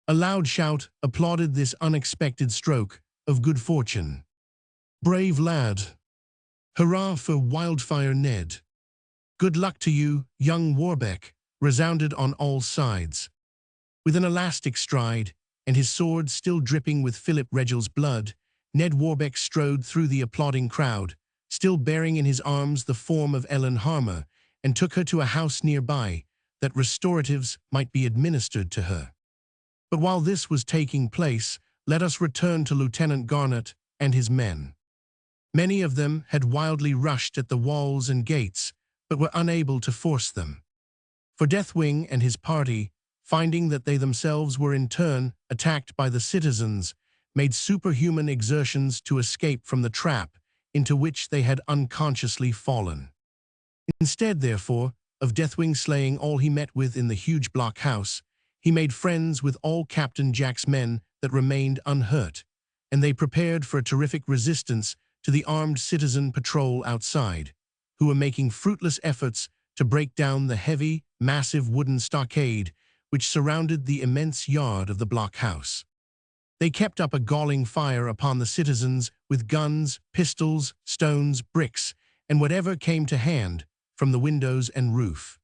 A loud shout applauded this unexpected stroke of good fortune. "Brave lad! Hurrah for Wildfire Ned! Good luck to you, young Warbeck!" resounded on all sides. With an elastic stride, and his sword still dripping with Philip Regel's blood, Ned Warbeck strode through the applauding crowd, still bearing in his arms the form of Ellen Harmer, and took her to a house nearby, that restoratives might be administered to her. But while this was taking place, let us return to Lieutenant Garnet and his men. Many of them had wildly rushed at the walls and gates, but were unable to force them. For Deathwing and his party, finding that they themselves were in turn attacked by the citizens, made superhuman exertions to escape from the trap into which they had unconsciously fallen. Instead, therefore, of Deathwing slaying all he met with in the huge blockhouse, he made friends with all Captain Jack's men that remained unhurt, and they prepared for a terrific resistance to the armed citizen patrol outside, who were making fruitless efforts to break down the heavy, massive wooden stockade which surrounded the immense yard of the blockhouse. They kept up a galling fire upon the citizens with guns, pistols, stones, bricks, and whatever came to hand from the windows and roof.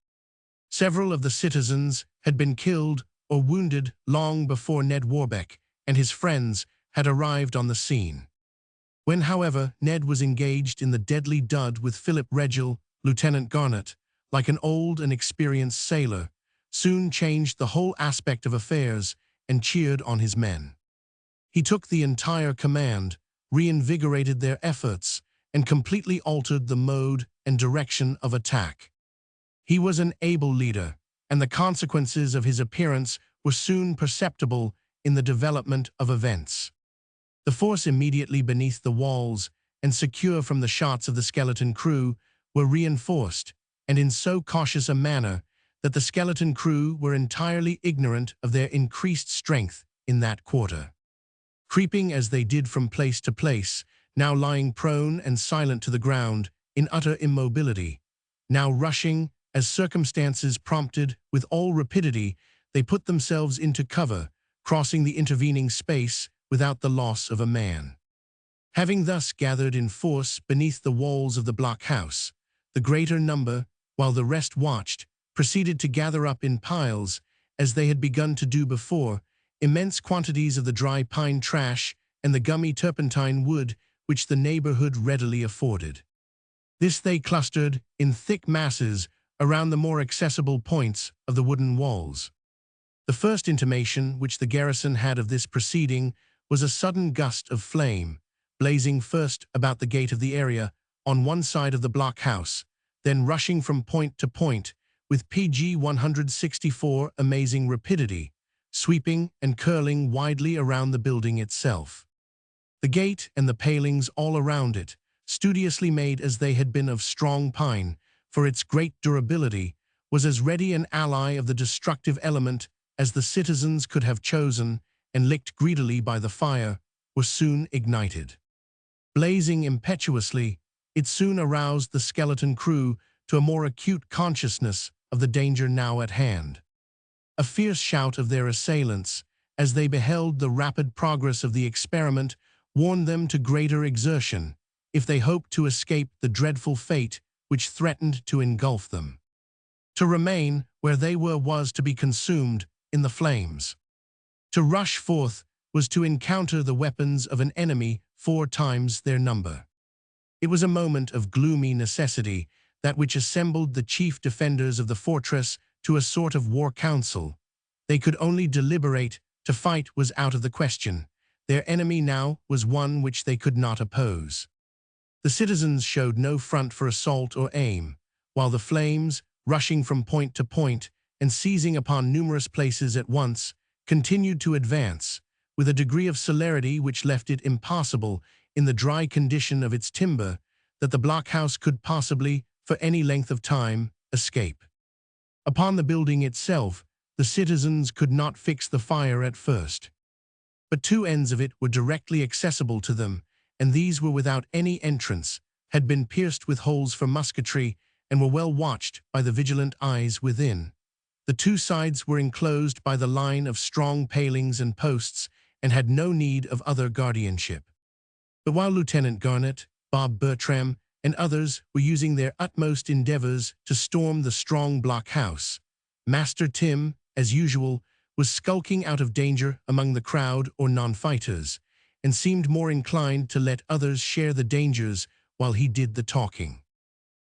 Several of the citizens had been killed or wounded long before Ned Warbeck and his friends had arrived on the scene. When, however, Ned was engaged in the deadly dud with Philip Regel, Lieutenant Garnet, like an old and experienced sailor, soon changed the whole aspect of affairs and cheered on his men. He took the entire command, reinvigorated their efforts, and completely altered the mode and direction of attack. He was an able leader, and the consequences of his appearance were soon perceptible in the development of events. The force immediately beneath the walls and secure from the shots of the skeleton crew were reinforced, and in so cautious a manner that the skeleton crew were entirely ignorant of their increased strength in that quarter. Creeping as they did from place to place, now lying prone and silent to the ground in utter immobility, now rushing as circumstances prompted with all rapidity, they put themselves into cover, crossing the intervening space without the loss of a man. Having thus gathered in force beneath the walls of the blockhouse, the greater number, while the rest watched, proceeded to gather up in piles, as they had begun to do before, immense quantities of the dry pine trash and the gummy turpentine wood which the neighborhood readily afforded. This they clustered in thick masses around the more accessible points of the wooden walls. The first intimation which the garrison had of this proceeding was a sudden gust of flame, blazing first about the gate of the area on one side of the blockhouse, then rushing from point to point with PG 164 amazing rapidity, sweeping and curling widely around the building itself. The gate and the palings all around it, studiously made as they had been of strong pine, for its great durability, was as ready an ally of the destructive element as the citizens could have chosen, and licked greedily by the fire, were soon ignited. Blazing impetuously, it soon aroused the skeleton crew to a more acute consciousness of the danger now at hand. A fierce shout of their assailants, as they beheld the rapid progress of the experiment, warned them to greater exertion, if they hoped to escape the dreadful fate which threatened to engulf them. To remain where they were was to be consumed in the flames. To rush forth was to encounter the weapons of an enemy 4 times their number. It was a moment of gloomy necessity, that which assembled the chief defenders of the fortress to a sort of war council. They could only deliberate. To fight was out of the question. Their enemy now was one which they could not oppose. The citizens showed no front for assault or aim, while the flames, rushing from point to point and seizing upon numerous places at once, continued to advance, with a degree of celerity which left it impossible, in the dry condition of its timber, that the blockhouse could possibly, for any length of time, escape. Upon the building itself, the citizens could not fix the fire at first. But 2 ends of it were directly accessible to them, and these were without any entrance, had been pierced with holes for musketry, and were well watched by the vigilant eyes within. The 2 sides were enclosed by the line of strong palings and posts, and had no need of other guardianship. But while Lieutenant Garnet, Bob Bertram, and others were using their utmost endeavors to storm the strong blockhouse, Master Tim, as usual, was skulking out of danger among the crowd or non-fighters, and seemed more inclined to let others share the dangers while he did the talking.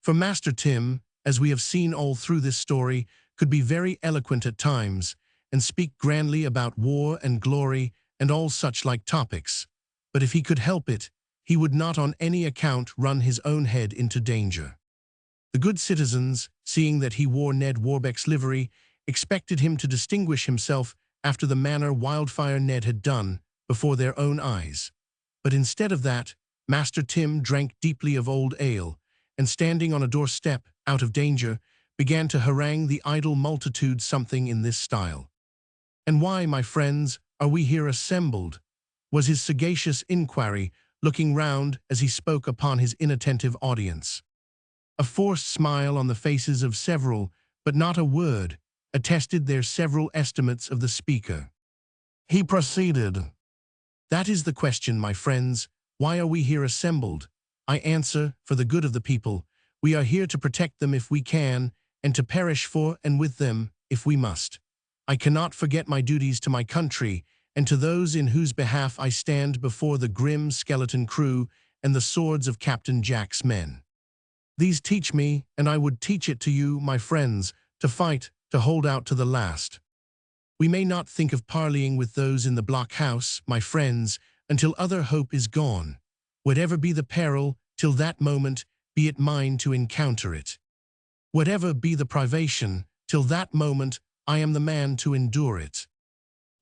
For Master Tim, as we have seen all through this story, could be very eloquent at times, and speak grandly about war and glory and all such like topics. But if he could help it, he would not on any account run his own head into danger. The good citizens, seeing that he wore Ned Warbeck's livery, expected him to distinguish himself after the manner Wildfire Ned had done before their own eyes. But instead of that, Master Tim drank deeply of old ale, and standing on a doorstep, out of danger, began to harangue the idle multitude something in this style. "And why, my friends, are we here assembled?" was his sagacious inquiry, looking round as he spoke upon his inattentive audience. A forced smile on the faces of several, but not a word, attested their several estimates of the speaker. He proceeded, "That is the question, my friends. Why are we here assembled? I answer, for the good of the people. We are here to protect them if we can, and to perish for and with them if we must. I cannot forget my duties to my country, and to those in whose behalf I stand before the grim skeleton crew and the swords of Captain Jack's men. These teach me, and I would teach it to you, my friends, to fight, to hold out to the last. We may not think of parleying with those in the blockhouse, my friends, until other hope is gone. Whatever be the peril, till that moment, be it mine to encounter it. Whatever be the privation, till that moment, I am the man to endure it.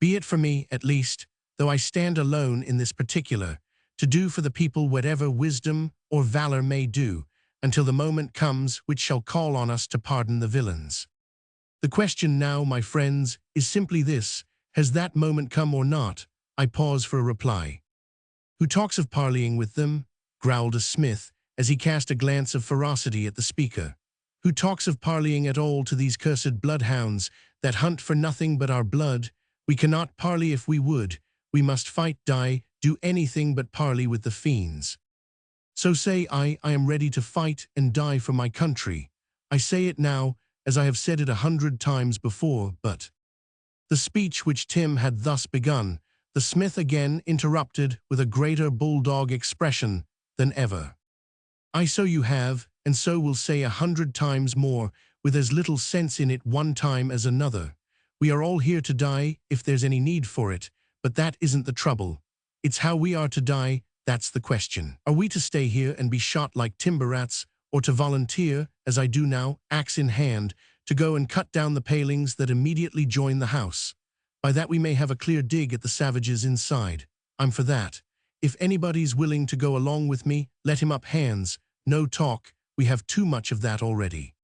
Be it for me, at least, though I stand alone in this particular, to do for the people whatever wisdom or valor may do, until the moment comes which shall call on us to pardon the villains. The question now, my friends, is simply this: has that moment come or not? I pause for a reply. Who talks of parleying with them? Growled a smith, as he cast a glance of ferocity at the speaker. Who talks of parleying at all to these cursed bloodhounds that hunt for nothing but our blood? We cannot parley if we would. We must fight, die, do anything but parley with the fiends. So say I am ready to fight and die for my country. I say it now, as I have said it 100 times before, but—" The speech which Tim had thus begun, the smith again interrupted with a greater bulldog expression than ever. "I so you have, and so will say 100 times more, with as little sense in it one time as another. We are all here to die, if there's any need for it, but that isn't the trouble. It's how we are to die, that's the question. Are we to stay here and be shot like timber rats, or to volunteer, as I do now, axe in hand, to go and cut down the palings that immediately join the house? By that we may have a clear dig at the savages inside. I'm for that. If anybody's willing to go along with me, let him up hands. No talk, we have too much of that already."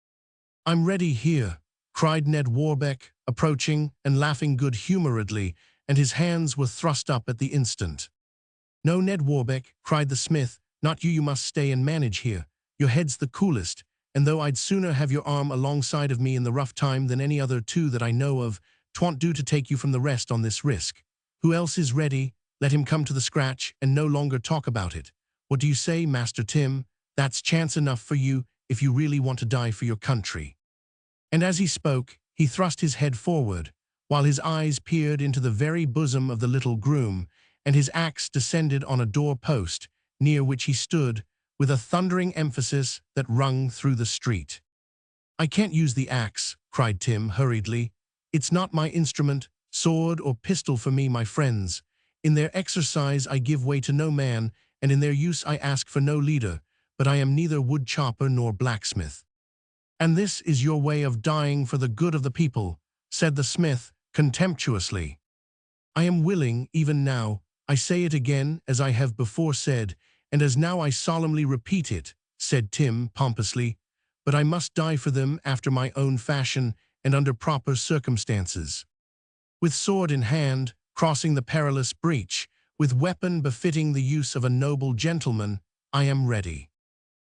"I'm ready here," cried Ned Warbeck, approaching and laughing good-humoredly, and his hands were thrust up at the instant. "No, Ned Warbeck," cried the smith, "not you must stay and manage here. Your head's the coolest, and though I'd sooner have your arm alongside of me in the rough time than any other two that I know of, 'twon't do to take you from the rest on this risk. Who else is ready? Let him come to the scratch and no longer talk about it. What do you say, Master Tim? That's chance enough for you if you really want to die for your country." And as he spoke, he thrust his head forward, while his eyes peered into the very bosom of the little groom, and his axe descended on a door-post, near which he stood, with a thundering emphasis that rung through the street. "I can't use the axe," cried Tim hurriedly. "It's not my instrument, sword or pistol for me, my friends. In their exercise I give way to no man, and in their use I ask for no leader, but I am neither wood chopper nor blacksmith." "And this is your way of dying for the good of the people," said the smith contemptuously. "I am willing, even now, I say it again as I have before said, and as now I solemnly repeat it," said Tim pompously, "but I must die for them after my own fashion and under proper circumstances. With sword in hand, crossing the perilous breach, with weapon befitting the use of a noble gentleman, I am ready.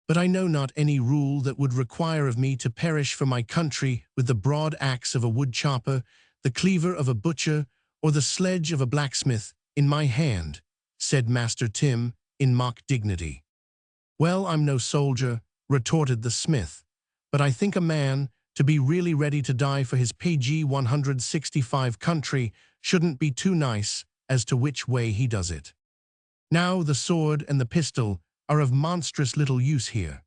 But I know not any rule that would require of me to perish for my country with the broad axe of a wood chopper, the cleaver of a butcher, or the sledge of a blacksmith in my hand," said Master Tim in mock dignity. "Well, I'm no soldier," retorted the smith, "but I think a man, to be really ready to die for his PG 165 country shouldn't be too nice as to which way he does it. Now the sword and the pistol are of monstrous little use here.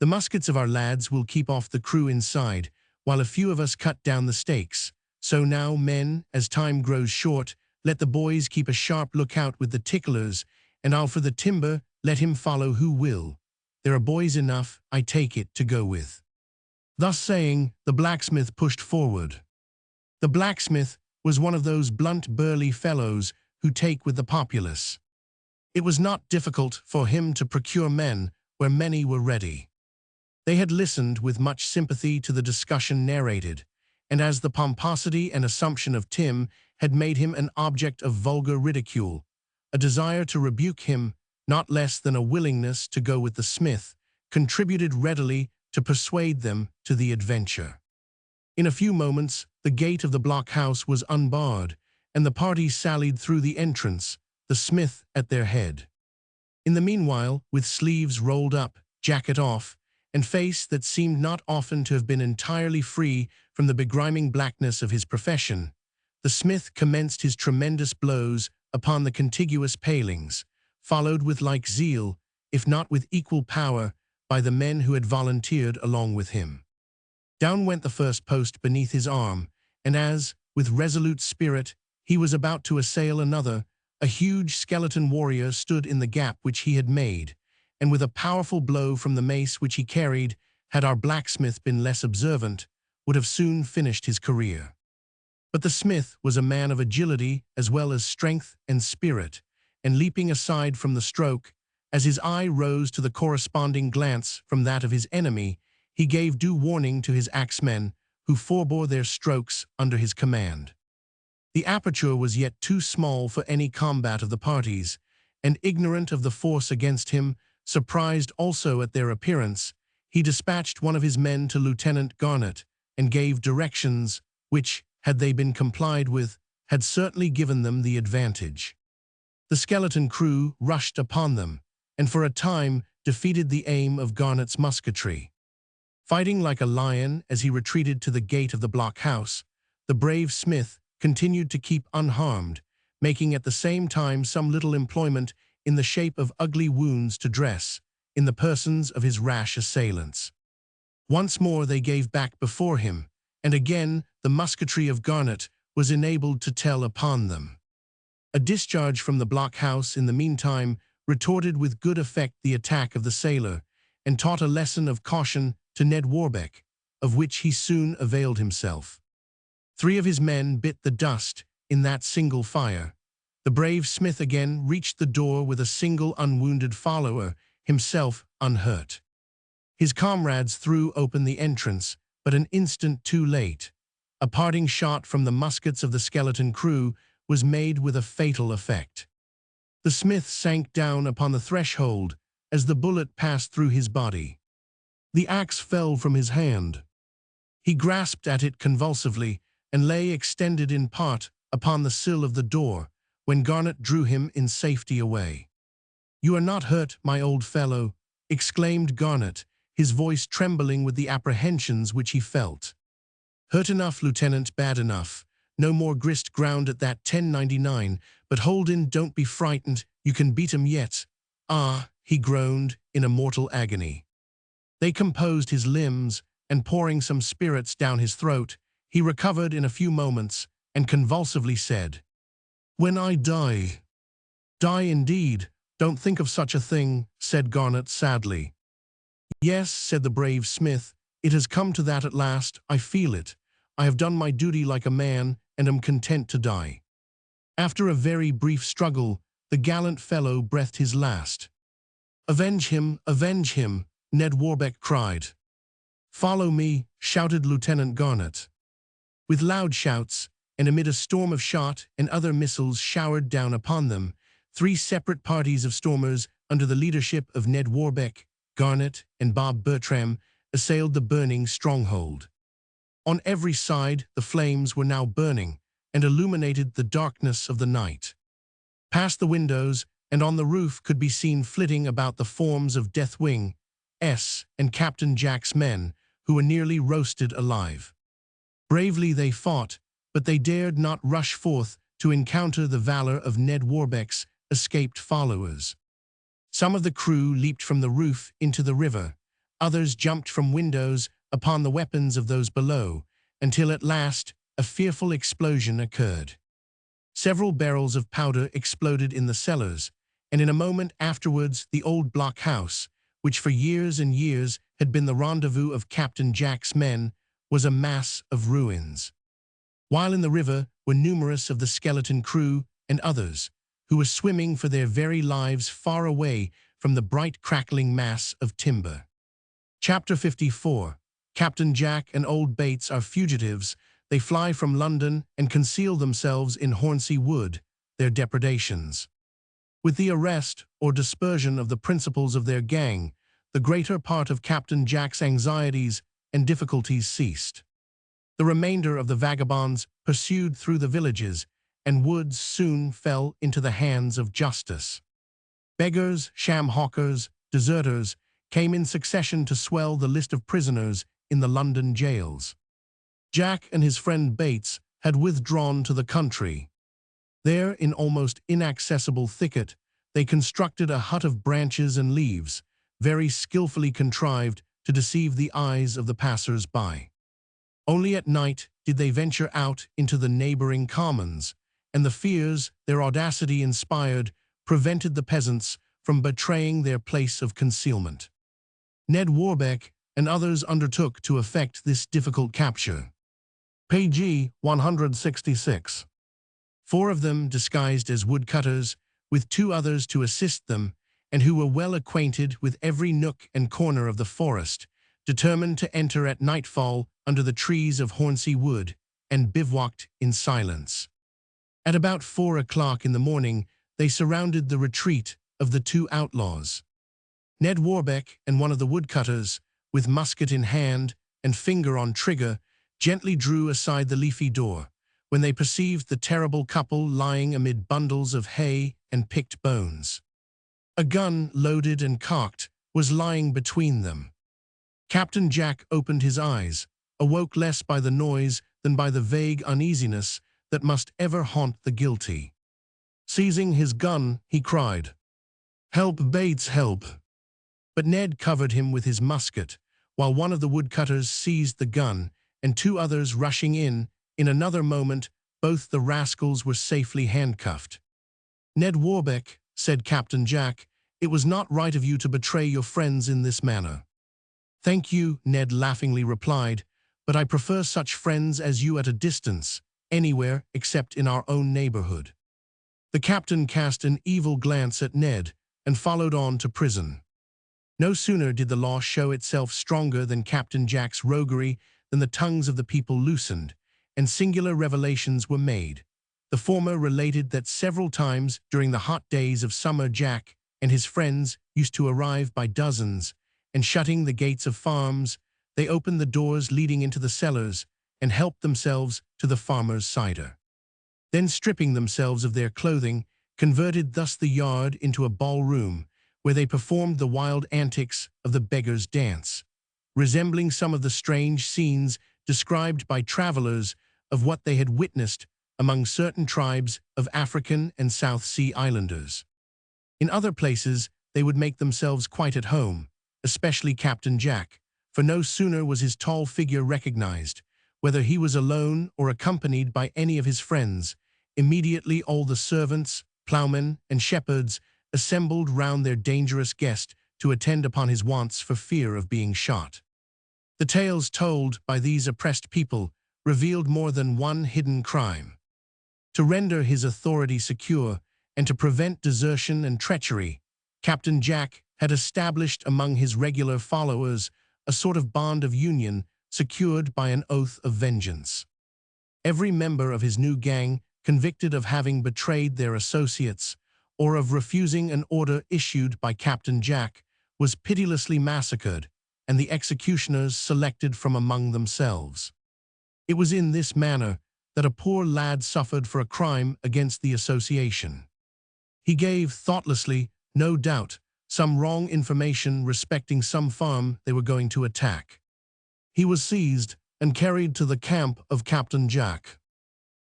The muskets of our lads will keep off the crew inside, while a few of us cut down the stakes. So now, men, as time grows short, let the boys keep a sharp lookout with the ticklers, and I'll for the timber let him follow who will. There are boys enough, I take it, to go with. Thus saying, the blacksmith pushed forward. The blacksmith was one of those blunt, burly fellows who take with the populace. It was not difficult for him to procure men where many were ready. They had listened with much sympathy to the discussion narrated, and as the pomposity and assumption of Tim had made him an object of vulgar ridicule, a desire to rebuke him, not less than a willingness to go with the smith, contributed readily to persuade them to the adventure. In a few moments, the gate of the blockhouse was unbarred, and the party sallied through the entrance, the smith at their head. In the meanwhile, with sleeves rolled up, jacket off, and face that seemed not often to have been entirely free from the begriming blackness of his profession, the smith commenced his tremendous blows upon the contiguous palings, followed with like zeal, if not with equal power, by the men who had volunteered along with him. Down went the first post beneath his arm, and as, with resolute spirit, he was about to assail another, a huge skeleton warrior stood in the gap which he had made, and with a powerful blow from the mace which he carried, had our blacksmith been less observant, would have soon finished his career. But the smith was a man of agility as well as strength and spirit, and leaping aside from the stroke, as his eye rose to the corresponding glance from that of his enemy, he gave due warning to his axemen, who forbore their strokes under his command. The aperture was yet too small for any combat of the parties, and ignorant of the force against him, surprised also at their appearance, he dispatched one of his men to Lieutenant Garnet, and gave directions which, had they been complied with, had certainly given them the advantage. The skeleton crew rushed upon them, and for a time defeated the aim of Garnet's musketry. Fighting like a lion as he retreated to the gate of the blockhouse, the brave smith continued to keep unharmed, making at the same time some little employment in the shape of ugly wounds to dress, in the persons of his rash assailants. Once more they gave back before him, and again the musketry of Garnet was enabled to tell upon them. A discharge from the blockhouse in the meantime retorted with good effect the attack of the sailor, and taught a lesson of caution to Ned Warbeck, of which he soon availed himself. 3 of his men bit the dust in that single fire. The brave smith again reached the door with a single unwounded follower, himself unhurt. His comrades threw open the entrance, but an instant too late. A parting shot from the muskets of the skeleton crew was made with a fatal effect. The smith sank down upon the threshold as the bullet passed through his body. The axe fell from his hand. He grasped at it convulsively and lay extended in part upon the sill of the door when Garnet drew him in safety away. "You are not hurt, my old fellow," exclaimed Garnet, his voice trembling with the apprehensions which he felt. "Hurt enough, Lieutenant, bad enough. No more grist ground at that 1099, but hold in, don't be frightened, you can beat 'em yet." "Ah," he groaned in a mortal agony. They composed his limbs, and pouring some spirits down his throat, he recovered in a few moments, and convulsively said, "When I die." "Die indeed, don't think of such a thing," said Garnet sadly. "Yes," said the brave smith, "it has come to that at last, I feel it. I have done my duty like a man, and am content to die." After a very brief struggle, the gallant fellow breathed his last. "Avenge him, Ned Warbeck cried. "Follow me," shouted Lieutenant Garnet. With loud shouts, and amid a storm of shot and other missiles showered down upon them, 3 separate parties of stormers under the leadership of Ned Warbeck, Garnet, and Bob Bertram assailed the burning stronghold. On every side the flames were now burning, and illuminated the darkness of the night. Past the windows and on the roof could be seen flitting about the forms of Deathwing S. and Captain Jack's men, who were nearly roasted alive. Bravely they fought, but they dared not rush forth to encounter the valor of Ned Warbeck's escaped followers. Some of the crew leaped from the roof into the river, others jumped from windows upon the weapons of those below, until at last a fearful explosion occurred. Several barrels of powder exploded in the cellars, and in a moment afterwards the old blockhouse, which for years and years had been the rendezvous of Captain Jack's men, was a mass of ruins. While in the river were numerous of the skeleton crew and others, who were swimming for their very lives far away from the bright crackling mass of timber. Chapter 54. Captain Jack and Old Bates are fugitives. They fly from London and conceal themselves in Hornsey Wood, their depredations. With the arrest or dispersion of the principals of their gang, the greater part of Captain Jack's anxieties and difficulties ceased. The remainder of the vagabonds pursued through the villages, and woods soon fell into the hands of justice. Beggars, sham hawkers, deserters came in succession to swell the list of prisoners in the London jails. Jack and his friend Bates had withdrawn to the country. There, in almost inaccessible thicket, they constructed a hut of branches and leaves, very skillfully contrived to deceive the eyes of the passers-by. Only at night did they venture out into the neighboring commons, and the fears their audacity inspired prevented the peasants from betraying their place of concealment. Ned Warbeck and others undertook to effect this difficult capture. Page 166. 4 of them disguised as woodcutters, with 2 others to assist them, and who were well acquainted with every nook and corner of the forest, determined to enter at nightfall under the trees of Hornsey Wood, and bivouacked in silence. At about 4 o'clock in the morning, they surrounded the retreat of the 2 outlaws. Ned Warbeck and one of the woodcutters, with musket in hand and finger on trigger, gently drew aside the leafy door, when they perceived the terrible couple lying amid bundles of hay and picked bones. A gun, loaded and cocked, was lying between them. Captain Jack opened his eyes, awoke less by the noise than by the vague uneasiness that must ever haunt the guilty. Seizing his gun, he cried, "Help, Bates, help!" But Ned covered him with his musket, while one of the woodcutters seized the gun, and 2 others rushing in another moment, both the rascals were safely handcuffed. "Ned Warbeck," said Captain Jack, "it was not right of you to betray your friends in this manner." "Thank you," Ned laughingly replied, "but I prefer such friends as you at a distance, anywhere except in our own neighborhood." The captain cast an evil glance at Ned and followed on to prison. No sooner did the law show itself stronger than Captain Jack's roguery than the tongues of the people loosened, and singular revelations were made. The former related that several times during the hot days of summer Jack and his friends used to arrive by dozens, and shutting the gates of farms, they opened the doors leading into the cellars and helped themselves to the farmers' cider. Then, stripping themselves of their clothing, converted thus the yard into a ballroom, where they performed the wild antics of the beggar's dance, resembling some of the strange scenes described by travelers of what they had witnessed among certain tribes of African and South Sea Islanders. In other places, they would make themselves quite at home, especially Captain Jack, for no sooner was his tall figure recognized, whether he was alone or accompanied by any of his friends, immediately all the servants, ploughmen, and shepherds assembled round their dangerous guest to attend upon his wants for fear of being shot. The tales told by these oppressed people revealed more than one hidden crime. To render his authority secure and to prevent desertion and treachery, Captain Jack had established among his regular followers a sort of bond of union secured by an oath of vengeance. Every member of his new gang, convicted of having betrayed their associates or of refusing an order issued by Captain Jack, was pitilessly massacred, and the executioners selected from among themselves. It was in this manner that a poor lad suffered for a crime against the association. He gave thoughtlessly, no doubt, some wrong information respecting some farm they were going to attack. He was seized and carried to the camp of Captain Jack.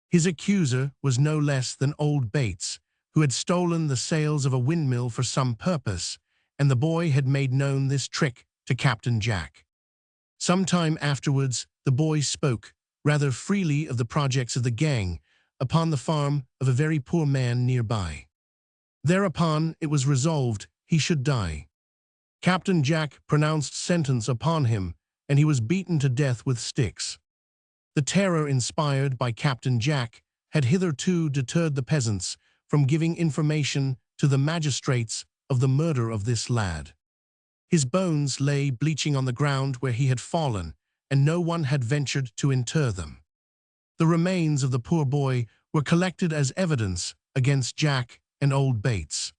His accuser was no less than old Bates, who had stolen the sails of a windmill for some purpose, and the boy had made known this trick to Captain Jack. Some time afterwards, the boy spoke rather freely of the projects of the gang upon the farm of a very poor man nearby. Thereupon it was resolved he should die. Captain Jack pronounced sentence upon him, and he was beaten to death with sticks. The terror inspired by Captain Jack had hitherto deterred the peasants from giving information to the magistrates of the murder of this lad. His bones lay bleaching on the ground where he had fallen, and no one had ventured to inter them. The remains of the poor boy were collected as evidence against Jack and old Bates.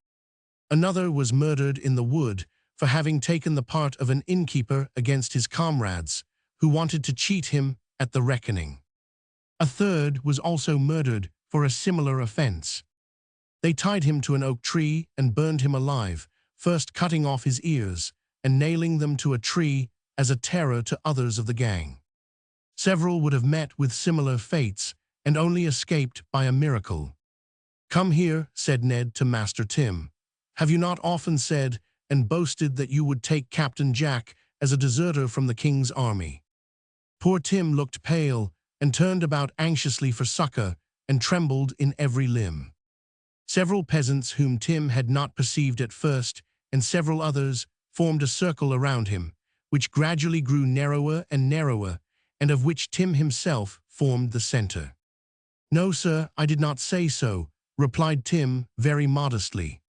Another was murdered in the wood for having taken the part of an innkeeper against his comrades, who wanted to cheat him at the reckoning. A third was also murdered for a similar offense. They tied him to an oak tree and burned him alive, first cutting off his ears and nailing them to a tree as a terror to others of the gang. Several would have met with similar fates and only escaped by a miracle. "Come here," said Ned to Master Tim. "Have you not often said and boasted that you would take Captain Jack as a deserter from the king's army?" Poor Tim looked pale and turned about anxiously for succor and trembled in every limb. Several peasants whom Tim had not perceived at first, and several others, formed a circle around him, which gradually grew narrower and narrower, and of which Tim himself formed the center. "No, sir, I did not say so," replied Tim very modestly.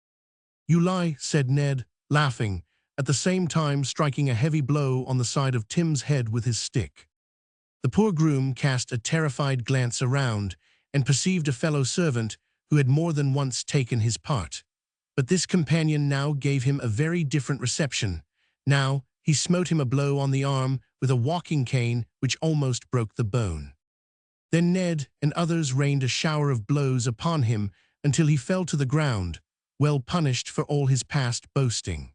"You lie," said Ned, laughing, at the same time striking a heavy blow on the side of Tim's head with his stick. The poor groom cast a terrified glance around and perceived a fellow servant who had more than once taken his part. But this companion now gave him a very different reception. Now he smote him a blow on the arm with a walking cane which almost broke the bone. Then Ned and others rained a shower of blows upon him until he fell to the ground, well punished for all his past boasting.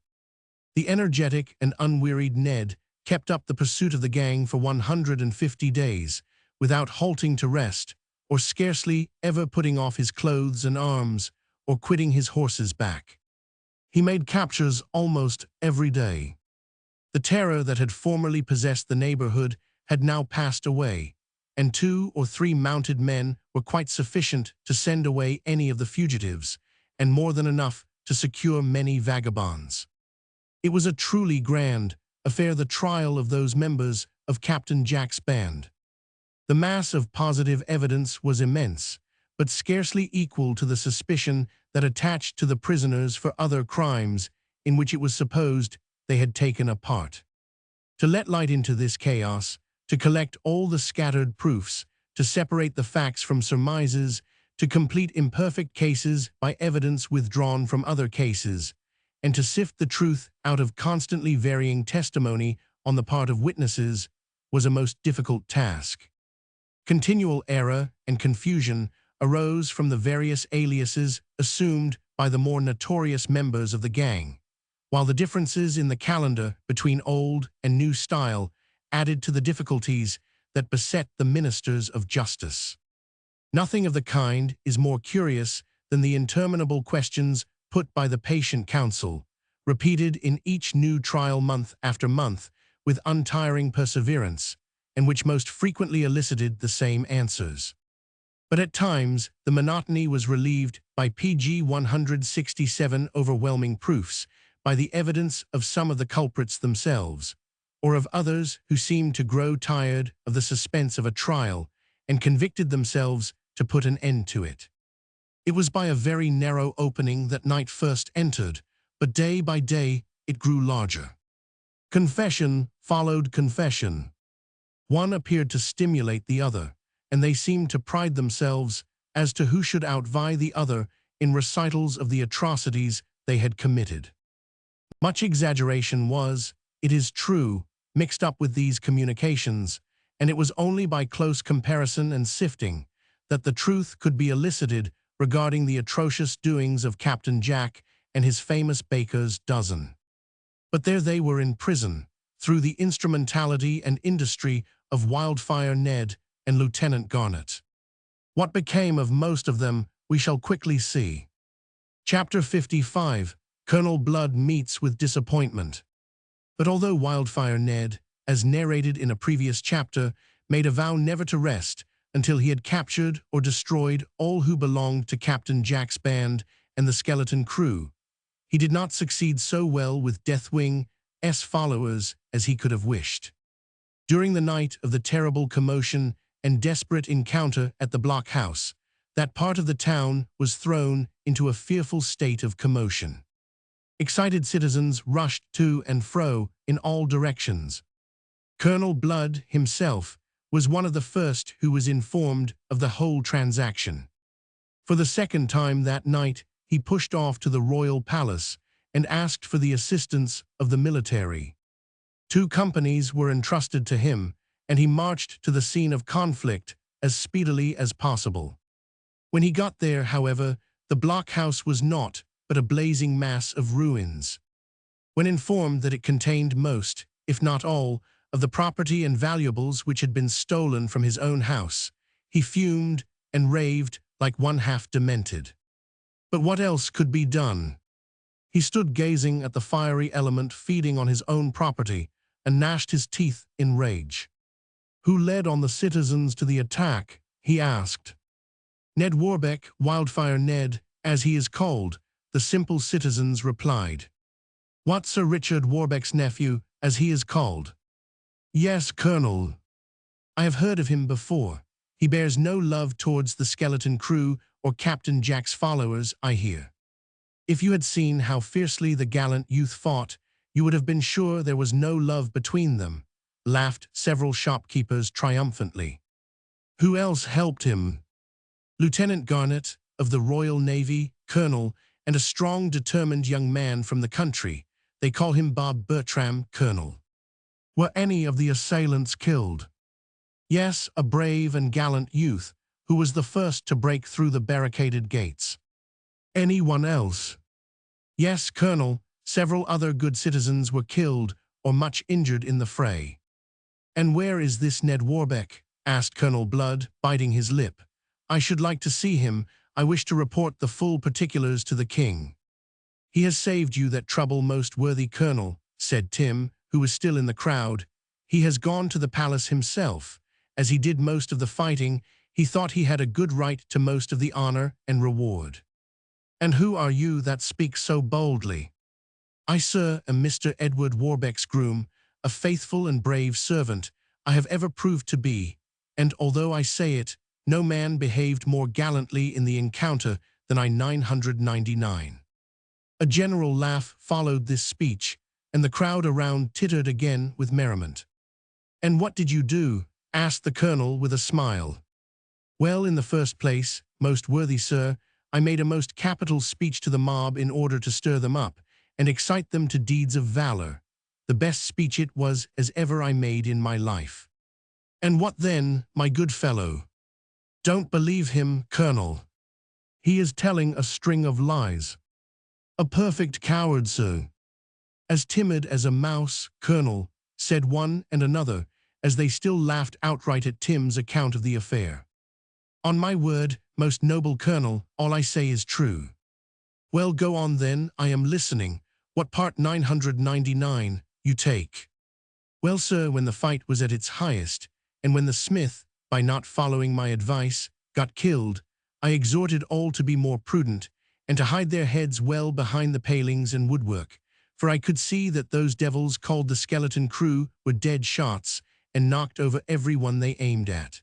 The energetic and unwearied Ned kept up the pursuit of the gang for 150 days, without halting to rest, or scarcely ever putting off his clothes and arms, or quitting his horse's back. He made captures almost every day. The terror that had formerly possessed the neighborhood had now passed away, and 2 or 3 mounted men were quite sufficient to send away any of the fugitives, and more than enough to secure many vagabonds. It was a truly grand affair, the trial of those members of Captain Jack's band. The mass of positive evidence was immense, but scarcely equal to the suspicion that attached to the prisoners for other crimes in which it was supposed they had taken a part. To let light into this chaos, to collect all the scattered proofs, to separate the facts from surmises, to complete imperfect cases by evidence withdrawn from other cases, and to sift the truth out of constantly varying testimony on the part of witnesses, was a most difficult task. Continual error and confusion arose from the various aliases assumed by the more notorious members of the gang, while the differences in the calendar between old and new style added to the difficulties that beset the ministers of justice. Nothing of the kind is more curious than the interminable questions put by the patient counsel, repeated in each new trial month after month with untiring perseverance, and which most frequently elicited the same answers. But at times, the monotony was relieved by pg 167 overwhelming proofs, by the evidence of some of the culprits themselves, or of others who seemed to grow tired of the suspense of a trial and convicted themselves to put an end to it. It was by a very narrow opening that night first entered, but day by day it grew larger. Confession followed confession. One appeared to stimulate the other, and they seemed to pride themselves as to who should outvie the other in recitals of the atrocities they had committed. Much exaggeration was, it is true, mixed up with these communications, and it was only by close comparison and sifting that the truth could be elicited regarding the atrocious doings of Captain Jack and his famous baker's dozen. But there they were in prison, through the instrumentality and industry of Wildfire Ned and Lieutenant Garnet. What became of most of them, we shall quickly see. Chapter 55, Colonel Blood meets with disappointment. But although Wildfire Ned, as narrated in a previous chapter, made a vow never to rest until he had captured or destroyed all who belonged to Captain Jack's band and the skeleton crew, he did not succeed so well with Deathwing's followers as he could have wished. During the night of the terrible commotion and desperate encounter at the blockhouse, that part of the town was thrown into a fearful state of commotion. Excited citizens rushed to and fro in all directions. Colonel Blood himself was one of the first who was informed of the whole transaction. For the second time that night, he pushed off to the royal palace and asked for the assistance of the military. 2 companies were entrusted to him, and he marched to the scene of conflict as speedily as possible. When he got there, however, the blockhouse was naught but a blazing mass of ruins. When informed that it contained most, if not all, of the property and valuables which had been stolen from his own house, he fumed and raved like one half demented. But what else could be done? He stood gazing at the fiery element feeding on his own property and gnashed his teeth in rage. Who led on the citizens to the attack? He asked. Ned Warbeck, Wildfire Ned, as he is called, the simple citizens replied. What, Sir Richard Warbeck's nephew, as he is called? Yes, Colonel. I have heard of him before. He bears no love towards the skeleton crew or Captain Jack's followers, I hear. If you had seen how fiercely the gallant youth fought, you would have been sure there was no love between them, laughed several shopkeepers triumphantly. Who else helped him? Lieutenant Garnet, of the Royal Navy, Colonel, and a strong, determined young man from the country. They call him Bob Bertram, Colonel. Were any of the assailants killed? Yes, a brave and gallant youth, who was the first to break through the barricaded gates. Anyone else? Yes, Colonel, several other good citizens were killed or much injured in the fray. And where is this Ned Warbeck? Asked Colonel Blood, biting his lip. I should like to see him. I wish to report the full particulars to the king. He has saved you that trouble, most worthy Colonel, said Tim, who was still in the crowd. He has gone to the palace himself. As he did most of the fighting, he thought he had a good right to most of the honor and reward. And who are you that speak so boldly? I, sir, am Mr. Edward Warbeck's groom, a faithful and brave servant I have ever proved to be, and although I say it, no man behaved more gallantly in the encounter than I 999. A general laugh followed this speech, and the crowd around tittered again with merriment. And what did you do? Asked the colonel with a smile. Well, in the first place, most worthy sir, I made a most capital speech to the mob in order to stir them up and excite them to deeds of valor. The best speech it was as ever I made in my life. And what then, my good fellow? Don't believe him, Colonel. He is telling a string of lies. A perfect coward, sir. As timid as a mouse, Colonel, said one and another, as they still laughed outright at Tim's account of the affair. On my word, most noble Colonel, all I say is true. Well, go on then, I am listening. What part 999 you take? Well, sir, when the fight was at its highest, and when the smith, by not following my advice, got killed, I exhorted all to be more prudent, and to hide their heads well behind the palings and woodwork, for I could see that those devils called the skeleton crew were dead shots, and knocked over every one they aimed at.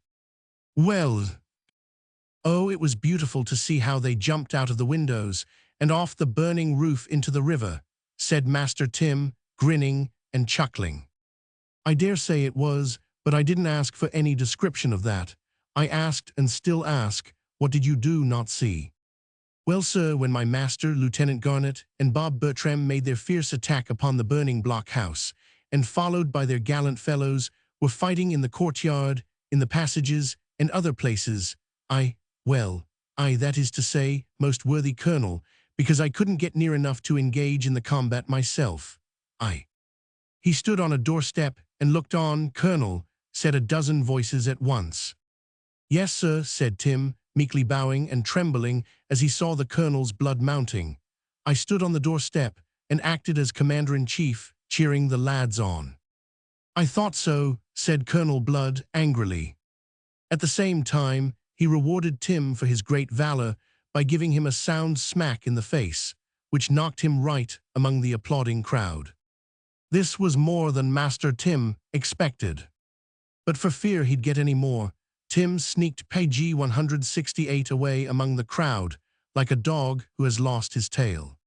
Well, oh, it was beautiful to see how they jumped out of the windows and off the burning roof into the river, said Master Tim, grinning and chuckling. I dare say it was, but I didn't ask for any description of that. I asked and still ask, what did you do not see? Well, sir, when my master, Lieutenant Garnet, and Bob Bertram made their fierce attack upon the burning blockhouse, and followed by their gallant fellows, were fighting in the courtyard, in the passages, and other places, that is to say, most worthy Colonel, because I couldn't get near enough to engage in the combat myself. He stood on a doorstep and looked on. "Colonel," said a dozen voices at once. "Yes, sir," said Tim, meekly bowing and trembling as he saw the colonel's blood mounting. "I stood on the doorstep and acted as commander-in-chief, cheering the lads on." "I thought so," said Colonel Blood angrily. At the same time, he rewarded Tim for his great valor by giving him a sound smack in the face, which knocked him right among the applauding crowd. This was more than Master Tim expected. But for fear he'd get any more, Tim sneaked page 168 away among the crowd, like a dog who has lost his tail.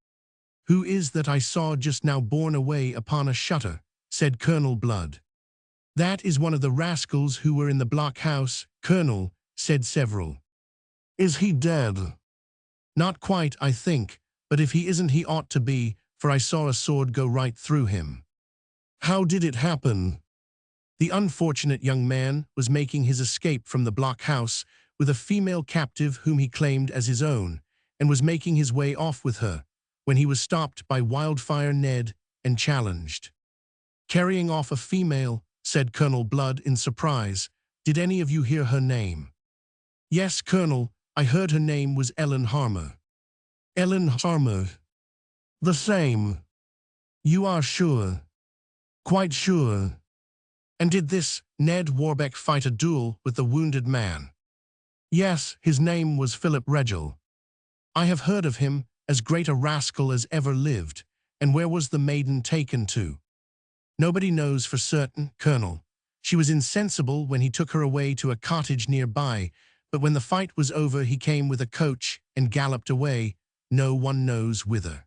"Who is that I saw just now borne away upon a shutter?" said Colonel Blood. "That is one of the rascals who were in the blockhouse, Colonel," said several. "Is he dead?" "Not quite, I think, but if he isn't he ought to be, for I saw a sword go right through him." "How did it happen?" The unfortunate young man was making his escape from the blockhouse with a female captive whom he claimed as his own, and was making his way off with her, when he was stopped by Wildfire Ned and challenged. "Carrying off a female," said Colonel Blood in surprise. "Did any of you hear her name?" "Yes, Colonel, I heard her name was Ellen Harmer." "Ellen Harmer? The same. You are sure?" "Quite sure." "And did this Ned Warbeck fight a duel with the wounded man?" "Yes, his name was Philip Regel." "I have heard of him, as great a rascal as ever lived. And where was the maiden taken to?" "Nobody knows for certain, Colonel. She was insensible when he took her away to a cottage nearby, but when the fight was over he came with a coach and galloped away, no one knows whither."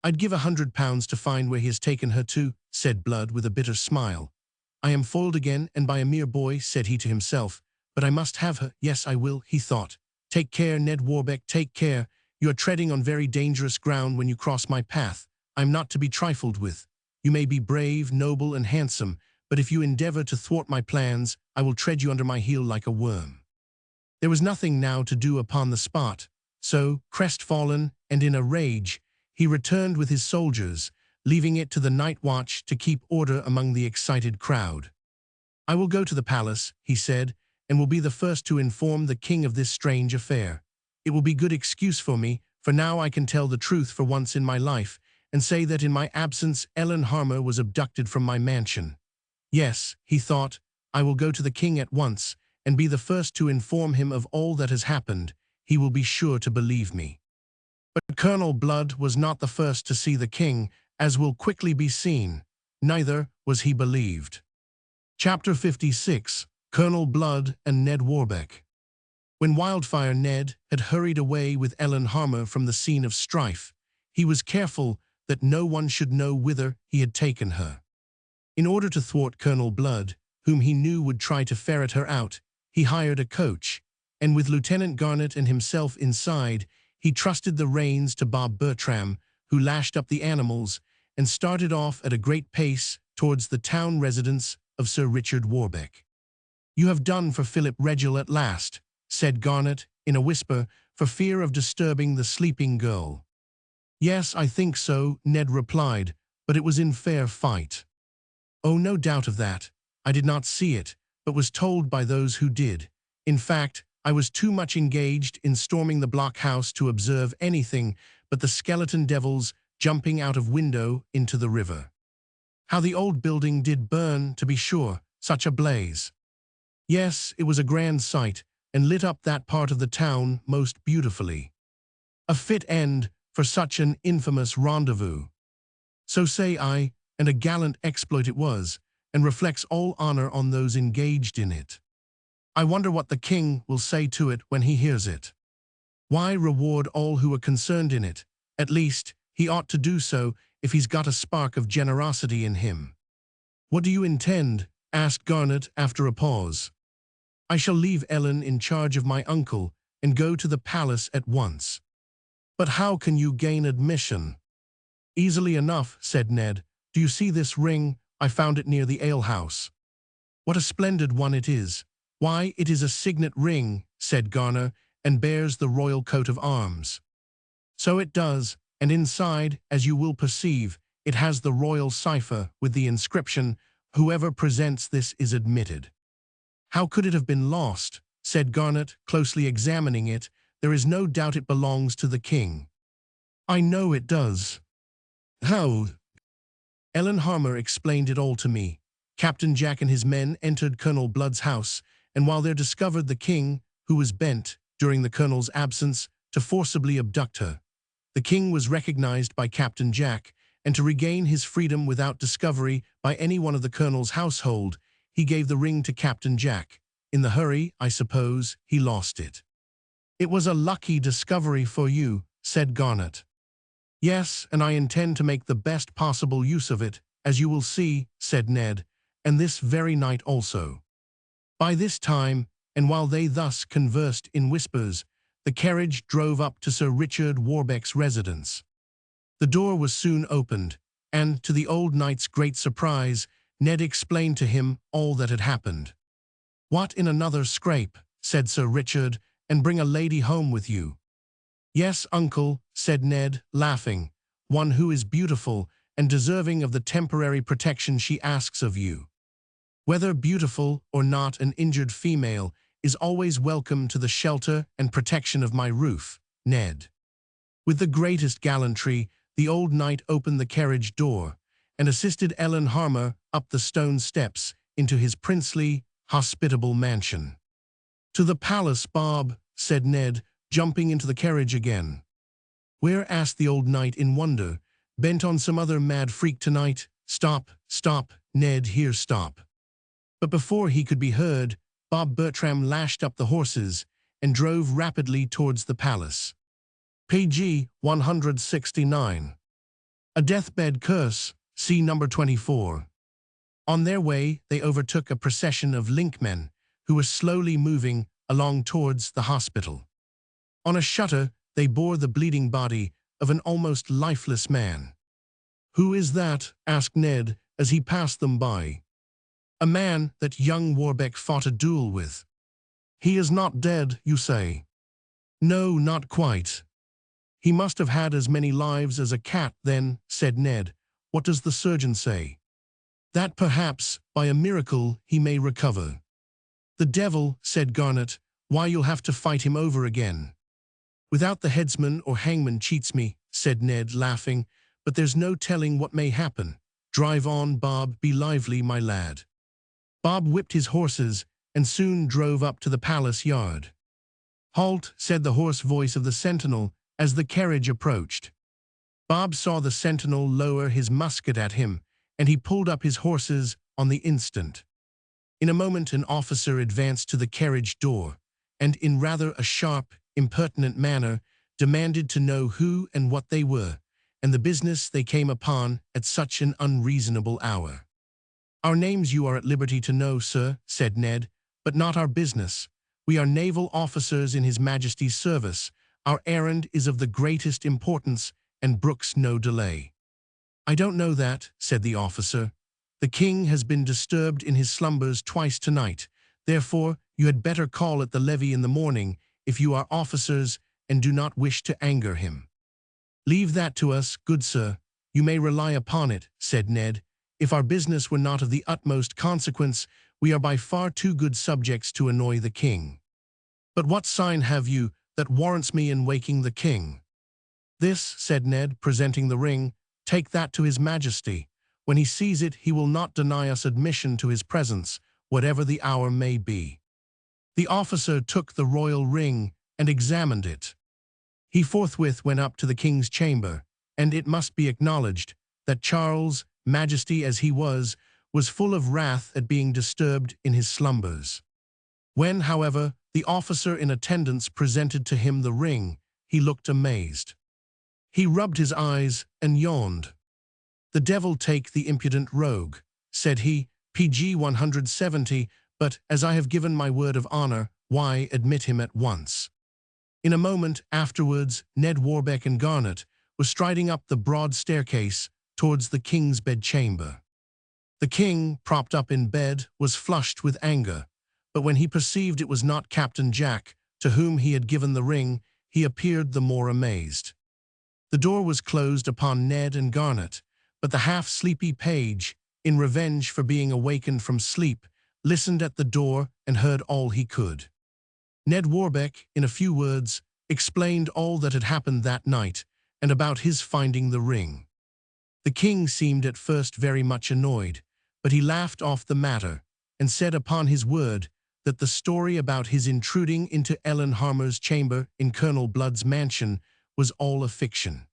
"I'd give £100 to find where he has taken her to," said Blood with a bitter smile. "I am foiled again, and by a mere boy," said he to himself, "but I must have her. Yes, I will," he thought. "Take care, Ned Warbeck, take care. You are treading on very dangerous ground when you cross my path. I am not to be trifled with. You may be brave, noble, and handsome, but if you endeavor to thwart my plans, I will tread you under my heel like a worm." There was nothing now to do upon the spot, so, crestfallen and in a rage, he returned with his soldiers, leaving it to the night watch to keep order among the excited crowd. "I will go to the palace," he said, "and will be the first to inform the king of this strange affair. It will be good excuse for me, for now I can tell the truth for once in my life, and say that in my absence Ellen Harmer was abducted from my mansion. Yes," he thought, "I will go to the king at once, and be the first to inform him of all that has happened. He will be sure to believe me." But Colonel Blood was not the first to see the king, as will quickly be seen. Neither was he believed. Chapter 56. Colonel Blood and Ned Warbeck. When Wildfire Ned had hurried away with Ellen Harmer from the scene of strife, he was careful that no one should know whither he had taken her. In order to thwart Colonel Blood, whom he knew would try to ferret her out, he hired a coach, and with Lieutenant Garnet and himself inside, he trusted the reins to Bob Bertram, who lashed up the animals and started off at a great pace towards the town residence of Sir Richard Warbeck. "You have done for Philip Regel at last," said Garnet in a whisper, for fear of disturbing the sleeping girl. "Yes, I think so," Ned replied, "but it was in fair fight." "Oh, no doubt of that. I did not see it, but was told by those who did. In fact, I was too much engaged in storming the blockhouse to observe anything but the skeleton devils jumping out of window into the river. How the old building did burn, to be sure, such a blaze. Yes, it was a grand sight, and lit up that part of the town most beautifully. A fit end for such an infamous rendezvous. So say I, and a gallant exploit it was, and reflects all honor on those engaged in it. I wonder what the king will say to it when he hears it. Why reward all who were concerned in it? At least, he ought to do so if he's got a spark of generosity in him." "What do you intend?" asked Garnet after a pause. "I shall leave Ellen in charge of my uncle and go to the palace at once." "But how can you gain admission?" "Easily enough," said Ned. "Do you see this ring? I found it near the alehouse." "What a splendid one it is." "Why, it is a signet ring," said Garner, "and bears the royal coat of arms." "So it does, and inside, as you will perceive, It has the royal cipher with the inscription, "Whoever presents this is admitted." "How could it have been lost?" said Garnet, closely examining it. "There is no doubt it belongs to the king." "I know it does." "How?" "Ellen Harmer explained it all to me. Captain Jack and his men entered Colonel Blood's house, and while they discovered the king, who was bent, during the colonel's absence, to forcibly abduct her. The king was recognized by Captain Jack, and to regain his freedom without discovery by any one of the colonel's household, he gave the ring to Captain Jack. In the hurry, I suppose, he lost it." "It was a lucky discovery for you," said Garnet. "Yes, and I intend to make the best possible use of it, as you will see," said Ned, "and this very night also." By this time, and while they thus conversed in whispers, the carriage drove up to Sir Richard Warbeck's residence. The door was soon opened, and, to the old knight's great surprise, Ned explained to him all that had happened. "What, in another scrape?" said Sir Richard, "and bring a lady home with you?" "Yes, uncle," said Ned, laughing, "one who is beautiful and deserving of the temporary protection she asks of you. Whether beautiful or not, an injured female is always welcome to the shelter and protection of my roof, Ned." With the greatest gallantry, the old knight opened the carriage door and assisted Ellen Harmer up the stone steps into his princely, hospitable mansion. "To the palace, Bob," said Ned, jumping into the carriage again. "Where?" asked the old knight in wonder. "Bent on some other mad freak tonight?" "Stop, stop, Ned, here, stop." But before he could be heard, Bob Bertram lashed up the horses and drove rapidly towards the palace. PG 169. A Deathbed Curse, see number 24. On their way, they overtook a procession of linkmen who were slowly moving along towards the hospital. On a shutter, they bore the bleeding body of an almost lifeless man. "Who is that?" asked Ned as he passed them by. "A man that young Warbeck fought a duel with." "He is not dead, you say?" "No, not quite." "He must have had as many lives as a cat, then," said Ned. "What does the surgeon say?" "That perhaps, by a miracle, he may recover." "The devil," said Garnet. "Why, you'll have to fight him over again." "Without the headsman or hangman cheats me," said Ned, laughing, "but there's no telling what may happen. Drive on, Bob, be lively, my lad." Bob whipped his horses and soon drove up to the palace yard. "Halt," said the hoarse voice of the sentinel as the carriage approached. Bob saw the sentinel lower his musket at him, and he pulled up his horses on the instant. In a moment an officer advanced to the carriage door, and in rather a sharp, impertinent manner, demanded to know who and what they were, and the business they came upon at such an unreasonable hour. "Our names you are at liberty to know, sir," said Ned, "but not our business. We are naval officers in His Majesty's service. Our errand is of the greatest importance and brooks no delay." "I don't know that," said the officer. "The king has been disturbed in his slumbers twice tonight. Therefore, you had better call at the levee in the morning if you are officers and do not wish to anger him." "Leave that to us, good sir. You may rely upon it," said Ned. "If our business were not of the utmost consequence, we are by far too good subjects to annoy the king." "But what sign have you that warrants me in waking the king?" "This," said Ned, presenting the ring. "Take that to His Majesty. When he sees it, he will not deny us admission to his presence, whatever the hour may be." The officer took the royal ring and examined it. He forthwith went up to the king's chamber, and it must be acknowledged that Charles, majesty as he was full of wrath at being disturbed in his slumbers. When, however, the officer in attendance presented to him the ring, he looked amazed. He rubbed his eyes and yawned. "The devil take the impudent rogue," said he, PG 170, "but as I have given my word of honor, why, admit him at once." In a moment afterwards, Ned Warbeck and Garnet were striding up the broad staircase towards the king's bedchamber. The king, propped up in bed, was flushed with anger, but when he perceived it was not Captain Jack, to whom he had given the ring, he appeared the more amazed. The door was closed upon Ned and Garnet, but the half-sleepy page, in revenge for being awakened from sleep, listened at the door and heard all he could. Ned Warbeck, in a few words, explained all that had happened that night and about his finding the ring. The king seemed at first very much annoyed, but he laughed off the matter and said upon his word that the story about his intruding into Ellen Harmer's chamber in Colonel Blood's mansion was all a fiction.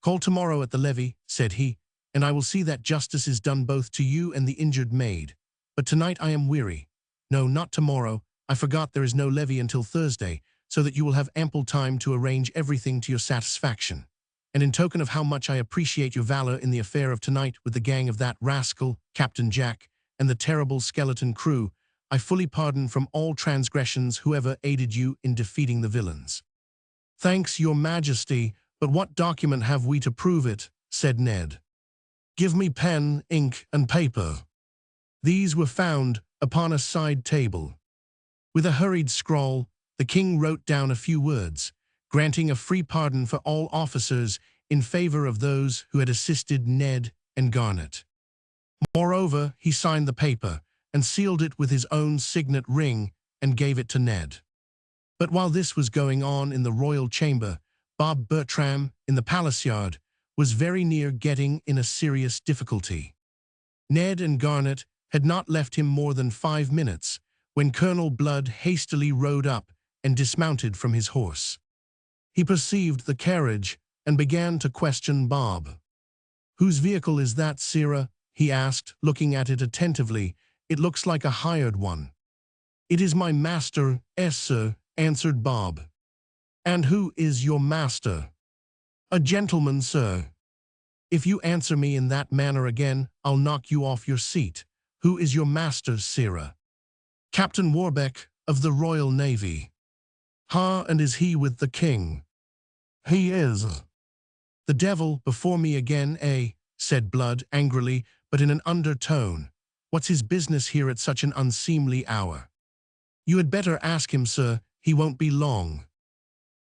"Call tomorrow at the levee," said he, "and I will see that justice is done both to you and the injured maid. But tonight I am weary. No, not tomorrow. I forgot there is no levee until Thursday, so that you will have ample time to arrange everything to your satisfaction. And in token of how much I appreciate your valor in the affair of tonight with the gang of that rascal, Captain Jack, and the terrible skeleton crew, I fully pardon from all transgressions whoever aided you in defeating the villains." "Thanks, your majesty, but what document have we to prove it?" said Ned. "Give me pen, ink, and paper." These were found upon a side table. With a hurried scrawl, the king wrote down a few words, granting a free pardon for all officers in favor of those who had assisted Ned and Garnet. Moreover, he signed the paper and sealed it with his own signet ring and gave it to Ned. But while this was going on in the royal chamber, Bob Bertram, in the palace yard, was very near getting in a serious difficulty. Ned and Garnet had not left him more than 5 minutes when Colonel Blood hastily rode up and dismounted from his horse. He perceived the carriage and began to question Bob. "Whose vehicle is that, sirrah?" he asked, looking at it attentively. "It looks like a hired one." "It is my master's, sir," answered Bob. "And who is your master?" "A gentleman, sir." "If you answer me in that manner again, I'll knock you off your seat. Who is your master, sirrah?" "Captain Warbeck, of the Royal Navy." "Ha, and is he with the king?" "He is." "The devil before me again, eh?" said Blood angrily, but in an undertone. "What's his business here at such an unseemly hour?" "You had better ask him, sir. He won't be long."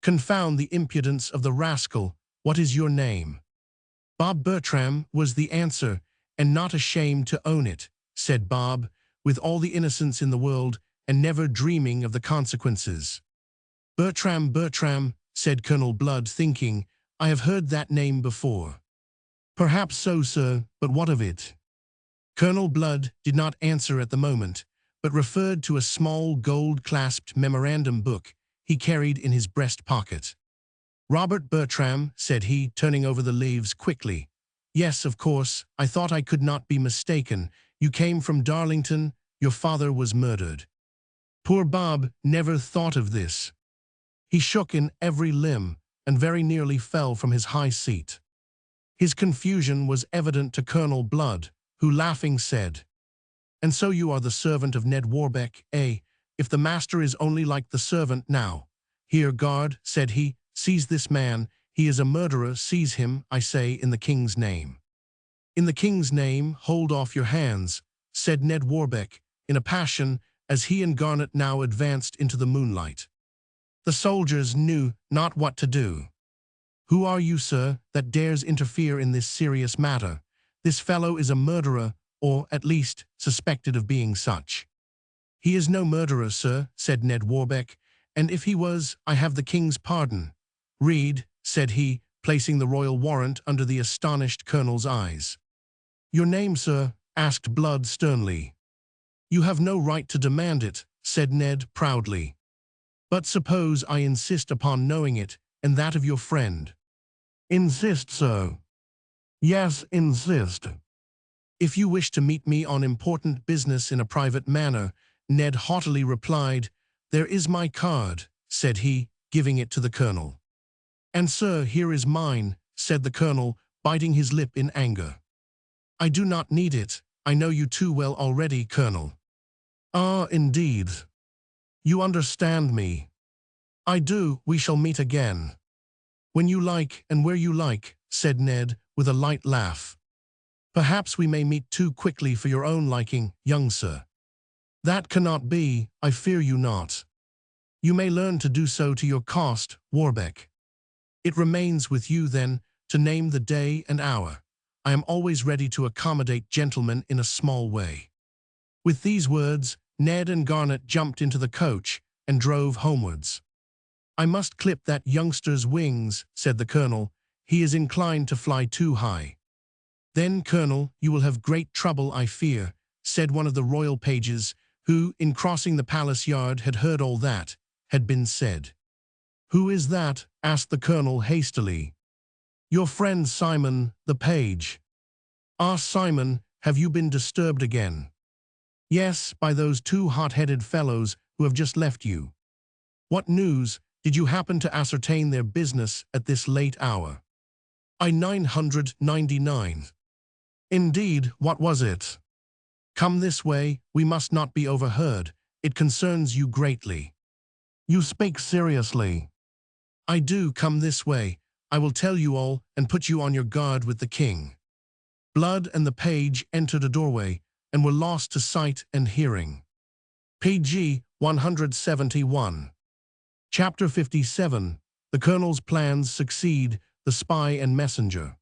"Confound the impudence of the rascal. What is your name?" "Bob Bertram," was the answer, "and not ashamed to own it," said Bob, with all the innocence in the world and never dreaming of the consequences. "Bertram, Bertram," said Colonel Blood, thinking, "I have heard that name before." "Perhaps so, sir, but what of it?" Colonel Blood did not answer at the moment, but referred to a small gold-clasped memorandum book he carried in his breast pocket. "Robert Bertram," said he, turning over the leaves quickly. "Yes, of course, I thought I could not be mistaken. You came from Darlington. Your father was murdered." Poor Bob never thought of this. He shook in every limb and very nearly fell from his high seat. His confusion was evident to Colonel Blood, who laughing said, "And so you are the servant of Ned Warbeck, eh? If the master is only like the servant now. Here, guard," said he, "seize this man. He is a murderer. Seize him, I say, in the king's name." "In the king's name, hold off your hands," said Ned Warbeck, in a passion, as he and Garnet now advanced into the moonlight. The soldiers knew not what to do. "Who are you, sir, that dares interfere in this serious matter? This fellow is a murderer, or, at least, suspected of being such." "He is no murderer, sir," said Ned Warbeck, "and if he was, I have the king's pardon." "Read," said he, placing the royal warrant under the astonished colonel's eyes. "Your name, sir?" asked Blood sternly. "You have no right to demand it," said Ned proudly. "But suppose I insist upon knowing it, and that of your friend?" "Insist, sir." "Yes, insist." "If you wish to meet me on important business in a private manner," Ned haughtily replied. "There is my card," said he, giving it to the colonel. "And, sir, here is mine," said the colonel, biting his lip in anger. "I do not need it. I know you too well already, Colonel." "Ah, indeed. You understand me." "I do. We shall meet again." "When you like and where you like," said Ned, with a light laugh. "Perhaps we may meet too quickly for your own liking, young sir." "That cannot be. I fear you not." "You may learn to do so to your cost, Warbeck." "It remains with you, then, to name the day and hour. I am always ready to accommodate gentlemen in a small way." With these words, Ned and Garnet jumped into the coach and drove homewards. "I must clip that youngster's wings," said the colonel. "He is inclined to fly too high." "Then, Colonel, you will have great trouble, I fear," said one of the royal pages, who, in crossing the palace yard, had heard all that had been said. "Who is that?" asked the colonel hastily. "Your friend Simon, the page." "Ah, Simon, have you been disturbed again?" "Yes, by those two hot-headed fellows who have just left you." "What news? Did you happen to ascertain their business at this late hour?" "I 999. "Indeed, what was it?" "Come this way, we must not be overheard. It concerns you greatly." "You speak seriously." "I do. Come this way. I will tell you all and put you on your guard with the king." Blood and the page entered a doorway and were lost to sight and hearing. PG 171. Chapter 57. The Colonel's Plans Succeed, the Spy and Messenger.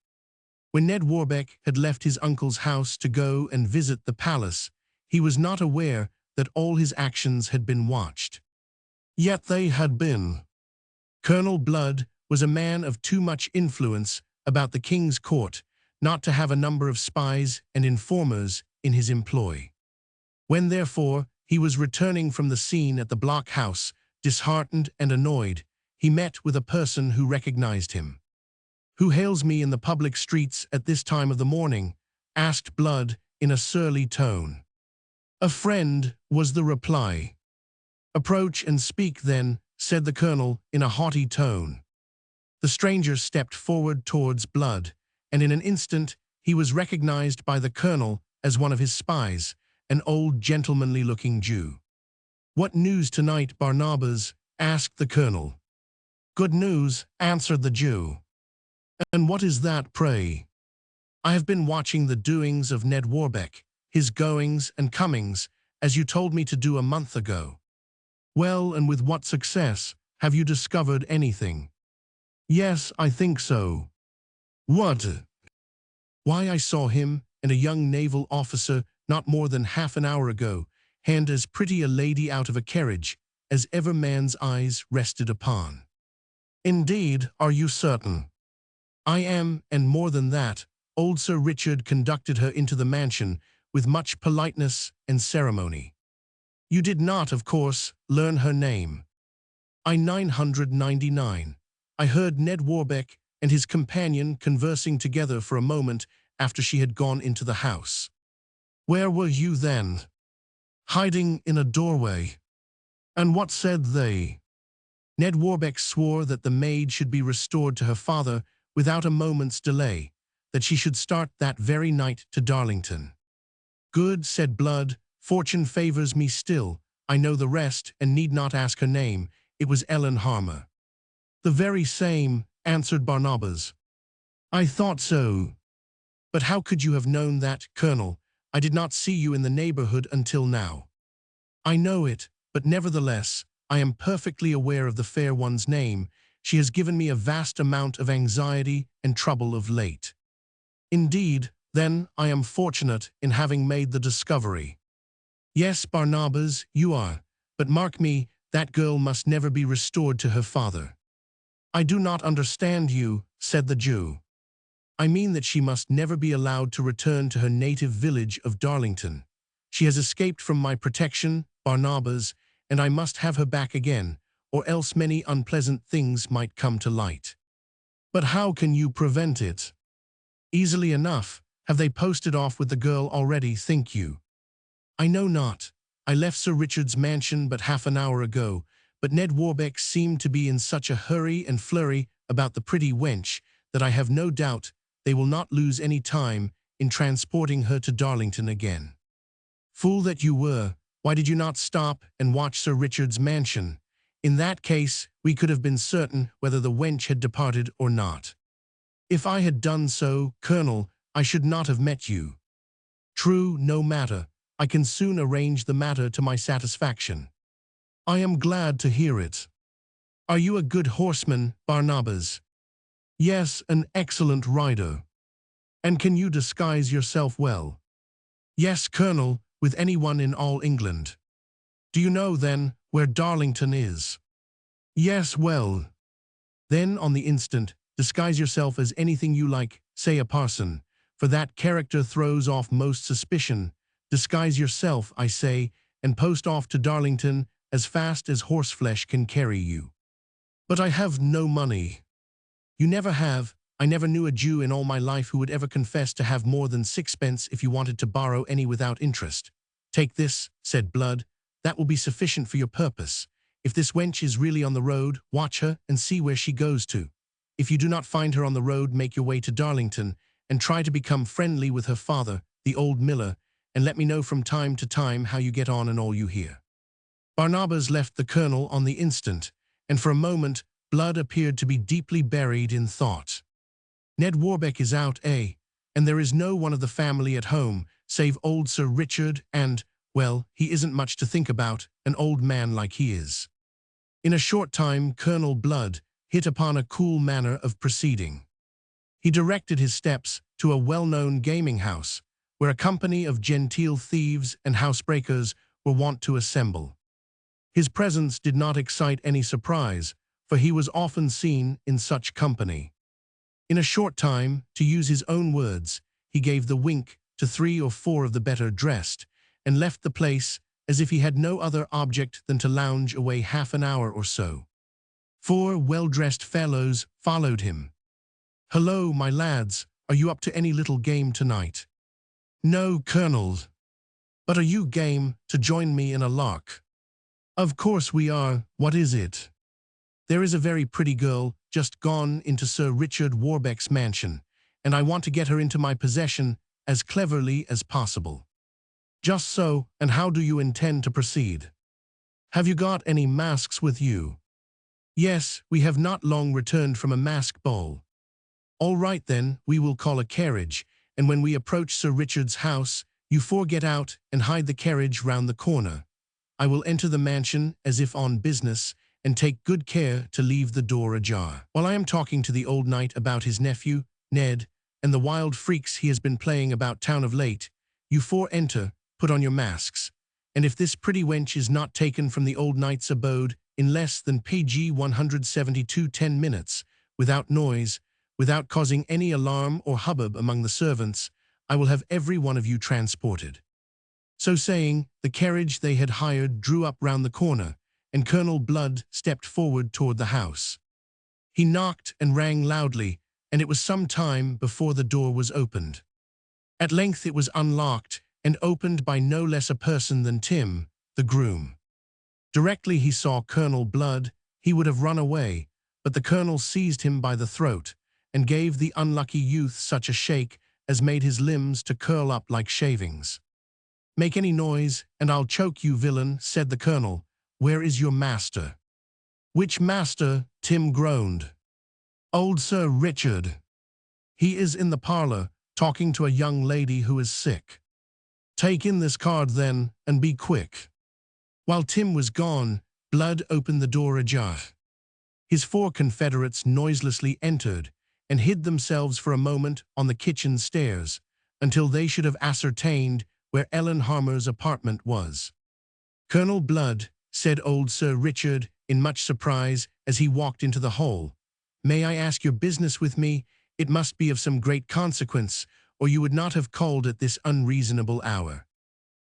When Ned Warbeck had left his uncle's house to go and visit the palace, he was not aware that all his actions had been watched. Yet they had been. Colonel Blood was a man of too much influence about the king's court not to have a number of spies and informers in his employ. When, therefore, he was returning from the scene at the blockhouse, disheartened and annoyed, he met with a person who recognized him. "Who hails me in the public streets at this time of the morning?" asked Blood in a surly tone. "A friend," was the reply. "Approach and speak, then," said the colonel in a haughty tone. The stranger stepped forward towards Blood, and in an instant he was recognized by the colonel as one of his spies, an old gentlemanly-looking Jew. "What news tonight, Barnabas?" asked the colonel. "Good news," answered the Jew. "And what is that, pray?" "I have been watching the doings of Ned Warbeck, his goings and comings, as you told me to do a month ago." "Well, and with what success? Have you discovered anything?" "Yes, I think so." "What?" "Why, I saw him and a young naval officer not more than half an hour ago hand as pretty a lady out of a carriage as ever man's eyes rested upon." "Indeed, are you certain?" "I am, and more than that, old Sir Richard conducted her into the mansion with much politeness and ceremony." "You did not, of course, learn her name?" "I 999. I heard Ned Warbeck and his companion conversing together for a moment after she had gone into the house." "Where were you then?" "Hiding in a doorway." "And what said they?" "Ned Warbeck swore that the maid should be restored to her father without a moment's delay, that she should start that very night to Darlington." "Good," said Blood. "Fortune favors me still. I know the rest and need not ask her name. It was Ellen Harmer." "The very same," answered Barnabas. "I thought so." "But how could you have known that, Colonel? I did not see you in the neighborhood until now." "I know it, but nevertheless, I am perfectly aware of the fair one's name. She has given me a vast amount of anxiety and trouble of late." "Indeed, then I am fortunate in having made the discovery." "Yes, Barnabas, you are. But mark me, that girl must never be restored to her father." "I do not understand you," said the Jew. "I mean that she must never be allowed to return to her native village of Darlington. She has escaped from my protection, Barnabas, and I must have her back again, or else many unpleasant things might come to light." "But how can you prevent it?" "Easily enough. Have they posted off with the girl already, think you?" "I know not. I left Sir Richard's mansion but half an hour ago, but Ned Warbeck seemed to be in such a hurry and flurry about the pretty wench that I have no doubt they will not lose any time in transporting her to Darlington again." "Fool that you were, why did you not stop and watch Sir Richard's mansion? In that case, we could have been certain whether the wench had departed or not." "If I had done so, Colonel, I should not have met you." "True, no matter. I can soon arrange the matter to my satisfaction." "I am glad to hear it." "Are you a good horseman, Barnabas?" "Yes, an excellent rider." And can you disguise yourself well? Yes, Colonel, with anyone in all England. Do you know, then, where Darlington is? Yes, well. Then, on the instant, disguise yourself as anything you like, say a parson, for that character throws off most suspicion. Disguise yourself, I say, and post off to Darlington as fast as horseflesh can carry you. But I have no money. You never have. I never knew a Jew in all my life who would ever confess to have more than sixpence if you wanted to borrow any without interest. Take this, said Blood. That will be sufficient for your purpose. If this wench is really on the road, watch her and see where she goes to. If you do not find her on the road, make your way to Darlington and try to become friendly with her father, the old miller, and let me know from time to time how you get on and all you hear. Barnabas left the colonel on the instant, and for a moment Blood appeared to be deeply buried in thought. Ned Warbeck is out, eh? And there is no one of the family at home, save old Sir Richard and, well, he isn't much to think about, an old man like he is. In a short time Colonel Blood hit upon a cool manner of proceeding. He directed his steps to a well-known gaming house, where a company of genteel thieves and housebreakers were wont to assemble. His presence did not excite any surprise, for he was often seen in such company. In a short time, to use his own words, he gave the wink to 3 or 4 of the better dressed, and left the place as if he had no other object than to lounge away half an hour or so. 4 well-dressed fellows followed him. "Hello, my lads, are you up to any little game tonight?" "No, Colonel." "But are you game to join me in a lark?" "Of course we are. What is it?" "There is a very pretty girl just gone into Sir Richard Warbeck's mansion, and I want to get her into my possession as cleverly as possible." "Just so, and how do you intend to proceed?" "Have you got any masks with you?" "Yes, we have not long returned from a mask ball." "All right then, we will call a carriage, and when we approach Sir Richard's house, you 4 get out and hide the carriage round the corner. I will enter the mansion as if on business, and take good care to leave the door ajar. While I am talking to the old knight about his nephew, Ned, and the wild freaks he has been playing about town of late, you 4 enter, put on your masks, and if this pretty wench is not taken from the old knight's abode in less than PG 172 10 minutes, without noise, without causing any alarm or hubbub among the servants, I will have every one of you transported." So saying, the carriage they had hired drew up round the corner, and Colonel Blood stepped forward toward the house. He knocked and rang loudly, and it was some time before the door was opened. At length it was unlocked, and opened by no less a person than Tim, the groom. Directly he saw Colonel Blood, he would have run away, but the colonel seized him by the throat, and gave the unlucky youth such a shake as made his limbs to curl up like shavings. "Make any noise, and I'll choke you, villain," said the colonel. "Where is your master?" "Which master?" Tim groaned. "Old Sir Richard. He is in the parlor, talking to a young lady who is sick." "Take in this card, then, and be quick." While Tim was gone, Blood opened the door ajar. His 4 confederates noiselessly entered, and hid themselves for a moment on the kitchen stairs, until they should have ascertained where Ellen Harmer's apartment was. "Colonel Blood," said old Sir Richard in much surprise as he walked into the hall, "may I ask your business with me? It must be of some great consequence, or you would not have called at this unreasonable hour."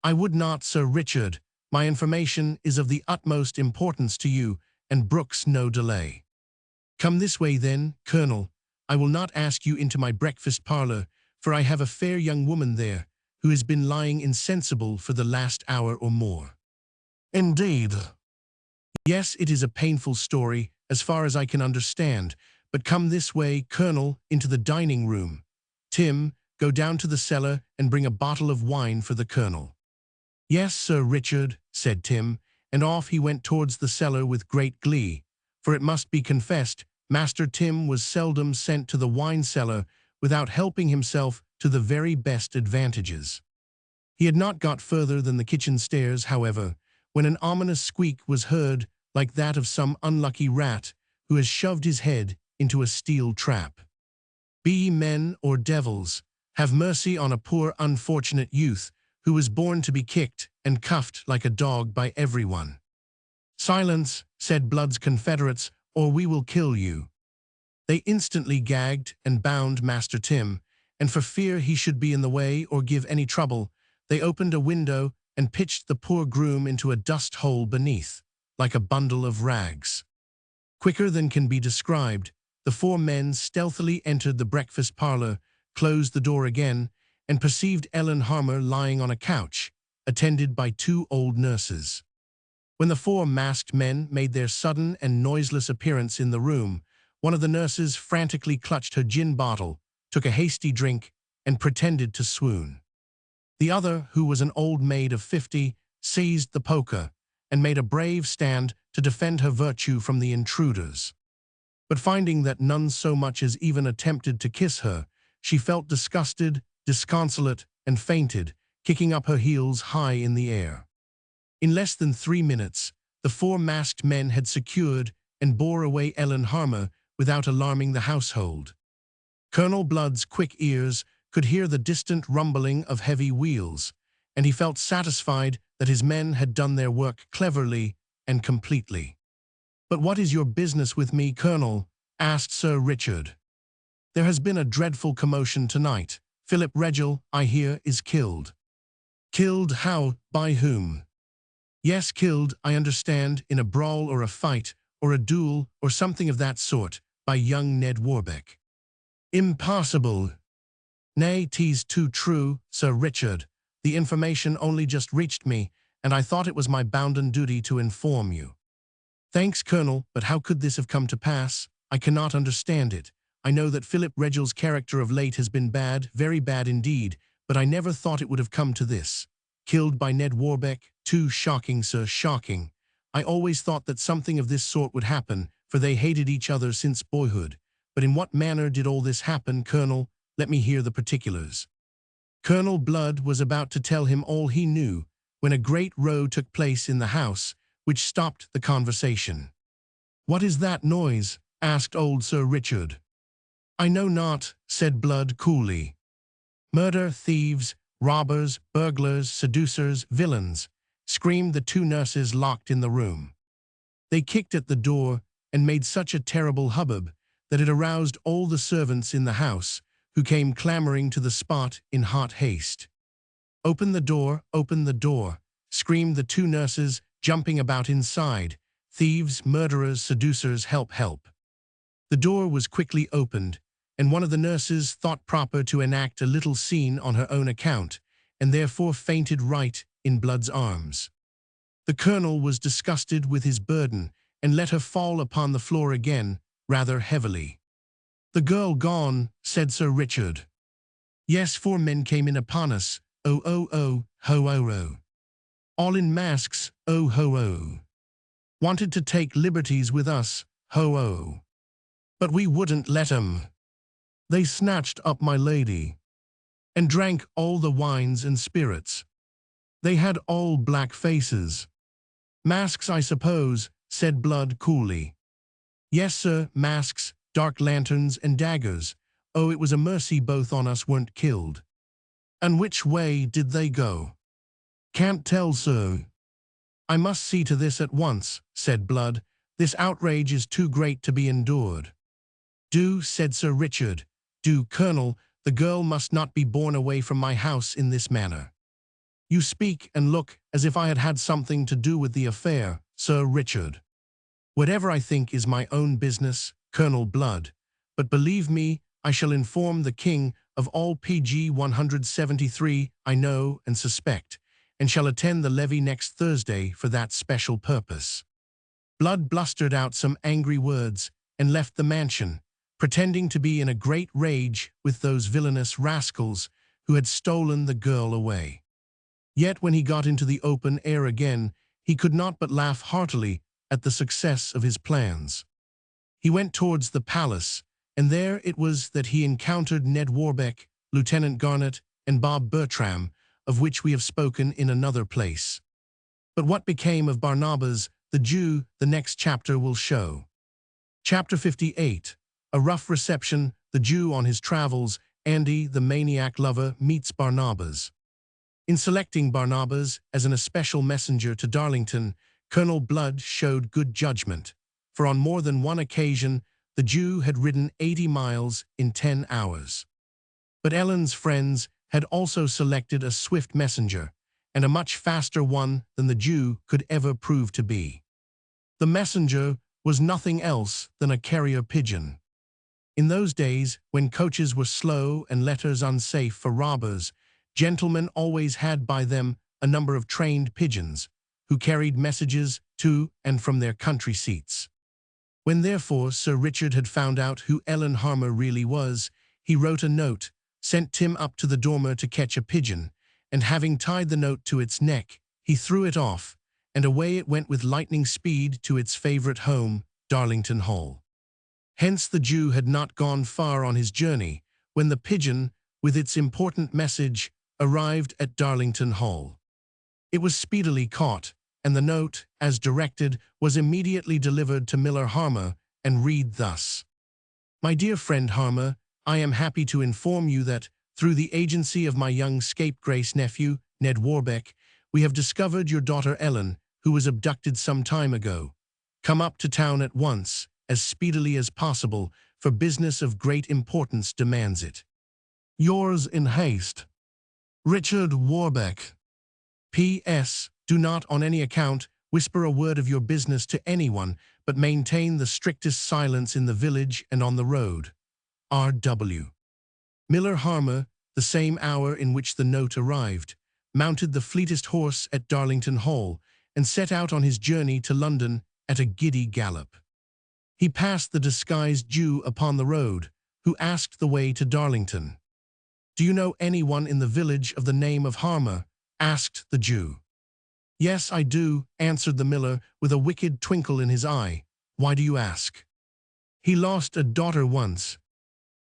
"I would not, Sir Richard. My information is of the utmost importance to you, and brooks no delay." "Come this way then, Colonel. I will not ask you into my breakfast parlor, for I have a fair young woman there, who has been lying insensible for the last hour or more." "Indeed?" "Yes, it is a painful story, as far as I can understand, but come this way, Colonel, into the dining room. Tim, go down to the cellar and bring a bottle of wine for the colonel." "Yes, Sir Richard," said Tim, and off he went towards the cellar with great glee, for it must be confessed, Master Tim was seldom sent to the wine cellar without helping himself to the very best advantages. He had not got further than the kitchen stairs, however, when an ominous squeak was heard like that of some unlucky rat who has shoved his head into a steel trap. "Be ye men or devils?" Have mercy on a poor unfortunate youth who was born to be kicked and cuffed like a dog by everyone. Silence, said Blood's confederates, or we will kill you. They instantly gagged and bound Master Tim, and for fear he should be in the way or give any trouble, they opened a window and pitched the poor groom into a dust hole beneath, like a bundle of rags. Quicker than can be described, the four men stealthily entered the breakfast parlor, closed the door again, and perceived Ellen Harmer lying on a couch, attended by two old nurses. When the four masked men made their sudden and noiseless appearance in the room, one of the nurses frantically clutched her gin bottle, took a hasty drink, and pretended to swoon. The other, who was an old maid of 50, seized the poker and made a brave stand to defend her virtue from the intruders. But finding that none so much as even attempted to kiss her, she felt disgusted, disconsolate, and fainted, kicking up her heels high in the air. In less than 3 minutes, the four masked men had secured and bore away Ellen Harmer without alarming the household. Colonel Blood's quick ears could hear the distant rumbling of heavy wheels, and he felt satisfied that his men had done their work cleverly and completely. "But what is your business with me, Colonel?" asked Sir Richard. "There has been a dreadful commotion tonight. Philip Regel, I hear, is killed." "Killed how? By whom?" "Yes, killed, I understand, in a brawl or a fight, or a duel, or something of that sort, by young Ned Warbeck." "Impossible." "Nay, 'tis too true, Sir Richard. The information only just reached me, and I thought it was my bounden duty to inform you." "Thanks, Colonel, but how could this have come to pass? I cannot understand it. I know that Philip Regel's character of late has been bad, very bad indeed, but I never thought it would have come to this. Killed by Ned Warbeck? Too shocking, sir, shocking. I always thought that something of this sort would happen, for they hated each other since boyhood. But in what manner did all this happen, Colonel? Let me hear the particulars." Colonel Blood was about to tell him all he knew when a great row took place in the house, which stopped the conversation. "What is that noise?" asked old Sir Richard. "I know not," said Blood coolly. "Murder, thieves, robbers, burglars, seducers, villains," screamed the two nurses locked in the room. They kicked at the door and made such a terrible hubbub that it aroused all the servants in the house, who came clamoring to the spot in hot haste. "Open the door," screamed the two nurses, jumping about inside. "Thieves, murderers, seducers, help, help." The door was quickly opened, and one of the nurses thought proper to enact a little scene on her own account, and therefore fainted right in Blood's arms. The colonel was disgusted with his burden, and let her fall upon the floor again, rather heavily. "The girl gone," said Sir Richard. "Yes, 4 men came in upon us, oh, ho, ho. All in masks, oh, ho. Wanted to take liberties with us, ho. But we wouldn't let 'em. They snatched up my lady, and drank all the wines and spirits. They had all black faces." "Masks, I suppose," said Blood coolly. "Yes, sir, masks, dark lanterns, and daggers. Oh, it was a mercy both on us weren't killed." "And which way did they go?" "Can't tell, sir." "I must see to this at once," said Blood. "This outrage is too great to be endured." "Do," said Sir Richard. "Do, Colonel. The girl must not be borne away from my house in this manner." "You speak and look as if I had had something to do with the affair, Sir Richard." "Whatever I think is my own business, Colonel Blood. But believe me, I shall inform the King of all PG 173 I know and suspect, and shall attend the levee next Thursday for that special purpose." Blood blustered out some angry words and left the mansion, pretending to be in a great rage with those villainous rascals who had stolen the girl away. Yet when he got into the open air again, he could not but laugh heartily at the success of his plans. He went towards the palace, and there it was that he encountered Ned Warbeck, Lieutenant Garnet, and Bob Bertram, of which we have spoken in another place. But what became of Barnabas, the Jew, the next chapter will show. Chapter 58. A rough reception, the Jew on his travels, Andy, the maniac lover, meets Barnabas. In selecting Barnabas as an especial messenger to Darlington, Colonel Blood showed good judgment, for on more than one occasion the Jew had ridden 80 miles in 10 hours. But Ellen's friends had also selected a swift messenger, and a much faster one than the Jew could ever prove to be. The messenger was nothing else than a carrier pigeon. In those days, when coaches were slow and letters unsafe for robbers, gentlemen always had by them a number of trained pigeons, who carried messages to and from their country seats. When therefore Sir Richard had found out who Ellen Harmer really was, he wrote a note, sent Tim up to the dormer to catch a pigeon, and having tied the note to its neck, he threw it off, and away it went with lightning speed to its favourite home, Darlington Hall. Hence the Jew had not gone far on his journey, when the pigeon, with its important message, arrived at Darlington Hall. It was speedily caught, and the note, as directed, was immediately delivered to Miller Harmer, and read thus: "My dear friend Harmer, I am happy to inform you that, through the agency of my young scapegrace nephew, Ned Warbeck, we have discovered your daughter Ellen, who was abducted some time ago. Come up to town at once, as speedily as possible, for business of great importance demands it. Yours in haste, Richard Warbeck. P.S. Do not on any account whisper a word of your business to anyone, but maintain the strictest silence in the village and on the road. R.W." Miller Harmer, the same hour in which the note arrived, mounted the fleetest horse at Darlington Hall, and set out on his journey to London at a giddy gallop. He passed the disguised Jew upon the road, who asked the way to Darlington. "Do you know anyone in the village of the name of Harmer?" asked the Jew. "Yes, I do," answered the miller, with a wicked twinkle in his eye. "Why do you ask?" "He lost a daughter once.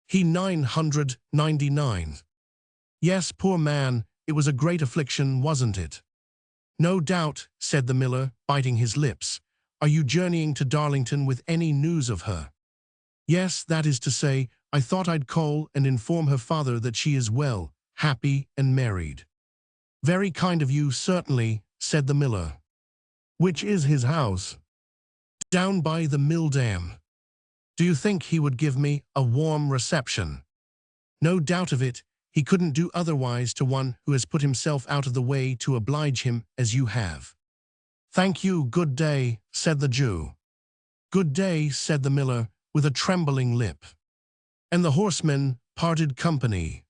He 999. Yes, poor man, it was a great affliction, wasn't it?" "No doubt," said the miller, biting his lips. "Are you journeying to Darlington with any news of her?" "Yes, that is to say, I thought I'd call and inform her father that she is well, happy, and married." "Very kind of you, certainly," said the miller. "Which is his house?" "Down by the mill dam." "Do you think he would give me a warm reception?" "No doubt of it. He couldn't do otherwise to one who has put himself out of the way to oblige him as you have." "Thank you, good day," said the Jew. "Good day," said the miller, with a trembling lip. And the horsemen parted company.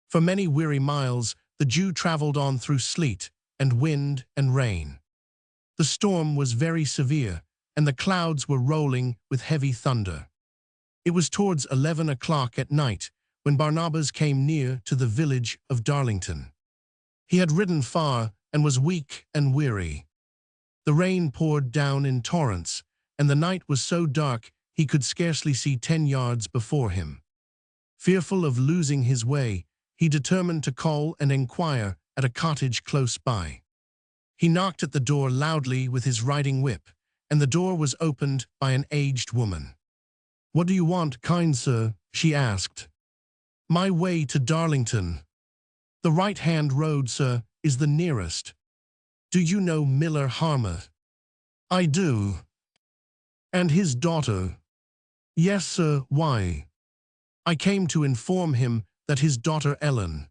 For many weary miles the Jew travelled on through sleet and wind and rain. The storm was very severe, and the clouds were rolling with heavy thunder. It was towards 11 o'clock at night when Barnabas came near to the village of Darlington. He had ridden far and was weak and weary. The rain poured down in torrents, and the night was so dark he could scarcely see 10 yards before him. Fearful of losing his way, he determined to call and inquire at a cottage close by. He knocked at the door loudly with his riding whip, and the door was opened by an aged woman. "What do you want, kind sir?" she asked. "My way to Darlington." "The right-hand road, sir, is the nearest." "Do you know Miller Harmer?" "I do." "And his daughter?" "Yes, sir, why?" "I came to inform him that his daughter Ellen—"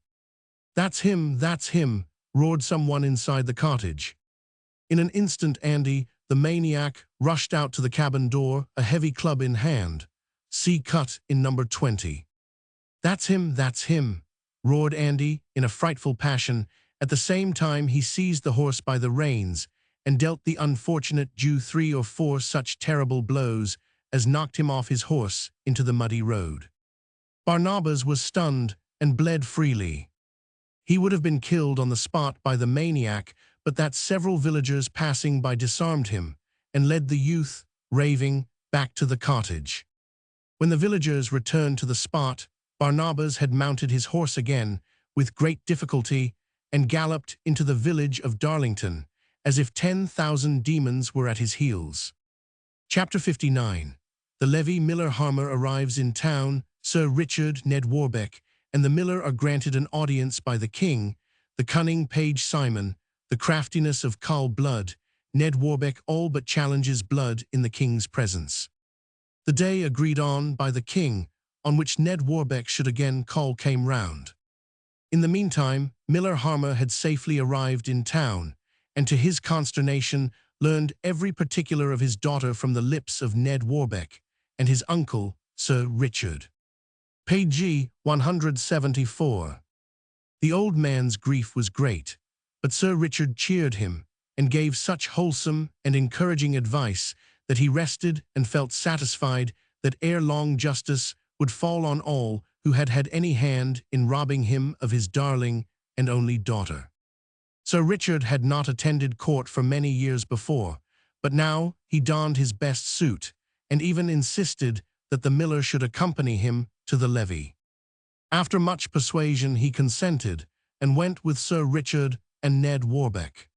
That's him," roared someone inside the cottage. In an instant Andy, the maniac, rushed out to the cabin door, a heavy club in hand. See cut in number 20. That's him," roared Andy in a frightful passion. At the same time he seized the horse by the reins and dealt the unfortunate Jew 3 or 4 such terrible blows as knocked him off his horse into the muddy road. Barnabas was stunned and bled freely. He would have been killed on the spot by the maniac, but that several villagers passing by disarmed him and led the youth, raving, back to the cottage. When the villagers returned to the spot, Barnabas had mounted his horse again with great difficulty and galloped into the village of Darlington, as if 10,000 demons were at his heels. Chapter 59. The levy Miller Harmer arrives in town. Sir Richard Ned Warbeck and the miller are granted an audience by the king, the cunning page Simon, the craftiness of Carl Blood, Ned Warbeck all but challenges Blood in the king's presence. The day agreed on by the king, on which Ned Warbeck should again call came round. In the meantime, Miller Harmer had safely arrived in town, and to his consternation learned every particular of his daughter from the lips of Ned Warbeck and his uncle, Sir Richard. Page 174. The old man's grief was great, but Sir Richard cheered him and gave such wholesome and encouraging advice that he rested and felt satisfied that ere long justice would fall on all who had had any hand in robbing him of his darling and only daughter. Sir Richard had not attended court for many years before, but now he donned his best suit, and even insisted that the miller should accompany him to the levee. After much persuasion he consented, and went with Sir Richard and Ned Warbeck.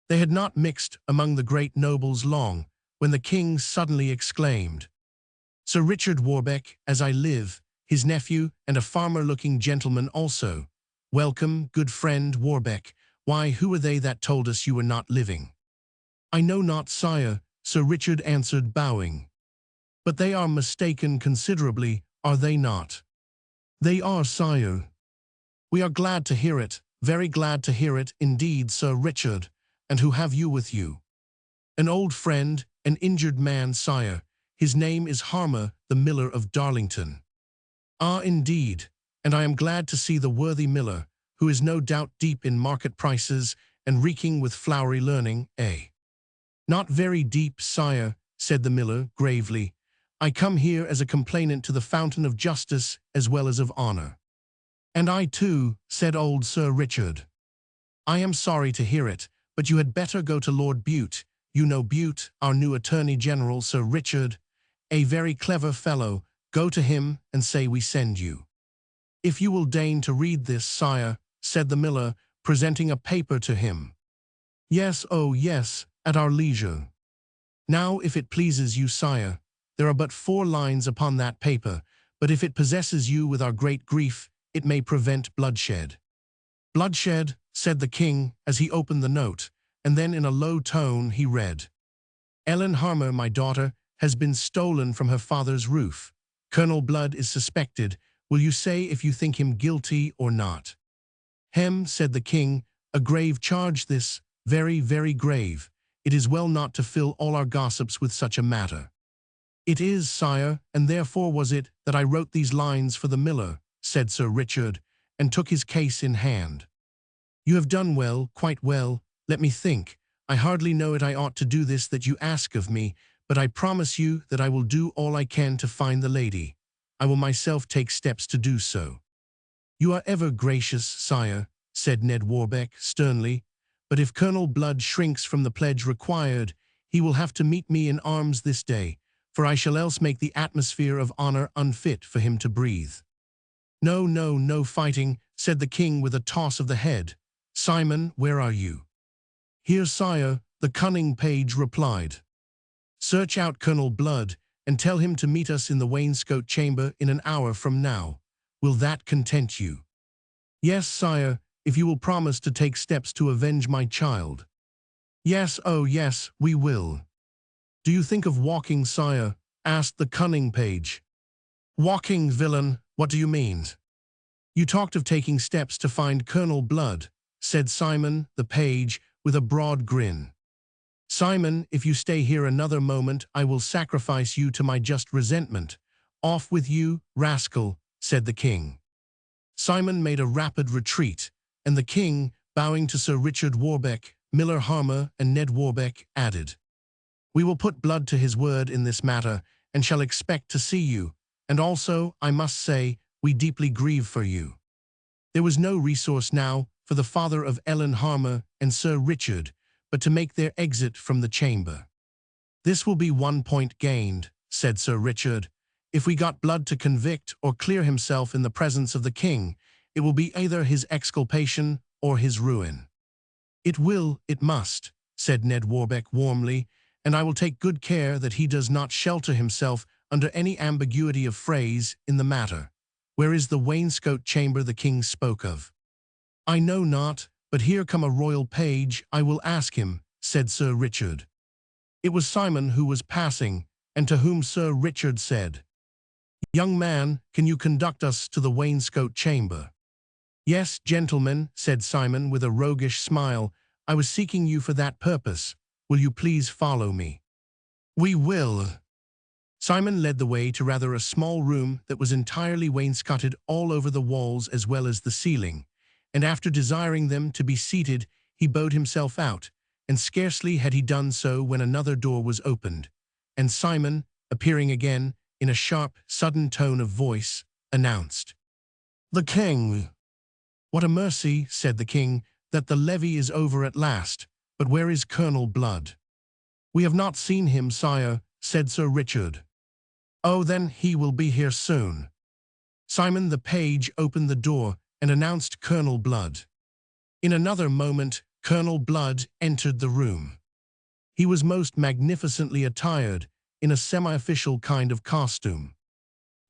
They had not mixed among the great nobles long, when the king suddenly exclaimed, "Sir Richard Warbeck, as I live, his nephew, and a farmer-looking gentleman also. Welcome, good friend Warbeck. Why, who are they that told us you were not living?" "I know not, sire," Sir Richard answered, bowing. "But they are mistaken considerably, are they not?" "They are, sire." "We are glad to hear it, very glad to hear it, indeed, Sir Richard. And who have you with you?" "An old friend, an injured man, sire. His name is Harmer, the miller of Darlington." "Ah, indeed, and I am glad to see the worthy miller, who is no doubt deep in market prices and reeking with flowery learning, eh?" "Not very deep, sire," said the miller gravely. "I come here as a complainant to the fountain of justice as well as of honor." "And I too," said old Sir Richard. "I am sorry to hear it, but you had better go to Lord Bute. You know Bute, our new Attorney General, Sir Richard, a very clever fellow. Go to him and say we send you." "If you will deign to read this, sire," said the miller, presenting a paper to him. "Yes, oh yes, at our leisure." "Now, if it pleases you, sire, there are but 4 lines upon that paper, but if it possesses you with our great grief, it may prevent bloodshed." "Bloodshed," said the king as he opened the note, and then in a low tone he read, "Ellen Harmer, my daughter, has been stolen from her father's roof. Colonel Blood is suspected. Will you say if you think him guilty or not?" "Hem," said the king, "a grave charge this, very, very grave. It is well not to fill all our gossips with such a matter." "It is, sire, and therefore was it that I wrote these lines for the miller," said Sir Richard, and took his case in hand. "You have done well, quite well. Let me think. I hardly know it I ought to do this that you ask of me, but I promise you that I will do all I can to find the lady. I will myself take steps to do so." "You are ever gracious, sire," said Ned Warbeck sternly, "but if Colonel Blood shrinks from the pledge required, he will have to meet me in arms this day, for I shall else make the atmosphere of honor unfit for him to breathe." "No, no, no fighting," said the king with a toss of the head. "Simon, where are you?" "Here, sire," the cunning page replied. "Search out Colonel Blood, and tell him to meet us in the wainscot chamber in an hour from now. Will that content you?" "Yes, sire, if you will promise to take steps to avenge my child." "Yes, oh yes, we will." "Do you think of walking, sire?" asked the cunning page. "Walking, villain, what do you mean?" "You talked of taking steps to find Colonel Blood," said Simon, the page, with a broad grin. "Simon, if you stay here another moment, I will sacrifice you to my just resentment. Off with you, rascal," said the king. Simon made a rapid retreat, and the king, bowing to Sir Richard Warbeck, Miller Harmer, and Ned Warbeck, added, "We will put Blood to his word in this matter, and shall expect to see you, and also, I must say, we deeply grieve for you." There was no resource now for the father of Ellen Harmer and Sir Richard, but to make their exit from the chamber. "This will be 1 point gained," said Sir Richard. "If we got Blood to convict or clear himself in the presence of the king, it will be either his exculpation or his ruin." It must," said Ned Warbeck warmly, "and I will take good care that he does not shelter himself under any ambiguity of phrase in the matter. Where is the wainscot chamber the king spoke of? I know not, but here come a royal page, I will ask him, said Sir Richard. It was Simon who was passing, and to whom Sir Richard said, Young man, can you conduct us to the wainscot chamber? Yes, gentlemen, said Simon with a roguish smile, I was seeking you for that purpose. Will you please follow me? We will. Simon led the way to rather a small room that was entirely wainscoted all over the walls as well as the ceiling, and after desiring them to be seated, he bowed himself out, and scarcely had he done so when another door was opened, and Simon, appearing again, in a sharp, sudden tone of voice, announced, The king. What a mercy, said the king, that the levee is over at last, but where is Colonel Blood? We have not seen him, sire, said Sir Richard. Oh, then he will be here soon. Simon the page opened the door and announced Colonel Blood. In another moment, Colonel Blood entered the room. He was most magnificently attired in a semi-official kind of costume.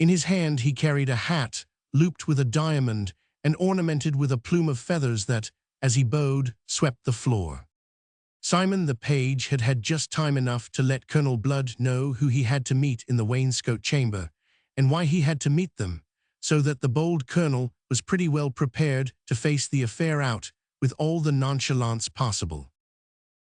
In his hand he carried a hat, looped with a diamond and ornamented with a plume of feathers that, as he bowed, swept the floor. Simon the page had had just time enough to let Colonel Blood know who he had to meet in the wainscot chamber, and why he had to meet them, so that the bold colonel was pretty well prepared to face the affair out with all the nonchalance possible.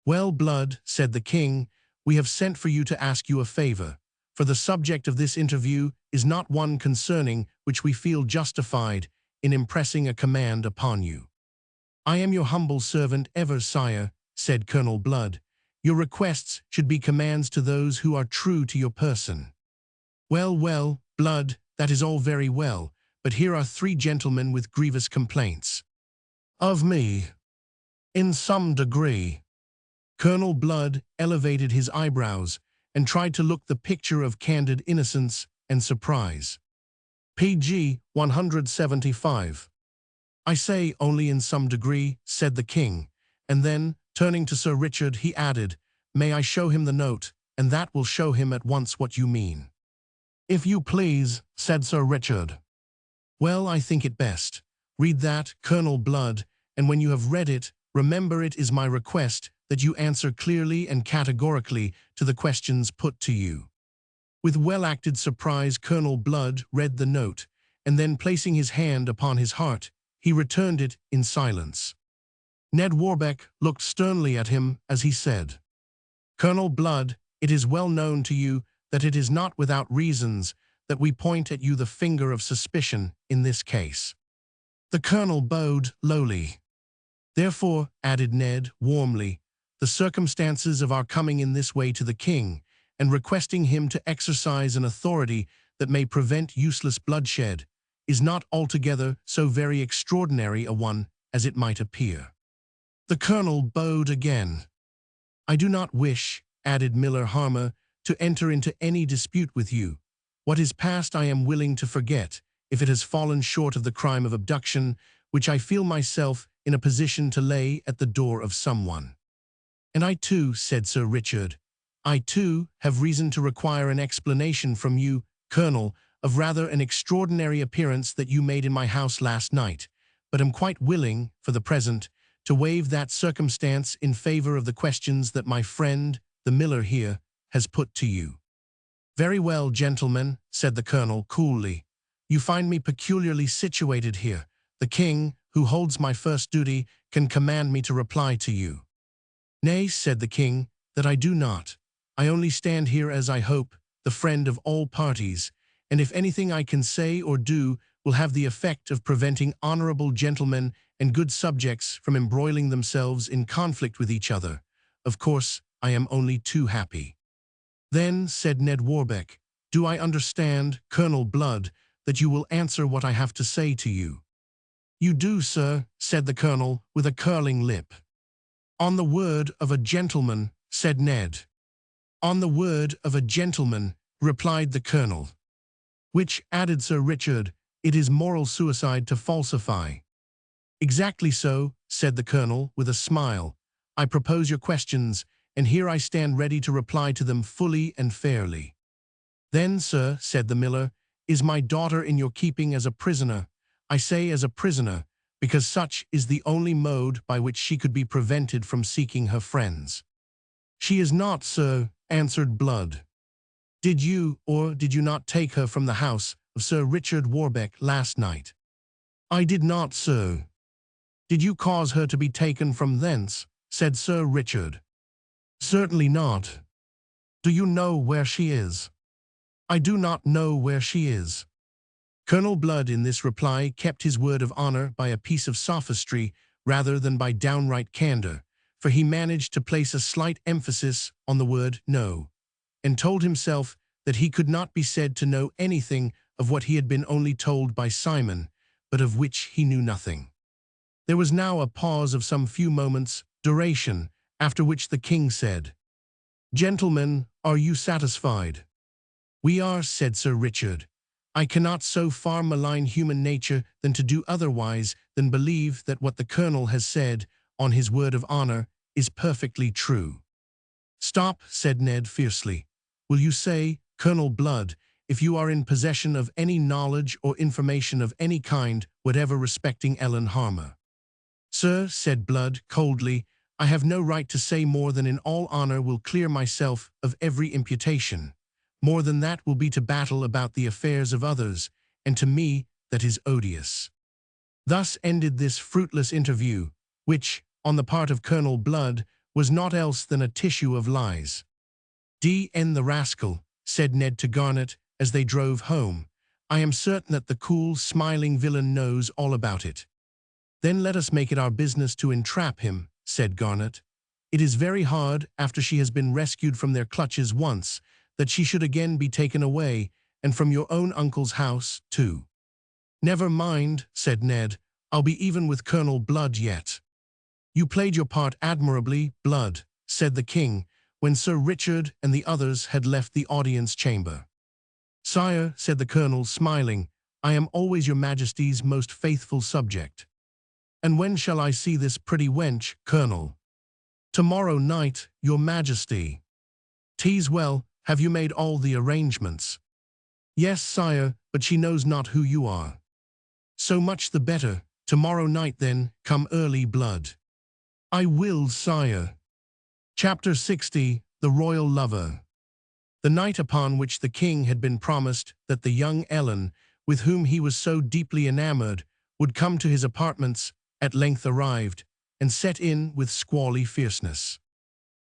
Well, Blood, said the king, we have sent for you to ask you a favor, for the subject of this interview is not one concerning which we feel justified in impressing a command upon you. I am your humble servant ever, sire, said Colonel Blood. Your requests should be commands to those who are true to your person. Well, well, Blood, that is all very well, but here are 3 gentlemen with grievous complaints. Of me. In some degree. Colonel Blood elevated his eyebrows and tried to look the picture of candid innocence and surprise. PG 175. I say only in some degree, said the king, and then, turning to Sir Richard, he added, May I show him the note, and that will show him at once what you mean. If you please, said Sir Richard. Well, I think it best. Read that, Colonel Blood, and when you have read it, remember it is my request that you answer clearly and categorically to the questions put to you. With well-acted surprise, Colonel Blood read the note, and then placing his hand upon his heart, he returned it in silence. Ned Warbeck looked sternly at him as he said, Colonel Blood, it is well known to you that it is not without reasons that we point at you the finger of suspicion in this case. The colonel bowed lowly. Therefore, added Ned warmly, the circumstances of our coming in this way to the king and requesting him to exercise an authority that may prevent useless bloodshed is not altogether so very extraordinary a one as it might appear. The colonel bowed again. I do not wish, added Miller Harmer, to enter into any dispute with you. What is past I am willing to forget, if it has fallen short of the crime of abduction, which I feel myself in a position to lay at the door of someone. And I too, said Sir Richard, I too have reason to require an explanation from you, Colonel, of rather an extraordinary appearance that you made in my house last night, but am quite willing, for the present, to waive that circumstance in favor of the questions that my friend, the miller here, has put to you. Very well, gentlemen, said the colonel coolly. You find me peculiarly situated here. The king, who holds my first duty, can command me to reply to you. Nay, said the king, that I do not. I only stand here as I hope, the friend of all parties, and if anything I can say or do will have the effect of preventing honorable gentlemen and good subjects from embroiling themselves in conflict with each other, of course I am only too happy. Then, said Ned Warbeck, do I understand, Colonel Blood, that you will answer what I have to say to you? You do, sir, said the colonel with a curling lip. On the word of a gentleman, said Ned. On the word of a gentleman, replied the colonel. Which, added Sir Richard, it is moral suicide to falsify. Exactly so, said the colonel with a smile. I propose your questions, and here I stand ready to reply to them fully and fairly. Then, sir, said the miller, is my daughter in your keeping as a prisoner. I say as a prisoner, because such is the only mode by which she could be prevented from seeking her friends." "She is not, sir," answered Blood. "Did you or did you not take her from the house of Sir Richard Warbeck last night?" "I did not, sir." "Did you cause her to be taken from thence?" said Sir Richard. "Certainly not." "Do you know where she is?" "I do not know where she is." Colonel Blood in this reply kept his word of honor by a piece of sophistry rather than by downright candor, for he managed to place a slight emphasis on the word no, and told himself that he could not be said to know anything of what he had been only told by Simon, but of which he knew nothing. There was now a pause of some few moments' duration, after which the king said, "Gentlemen, are you satisfied?" "We are," said Sir Richard. "I cannot so far malign human nature than to do otherwise than believe that what the colonel has said, on his word of honor, is perfectly true." "Stop," said Ned fiercely. "Will you say, Colonel Blood, if you are in possession of any knowledge or information of any kind whatever respecting Ellen Harmer?" "Sir," said Blood coldly, "I have no right to say more than in all honor will clear myself of every imputation. More than that will be to battle about the affairs of others, and to me that is odious." Thus ended this fruitless interview, which, on the part of Colonel Blood, was not else than a tissue of lies. "D.N. the rascal," said Ned to Garnet as they drove home. "I am certain that the cool, smiling villain knows all about it." "Then let us make it our business to entrap him," said Garnet. "It is very hard, after she has been rescued from their clutches once, that she should again be taken away, and from your own uncle's house, too." "Never mind," said Ned. "I'll be even with Colonel Blood yet." "You played your part admirably, Blood," said the king, when Sir Richard and the others had left the audience chamber. "Sire," said the colonel, smiling, "I am always your majesty's most faithful subject." "And when shall I see this pretty wench, Colonel?" "Tomorrow night, your majesty." "'Tis well. Have you made all the arrangements?" "Yes, sire, but she knows not who you are." "So much the better. Tomorrow night, then, come early, Blood." "I will, sire." Chapter 60. The Royal Lover. The night upon which the king had been promised that the young Ellen, with whom he was so deeply enamored, would come to his apartments, at length arrived, and set in with squally fierceness.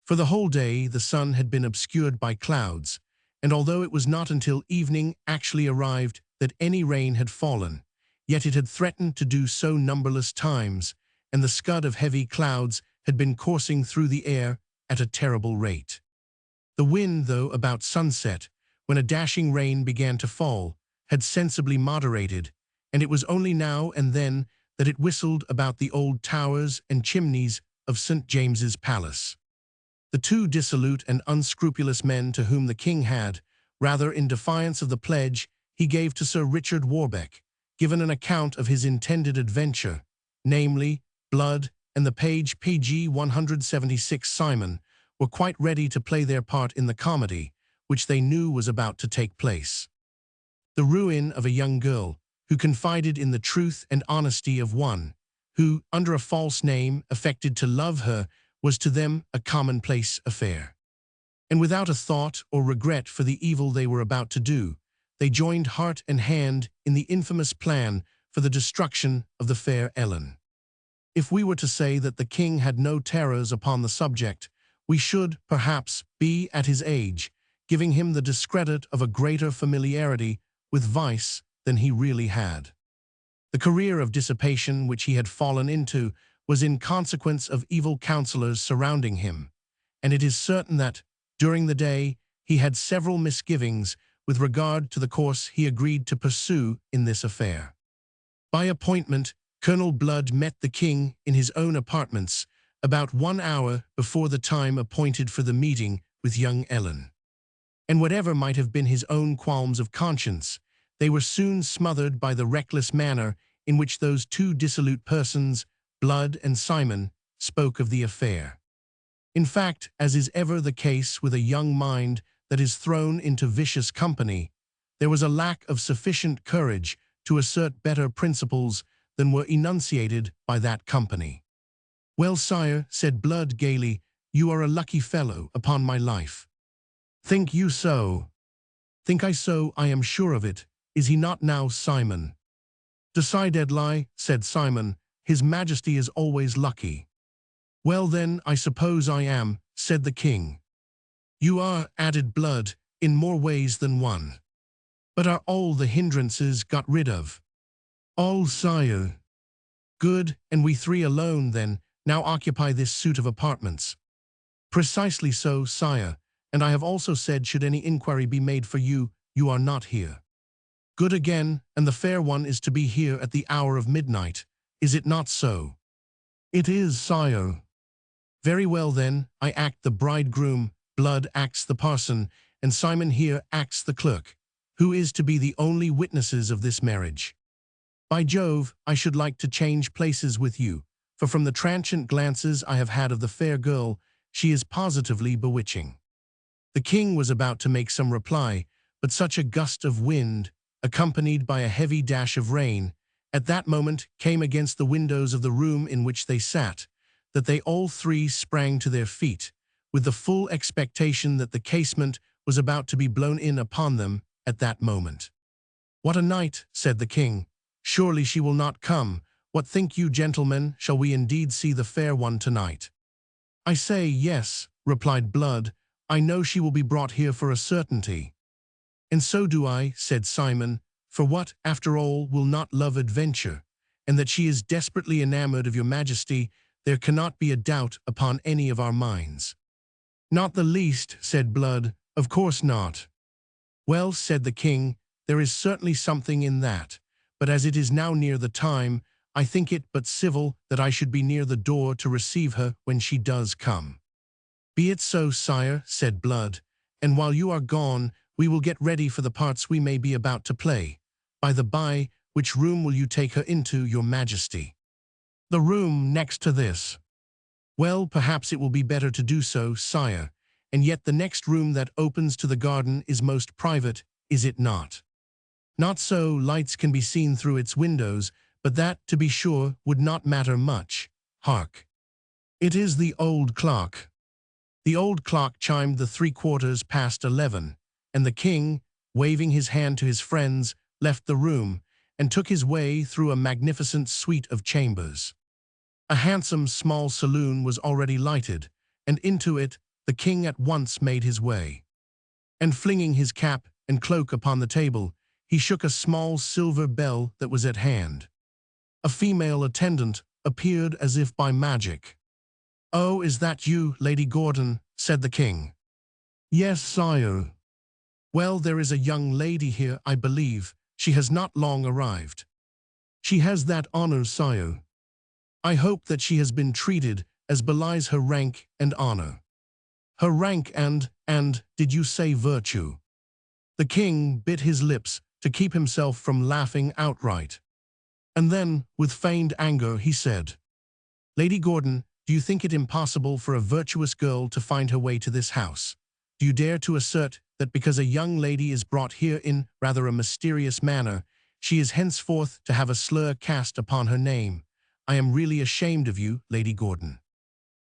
For the whole day the sun had been obscured by clouds, and although it was not until evening actually arrived that any rain had fallen, yet it had threatened to do so numberless times, and the scud of heavy clouds had been coursing through the air at a terrible rate. The wind, though about sunset, when a dashing rain began to fall, had sensibly moderated, and it was only now and then that it whistled about the old towers and chimneys of St. James's Palace. The two dissolute and unscrupulous men to whom the king had, rather in defiance of the pledge he gave to Sir Richard Warbeck, given an account of his intended adventure, namely, Blood and the page PG 176 Simon, were quite ready to play their part in the comedy, which they knew was about to take place. The ruin of a young girl, who confided in the truth and honesty of one, who, under a false name, affected to love her, was to them a commonplace affair. And without a thought or regret for the evil they were about to do, they joined heart and hand in the infamous plan for the destruction of the fair Ellen. If we were to say that the king had no terrors upon the subject, we should, perhaps, be at his age, giving him the discredit of a greater familiarity with vice than he really had. The career of dissipation which he had fallen into was in consequence of evil counselors surrounding him, and it is certain that, during the day, he had several misgivings with regard to the course he agreed to pursue in this affair. By appointment, Colonel Blood met the king in his own apartments about 1 hour before the time appointed for the meeting with young Ellen. And whatever might have been his own qualms of conscience, they were soon smothered by the reckless manner in which those two dissolute persons, Blood and Simon, spoke of the affair. In fact, as is ever the case with a young mind that is thrown into vicious company, There was a lack of sufficient courage to assert better principles than were enunciated by that company. "Well, sire," said Blood gaily, "you are a lucky fellow, upon my life." "Think you so?" "Think I so, I am sure of it. Is he not now, Simon?" "Decidedly," said Simon, "His Majesty is always lucky." "Well then, I suppose I am," said the king. "You are," added Blood, "in more ways than one. But are all the hindrances got rid of?" "All, sire." "Good, and we three alone, then, now occupy this suite of apartments." "Precisely so, sire, and I have also said should any inquiry be made for you, you are not here." "Good again, and the fair one is to be here at the hour of midnight. Is it not so?" "It is, sire." "Very well then, I act the bridegroom, Blood acts the parson, and Simon here acts the clerk, who is to be the only witnesses of this marriage. By Jove, I should like to change places with you, for from the transient glances I have had of the fair girl, she is positively bewitching." The king was about to make some reply, but such a gust of wind, accompanied by a heavy dash of rain, at that moment came against the windows of the room in which they sat, that they all three sprang to their feet, with the full expectation that the casement was about to be blown in upon them at that moment. "What a night," said the king. "Surely she will not come. What think you, gentlemen, shall we indeed see the fair one tonight?" "I say yes," replied Blood. "I know she will be brought here for a certainty." "And so do I," said Simon, "for what, after all, will not love adventure? And that she is desperately enamored of your Majesty, there cannot be a doubt upon any of our minds." "Not the least," said Blood. "Of course not." "Well," said the king, "there is certainly something in that, but as it is now near the time, I think it but civil that I should be near the door to receive her when she does come." "Be it so, sire," said Blood, "and while you are gone, we will get ready for the parts we may be about to play. By the by, which room will you take her into, your Majesty?" "The room next to this." "Well, perhaps it will be better to do so, sire, and yet the next room that opens to the garden is most private, is it not?" "Not so, lights can be seen through its windows, but that, to be sure, would not matter much. Hark! It is the old clock." The old clock chimed the 11:15, and the king, waving his hand to his friends, left the room, and took his way through a magnificent suite of chambers. A handsome small saloon was already lighted, and into it the king at once made his way. And flinging his cap and cloak upon the table, he shook a small silver bell that was at hand. A female attendant appeared as if by magic. "Oh, is that you, Lady Gordon?" said the king. "Yes, sire." "Well, there is a young lady here, I believe. She has not long arrived." "She has that honor, sire." "I hope that she has been treated as belies her rank and honor." "Her rank and, did you say virtue?" The king bit his lips to keep himself from laughing outright. And then, with feigned anger, he said, "Lady Gordon, do you think it impossible for a virtuous girl to find her way to this house? Do you dare to assert that because a young lady is brought here in rather a mysterious manner, she is henceforth to have a slur cast upon her name? I am really ashamed of you, Lady Gordon."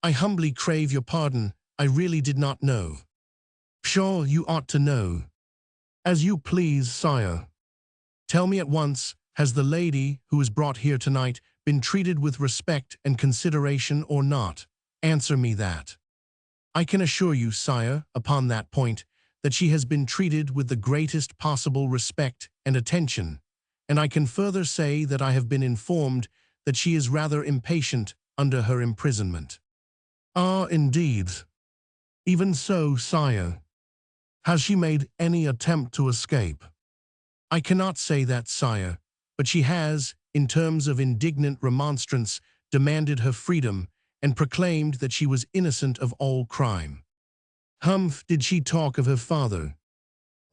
"I humbly crave your pardon. I really did not know." "Pshaw, you ought to know." "As you please, sire." "Tell me at once, has the lady who is brought here tonight been treated with respect and consideration or not? Answer me that." "I can assure you, sire, upon that point, that she has been treated with the greatest possible respect and attention, and I can further say that I have been informed that she is rather impatient under her imprisonment." "Ah, indeed." "Even so, sire." "Has she made any attempt to escape?" "I cannot say that, sire, but she has, in terms of indignant remonstrance, demanded her freedom and proclaimed that she was innocent of all crime." "Humph, did she talk of her father?"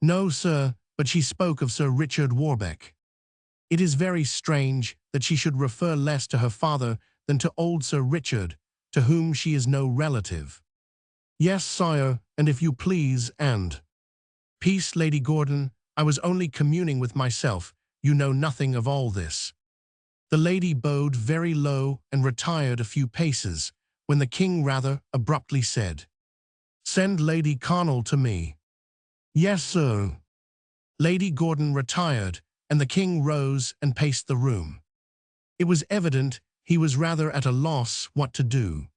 "No, sir, but she spoke of Sir Richard Warbeck." "It is very strange that she should refer less to her father than to old Sir Richard, to whom she is no relative." "Yes, sire, and if you please, and—" "Peace, Lady Gordon, I was only communing with myself. You know nothing of all this." The lady bowed very low and retired a few paces, when the king rather abruptly said, "Send Lady Connell to me." "Yes, sir." Lady Gordon retired, and the king rose and paced the room. It was evident he was rather at a loss what to do.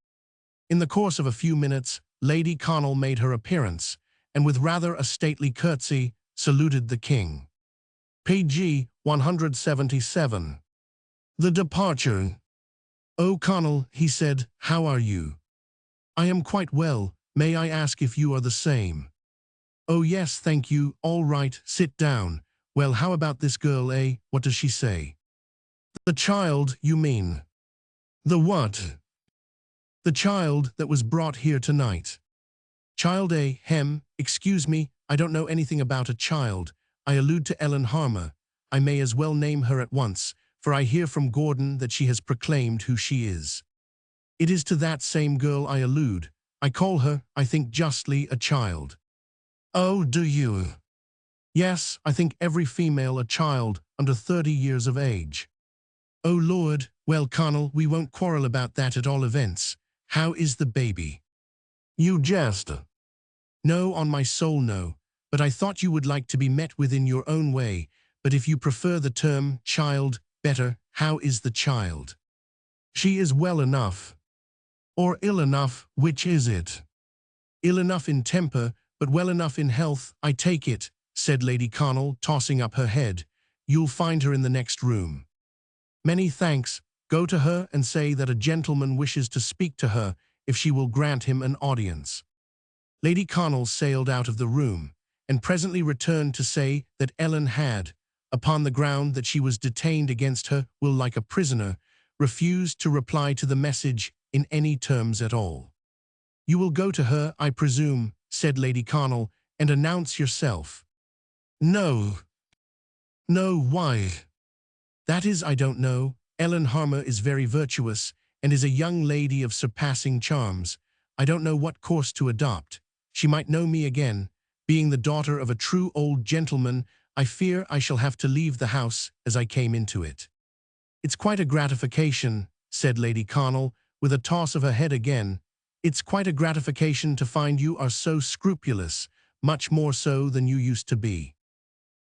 In the course of a few minutes, Lady Connell made her appearance, and with rather a stately curtsy, saluted the king. Pg 177. The departure. "Oh, Connell," he said, "how are you?" "I am quite well. May I ask if you are the same?" "Oh yes, thank you. All right, sit down. Well, how about this girl, eh? What does she say?" "The child, you mean?" "The what?" "The child that was brought here tonight." "Child, eh? Excuse me, I don't know anything about a child. I allude to Ellen Harmer. I may as well name her at once, for I hear from Gordon that she has proclaimed who she is. It is to that same girl I allude. I call her, I think justly, a child." "Oh, do you?" "Yes, I think every female a child under 30 years of age." "Oh Lord, well, Connell, we won't quarrel about that at all events. How is the baby?" "You jest." "No, on my soul no, but I thought you would like to be met with in your own way, but if you prefer the term child better, how is the child?" "She is well enough." "Or ill enough, which is it?" "Ill enough in temper, but well enough in health, I take it," said Lady Connell, tossing up her head. "You'll find her in the next room." "Many thanks. Go to her and say that a gentleman wishes to speak to her, if she will grant him an audience." Lady Connell sailed out of the room, and presently returned to say that Ellen had, upon the ground that she was detained against her will like a prisoner, refused to reply to the message in any terms at all. "You will go to her, I presume," said Lady Connell, "and announce yourself." "No." "No, why?" "That is, I don't know. Ellen Harmer is very virtuous, and is a young lady of surpassing charms. I don't know what course to adopt. She might know me again. Being the daughter of a true old gentleman, I fear I shall have to leave the house as I came into it." "It's quite a gratification," said Lady Connell, with a toss of her head again. "It's quite a gratification to find you are so scrupulous, much more so than you used to be."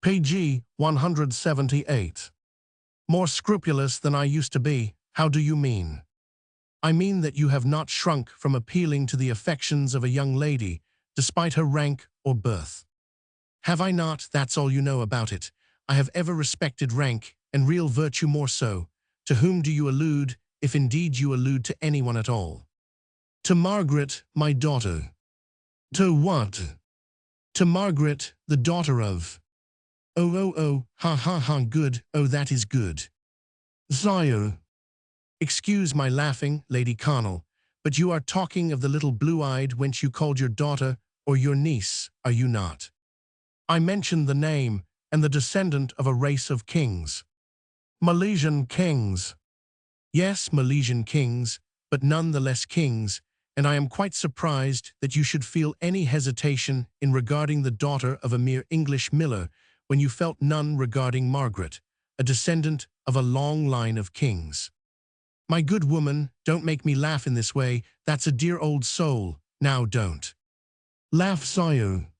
Pg 178. "More scrupulous than I used to be? How do you mean?" "I mean that you have not shrunk from appealing to the affections of a young lady, despite her rank or birth." "Have I not? That's all you know about it. I have ever respected rank, and real virtue more so. To whom do you allude, if indeed you allude to anyone at all?" "To Margaret, my daughter." "To what?" "To Margaret, the daughter of—" Oh, ha, good, oh, that is good." "Sire." "Excuse my laughing, Lady Connell, but you are talking of the little blue-eyed wench you called your daughter or your niece, are you not?" "I mentioned the name, and the descendant of a race of kings." "Milesian kings." "Yes, Milesian kings, but none the less kings, and I am quite surprised that you should feel any hesitation in regarding the daughter of a mere English miller when you felt none regarding Margaret, a descendant of a long line of kings." "My good woman, don't make me laugh in this way. That's a dear old soul. Now don't." "Laugh, sire."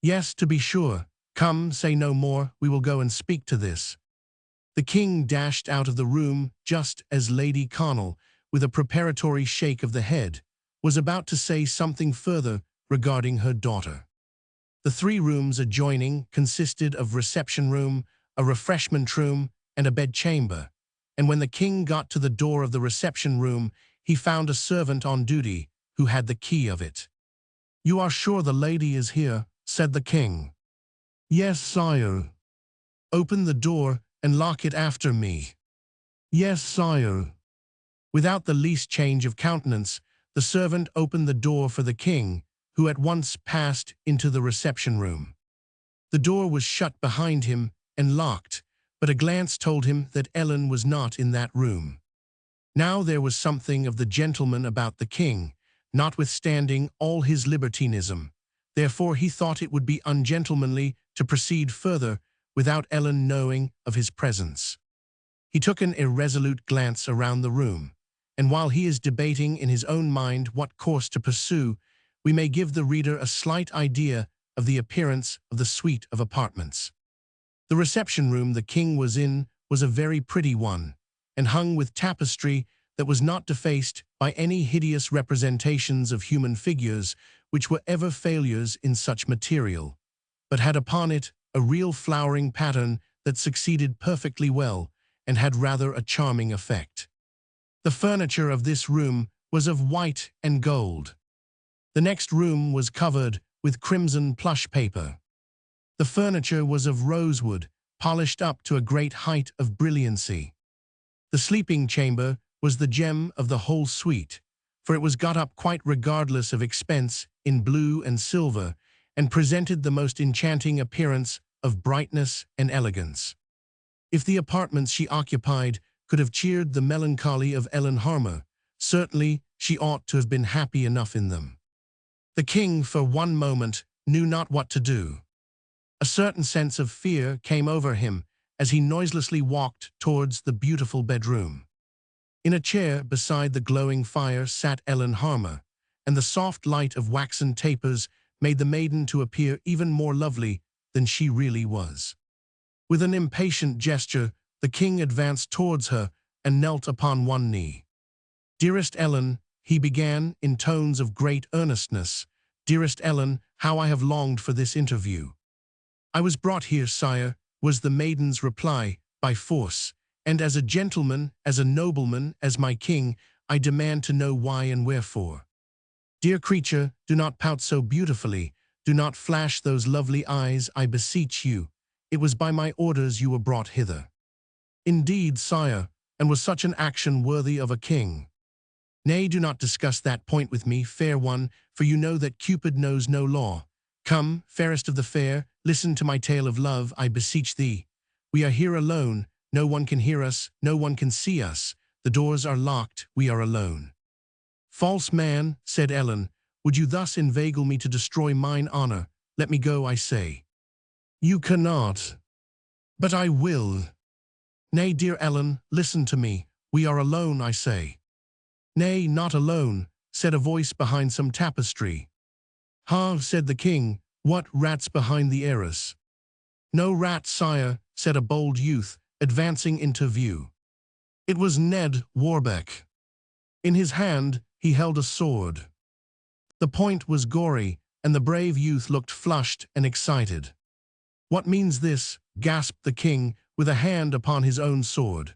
"Yes, to be sure. Come, say no more. We will go and speak to this." The king dashed out of the room just as Lady Connell, with a preparatory shake of the head, was about to say something further regarding her daughter. The 3 rooms adjoining consisted of reception room, a refreshment room, and a bedchamber, and when the king got to the door of the reception room, he found a servant on duty who had the key of it. "You are sure the lady is here?" said the king. "Yes, sire." "Open the door and lock it after me." "Yes, sire." Without the least change of countenance, the servant opened the door for the king, who at once passed into the reception room. The door was shut behind him and locked, but a glance told him that Ellen was not in that room. Now there was something of the gentleman about the king, notwithstanding all his libertinism. Therefore he thought it would be ungentlemanly to proceed further without Ellen knowing of his presence. He took an irresolute glance around the room, and while he is debating in his own mind what course to pursue, we may give the reader a slight idea of the appearance of the suite of apartments. The reception room the king was in was a very pretty one, and hung with tapestry that was not defaced by any hideous representations of human figures which were ever failures in such material, but had upon it a real flowering pattern that succeeded perfectly well and had rather a charming effect. The furniture of this room was of white and gold. The next room was covered with crimson plush paper. The furniture was of rosewood, polished up to a great height of brilliancy. The sleeping chamber was the gem of the whole suite, for it was got up quite regardless of expense in blue and silver, and presented the most enchanting appearance of brightness and elegance. If the apartments she occupied could have cheered the melancholy of Ellen Harmer, certainly she ought to have been happy enough in them. The king, for one moment, knew not what to do. A certain sense of fear came over him as he noiselessly walked towards the beautiful bedroom. In a chair beside the glowing fire sat Ellen Harmer, and the soft light of waxen tapers made the maiden to appear even more lovely than she really was. With an impatient gesture, the king advanced towards her and knelt upon one knee. "Dearest Ellen," he began in tones of great earnestness, "dearest Ellen, how I have longed for this interview." "I was brought here, sire," was the maiden's reply, "by force, and as a gentleman, as a nobleman, as my king, I demand to know why and wherefore. Dear creature, do not pout so beautifully, do not flash those lovely eyes, I beseech you. It was by my orders you were brought hither." "Indeed, sire, and was such an action worthy of a king?" "Nay, do not discuss that point with me, fair one, for you know that Cupid knows no law. Come, fairest of the fair, listen to my tale of love, I beseech thee. We are here alone, no one can hear us, no one can see us, the doors are locked, we are alone." "False man," said Ellen, "would you thus inveigle me to destroy mine honor? Let me go, I say." "You cannot." "But I will." "Nay, dear Ellen, listen to me. We are alone, I say." "Nay, not alone," said a voice behind some tapestry. "Ha," said the king, "what rats behind the arras?" "No rats, sire," said a bold youth, advancing into view. It was Ned Warbeck. In his hand he held a sword. The point was gory, and the brave youth looked flushed and excited. "What means this?" gasped the king, with a hand upon his own sword.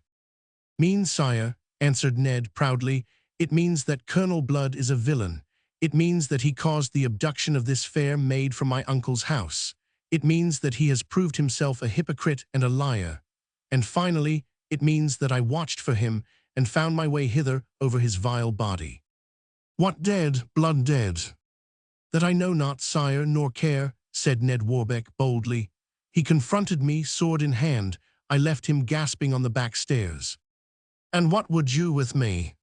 "Means, sire," answered Ned proudly, "it means that Colonel Blood is a villain. It means that he caused the abduction of this fair maid from my uncle's house. It means that he has proved himself a hypocrite and a liar. And finally, it means that I watched for him and found my way hither over his vile body." "What dead, Blood dead?" "That I know not, sire, nor care," said Ned Warbeck boldly. "He confronted me, sword in hand. I left him gasping on the back stairs." "And what would you with me?"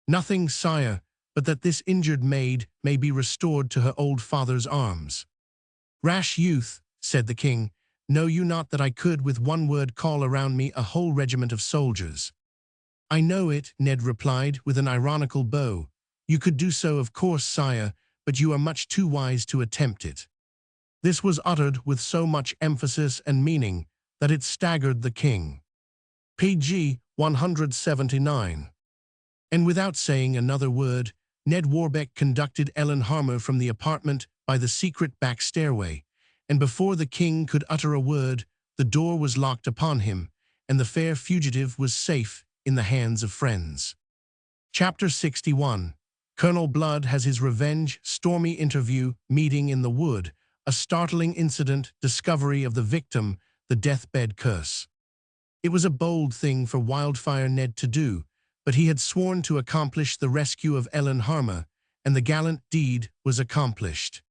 "Nothing, sire, but that this injured maid may be restored to her old father's arms." "Rash youth," said the king, "know you not that I could with one word call around me a whole regiment of soldiers?" "I know it," Ned replied with an ironical bow. "You could do so, of course, sire, but you are much too wise to attempt it." This was uttered with so much emphasis and meaning that it staggered the king. PG 179. And without saying another word, Ned Warbeck conducted Ellen Harmer from the apartment by the secret back stairway, and before the king could utter a word, the door was locked upon him, and the fair fugitive was safe in the hands of friends. Chapter 61. Colonel Blood has his revenge, stormy interview, meeting in the wood, a startling incident, discovery of the victim, the deathbed curse. It was a bold thing for Wildfire Ned to do, but he had sworn to accomplish the rescue of Ellen Harmer, and the gallant deed was accomplished.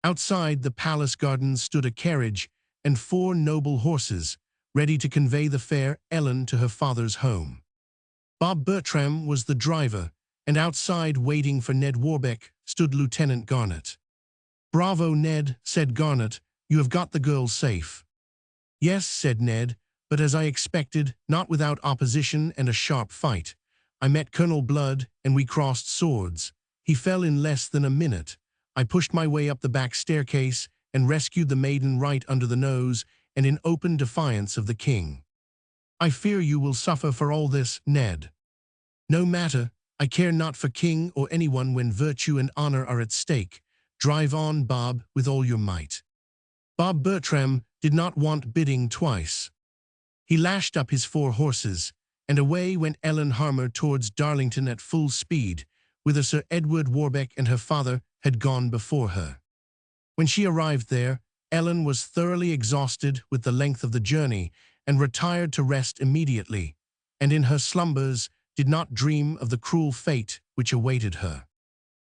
Outside the palace gardens stood a carriage and 4 noble horses, ready to convey the fair Ellen to her father's home. Bob Bertram was the driver, and outside waiting for Ned Warbeck stood Lieutenant Garnet. "Bravo, Ned," said Garnet. "You have got the girl safe." "Yes," said Ned, "but as I expected, not without opposition and a sharp fight. I met Colonel Blood, and we crossed swords. He fell in less than a minute. I pushed my way up the back staircase and rescued the maiden right under the nose and in open defiance of the king. I fear you will suffer for all this, Ned." "No matter. I care not for king or anyone when virtue and honor are at stake. Drive on, Bob, with all your might." Bob Bertram did not want bidding twice. He lashed up his 4 horses, and away went Ellen Harmer towards Darlington at full speed, whither Sir Edward Warbeck and her father had gone before her. When she arrived there, Ellen was thoroughly exhausted with the length of the journey and retired to rest immediately, and in her slumbers did not dream of the cruel fate which awaited her.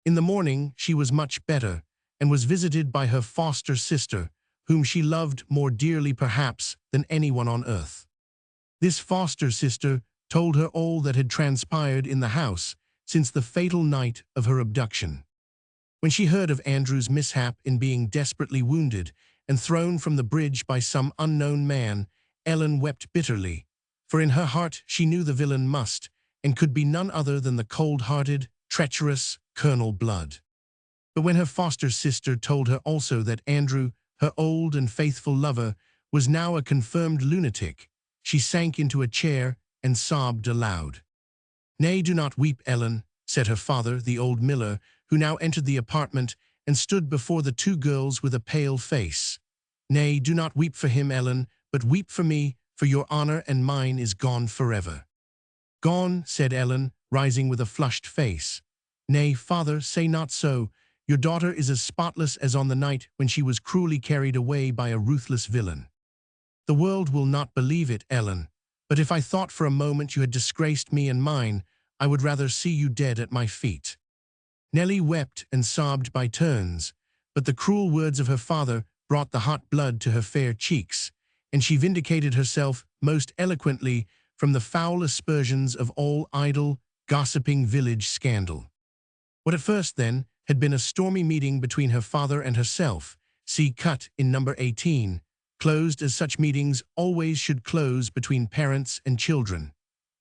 In the morning she was much better, and was visited by her foster sister, whom she loved more dearly perhaps than anyone on earth. This foster sister told her all that had transpired in the house since the fatal night of her abduction. When she heard of Andrew's mishap in being desperately wounded and thrown from the bridge by some unknown man, Ellen wept bitterly, for in her heart she knew the villain must and could be none other than the cold-hearted, treacherous Colonel Blood. But when her foster sister told her also that Andrew, her old and faithful lover, was now a confirmed lunatic, she sank into a chair and sobbed aloud. "Nay, do not weep, Ellen," said her father, the old miller, who now entered the apartment and stood before the 2 girls with a pale face. "Nay, do not weep for him, Ellen, but weep for me, for your honor and mine is gone forever." "Gone," said Ellen, rising with a flushed face. "Nay, father, say not so. Your daughter is as spotless as on the night when she was cruelly carried away by a ruthless villain." "The world will not believe it, Ellen, but if I thought for a moment you had disgraced me and mine, I would rather see you dead at my feet." Nellie wept and sobbed by turns, but the cruel words of her father brought the hot blood to her fair cheeks, and she vindicated herself most eloquently from the foul aspersions of all idle, gossiping village scandal. What at first, then, had been a stormy meeting between her father and herself, see cut in number 18, closed as such meetings always should close between parents and children.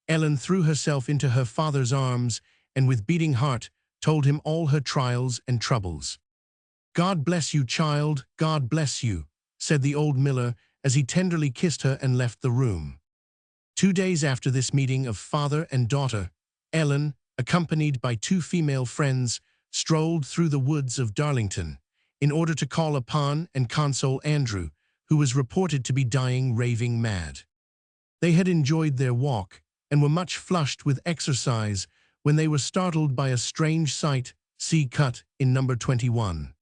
Ellen threw herself into her father's arms and with beating heart told him all her trials and troubles. "God bless you, child, God bless you," said the old miller as he tenderly kissed her and left the room. 2 days after this meeting of father and daughter, Ellen, accompanied by 2 female friends, strolled through the woods of Darlington in order to call upon and console Andrew, who was reported to be dying raving mad. They had enjoyed their walk and were much flushed with exercise when they were startled by a strange sight, see cut in number 21.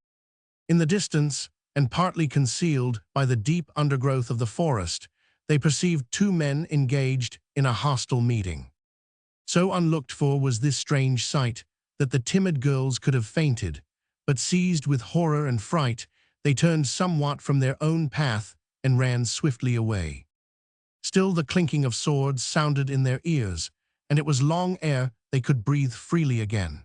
In the distance, and partly concealed by the deep undergrowth of the forest, they perceived 2 men engaged in a hostile meeting. So unlooked for was this strange sight that the timid girls could have fainted, but seized with horror and fright, they turned somewhat from their own path and ran swiftly away. Still the clinking of swords sounded in their ears, and it was long ere they could breathe freely again.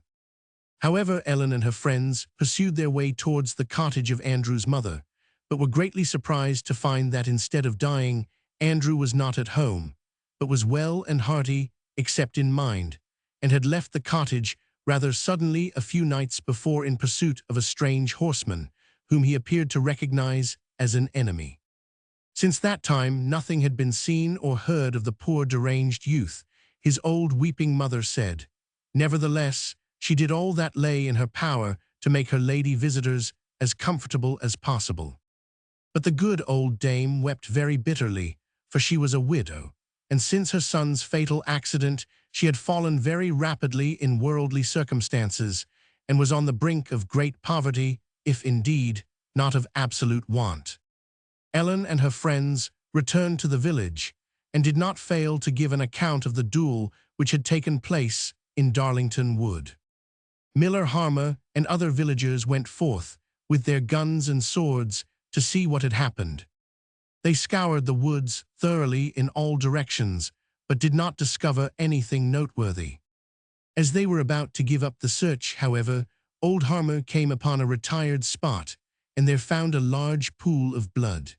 However, Ellen and her friends pursued their way towards the cottage of Andrew's mother, but were greatly surprised to find that instead of dying, Andrew was not at home, but was well and hearty, except in mind, and had left the cottage rather suddenly a few nights before in pursuit of a strange horseman, whom he appeared to recognize as an enemy. Since that time nothing had been seen or heard of the poor deranged youth, his old weeping mother said. Nevertheless, she did all that lay in her power to make her lady visitors as comfortable as possible. But the good old dame wept very bitterly, for she was a widow, and since her son's fatal accident she had fallen very rapidly in worldly circumstances, and was on the brink of great poverty, if indeed not of absolute want. Ellen and her friends returned to the village, and did not fail to give an account of the duel which had taken place in Darlington Wood. Miller Harmer and other villagers went forth, with their guns and swords, to see what had happened. They scoured the woods thoroughly in all directions, but did not discover anything noteworthy. As they were about to give up the search, however, Old Harmer came upon a retired spot, and there found a large pool of blood.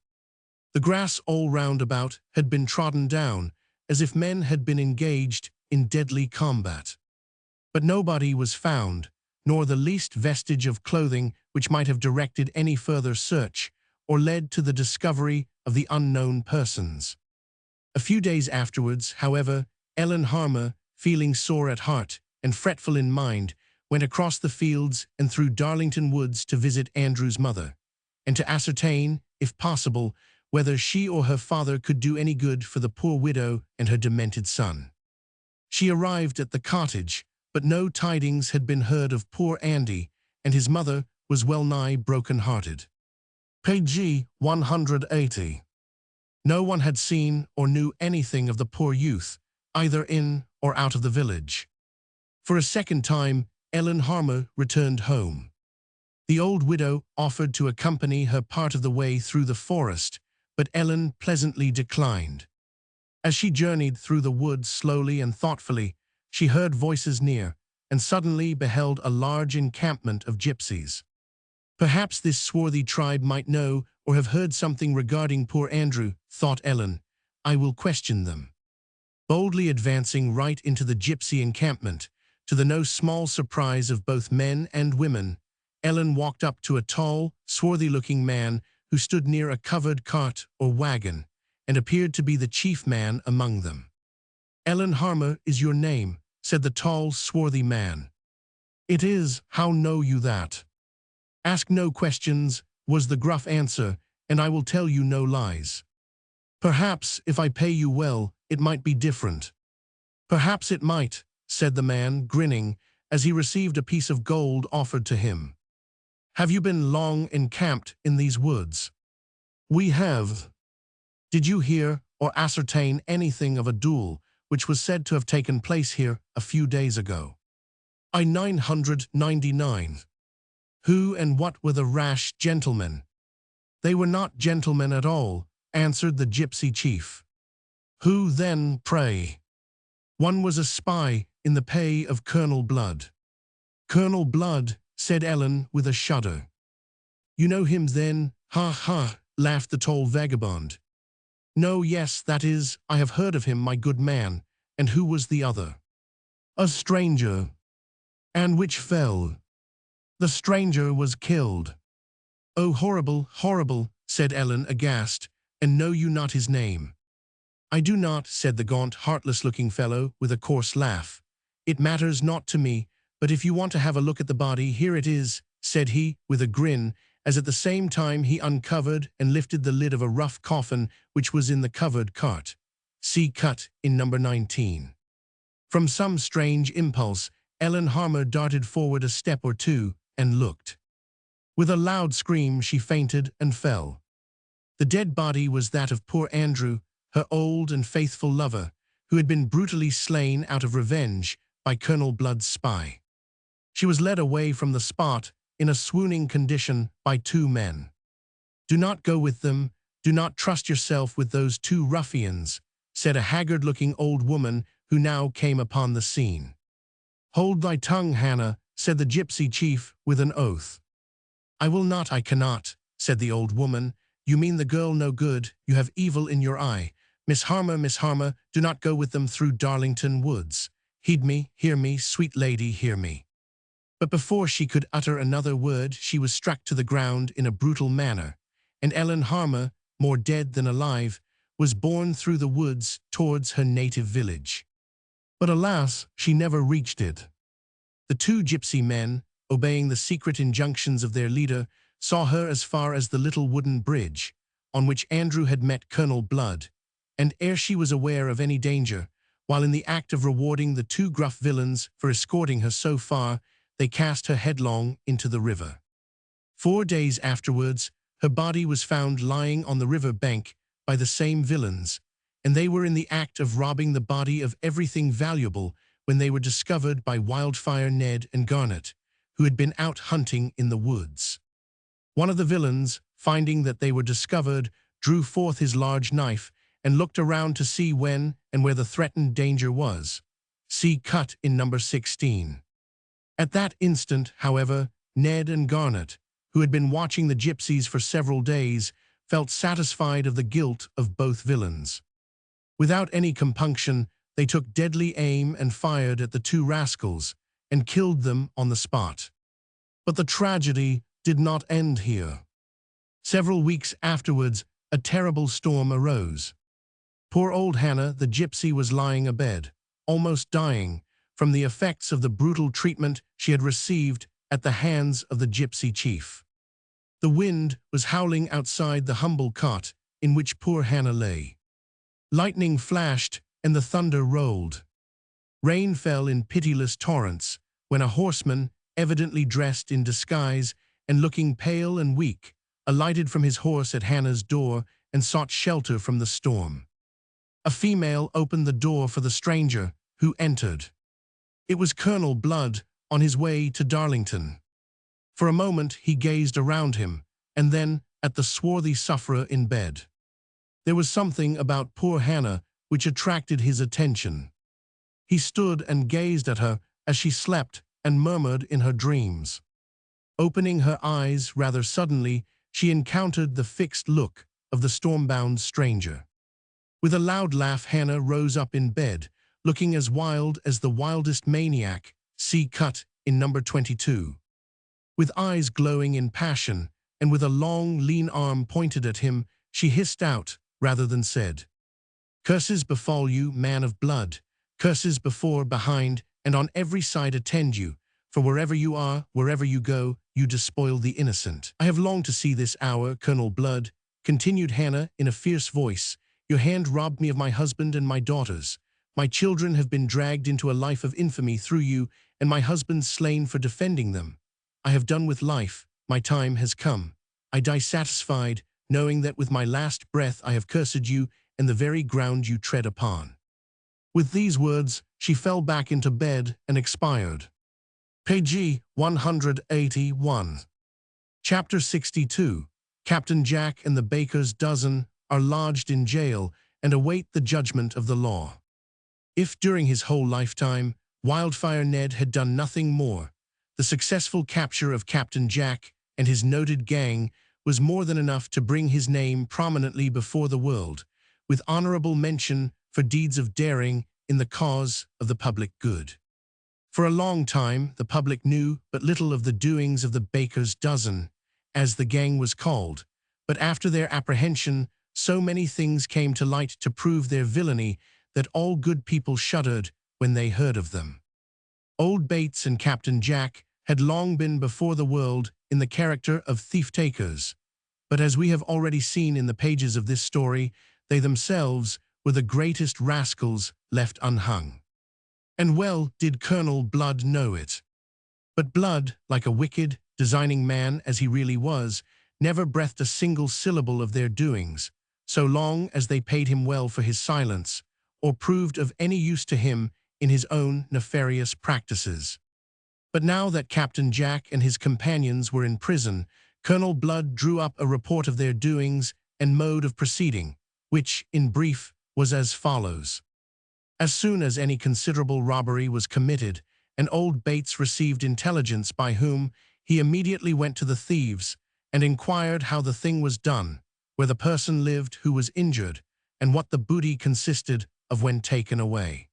The grass all round about had been trodden down, as if men had been engaged in deadly combat. But nobody was found, nor the least vestige of clothing which might have directed any further search, or led to the discovery of the unknown persons. A few days afterwards, however, Ellen Harmer, feeling sore at heart and fretful in mind, went across the fields and through Darlington Woods to visit Andrew's mother, and to ascertain, if possible, whether she or her father could do any good for the poor widow and her demented son. She arrived at the cottage, but no tidings had been heard of poor Andy, and his mother was well-nigh broken-hearted. Page 180. No one had seen or knew anything of the poor youth, either in or out of the village. For a second time, Ellen Harmer returned home. The old widow offered to accompany her part of the way through the forest, but Ellen pleasantly declined. As she journeyed through the woods slowly and thoughtfully, she heard voices near, and suddenly beheld a large encampment of gypsies. Perhaps this swarthy tribe might know or have heard something regarding poor Andrew, thought Ellen. I will question them. Boldly advancing right into the gypsy encampment, to the no small surprise of both men and women, Ellen walked up to a tall, swarthy-looking man who stood near a covered cart or wagon, and appeared to be the chief man among them. Ellen Harmer is your name, said the tall, swarthy man. It is. How know you that? Ask no questions, was the gruff answer, and I will tell you no lies. Perhaps, if I pay you well, it might be different. Perhaps it might, said the man, grinning, as he received a piece of gold offered to him. Have you been long encamped in these woods? We have. Did you hear or ascertain anything of a duel which was said to have taken place here a few days ago? I 999. Who and what were the rash gentlemen? They were not gentlemen at all, answered the gypsy chief. Who then, pray? One was a spy in the pay of Colonel Blood. Colonel Blood, said Ellen with a shudder. You know him then? Ha ha, laughed the tall vagabond. No, yes, that is, I have heard of him, my good man. And who was the other? A stranger. And which fell? The stranger was killed. Oh, horrible, horrible, said Ellen aghast, and know you not his name? I do not, said the gaunt, heartless-looking fellow with a coarse laugh. It matters not to me, but if you want to have a look at the body, here it is, said he, with a grin, as at the same time he uncovered and lifted the lid of a rough coffin which was in the covered cart. See cut in number 19. From some strange impulse, Ellen Harmer darted forward a step or two and looked. With a loud scream she fainted and fell. The dead body was that of poor Andrew, her old and faithful lover, who had been brutally slain out of revenge by Colonel Blood's spy. She was led away from the spot in a swooning condition by two men. Do not go with them, do not trust yourself with those two ruffians, said a haggard-looking old woman who now came upon the scene. Hold thy tongue, Hannah, said the gypsy chief with an oath. I will not, I cannot, said the old woman. You mean the girl no good, you have evil in your eye. Miss Harmer, do not go with them through Darlington Woods. Heed me, hear me, sweet lady, hear me. But before she could utter another word, she was struck to the ground in a brutal manner, and Ellen Harmer, more dead than alive, was borne through the woods towards her native village. But alas, she never reached it. The two gypsy men, obeying the secret injunctions of their leader, saw her as far as the little wooden bridge, on which Andrew had met Colonel Blood, and ere she was aware of any danger, while in the act of rewarding the two gruff villains for escorting her so far, they cast her headlong into the river. 4 days afterwards, her body was found lying on the river bank by the same villains, and they were in the act of robbing the body of everything valuable when they were discovered by Wildfire Ned and Garnet, who had been out hunting in the woods. One of the villains, finding that they were discovered, drew forth his large knife and looked around to see when and where the threatened danger was. See cut in number 16. At that instant, however, Ned and Garnet, who had been watching the gypsies for several days, felt satisfied of the guilt of both villains. Without any compunction, they took deadly aim and fired at the two rascals, and killed them on the spot. But the tragedy did not end here. Several weeks afterwards, a terrible storm arose. Poor old Hannah, the gypsy, was lying abed, almost dying, from the effects of the brutal treatment she had received at the hands of the gypsy chief. The wind was howling outside the humble cot in which poor Hannah lay. Lightning flashed and the thunder rolled. Rain fell in pitiless torrents when a horseman, evidently dressed in disguise and looking pale and weak, alighted from his horse at Hannah's door and sought shelter from the storm. A female opened the door for the stranger, who entered. It was Colonel Blood on his way to Darlington. For a moment he gazed around him, and then at the swarthy sufferer in bed. There was something about poor Hannah which attracted his attention. He stood and gazed at her as she slept and murmured in her dreams. Opening her eyes rather suddenly, she encountered the fixed look of the stormbound stranger. With a loud laugh, Hannah rose up in bed, looking as wild as the wildest maniac, see cut in number 22. With eyes glowing in passion, and with a long, lean arm pointed at him, she hissed out, rather than said, "Curses befall you, man of blood. Curses before, behind, and on every side attend you. For wherever you are, wherever you go, you despoil the innocent. I have longed to see this hour, Colonel Blood," continued Hannah in a fierce voice. "Your hand robbed me of my husband and my daughters. My children have been dragged into a life of infamy through you, and my husband slain for defending them. I have done with life. My time has come. I die satisfied, knowing that with my last breath I have cursed you and the very ground you tread upon." With these words, she fell back into bed and expired. Page 181. Chapter 62. Captain Jack and the baker's dozen are lodged in jail and await the judgment of the law. If during his whole lifetime, Wildfire Ned had done nothing more, the successful capture of Captain Jack and his noted gang was more than enough to bring his name prominently before the world, with honorable mention for deeds of daring in the cause of the public good. For a long time, the public knew but little of the doings of the baker's dozen, as the gang was called, but after their apprehension, so many things came to light to prove their villainy that all good people shuddered when they heard of them. Old Bates and Captain Jack had long been before the world in the character of thief-takers, but as we have already seen in the pages of this story, they themselves were the greatest rascals left unhung. And well did Colonel Blood know it. But Blood, like a wicked, designing man as he really was, never breathed a single syllable of their doings, so long as they paid him well for his silence, or proved of any use to him in his own nefarious practices. But now that Captain Jack and his companions were in prison, Colonel Blood drew up a report of their doings and mode of proceeding, which, in brief, was as follows. As soon as any considerable robbery was committed, and old Bates received intelligence by whom, he immediately went to the thieves and inquired how the thing was done, where the person lived who was injured, and what the booty consisted of when taken away.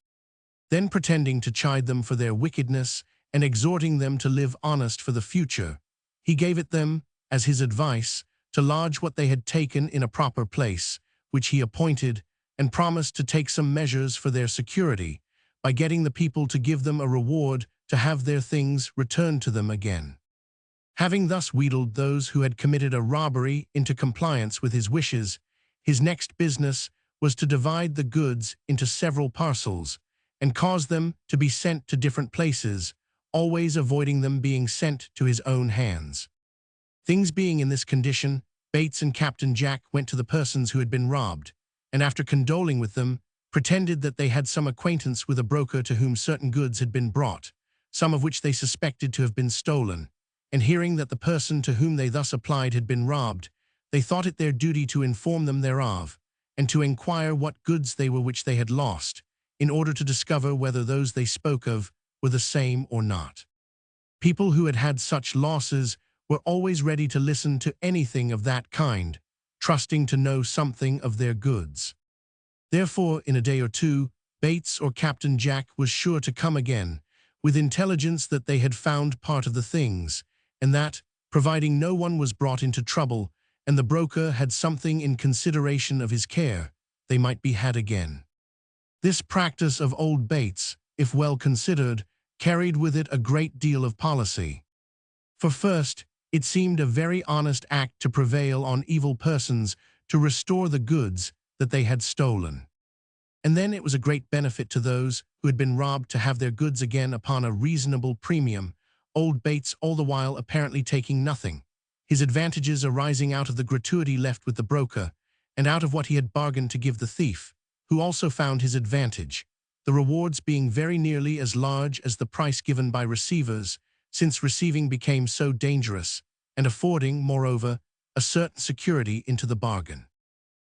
Then, pretending to chide them for their wickedness and exhorting them to live honest for the future, he gave it them, as his advice, to lodge what they had taken in a proper place, which he appointed, and promised to take some measures for their security, by getting the people to give them a reward to have their things returned to them again. Having thus wheedled those who had committed a robbery into compliance with his wishes, his next business was to divide the goods into several parcels, and cause them to be sent to different places, always avoiding them being sent to his own hands. Things being in this condition, Bates and Captain Jack went to the persons who had been robbed, and after condoling with them, pretended that they had some acquaintance with a broker to whom certain goods had been brought, some of which they suspected to have been stolen, and hearing that the person to whom they thus applied had been robbed, they thought it their duty to inform them thereof, and to inquire what goods they were which they had lost, in order to discover whether those they spoke of were the same or not. People who had had such losses were always ready to listen to anything of that kind, trusting to know something of their goods. Therefore, in a day or two, Bates or Captain Jack was sure to come again, with intelligence that they had found part of the things, and that, providing no one was brought into trouble, and the broker had something in consideration of his care, they might be had again. This practice of old Bates, if well considered, carried with it a great deal of policy. For first, it seemed a very honest act to prevail on evil persons to restore the goods that they had stolen. And then it was a great benefit to those who had been robbed to have their goods again upon a reasonable premium, old Bates all the while apparently taking nothing, his advantages arising out of the gratuity left with the broker, and out of what he had bargained to give the thief, who also found his advantage, the rewards being very nearly as large as the price given by receivers, since receiving became so dangerous, and affording, moreover, a certain security into the bargain.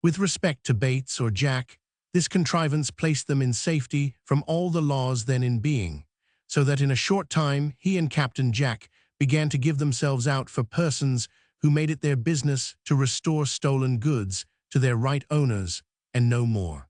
With respect to Bates or Jack, this contrivance placed them in safety from all the laws then in being, so that in a short time he and Captain Jack began to give themselves out for persons who made it their business to restore stolen goods to their right owners, and no more.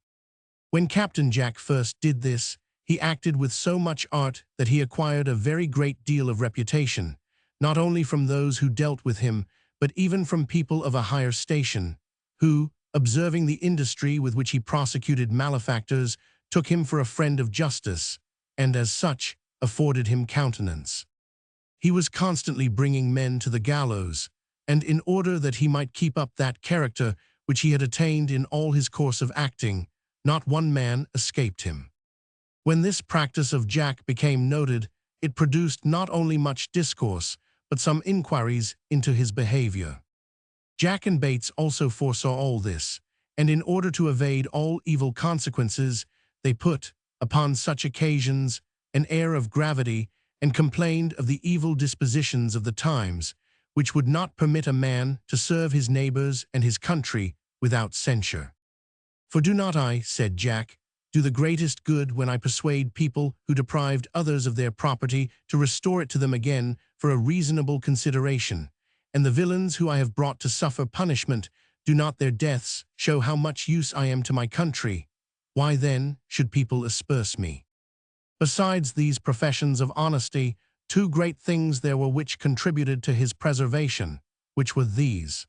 When Captain Jack first did this, he acted with so much art that he acquired a very great deal of reputation, not only from those who dealt with him, but even from people of a higher station, who, observing the industry with which he prosecuted malefactors, took him for a friend of justice, and as such, afforded him countenance. He was constantly bringing men to the gallows, and in order that he might keep up that character which he had attained in all his course of acting, not one man escaped him. When this practice of Jack became noted, it produced not only much discourse, but some inquiries into his behavior. Jack and Bates also foresaw all this, and in order to evade all evil consequences, they put, upon such occasions, an air of gravity, and complained of the evil dispositions of the times, which would not permit a man to serve his neighbors and his country without censure. For do not I, said Jack, do the greatest good when I persuade people who deprived others of their property to restore it to them again for a reasonable consideration, and the villains who I have brought to suffer punishment, do not their deaths show how much use I am to my country? Why then should people asperse me? Besides these professions of honesty, two great things there were which contributed to his preservation, which were these.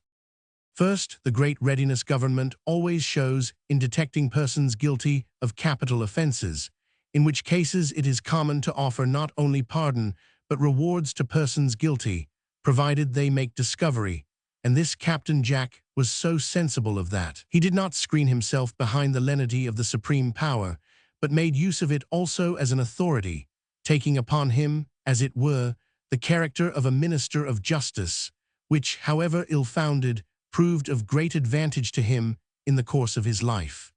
First, the great readiness government always shows in detecting persons guilty of capital offenses, in which cases it is common to offer not only pardon, but rewards to persons guilty, provided they make discovery, and this Captain Jack was so sensible of that. He did not screen himself behind the lenity of the supreme power, but made use of it also as an authority, taking upon him, as it were, the character of a minister of justice, which, however ill-founded, proved of great advantage to him in the course of his life.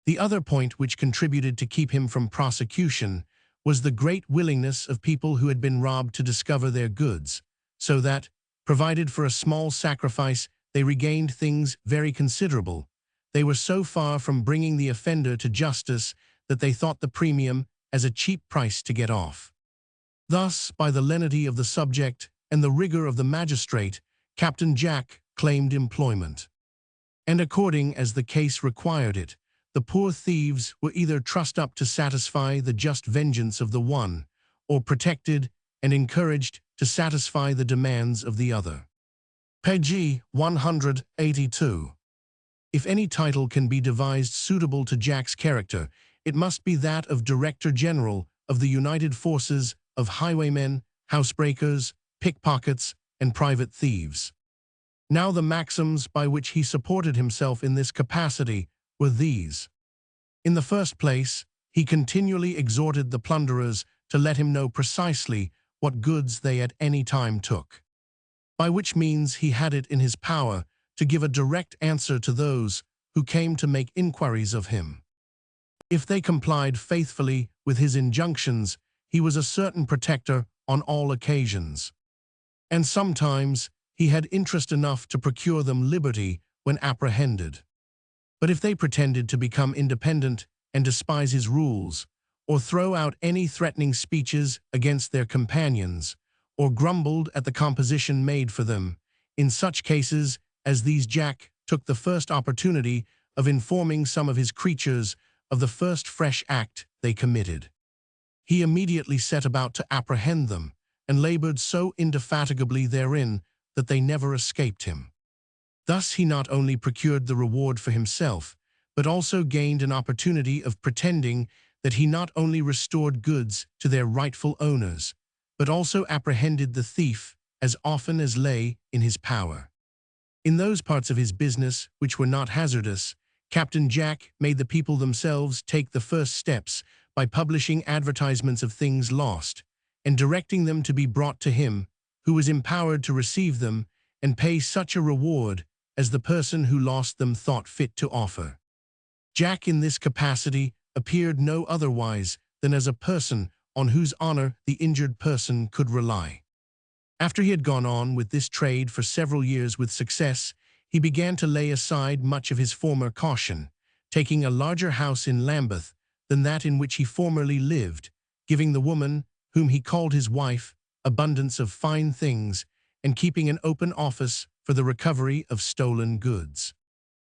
The other point which contributed to keep him from prosecution was the great willingness of people who had been robbed to discover their goods, so that, provided for a small sacrifice, they regained things very considerable. They were so far from bringing the offender to justice that they thought the premium as a cheap price to get off. Thus, by the lenity of the subject and the rigor of the magistrate, Captain Jack claimed employment. And according as the case required it, the poor thieves were either trussed up to satisfy the just vengeance of the one, or protected and encouraged to satisfy the demands of the other. Page 182. If any title can be devised suitable to Jack's character, it must be that of Director General of the United Forces of Highwaymen, Housebreakers, Pickpockets, and Private Thieves. Now the maxims by which he supported himself in this capacity were these. In the first place, he continually exhorted the plunderers to let him know precisely what goods they at any time took, by which means he had it in his power to give a direct answer to those who came to make inquiries of him. If they complied faithfully with his injunctions, he was a certain protector on all occasions. And sometimes he had interest enough to procure them liberty when apprehended. But if they pretended to become independent and despise his rules, or throw out any threatening speeches against their companions, or grumbled at the composition made for them. In such cases as these, Jack took the first opportunity of informing some of his creatures of the first fresh act they committed. He immediately set about to apprehend them, and labored so indefatigably therein that they never escaped him. Thus he not only procured the reward for himself, but also gained an opportunity of pretending that he not only restored goods to their rightful owners, but also apprehended the thief as often as lay in his power. In those parts of his business which were not hazardous, Captain Jack made the people themselves take the first steps by publishing advertisements of things lost, and directing them to be brought to him, who was empowered to receive them and pay such a reward as the person who lost them thought fit to offer. Jack in this capacity appeared no otherwise than as a person on whose honor the injured person could rely. After he had gone on with this trade for several years with success, he began to lay aside much of his former caution, taking a larger house in Lambeth than that in which he formerly lived, giving the woman, whom he called his wife, abundance of fine things, and keeping an open office for the recovery of stolen goods.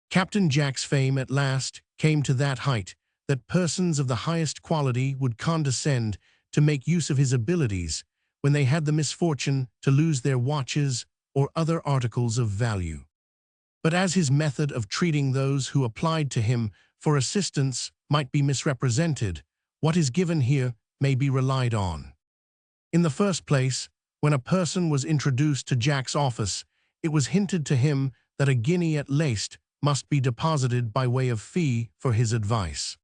Captain Jack's fame at last came to that height that persons of the highest quality would condescend to make use of his abilities when they had the misfortune to lose their watches or other articles of value. But as his method of treating those who applied to him for assistance might be misrepresented, what is given here may be relied on. In the first place, when a person was introduced to Jack's office, it was hinted to him that a guinea at least must be deposited by way of fee for his advice.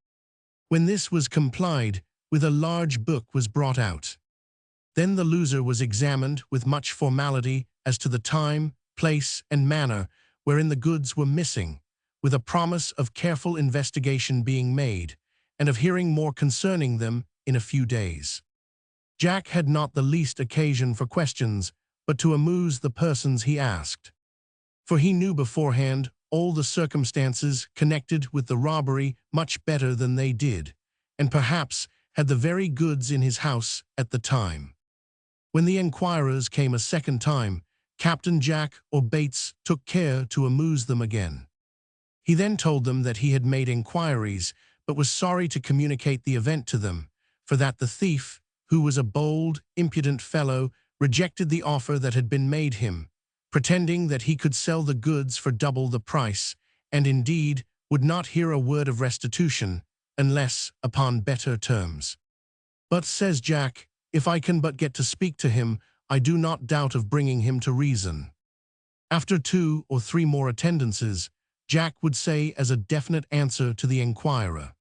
When this was complied with, a large book was brought out. Then the loser was examined with much formality as to the time, place, and manner wherein the goods were missing, with a promise of careful investigation being made, and of hearing more concerning them in a few days. Jack had not the least occasion for questions, but to amuse the persons he asked. For he knew beforehand all the circumstances connected with the robbery much better than they did, and perhaps had the very goods in his house at the time. When the enquirers came a second time, Captain Jack or Bates took care to amuse them again. He then told them that he had made enquiries, but was sorry to communicate the event to them, for that the thief, who was a bold, impudent fellow, rejected the offer that had been made him, pretending that he could sell the goods for double the price, and indeed would not hear a word of restitution, unless upon better terms. But, says Jack, if I can but get to speak to him, I do not doubt of bringing him to reason. After 2 or 3 more attendances, Jack would say as a definite answer to the enquirer,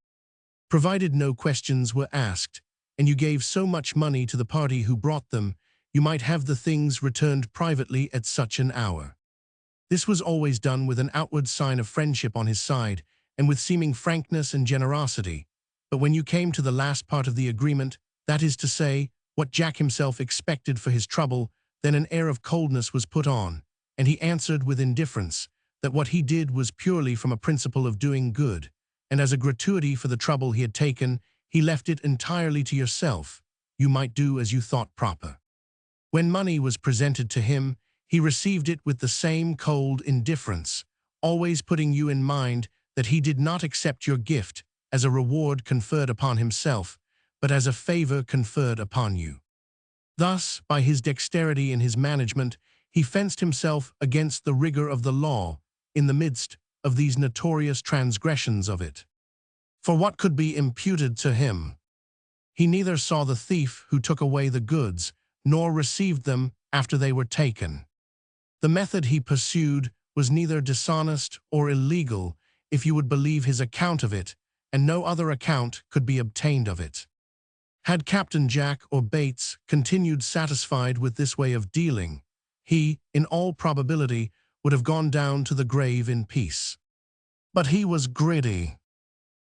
provided no questions were asked, and you gave so much money to the party who brought them, you might have the things returned privately at such an hour. This was always done with an outward sign of friendship on his side, and with seeming frankness and generosity. But when you came to the last part of the agreement, that is to say, what Jack himself expected for his trouble, then an air of coldness was put on, and he answered with indifference that what he did was purely from a principle of doing good, and as a gratuity for the trouble he had taken, he left it entirely to yourself. You might do as you thought proper. When money was presented to him, he received it with the same cold indifference, always putting you in mind that he did not accept your gift as a reward conferred upon himself, but as a favor conferred upon you. Thus, by his dexterity in his management, he fenced himself against the rigor of the law in the midst of these notorious transgressions of it. For what could be imputed to him? He neither saw the thief who took away the goods, nor received them after they were taken. The method he pursued was neither dishonest or illegal, if you would believe his account of it, and no other account could be obtained of it. Had Captain Jack or Bates continued satisfied with this way of dealing, he, in all probability, would have gone down to the grave in peace. But he was greedy,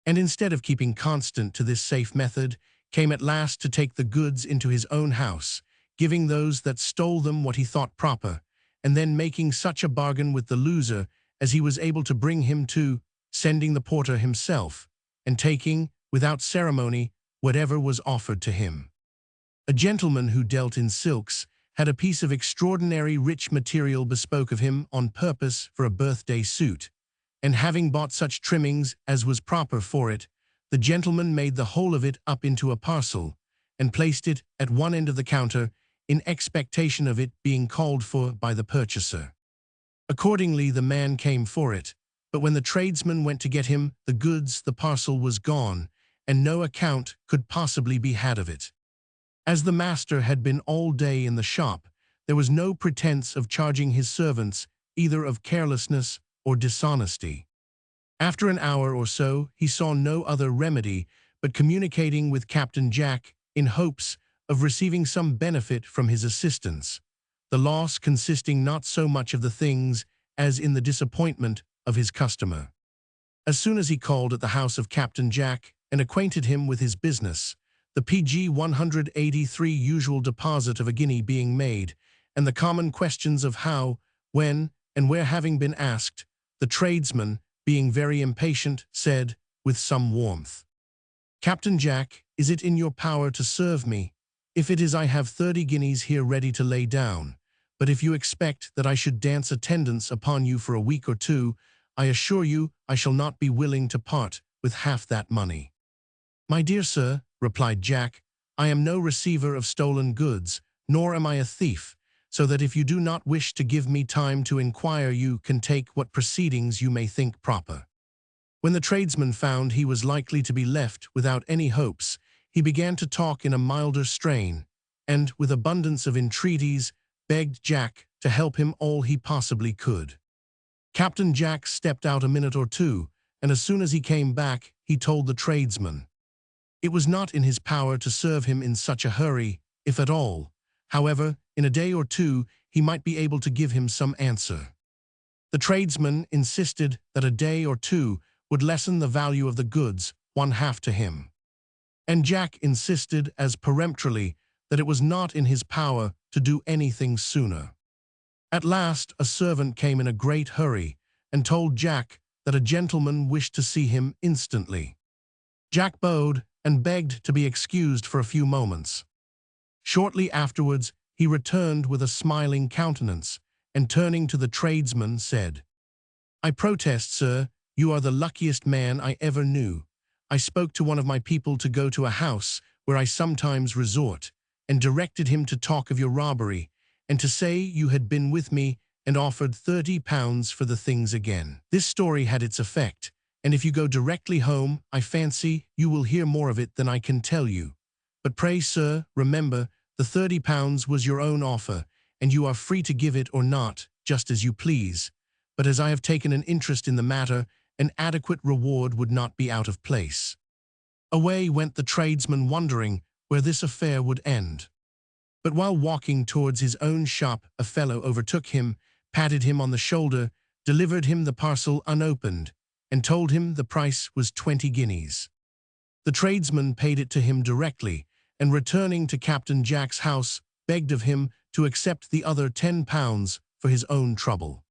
and instead of keeping constant to this safe method, came at last to take the goods into his own house, giving those that stole them what he thought proper, and then making such a bargain with the loser as he was able to bring him to, sending the porter himself, and taking, without ceremony, whatever was offered to him. A gentleman who dealt in silks had a piece of extraordinary rich material bespoke of him on purpose for a birthday suit, and having bought such trimmings as was proper for it, the gentleman made the whole of it up into a parcel, and placed it at one end of the counter in expectation of it being called for by the purchaser. Accordingly the man came for it, but when the tradesman went to get him the goods, the parcel was gone, and no account could possibly be had of it. As the master had been all day in the shop, there was no pretense of charging his servants either of carelessness or dishonesty. After an hour or so, he saw no other remedy but communicating with Captain Jack in hopes of receiving some benefit from his assistance, the loss consisting not so much of the things as in the disappointment of his customer. As soon as he called at the house of Captain Jack and acquainted him with his business, the PG 183 usual deposit of a guinea being made, and the common questions of how, when, and where having been asked, the tradesman, being very impatient, said, with some warmth, "Captain Jack, is it in your power to serve me? If it is, I have 30 guineas here ready to lay down, but if you expect that I should dance attendance upon you for a week or two, I assure you I shall not be willing to part with half that money." "My dear sir," replied Jack, "I am no receiver of stolen goods, nor am I a thief, so that if you do not wish to give me time to inquire, you can take what proceedings you may think proper." When the tradesman found he was likely to be left without any hopes, he began to talk in a milder strain, and, with abundance of entreaties, begged Jack to help him all he possibly could. Captain Jack stepped out a minute or two, and as soon as he came back, he told the tradesman it was not in his power to serve him in such a hurry, if at all. However, in a day or two, he might be able to give him some answer. The tradesman insisted that a day or two would lessen the value of the goods one half to him. And Jack insisted as peremptorily that it was not in his power to do anything sooner. At last a servant came in a great hurry and told Jack that a gentleman wished to see him instantly. Jack bowed and begged to be excused for a few moments. Shortly afterwards he returned with a smiling countenance, and turning to the tradesman said, "I protest, sir, you are the luckiest man I ever knew. I spoke to one of my people to go to a house where I sometimes resort, and directed him to talk of your robbery, and to say you had been with me, and offered £30 for the things again. This story had its effect, and if you go directly home, I fancy you will hear more of it than I can tell you. But pray, sir, remember, the £30 was your own offer, and you are free to give it or not, just as you please. But as I have taken an interest in the matter, an adequate reward would not be out of place." Away went the tradesman, wondering where this affair would end. But while walking towards his own shop, a fellow overtook him, patted him on the shoulder, delivered him the parcel unopened, and told him the price was 20 guineas. The tradesman paid it to him directly, and returning to Captain Jack's house, begged of him to accept the other £10 for his own trouble.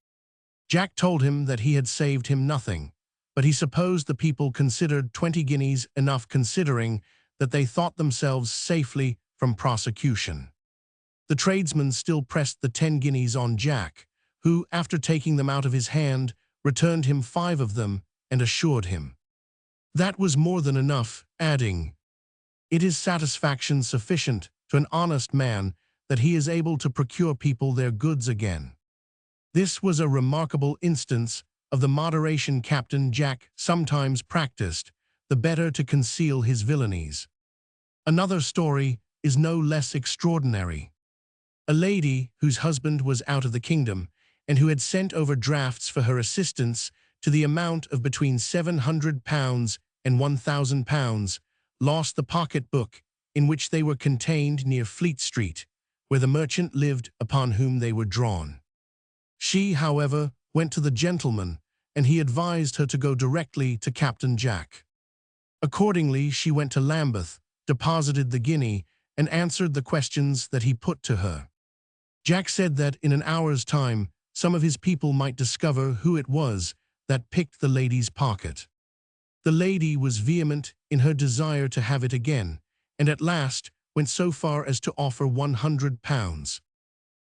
Jack told him that he had saved him nothing, but he supposed the people considered 20 guineas enough, considering that they thought themselves safely from prosecution. The tradesman still pressed the 10 guineas on Jack, who, after taking them out of his hand, returned him 5 of them and assured him that was more than enough, adding, "It is satisfaction sufficient to an honest man that he is able to procure people their goods again." This was a remarkable instance of the moderation Captain Jack sometimes practiced, the better to conceal his villainies. Another story is no less extraordinary. A lady whose husband was out of the kingdom, and who had sent over drafts for her assistance to the amount of between £700 and £1,000, lost the pocket-book in which they were contained near Fleet Street, where the merchant lived upon whom they were drawn. She, however, went to the gentleman, and he advised her to go directly to Captain Jack. Accordingly, she went to Lambeth, deposited the guinea, and answered the questions that he put to her. Jack said that in an hour's time some of his people might discover who it was that picked the lady's pocket. The lady was vehement in her desire to have it again, and at last went so far as to offer £100.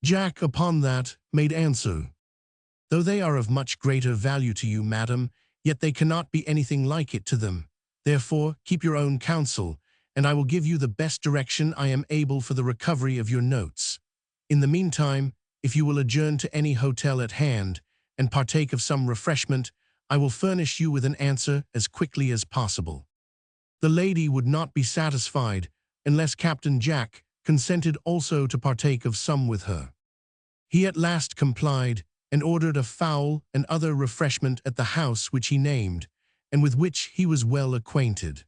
Jack, upon that, made answer, "Though they are of much greater value to you, madam, yet they cannot be anything like it to them. Therefore, keep your own counsel, and I will give you the best direction I am able for the recovery of your notes. In the meantime, if you will adjourn to any hotel at hand, and partake of some refreshment, I will furnish you with an answer as quickly as possible." The lady would not be satisfied unless Captain Jack consented also to partake of some with her. He at last complied, and ordered a fowl and other refreshment at the house which he named, and with which he was well acquainted.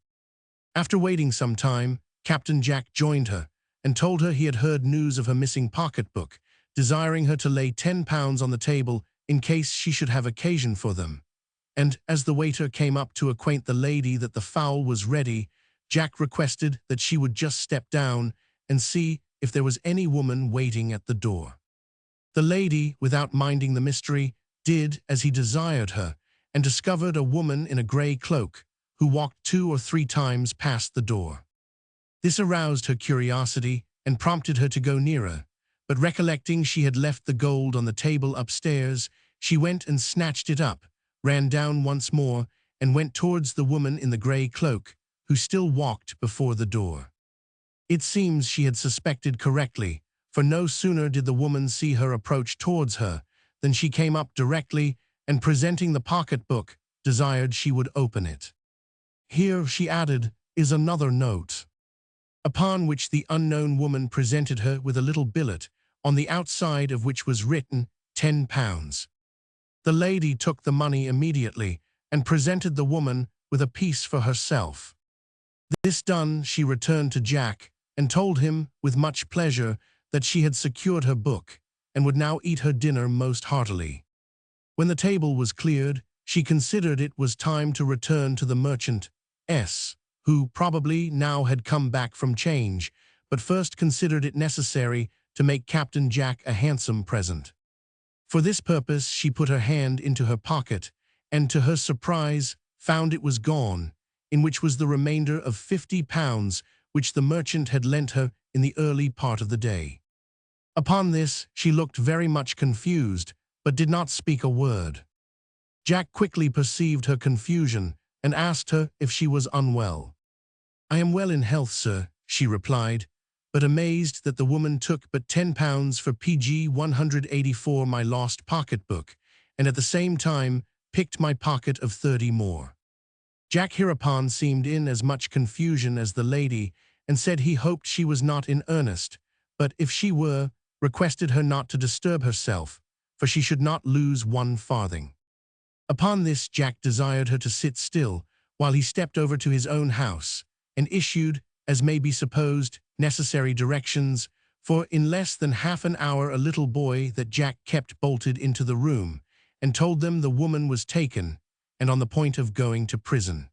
After waiting some time, Captain Jack joined her, and told her he had heard news of her missing pocketbook, desiring her to lay £10 on the table in case she should have occasion for them. And, as the waiter came up to acquaint the lady that the fowl was ready, Jack requested that she would just step down and see if there was any woman waiting at the door. The lady, without minding the mystery, did as he desired her, and discovered a woman in a grey cloak, who walked 2 or 3 times past the door. This aroused her curiosity and prompted her to go nearer, but recollecting she had left the gold on the table upstairs, she went and snatched it up, ran down once more, and went towards the woman in the grey cloak, who still walked before the door. It seems she had suspected correctly, for no sooner did the woman see her approach towards her than she came up directly, and presenting the pocketbook, desired she would open it. "Here," she added, "is another note." Upon which the unknown woman presented her with a little billet, on the outside of which was written £10. The lady took the money immediately, and presented the woman with a piece for herself. This done, she returned to Jack, and told him, with much pleasure, that she had secured her book, and would now eat her dinner most heartily. When the table was cleared, she considered it was time to return to the merchant S, who probably now had come back from change, but first considered it necessary to make Captain Jack a handsome present. For this purpose she put her hand into her pocket, and to her surprise found it was gone, in which was the remainder of £50 which the merchant had lent her in the early part of the day. Upon this she looked very much confused, but did not speak a word. Jack quickly perceived her confusion, and asked her if she was unwell. "I am well in health, sir," she replied, but amazed that the woman took but £10 for pg 184 my lost pocketbook, and at the same time picked my pocket of 30 more. Jack hereupon seemed in as much confusion as the lady, and said he hoped she was not in earnest, but if she were, requested her not to disturb herself, for she should not lose 1 farthing. Upon this Jack desired her to sit still, while he stepped over to his own house, and issued, as may be supposed, necessary directions, for in less than half an hour a little boy that Jack kept bolted into the room, and told them the woman was taken, and on the point of going to prison.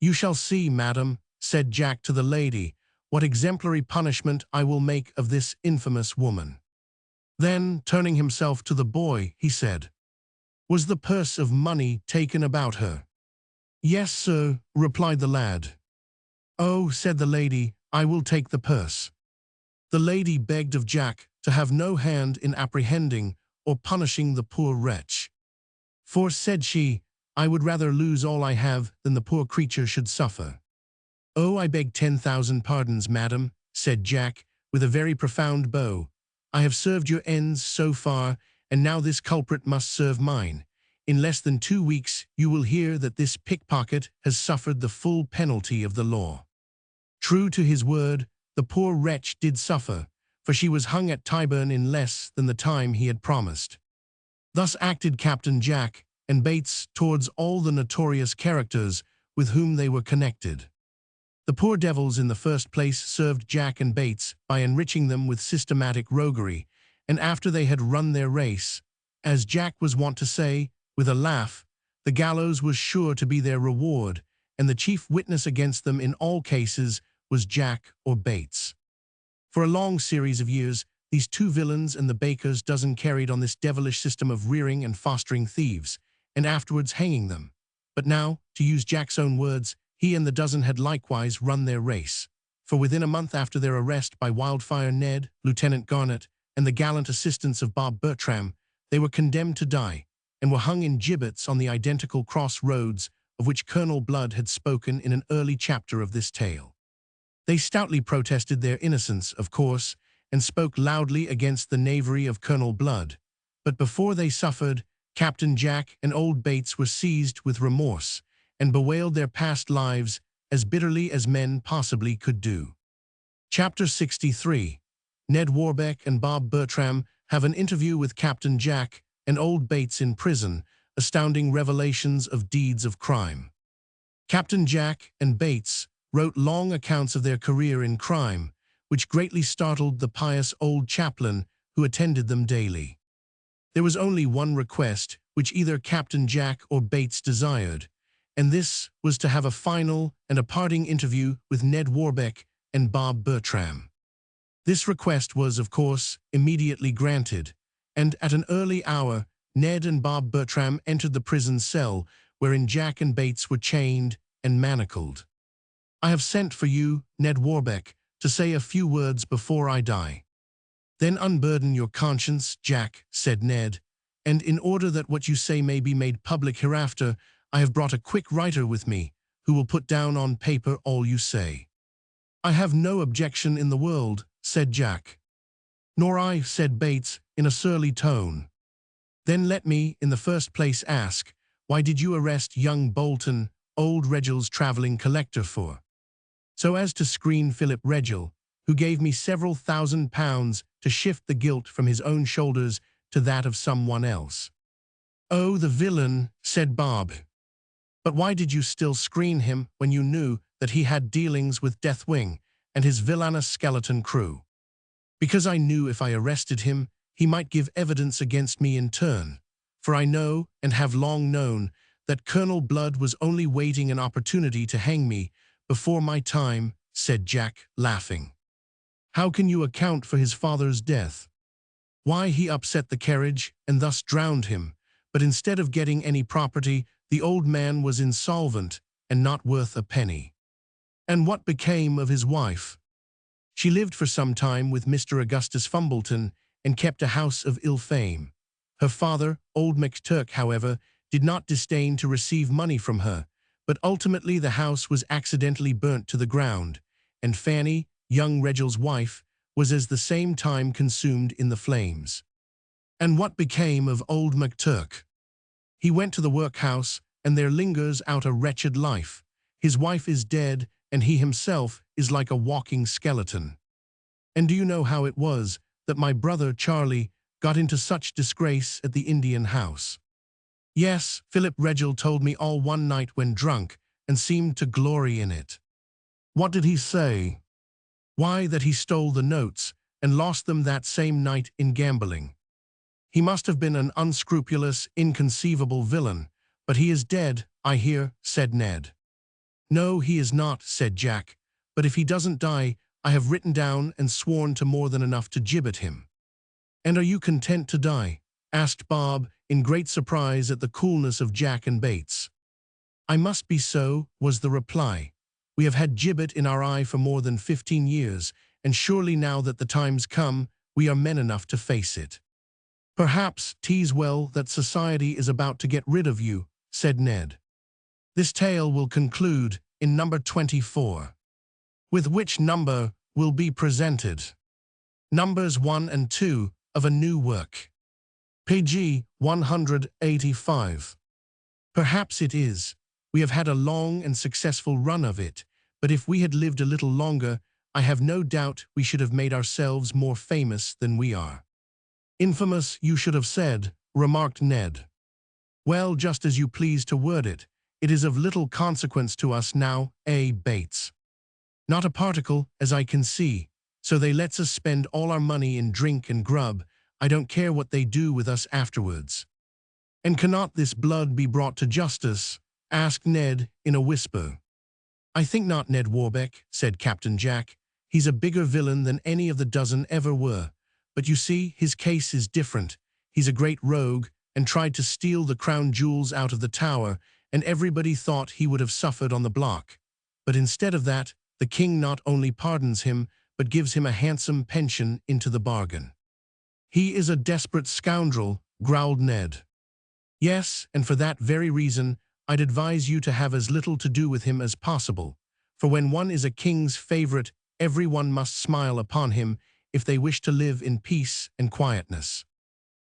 "You shall see, madam," said Jack to the lady, "what exemplary punishment I will make of this infamous woman." Then, turning himself to the boy, he said, "Was the purse of money taken about her?" "Yes, sir," replied the lad. "Oh," said the lady, "I will take the purse." The lady begged of Jack to have no hand in apprehending or punishing the poor wretch. "For," said she, "I would rather lose all I have than the poor creature should suffer." "Oh, I beg 10,000 pardons, madam," said Jack, with a very profound bow. "I have served your ends so far, and now this culprit must serve mine. In less than 2 weeks you will hear that this pickpocket has suffered the full penalty of the law." True to his word, the poor wretch did suffer, for she was hung at Tyburn in less than the time he had promised. Thus acted Captain Jack and Bates towards all the notorious characters with whom they were connected. The poor devils in the first place served Jack and Bates by enriching them with systematic roguery, and after they had run their race, as Jack was wont to say, with a laugh, the gallows was sure to be their reward, and the chief witness against them in all cases was Jack or Bates. For a long series of years, these 2 villains and the baker's dozen carried on this devilish system of rearing and fostering thieves, and afterwards hanging them. But now, to use Jack's own words, he and the dozen had likewise run their race, for within a month after their arrest by Wildfire Ned, Lieutenant Garnet, and the gallant assistance of Bob Bertram, they were condemned to die, and were hung in gibbets on the identical crossroads of which Colonel Blood had spoken in an early chapter of this tale. They stoutly protested their innocence, of course, and spoke loudly against the knavery of Colonel Blood, but before they suffered, Captain Jack and old Bates were seized with remorse, and bewailed their past lives as bitterly as men possibly could do. Chapter 63. Ned Warbeck and Bob Bertram have an interview with Captain Jack and old Bates in prison, astounding revelations of deeds of crime. Captain Jack and Bates wrote long accounts of their career in crime, which greatly startled the pious old chaplain who attended them daily. There was only one request which either Captain Jack or Bates desired, and this was to have a final and a parting interview with Ned Warbeck and Bob Bertram. This request was, of course, immediately granted, and at an early hour, Ned and Bob Bertram entered the prison cell wherein Jack and Bates were chained and manacled. "I have sent for you, Ned Warbeck, to say a few words before I die." "Then unburden your conscience, Jack," said Ned, "and in order that what you say may be made public hereafter, I have brought a quick writer with me, who will put down on paper all you say." "I have no objection in the world," said Jack. "Nor I," said Bates, in a surly tone. "Then let me, in the first place, ask, why did you arrest young Bolton, old Regel's traveling collector, for?" "So as to screen Philip Regel, who gave me several £1,000 to shift the guilt from his own shoulders to that of someone else." "Oh, the villain," said Bob. "But why did you still screen him when you knew that he had dealings with Deathwing and his villainous skeleton crew?" "Because I knew if I arrested him, he might give evidence against me in turn, for I know, and have long known, that Colonel Blood was only waiting an opportunity to hang me before my time," said Jack, laughing. "How can you account for his father's death?" "Why, he upset the carriage and thus drowned him, but instead of getting any property, the old man was insolvent and not worth a penny." "And what became of his wife?" "She lived for some time with Mr. Augustus Fumbleton and kept a house of ill fame. Her father, old McTurk, however, did not disdain to receive money from her, but ultimately the house was accidentally burnt to the ground, and Fanny, young Regel's wife, was at the same time consumed in the flames." "And what became of old McTurk?" "He went to the workhouse, and there lingers out a wretched life. His wife is dead, and he himself is like a walking skeleton." "And do you know how it was that my brother Charlie got into such disgrace at the Indian house?" "Yes, Philip Regel told me all one night when drunk, and seemed to glory in it." "What did he say?" "Why, that he stole the notes, and lost them that same night in gambling." "He must have been an unscrupulous, inconceivable villain, but he is dead, I hear," said Ned. "No, he is not," said Jack, "but if he doesn't die, I have written down and sworn to more than enough to gibbet him." "And are you content to die?" asked Bob, in great surprise at the coolness of Jack and Bates. "I must be so," was the reply. "We have had gibbet in our eye for more than 15 years, and surely now that the time's come, we are men enough to face it." "Perhaps 'tis well that society is about to get rid of you," said Ned. This tale will conclude in number 24, with which number will be presented numbers 1 and 2 of a new work. pg 185. Perhaps it is. We have had a long and successful run of it, but if we had lived a little longer, I have no doubt we should have made ourselves more famous than we are. "Infamous, you should have said," remarked Ned. "Well, just as you please to word it. It is of little consequence to us now, Bates?" "Not a particle, as I can see. So they lets us spend all our money in drink and grub. I don't care what they do with us afterwards." "And cannot this Blood be brought to justice?" asked Ned in a whisper. "I think not, Ned Warbeck," said Captain Jack. "He's a bigger villain than any of the dozen ever were. But you see, his case is different. He's a great rogue, and tried to steal the crown jewels out of the tower, and everybody thought he would have suffered on the block. But instead of that, the king not only pardons him, but gives him a handsome pension into the bargain." He is a desperate scoundrel, growled Ned. Yes, and for that very reason, I'd advise you to have as little to do with him as possible. For when one is a king's favorite, everyone must smile upon him if they wish to live in peace and quietness.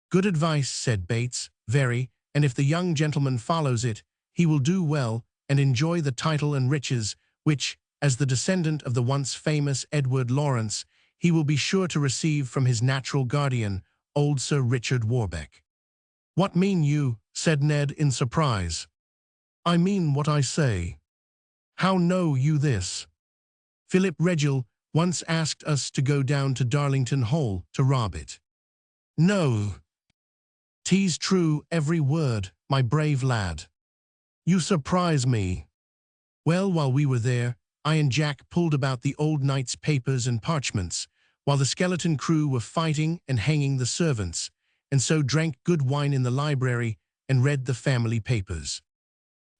Good advice, said Bates, very, and if the young gentleman follows it, he will do well and enjoy the title and riches which, as the descendant of the once famous Edward Lawrence, he will be sure to receive from his natural guardian, old Sir Richard Warbeck. What mean you? Said Ned in surprise. I mean what I say. How know you this? Philip Regil once asked us to go down to Darlington Hall to rob it. No. 'Tis true every word, my brave lad. You surprise me. Well, while we were there, I and Jack pulled about the old knight's papers and parchments, while the skeleton crew were fighting and hanging the servants, and so drank good wine in the library and read the family papers.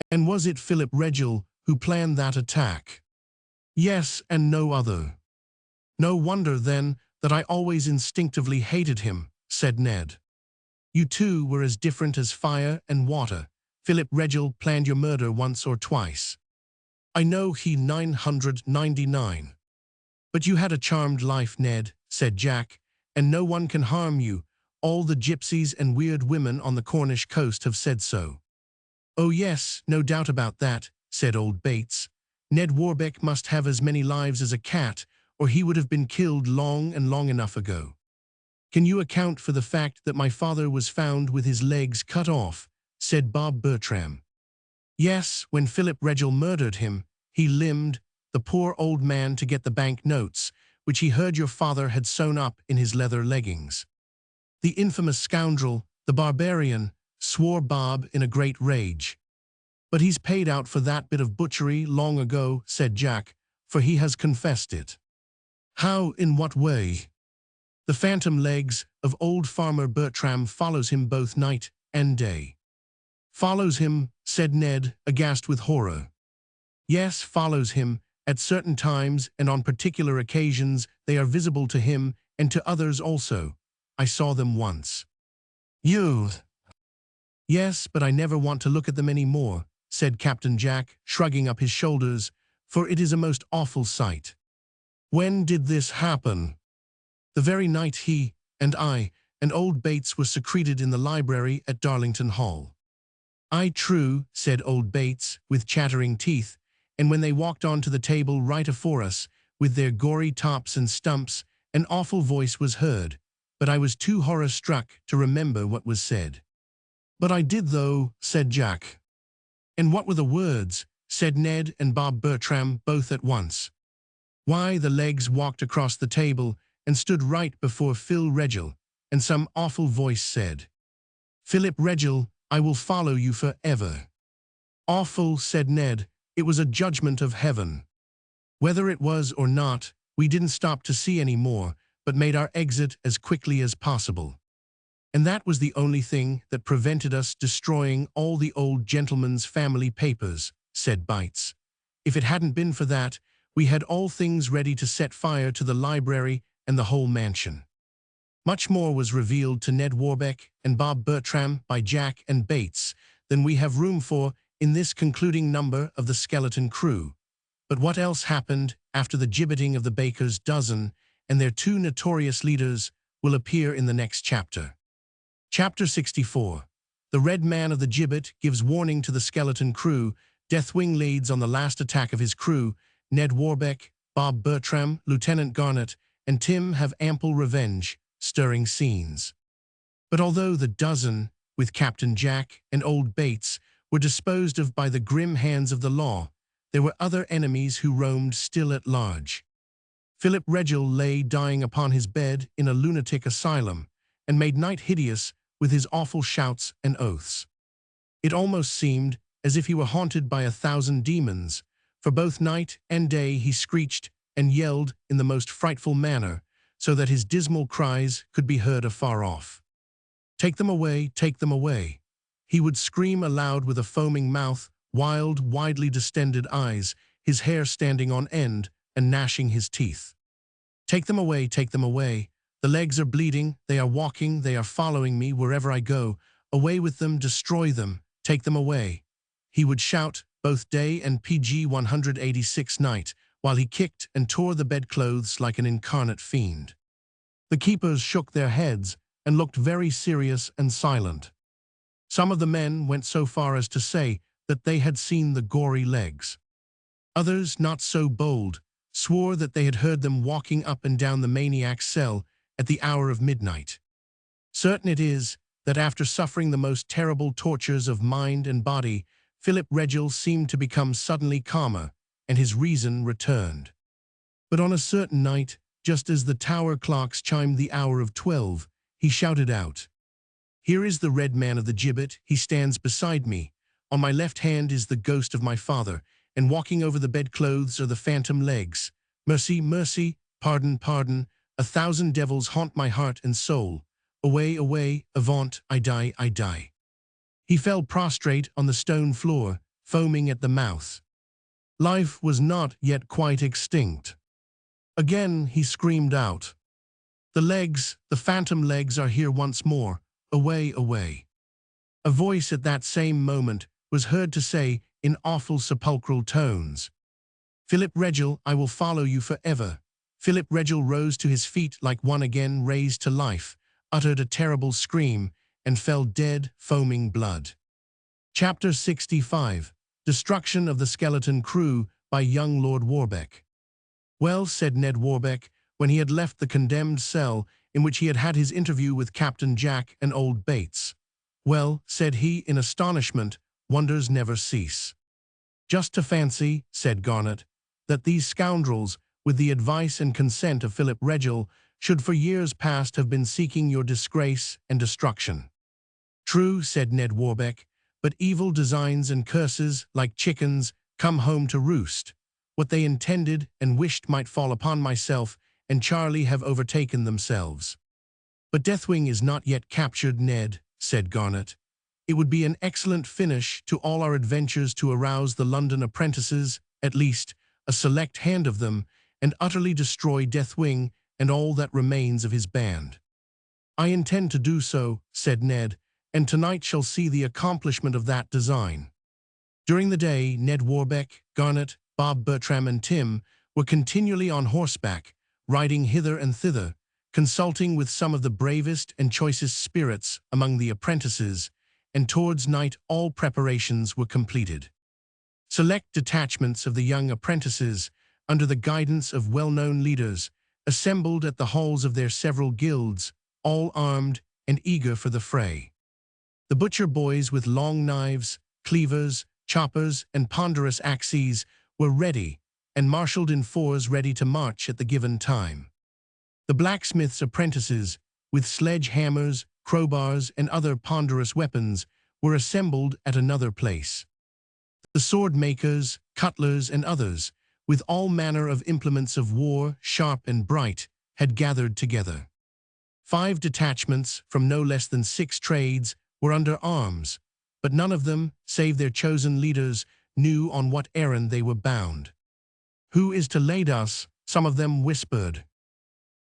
And was it Philip Regil who planned that attack? Yes, and no other. No wonder, then, that I always instinctively hated him, said Ned. You two were as different as fire and water. Philip Regil planned your murder once or twice. I know he 999. But you had a charmed life, Ned, said Jack, and no one can harm you. All the gypsies and weird women on the Cornish coast have said so. Oh yes, no doubt about that, said old Bates. Ned Warbeck must have as many lives as a cat, or he would have been killed long and long enough ago. Can you account for the fact that my father was found with his legs cut off, said Bob Bertram. Yes, when Philip Regil murdered him, he limbed the poor old man to get the bank notes, which he heard your father had sewn up in his leather leggings. The infamous scoundrel, the barbarian, swore Bob in a great rage. But he's paid out for that bit of butchery long ago, said Jack, for he has confessed it. How, in what way? The phantom legs of old Farmer Bertram follows him both night and day. Follows him, said Ned, aghast with horror. Yes, follows him. At certain times and on particular occasions they are visible to him and to others also. I saw them once. You? Yes, but I never want to look at them any more, said Captain Jack, shrugging up his shoulders, for it is a most awful sight. When did this happen? The very night he and I and old Bates were secreted in the library at Darlington Hall. Aye, true, said old Bates, with chattering teeth, and when they walked on to the table right afore us, with their gory tops and stumps, an awful voice was heard, but I was too horror-struck to remember what was said. But I did, though, said Jack. And what were the words? Said Ned and Bob Bertram both at once. Why, the legs walked across the table and stood right before Phil Regil, and some awful voice said, Philip Regil, I will follow you forever. Awful, said Ned, it was a judgment of heaven. Whether it was or not, we didn't stop to see any more, but made our exit as quickly as possible. And that was the only thing that prevented us destroying all the old gentleman's family papers, said Bites. If it hadn't been for that, we had all things ready to set fire to the library and the whole mansion. Much more was revealed to Ned Warbeck and Bob Bertram by Jack and Bates than we have room for in this concluding number of the Skeleton Crew. But what else happened after the gibbeting of the baker's dozen and their two notorious leaders will appear in the next chapter. Chapter 64. The Red Man of the Gibbet gives warning to the Skeleton Crew. Deathwing leads on the last attack of his crew. Ned Warbeck, Bob Bertram, Lieutenant Garnet, and Tim have ample revenge, stirring scenes. But although the dozen, with Captain Jack and old Bates, were disposed of by the grim hands of the law, there were other enemies who roamed still at large. Philip Regil lay dying upon his bed in a lunatic asylum, and made night hideous with his awful shouts and oaths. It almost seemed as if he were haunted by 1,000 demons, for both night and day he screeched and yelled in the most frightful manner, so that his dismal cries could be heard afar off. Take them away, take them away. He would scream aloud with a foaming mouth, wild, widely distended eyes, his hair standing on end and gnashing his teeth. Take them away, The legs are bleeding, they are walking, they are following me wherever I go. Away with them, destroy them, take them away. He would shout, both day and PG 186 night, while he kicked and tore the bedclothes like an incarnate fiend. The keepers shook their heads and looked very serious and silent. Some of the men went so far as to say that they had seen the gory legs. Others, not so bold, swore that they had heard them walking up and down the maniac's cell at the hour of midnight. Certain it is that after suffering the most terrible tortures of mind and body, Philip Regil seemed to become suddenly calmer, and his reason returned. But on a certain night, just as the tower clocks chimed the hour of 12, he shouted out, "Here is the red man of the gibbet, he stands beside me. On my left hand is the ghost of my father, and walking over the bedclothes are the phantom legs. Mercy, mercy, pardon, pardon, 1,000 devils haunt my heart and soul. Away, away, avaunt, I die, I die." He fell prostrate on the stone floor, foaming at the mouth. Life was not yet quite extinct. Again he screamed out, "The legs, the phantom legs are here once more. Away, away." A voice at that same moment was heard to say in awful sepulchral tones, "Philip Regil, I will follow you forever." Philip Regil rose to his feet like one again raised to life, uttered a terrible scream, and fell dead, foaming blood. Chapter 65. Destruction of the Skeleton Crew by young Lord Warbeck. "Well," said Ned Warbeck, when he had left the condemned cell in which he had had his interview with Captain Jack and old Bates. "Well," said he in astonishment, "wonders never cease." "Just to fancy," said Garnet, "that these scoundrels, with the advice and consent of Philip Regil, should for years past have been seeking your disgrace and destruction." "True," said Ned Warbeck, "but evil designs and curses, like chickens, come home to roost. What they intended and wished might fall upon myself and Charlie have overtaken themselves." "But Deathwing is not yet captured, Ned," said Garnet. "It would be an excellent finish to all our adventures to arouse the London apprentices, at least a select hand of them, and utterly destroy Deathwing and all that remains of his band." "I intend to do so," said Ned, "and tonight shall see the accomplishment of that design." During the day, Ned Warbeck, Garnet, Bob Bertram and Tim were continually on horseback, riding hither and thither, consulting with some of the bravest and choicest spirits among the apprentices, and towards night all preparations were completed. Select detachments of the young apprentices, under the guidance of well-known leaders, assembled at the halls of their several guilds, all armed and eager for the fray. The butcher boys with long knives, cleavers, choppers, and ponderous axes were ready, and marshaled in fours ready to march at the given time. The blacksmith's apprentices, with sledge-hammers, crowbars, and other ponderous weapons, were assembled at another place. The sword-makers, cutlers, and others, with all manner of implements of war, sharp and bright, had gathered together. 5 detachments from no less than 6 trades were under arms, but none of them, save their chosen leaders, knew on what errand they were bound. "Who is to lead us?" some of them whispered.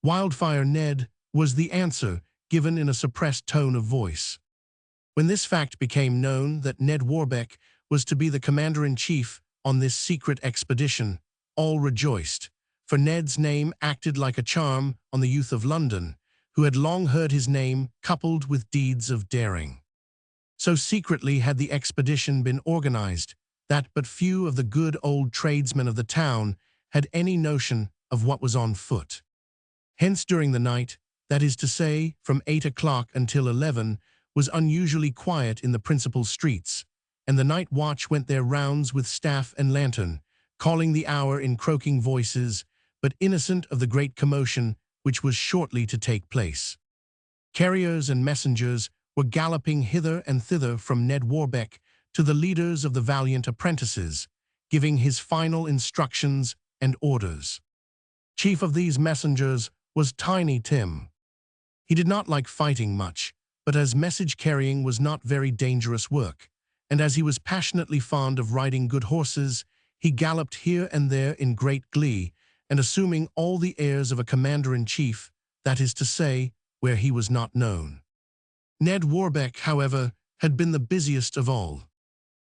"Wildfire Ned," was the answer, given in a suppressed tone of voice. When this fact became known that Ned Warbeck was to be the commander-in-chief on this secret expedition, all rejoiced, for Ned's name acted like a charm on the youth of London, who had long heard his name coupled with deeds of daring. So secretly had the expedition been organized that but few of the good old tradesmen of the town had any notion of what was on foot. Hence during the night, that is to say, from 8 o'clock until 11, was unusually quiet in the principal streets, and the night watch went their rounds with staff and lantern, calling the hour in croaking voices, but innocent of the great commotion which was shortly to take place. Carriers and messengers were galloping hither and thither from Ned Warbeck to the leaders of the valiant apprentices, giving his final instructions and orders. Chief of these messengers was Tiny Tim. He did not like fighting much, but as message-carrying was not very dangerous work, and as he was passionately fond of riding good horses, he galloped here and there in great glee, and assuming all the airs of a commander-in-chief, that is to say, where he was not known. Ned Warbeck, however, had been the busiest of all.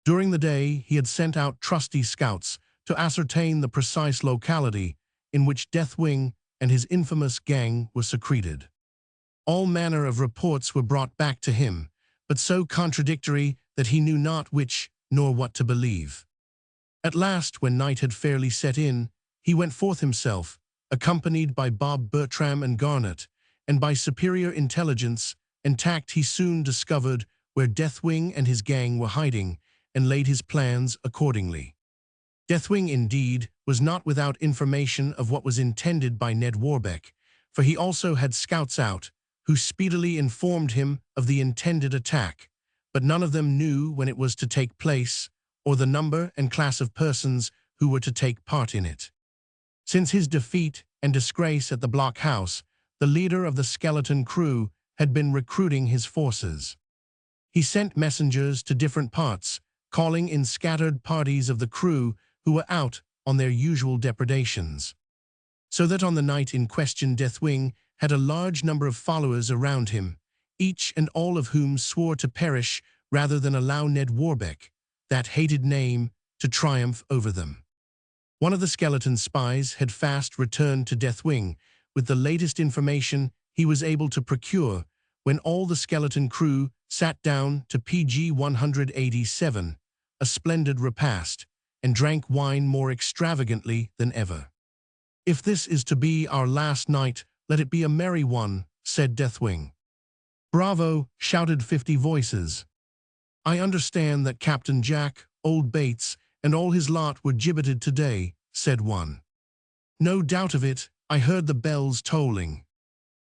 During the day, he had sent out trusty scouts to ascertain the precise locality in which Deathwing and his infamous gang were secreted. All manner of reports were brought back to him, but so contradictory that he knew not which nor what to believe. At last, when night had fairly set in, he went forth himself, accompanied by Bob Bertram and Garnet, and by superior intelligence and tact he soon discovered where Deathwing and his gang were hiding, and laid his plans accordingly. Deathwing, indeed, was not without information of what was intended by Ned Warbeck, for he also had scouts out, who speedily informed him of the intended attack, but none of them knew when it was to take place, or the number and class of persons who were to take part in it. Since his defeat and disgrace at the blockhouse, the leader of the skeleton crew had been recruiting his forces. He sent messengers to different parts, calling in scattered parties of the crew who were out on their usual depredations. So that on the night in question Deathwing had a large number of followers around him, each and all of whom swore to perish rather than allow Ned Warbeck, that hated name, to triumph over them. One of the skeleton spies had fast returned to Deathwing with the latest information he was able to procure when all the skeleton crew sat down to PG 187, a splendid repast, and drank wine more extravagantly than ever. "If this is to be our last night, let it be a merry one," said Deathwing. "Bravo!" shouted 50 voices. "I understand that Captain Jack, old Bates, and all his lot were gibbeted today," said one. "No doubt of it, I heard the bells tolling."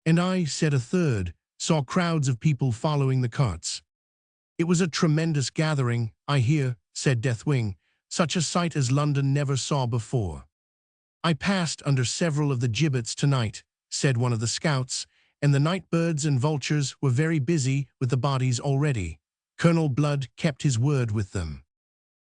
"And I," said a third, "saw crowds of people following the carts." "It was a tremendous gathering, I hear," said Deathwing, "such a sight as London never saw before." "I passed under several of the gibbets tonight," said one of the scouts, "and the night birds and vultures were very busy with the bodies already. Colonel Blood kept his word with them."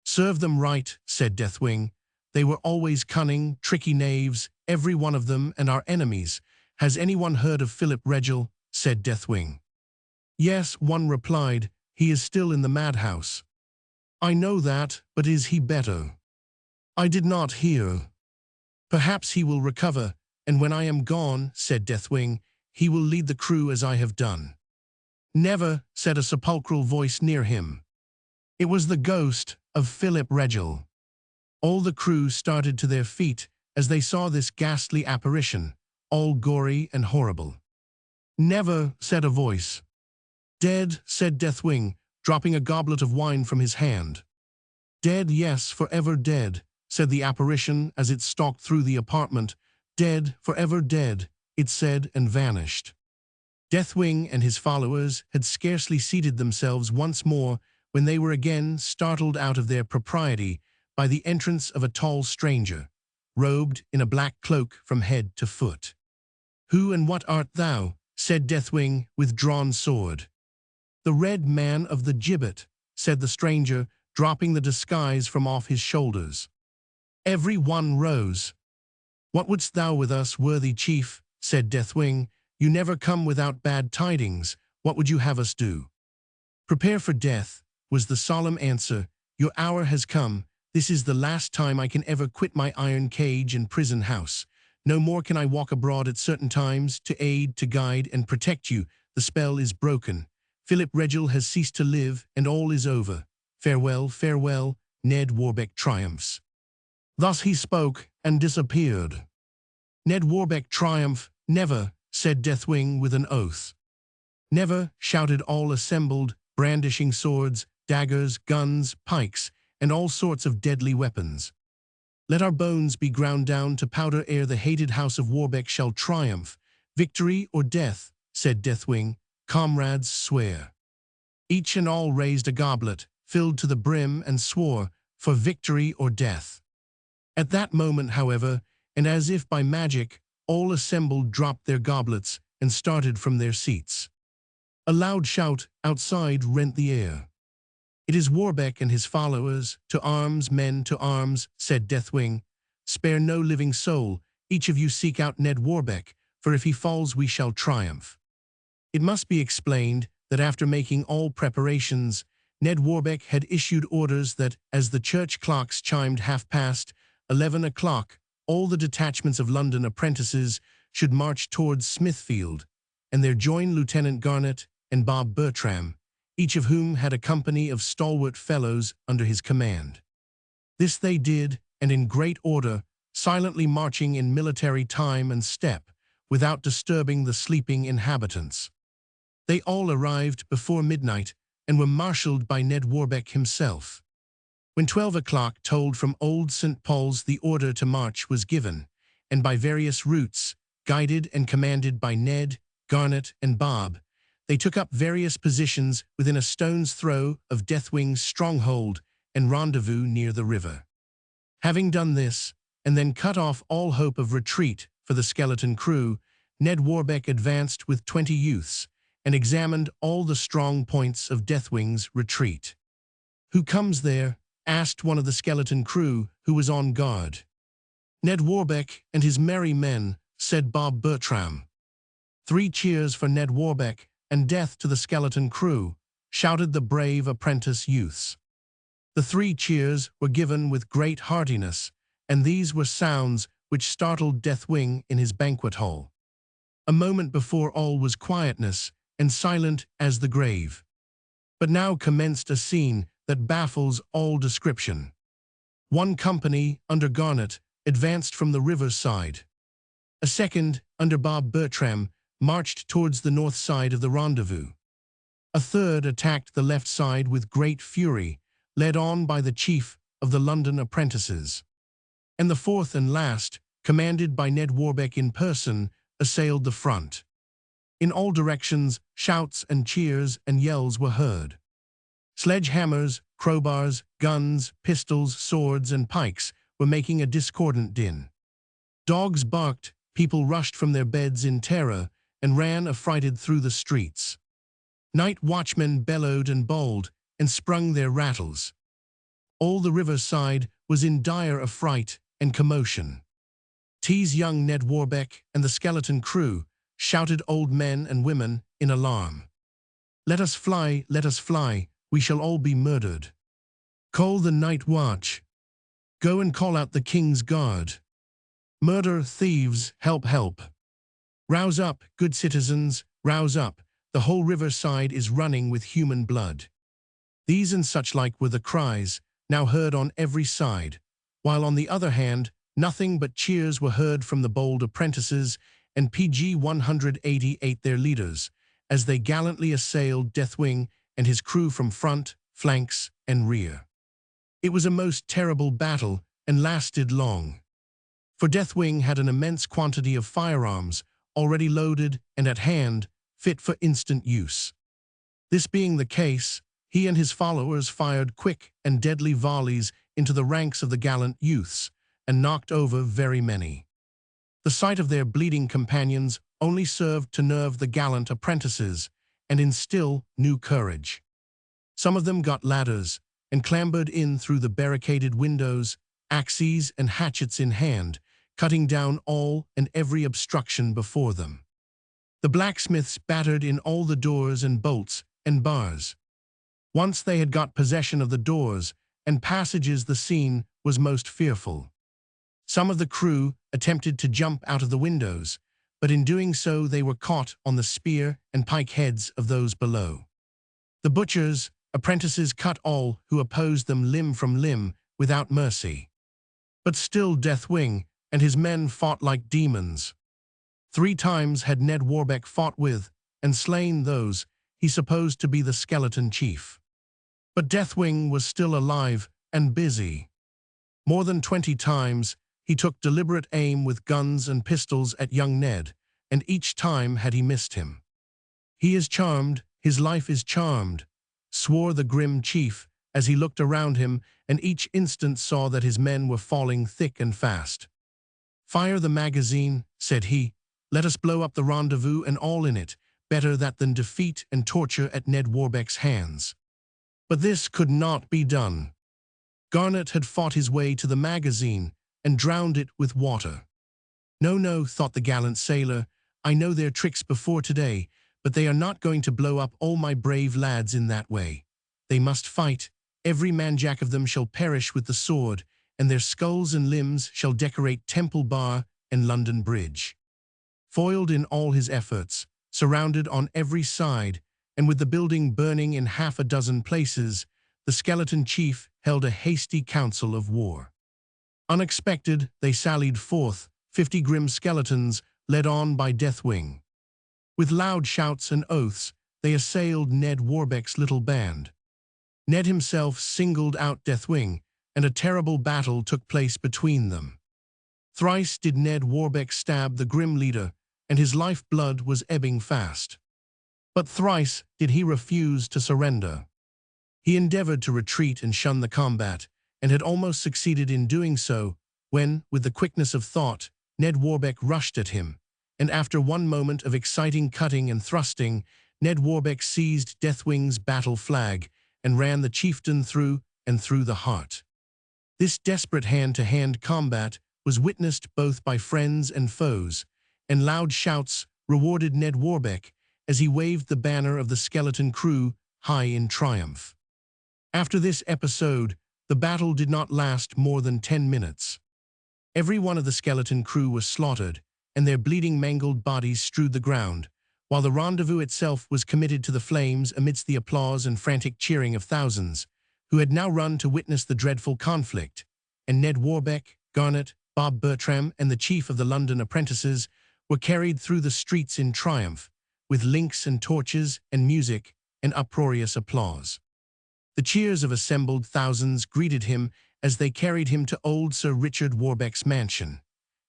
"Serve them right," said Deathwing. "They were always cunning, tricky knaves, every one of them, and our enemies. Has anyone heard of Philip Regel?" said Deathwing. "Yes," one replied, "he is still in the madhouse." "I know that, but is he better?" "I did not hear." "Perhaps he will recover, and when I am gone," said Deathwing, "he will lead the crew as I have done." "Never," said a sepulchral voice near him. It was the ghost of Philip Regel. All the crew started to their feet as they saw this ghastly apparition, all gory and horrible. "Never," said a voice. "Dead," said Deathwing, dropping a goblet of wine from his hand. "Dead, yes, forever dead," said the apparition as it stalked through the apartment. "Dead, forever dead," it said and vanished. Deathwing and his followers had scarcely seated themselves once more when they were again startled out of their propriety by the entrance of a tall stranger, robed in a black cloak from head to foot. "Who and what art thou?" said Deathwing with drawn sword. "The Red Man of the Gibbet," said the stranger, dropping the disguise from off his shoulders. Every one rose. "What wouldst thou with us, worthy chief?" said Deathwing. "You never come without bad tidings. What would you have us do?" "Prepare for death," was the solemn answer. "Your hour has come. This is the last time I can ever quit my iron cage and prison house. No more can I walk abroad at certain times to aid, to guide, and protect you. The spell is broken. Philip Regel has ceased to live, and all is over. Farewell, farewell, Ned Warbeck triumphs." Thus he spoke and disappeared. "Ned Warbeck triumph, never," said Deathwing with an oath. "Never," shouted all assembled, brandishing swords, daggers, guns, pikes, and all sorts of deadly weapons. "Let our bones be ground down to powder ere the hated house of Warbeck shall triumph. Victory or death," said Deathwing. "Comrades, swear." Each and all raised a goblet, filled to the brim, and swore, "For victory or death." At that moment, however, and as if by magic, all assembled dropped their goblets and started from their seats. A loud shout outside rent the air. "It is Warbeck and his followers. To arms, men, to arms," said Deathwing. "Spare no living soul. Each of you seek out Ned Warbeck. for if he falls we shall triumph." It must be explained that after making all preparations, Ned Warbeck had issued orders that, as the church clocks chimed 11:30, all the detachments of London apprentices should march towards Smithfield, and there join Lieutenant Garnet and Bob Bertram, each of whom had a company of stalwart fellows under his command. This they did, and in great order, silently marching in military time and step, without disturbing the sleeping inhabitants. They all arrived before midnight and were marshalled by Ned Warbeck himself. When 12 o'clock tolled from Old St. Paul's, the order to march was given, and by various routes, guided and commanded by Ned, Garnet, and Bob, they took up various positions within a stone's throw of Deathwing's stronghold and rendezvous near the river. Having done this, and then cut off all hope of retreat for the skeleton crew, Ned Warbeck advanced with 20 youths and examined all the strong points of Deathwing's retreat. "Who comes there?" asked one of the skeleton crew who was on guard. "Ned Warbeck and his merry men," said Bob Bertram. 3 cheers for Ned Warbeck and death to the skeleton crew, shouted the brave apprentice youths. The 3 cheers were given with great heartiness, and these were sounds which startled Deathwing in his banquet hall. A moment before all was quietness and silent as the grave. But now commenced a scene that baffles all description. One company, under Garnet, advanced from the river side. A second, under Bob Bertram, marched towards the north side of the rendezvous. A third attacked the left side with great fury, led on by the chief of the London apprentices. And the fourth and last, commanded by Ned Warbeck in person, assailed the front. In all directions, shouts and cheers and yells were heard. Sledgehammers, crowbars, guns, pistols, swords, and pikes were making a discordant din. Dogs barked, people rushed from their beds in terror and ran affrighted through the streets. Night watchmen bellowed and bawled and sprung their rattles. All the riverside was in dire affright and commotion. Tease young Ned Warbeck and the skeleton crew, shouted old men and women in alarm. "Let us fly, we shall all be murdered. Call the night watch. Go and call out the king's guard. Murder, thieves, help, help. Rouse up, good citizens, rouse up, the whole riverside is running with human blood." These and such like were the cries, now heard on every side, while on the other hand, nothing but cheers were heard from the bold apprentices and PG 188 their leaders, as they gallantly assailed Deathwing and his crew from front, flanks, and rear. It was a most terrible battle and lasted long. For Deathwing had an immense quantity of firearms, already loaded and at hand, fit for instant use. This being the case, he and his followers fired quick and deadly volleys into the ranks of the gallant youths, and knocked over very many. The sight of their bleeding companions only served to nerve the gallant apprentices and instill new courage. Some of them got ladders and clambered in through the barricaded windows, axes and hatchets in hand, cutting down all and every obstruction before them. The blacksmiths battered in all the doors and bolts and bars. Once they had got possession of the doors and passages, the scene was most fearful. Some of the crew attempted to jump out of the windows, but in doing so they were caught on the spear and pike heads of those below. The butchers, apprentices cut all who opposed them limb from limb without mercy. But still Deathwing and his men fought like demons. 3 times had Ned Warbeck fought with and slain those he supposed to be the skeleton chief. But Deathwing was still alive and busy. More than 20 times he took deliberate aim with guns and pistols at young Ned, and each time had he missed him. "He is charmed, his life is charmed," swore the grim chief as he looked around him and each instant saw that his men were falling thick and fast. "Fire the magazine," said he. "Let us blow up the rendezvous and all in it, better that than defeat and torture at Ned Warbeck's hands." But this could not be done. Garnet had fought his way to the magazine and drowned it with water. "No, no," thought the gallant sailor, I know their tricks before today, but they are not going to blow up all my brave lads in that way. They must fight. Every man-jack of them shall perish with the sword, and their skulls and limbs shall decorate Temple Bar and London Bridge. Foiled in all his efforts, surrounded on every side, and with the building burning in half a dozen places, the skeleton chief held a hasty council of war. Unexpected, they sallied forth, 50 grim skeletons, led on by Deathwing. With loud shouts and oaths, they assailed Ned Warbeck's little band. Ned himself singled out Deathwing, and a terrible battle took place between them. Thrice did Ned Warbeck stab the grim leader, and his life-blood was ebbing fast. But thrice did he refuse to surrender. He endeavored to retreat and shun the combat, and had almost succeeded in doing so, when, with the quickness of thought, Ned Warbeck rushed at him, and after one moment of exciting cutting and thrusting, Ned Warbeck seized Deathwing's battle flag and ran the chieftain through and through the heart. This desperate hand-to-hand combat was witnessed both by friends and foes, and loud shouts rewarded Ned Warbeck as he waved the banner of the skeleton crew high in triumph. After this episode, the battle did not last more than 10 minutes. Every one of the skeleton crew was slaughtered, and their bleeding, mangled bodies strewed the ground, while the rendezvous itself was committed to the flames amidst the applause and frantic cheering of thousands, who had now run to witness the dreadful conflict, and Ned Warbeck, Garnet, Bob Bertram, and the chief of the London apprentices were carried through the streets in triumph, with links and torches and music and uproarious applause. The cheers of assembled thousands greeted him as they carried him to old Sir Richard Warbeck's mansion,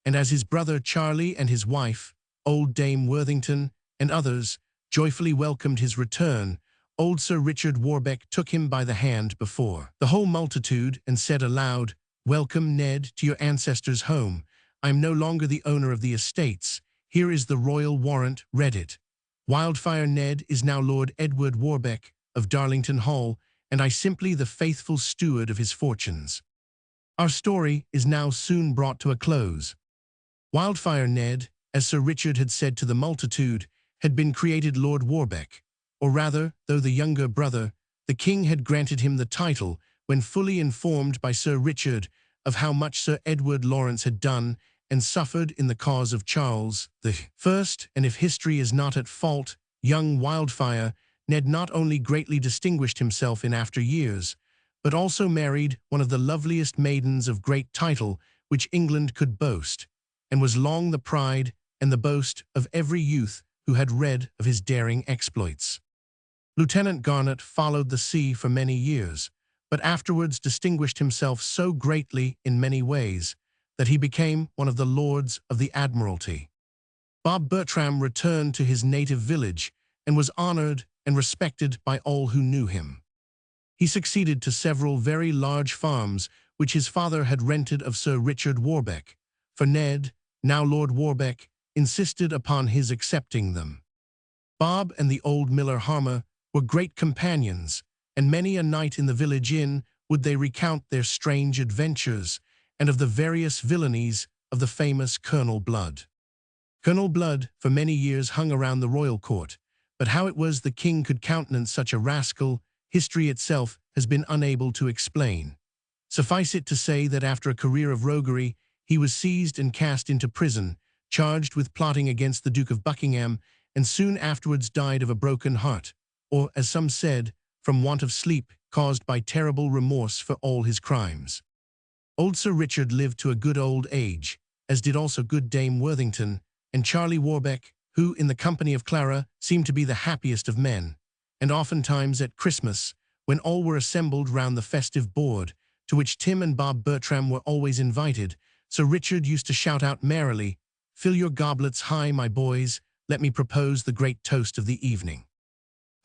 and as his brother Charlie and his wife, old Dame Worthington, and others joyfully welcomed his return, old Sir Richard Warbeck took him by the hand before the whole multitude and said aloud, "Welcome, Ned, to your ancestors' home. I am no longer the owner of the estates. Here is the royal warrant, read it. Wildfire Ned is now Lord Edward Warbeck of Darlington Hall, and I simply the faithful steward of his fortunes." Our story is now soon brought to a close. Wildfire Ned, as Sir Richard had said to the multitude, had been created Lord Warbeck, or rather, though the younger brother, the king had granted him the title when fully informed by Sir Richard of how much Sir Edward Lawrence had done and suffered in the cause of Charles I, and if history is not at fault, young Wildfire Ned not only greatly distinguished himself in after years, but also married one of the loveliest maidens of great title which England could boast, and was long the pride and the boast of every youth who had read of his daring exploits. Lieutenant Garnet followed the sea for many years, but afterwards distinguished himself so greatly in many ways that he became one of the Lords of the Admiralty. Bob Bertram returned to his native village and was honored and respected by all who knew him. He succeeded to several very large farms which his father had rented of Sir Richard Warbeck, for Ned, now Lord Warbeck, insisted upon his accepting them. Bob and the old miller Harmer were great companions, and many a night in the village inn would they recount their strange adventures and of the various villainies of the famous Colonel Blood. Colonel Blood for many years hung around the royal court, but how it was the king could countenance such a rascal, history itself has been unable to explain. Suffice it to say that after a career of roguery, he was seized and cast into prison, charged with plotting against the Duke of Buckingham, and soon afterwards died of a broken heart, or, as some said, from want of sleep caused by terrible remorse for all his crimes. Old Sir Richard lived to a good old age, as did also good Dame Worthington, and Charlie Warbeck, who, in the company of Clara, seemed to be the happiest of men, and oftentimes at Christmas, when all were assembled round the festive board, to which Tim and Bob Bertram were always invited, Sir Richard used to shout out merrily, "Fill your goblets high, my boys, let me propose the great toast of the evening."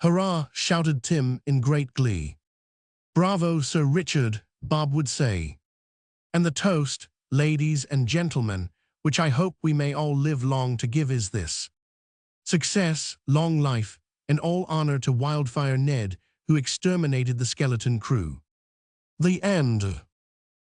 "Hurrah!" shouted Tim in great glee. "Bravo, Sir Richard," Bob would say. "And the toast, ladies and gentlemen, which I hope we may all live long to give is this: success, long life, and all honor to Wildfire Ned, who exterminated the skeleton crew." The end.